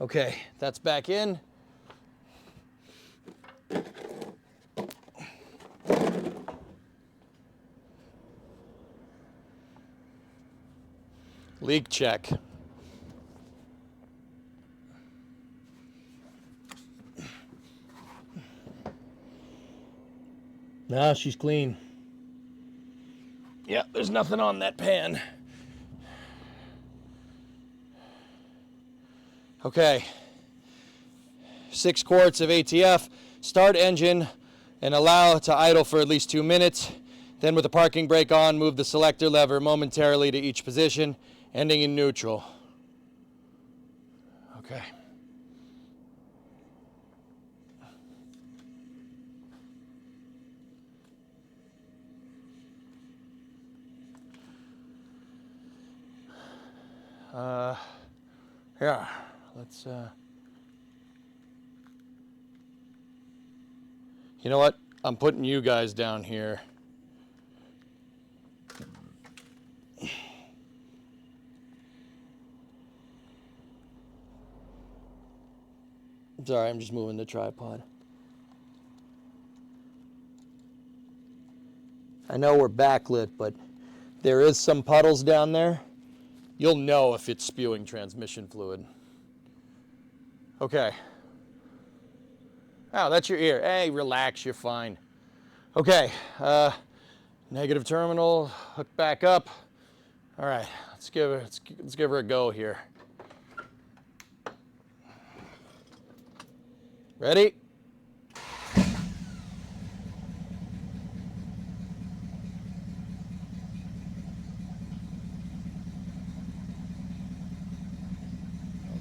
[SPEAKER 3] Okay, that's back in. Leak check. Nah, she's clean. Yeah, there's nothing on that pan. Okay, 6 quarts of ATF, start engine and allow to idle for at least 2 minutes. Then with the parking brake on, move the selector lever momentarily to each position, ending in neutral. Okay. Yeah. Let's, you know what? I'm putting you guys down here. Sorry, I'm just moving the tripod. I know we're backlit, but there is some puddles down there. You'll know if it's spewing transmission fluid. Okay. Oh, that's your ear. Hey, relax, you're fine. Okay, negative terminal, hook back up. All right, let's give her a go here. Ready?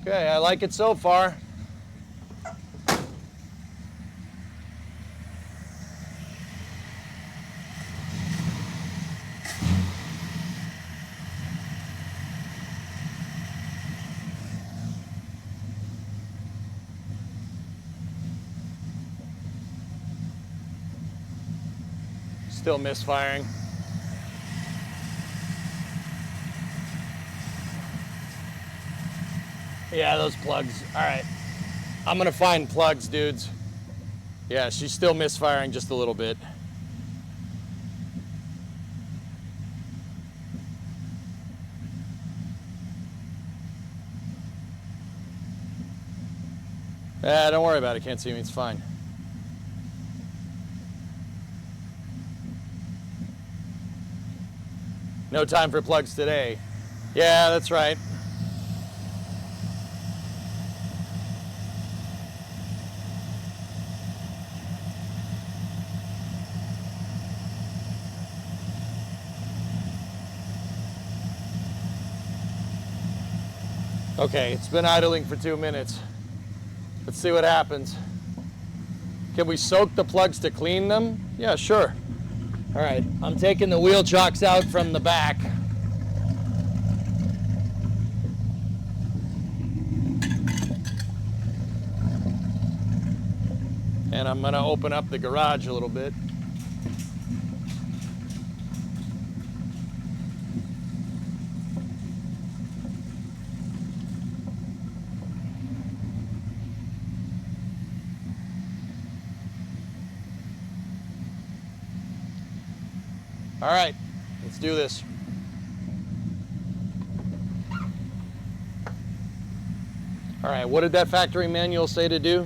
[SPEAKER 3] Okay, I like it so far. Still misfiring. Yeah, those plugs. All right. I'm gonna find plugs, dudes. Yeah, she's still misfiring just a little bit. Don't worry about it. Can't see me. It's fine. No time for plugs today. Yeah, that's right. Okay, it's been idling for 2 minutes. Let's see what happens. Can we soak the plugs to clean them? Yeah, sure. All right, I'm taking the wheel chocks out from the back. And I'm gonna open up the garage a little bit. All right, let's do this. All right, what did that factory manual say to do?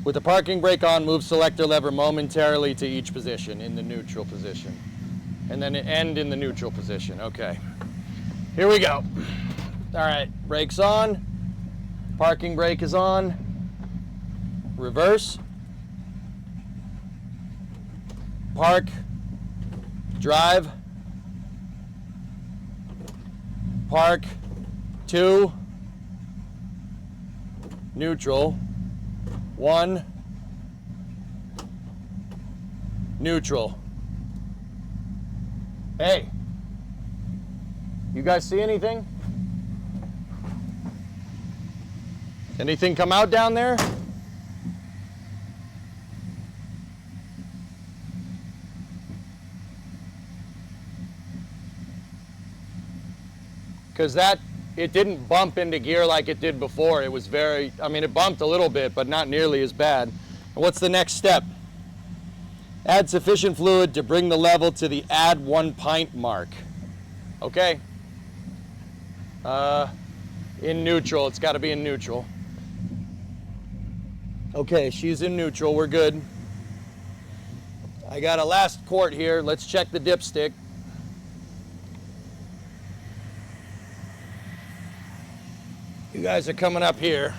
[SPEAKER 3] With the parking brake on, move selector lever momentarily to each position in the neutral position. And then end in the neutral position. Okay. Here we go. All right, brakes on. Parking brake is on. Reverse. Park. Drive. Park. 2. Neutral. 1. Neutral. Hey. You guys see anything? Anything come out down there? Because it didn't bump into gear like it did before. It was it bumped a little bit, but not nearly as bad. And what's the next step? Add sufficient fluid to bring the level to the add 1 pint mark. Okay. In neutral, it's gotta be in neutral. Okay, she's in neutral, we're good. I got a last quart here, let's check the dipstick. You guys are coming up here.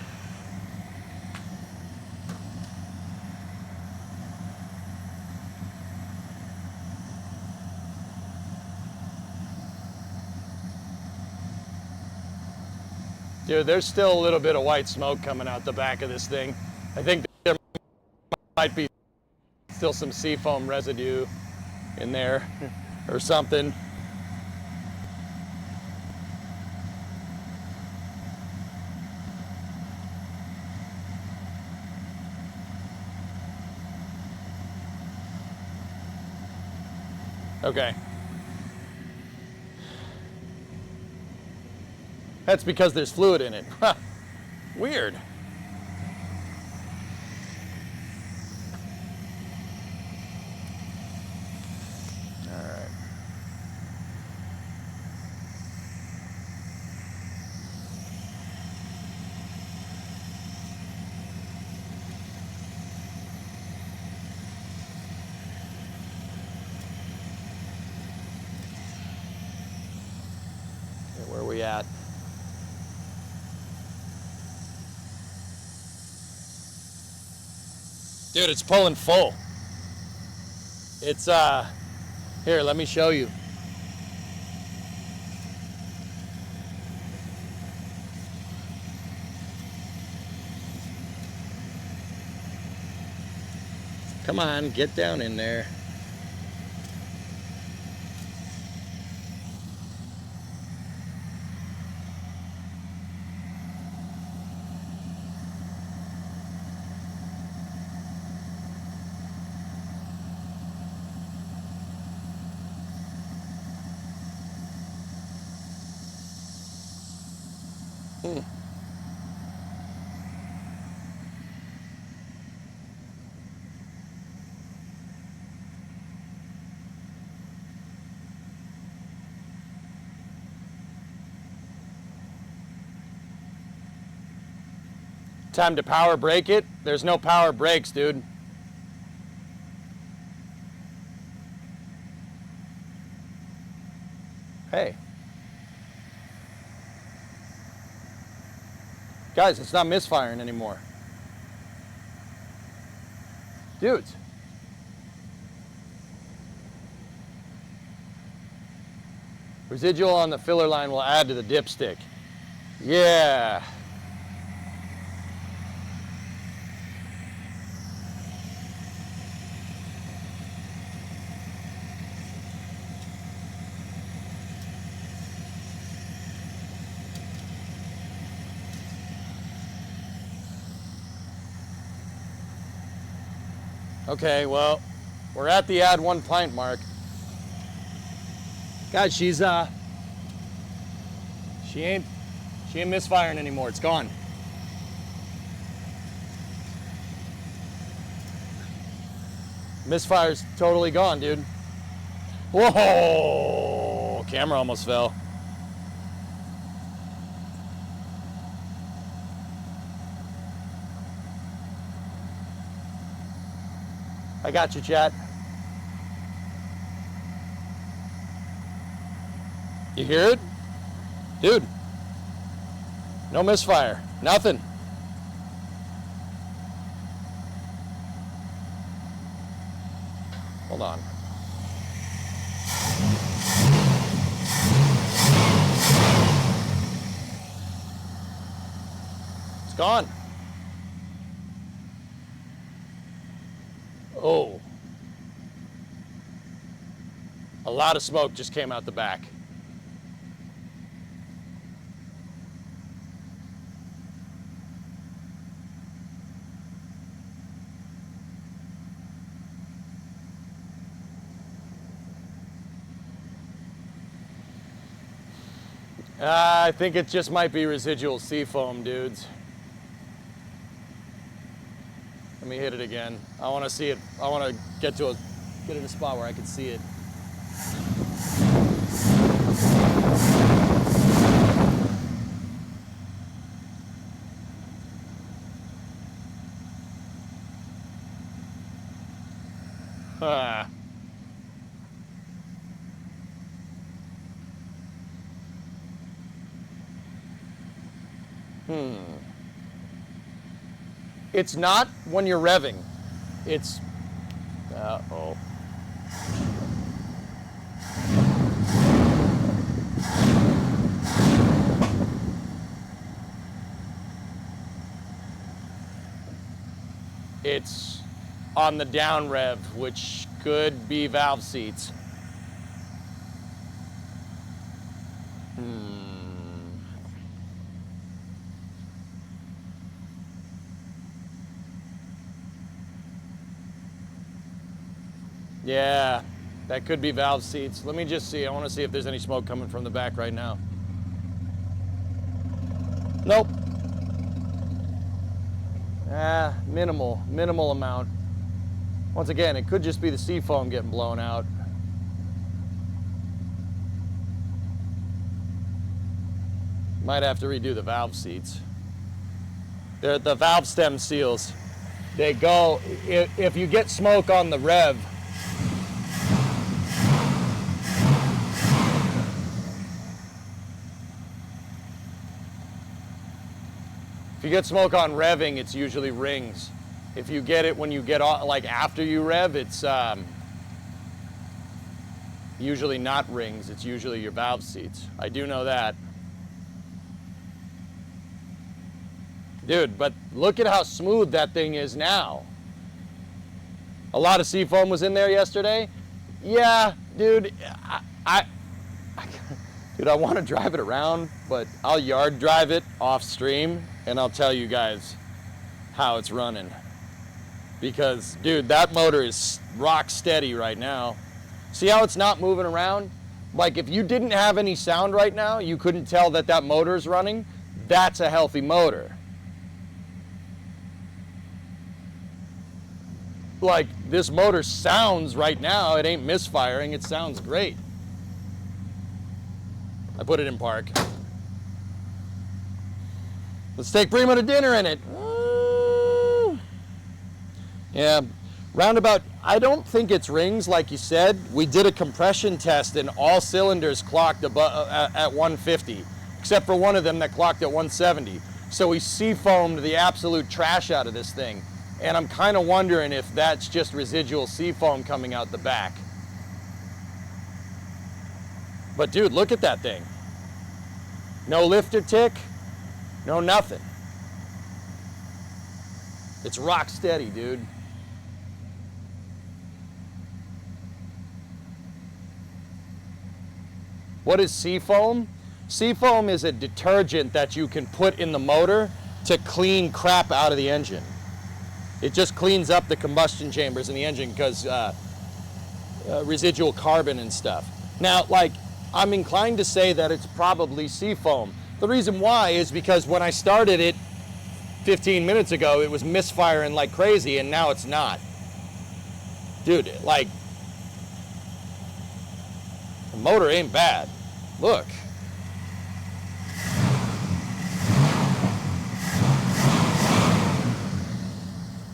[SPEAKER 3] Dude, there's still a little bit of white smoke coming out the back of this thing. I think there might be still some seafoam residue in there or something. Okay. That's because there's fluid in it. Huh. Weird. All right. Okay, where are we at? Dude, it's pulling full. It's, here, let me show you. Come on, get down in there. Time to power brake it. There's no power brakes, dude. Hey. Guys, it's not misfiring anymore. Dudes. Residual on the filler line will add to the dipstick. Yeah. Okay, well, we're at the add 1 pint mark. Guys, she ain't misfiring anymore. It's gone. Misfire's totally gone, dude. Whoa! Camera almost fell. I got you, chat. You hear it? Dude. No misfire. Nothing. Hold on. It's gone. Oh. A lot of smoke just came out the back. I think it just might be residual seafoam, dudes. Let me hit it again. I want to see it. I want to get in a spot where I can see it. Ah. It's not when you're revving. It's, uh-oh. It's on the down rev, which could be valve seats. Yeah, that could be valve seats. Let me just see. I want to see if there's any smoke coming from the back right now. Nope. Minimal amount. Once again, it could just be the seafoam getting blown out. Might have to redo the valve seats. They're the valve stem seals. They go, if you get smoke on the rev, if you get smoke on revving, it's usually rings. If you get it when you get off, like after you rev, it's usually not rings. It's usually your valve seats. I do know that. Dude, but look at how smooth that thing is now. A lot of seafoam was in there yesterday. Yeah, dude, dude, I want to drive it around, but I'll yard drive it off stream and I'll tell you guys how it's running. Because, dude, that motor is rock steady right now. See how it's not moving around? Like, if you didn't have any sound right now, you couldn't tell that that motor is running. That's a healthy motor. Like, this motor sounds right now, it ain't misfiring, it sounds great. I put it in park. Let's take Primo to dinner in it. Yeah, roundabout, I don't think it's rings like you said. We did a compression test and all cylinders clocked above, at 150, except for one of them that clocked at 170. So we seafoamed the absolute trash out of this thing. And I'm kind of wondering if that's just residual seafoam coming out the back. But dude, look at that thing. No lifter tick, no nothing. It's rock steady, dude. What is Seafoam? Seafoam is a detergent that you can put in the motor to clean crap out of the engine. It just cleans up the combustion chambers in the engine because residual carbon and stuff. Now, like, I'm inclined to say that it's probably Seafoam. The reason why is because when I started it 15 minutes ago, it was misfiring like crazy, and now it's not. Dude, like, the motor ain't bad. Look.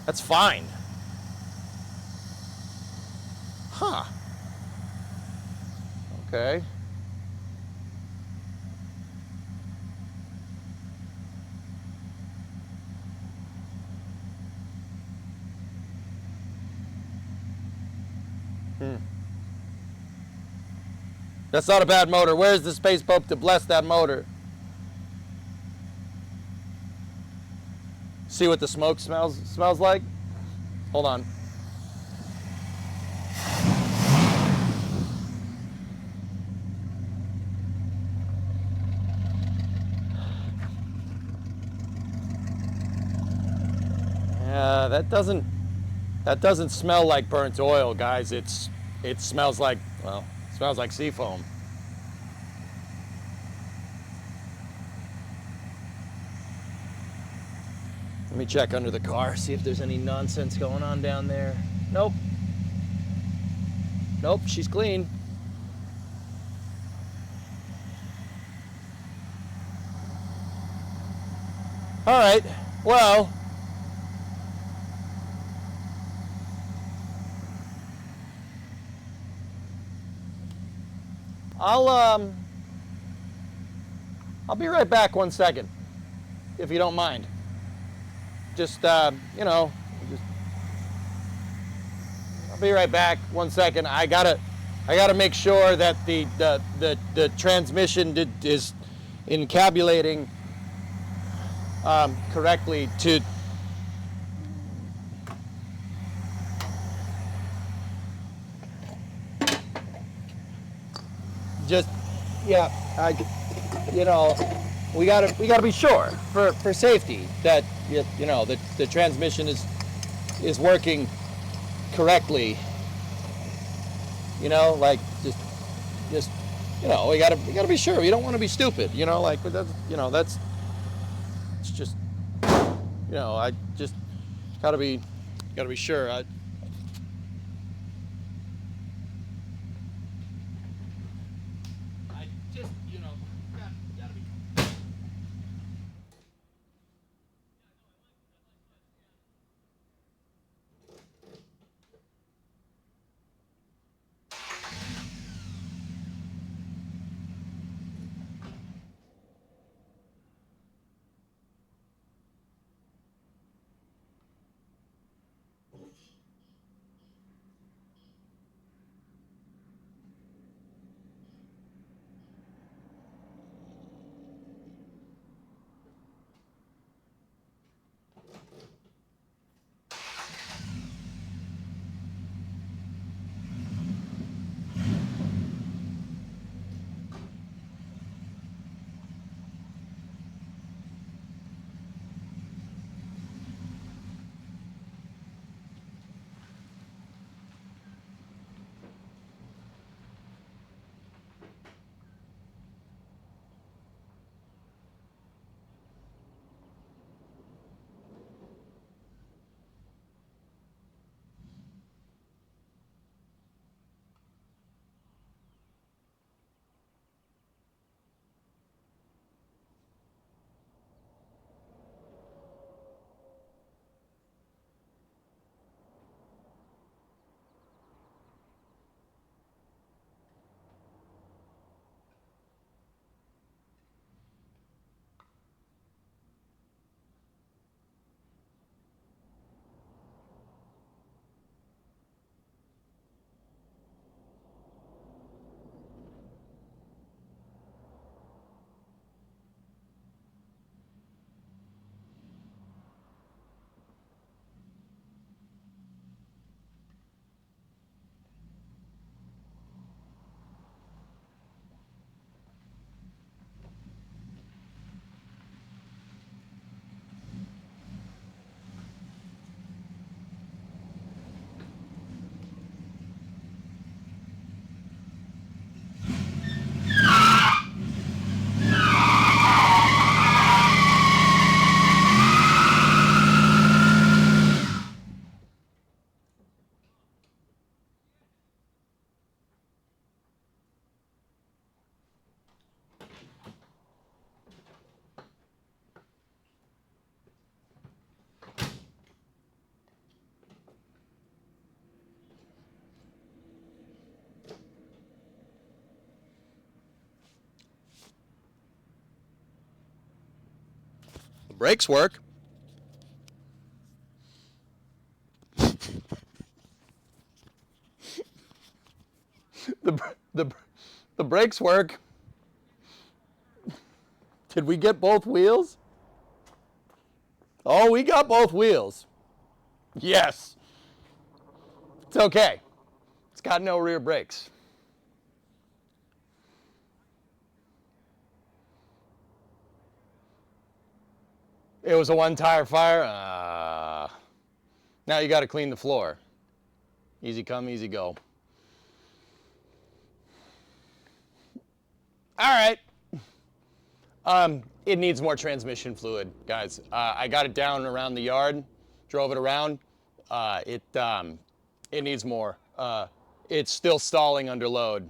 [SPEAKER 3] That's fine. Huh. Okay. That's not a bad motor. Where's the Space Pope to bless that motor? See what the smoke smells like? Hold on. Yeah, that doesn't smell like burnt oil, guys. It smells like, well, it smells like Seafoam. Let me check under the car, see if there's any nonsense going on down there. Nope. Nope, she's clean. All right, well. I'll be right back 1 second, if you don't mind. Just, you know, I'll be right back 1 second. I gotta make sure that the transmission is encabulating correctly to. Just, yeah, you know, we gotta be sure for safety that you know the transmission is working correctly. You know, like just you know, we gotta be sure. We don't want to be stupid. You know, like that's it's just, you know, I just gotta be sure. Brakes work. The brakes work. Did we get both wheels? Oh, we got both wheels. Yes. It's okay. It's got no rear brakes. It was a one-tire fire. Now you got to clean the floor. Easy come, easy go. All right. It needs more transmission fluid, guys. I got it down around the yard, drove it around. It needs more. It's still stalling under load.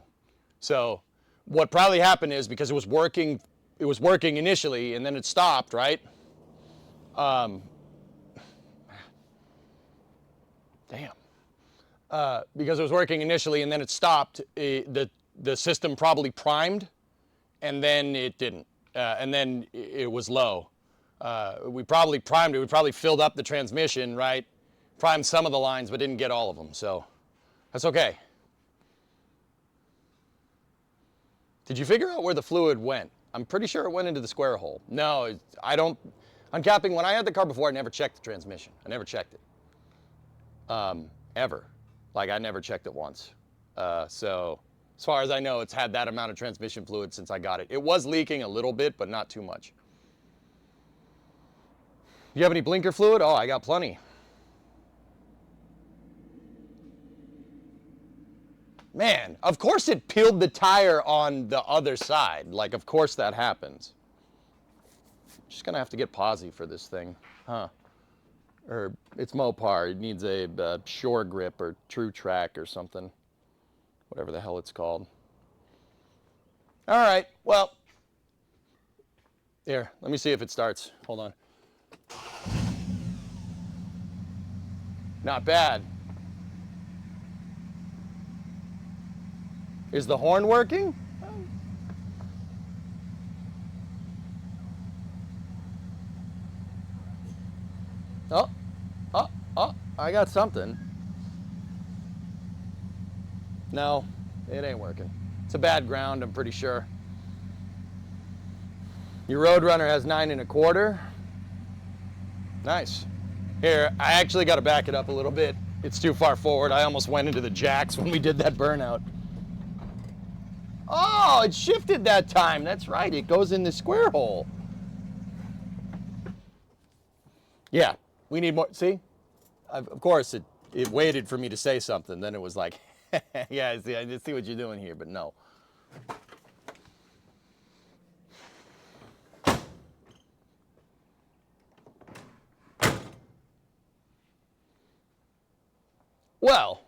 [SPEAKER 3] So what probably happened is because it was working initially and then it stopped, right? Because it was working initially and then it stopped, the system probably primed and then it didn't. And then it was low. We probably primed it. We probably filled up the transmission, right? Primed some of the lines, but didn't get all of them. So that's okay. Did you figure out where the fluid went? I'm pretty sure it went into the square hole. No, I don't. Uncapping, when I had the car before, I never checked the transmission. I never checked it. Ever. Like, I never checked it once. So, as far as I know, it's had that amount of transmission fluid since I got it. It was leaking a little bit, but not too much. You have any blinker fluid? Oh, I got plenty. Man, of course it peeled the tire on the other side. Like, of course that happens. Just gonna have to get Posi for this thing, huh? Or it's Mopar. It needs a Shore Grip or True Track or something. Whatever the hell it's called. All right, well. Here, let me see if it starts. Hold on. Not bad. Is the horn working? Oh, I got something. No, it ain't working. It's a bad ground, I'm pretty sure. Your Roadrunner has 9 1/4. Nice. Here, I actually got to back it up a little bit. It's too far forward. I almost went into the jacks when we did that burnout. Oh, it shifted that time. That's right. It goes in the square hole. Yeah, we need more. See? Of course, it waited for me to say something. Then it was like, yeah, I just see what you're doing here, but no. Well,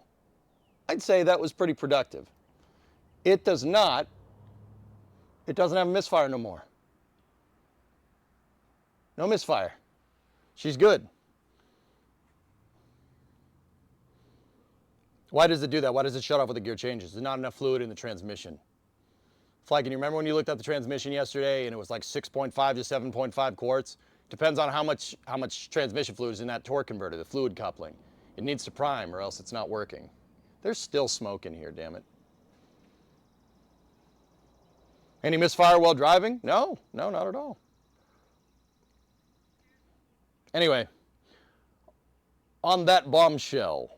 [SPEAKER 3] I'd say that was pretty productive. It doesn't have a misfire no more. No misfire. She's good. Why does it do that? Why does it shut off with the gear changes? There's not enough fluid in the transmission. Fly, can you remember when you looked at the transmission yesterday and it was like 6.5 to 7.5 quarts? Depends on how much transmission fluid is in that torque converter, the fluid coupling. It needs to prime or else it's not working. There's still smoke in here, damn it. Any misfire while driving? No, not at all. Anyway, on that bombshell,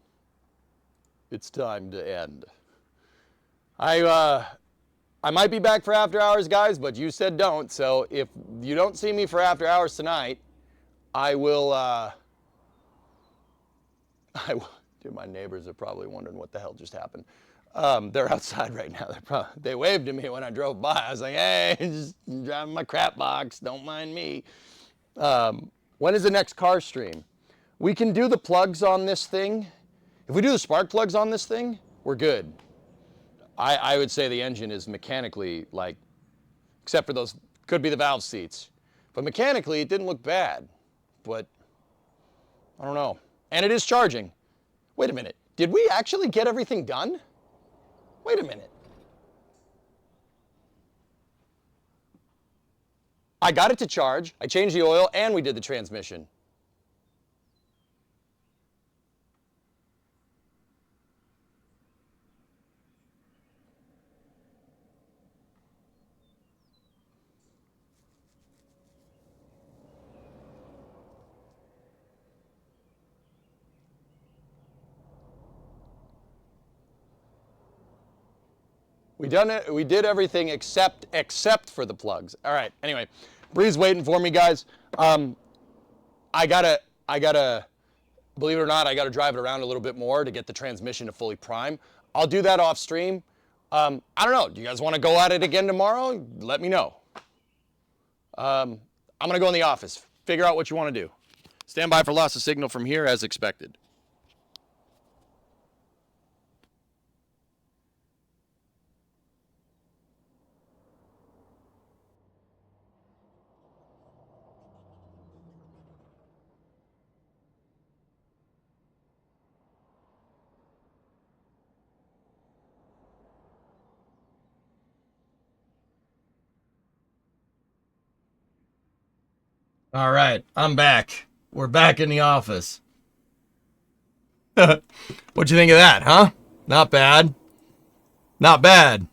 [SPEAKER 3] it's time to end. I might be back for after hours, guys, but you said don't. So if you don't see me for after hours tonight, I will. Dude, my neighbors are probably wondering what the hell just happened. They're outside right now. They waved at me when I drove by. I was like, hey, just driving my crap box. Don't mind me. When is the next car stream? We can do the plugs on this thing. If we do the spark plugs on this thing, we're good. I would say the engine is mechanically, like, except for those, could be the valve seats. But mechanically, it didn't look bad. But, I don't know. And it is charging. Wait a minute. Did we actually get everything done? Wait a minute. I got it to charge, I changed the oil, and we did the transmission. We did everything except for the plugs. All right. Anyway, Bree's waiting for me, guys. I gotta, believe it or not, I gotta drive it around a little bit more to get the transmission to fully prime. I'll do that off stream. I don't know. Do you guys want to go at it again tomorrow? Let me know. I'm gonna go in the office. Figure out what you want to do. Stand by for loss of signal from here as expected.
[SPEAKER 2] All right, I'm back. We're back in the office. What'd you think of that, huh? Not bad. Not bad.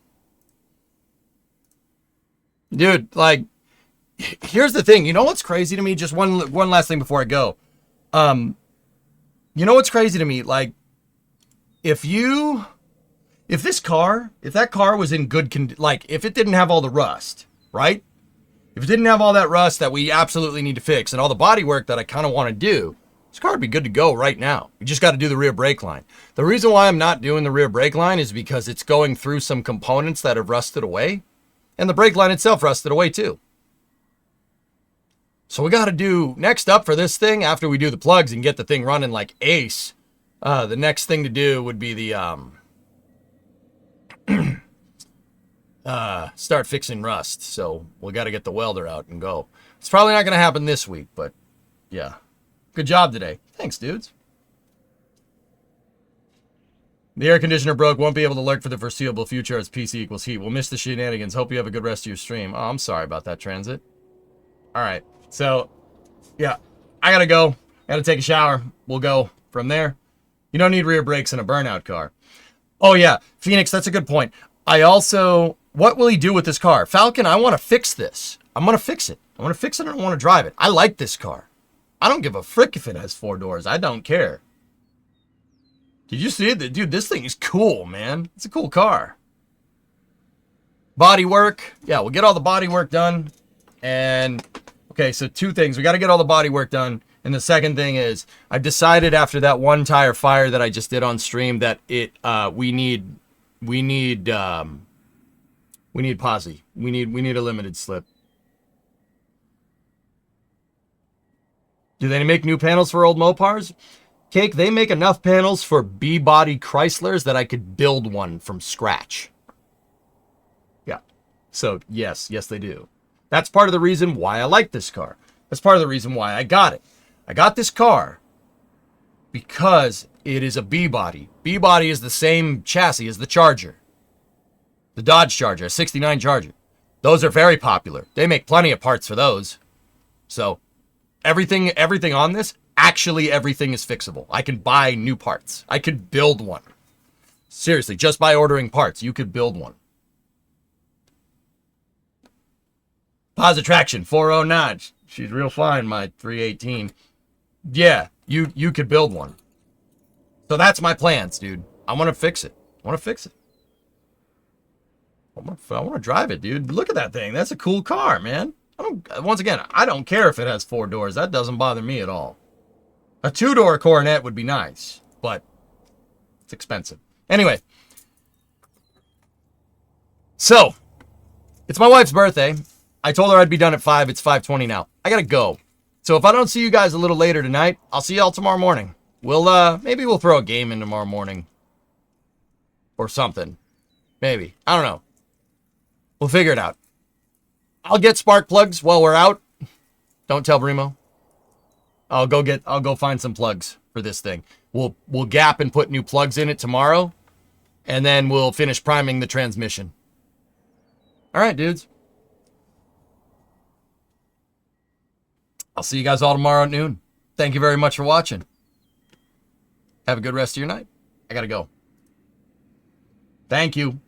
[SPEAKER 2] Dude, like, here's the thing. You know what's crazy to me? Just one last thing before I go. You know what's crazy to me? Like, if that car was in good condition, like, if it didn't have all the rust, right? If it didn't have all that rust that we absolutely need to fix and all the body work that I kind of want to do, this car would be good to go right now. We just got to do the rear brake line. The reason why I'm not doing the rear brake line is because it's going through some components that have rusted away, and the brake line itself rusted away too. So we got to do, next up for this thing, after we do the plugs and get the thing running like ace, the next thing to do would be the start fixing rust. So we got to get the welder out and go. It's probably not going to happen this week, but yeah. Good job today. Thanks, dudes. The air conditioner broke. Won't be able to lurk for the foreseeable future as PC equals heat. We'll miss the shenanigans. Hope you have a good rest of your stream. Oh, I'm sorry about that, Transit. All right. So, yeah. I got to go. Got to take a shower. We'll go from there. You don't need rear brakes in a burnout car. Oh, yeah. Phoenix, that's a good point. I also... What will he do with this car? Falcon, I want to fix this. I'm going to fix it. I want to fix it and I want to drive it. I like this car. I don't give a frick if it has 4 doors. I don't care. Did you see it? Dude, this thing is cool, man. It's a cool car. Body work. Yeah, we'll get all the body work done. And, okay, so 2 things. We got to get all the body work done. And the second thing is, I've decided after that one tire fire that I just did on stream that we need posse. We need a limited slip. Do they make new panels for old Mopars? Cake, they make enough panels for B-body Chryslers that I could build one from scratch. Yeah. So, yes, they do. That's part of the reason why I like this car. That's part of the reason why I got it. I got this car because it is a B-body. B-body is the same chassis as the Charger. The Dodge Charger, a 69 Charger. Those are very popular. They make plenty of parts for those. So, everything on this, actually everything is fixable. I can buy new parts. I could build one. Seriously, just by ordering parts, you could build one. Pause Attraction, 409. She's real fine, my 318. Yeah, you could build one. So that's my plans, dude. I want to fix it. I want to drive it, dude. Look at that thing. That's a cool car, man. Once again, I don't care if it has 4 doors. That doesn't bother me at all. A 2-door Coronet would be nice, but it's expensive. Anyway. So, it's my wife's birthday. I told her I'd be done at 5. It's 5:20 now. I gotta go. So if I don't see you guys a little later tonight, I'll see y'all tomorrow morning. Maybe we'll throw a game in tomorrow morning. Or something. Maybe. I don't know. We'll figure it out. I'll get spark plugs while we're out. Don't tell Brimo. I'll go find some plugs for this thing. We'll gap and put new plugs in it tomorrow. And then we'll finish priming the transmission. All right, dudes. I'll see you guys all tomorrow at noon. Thank you very much for watching. Have a good rest of your night. I gotta go. Thank you.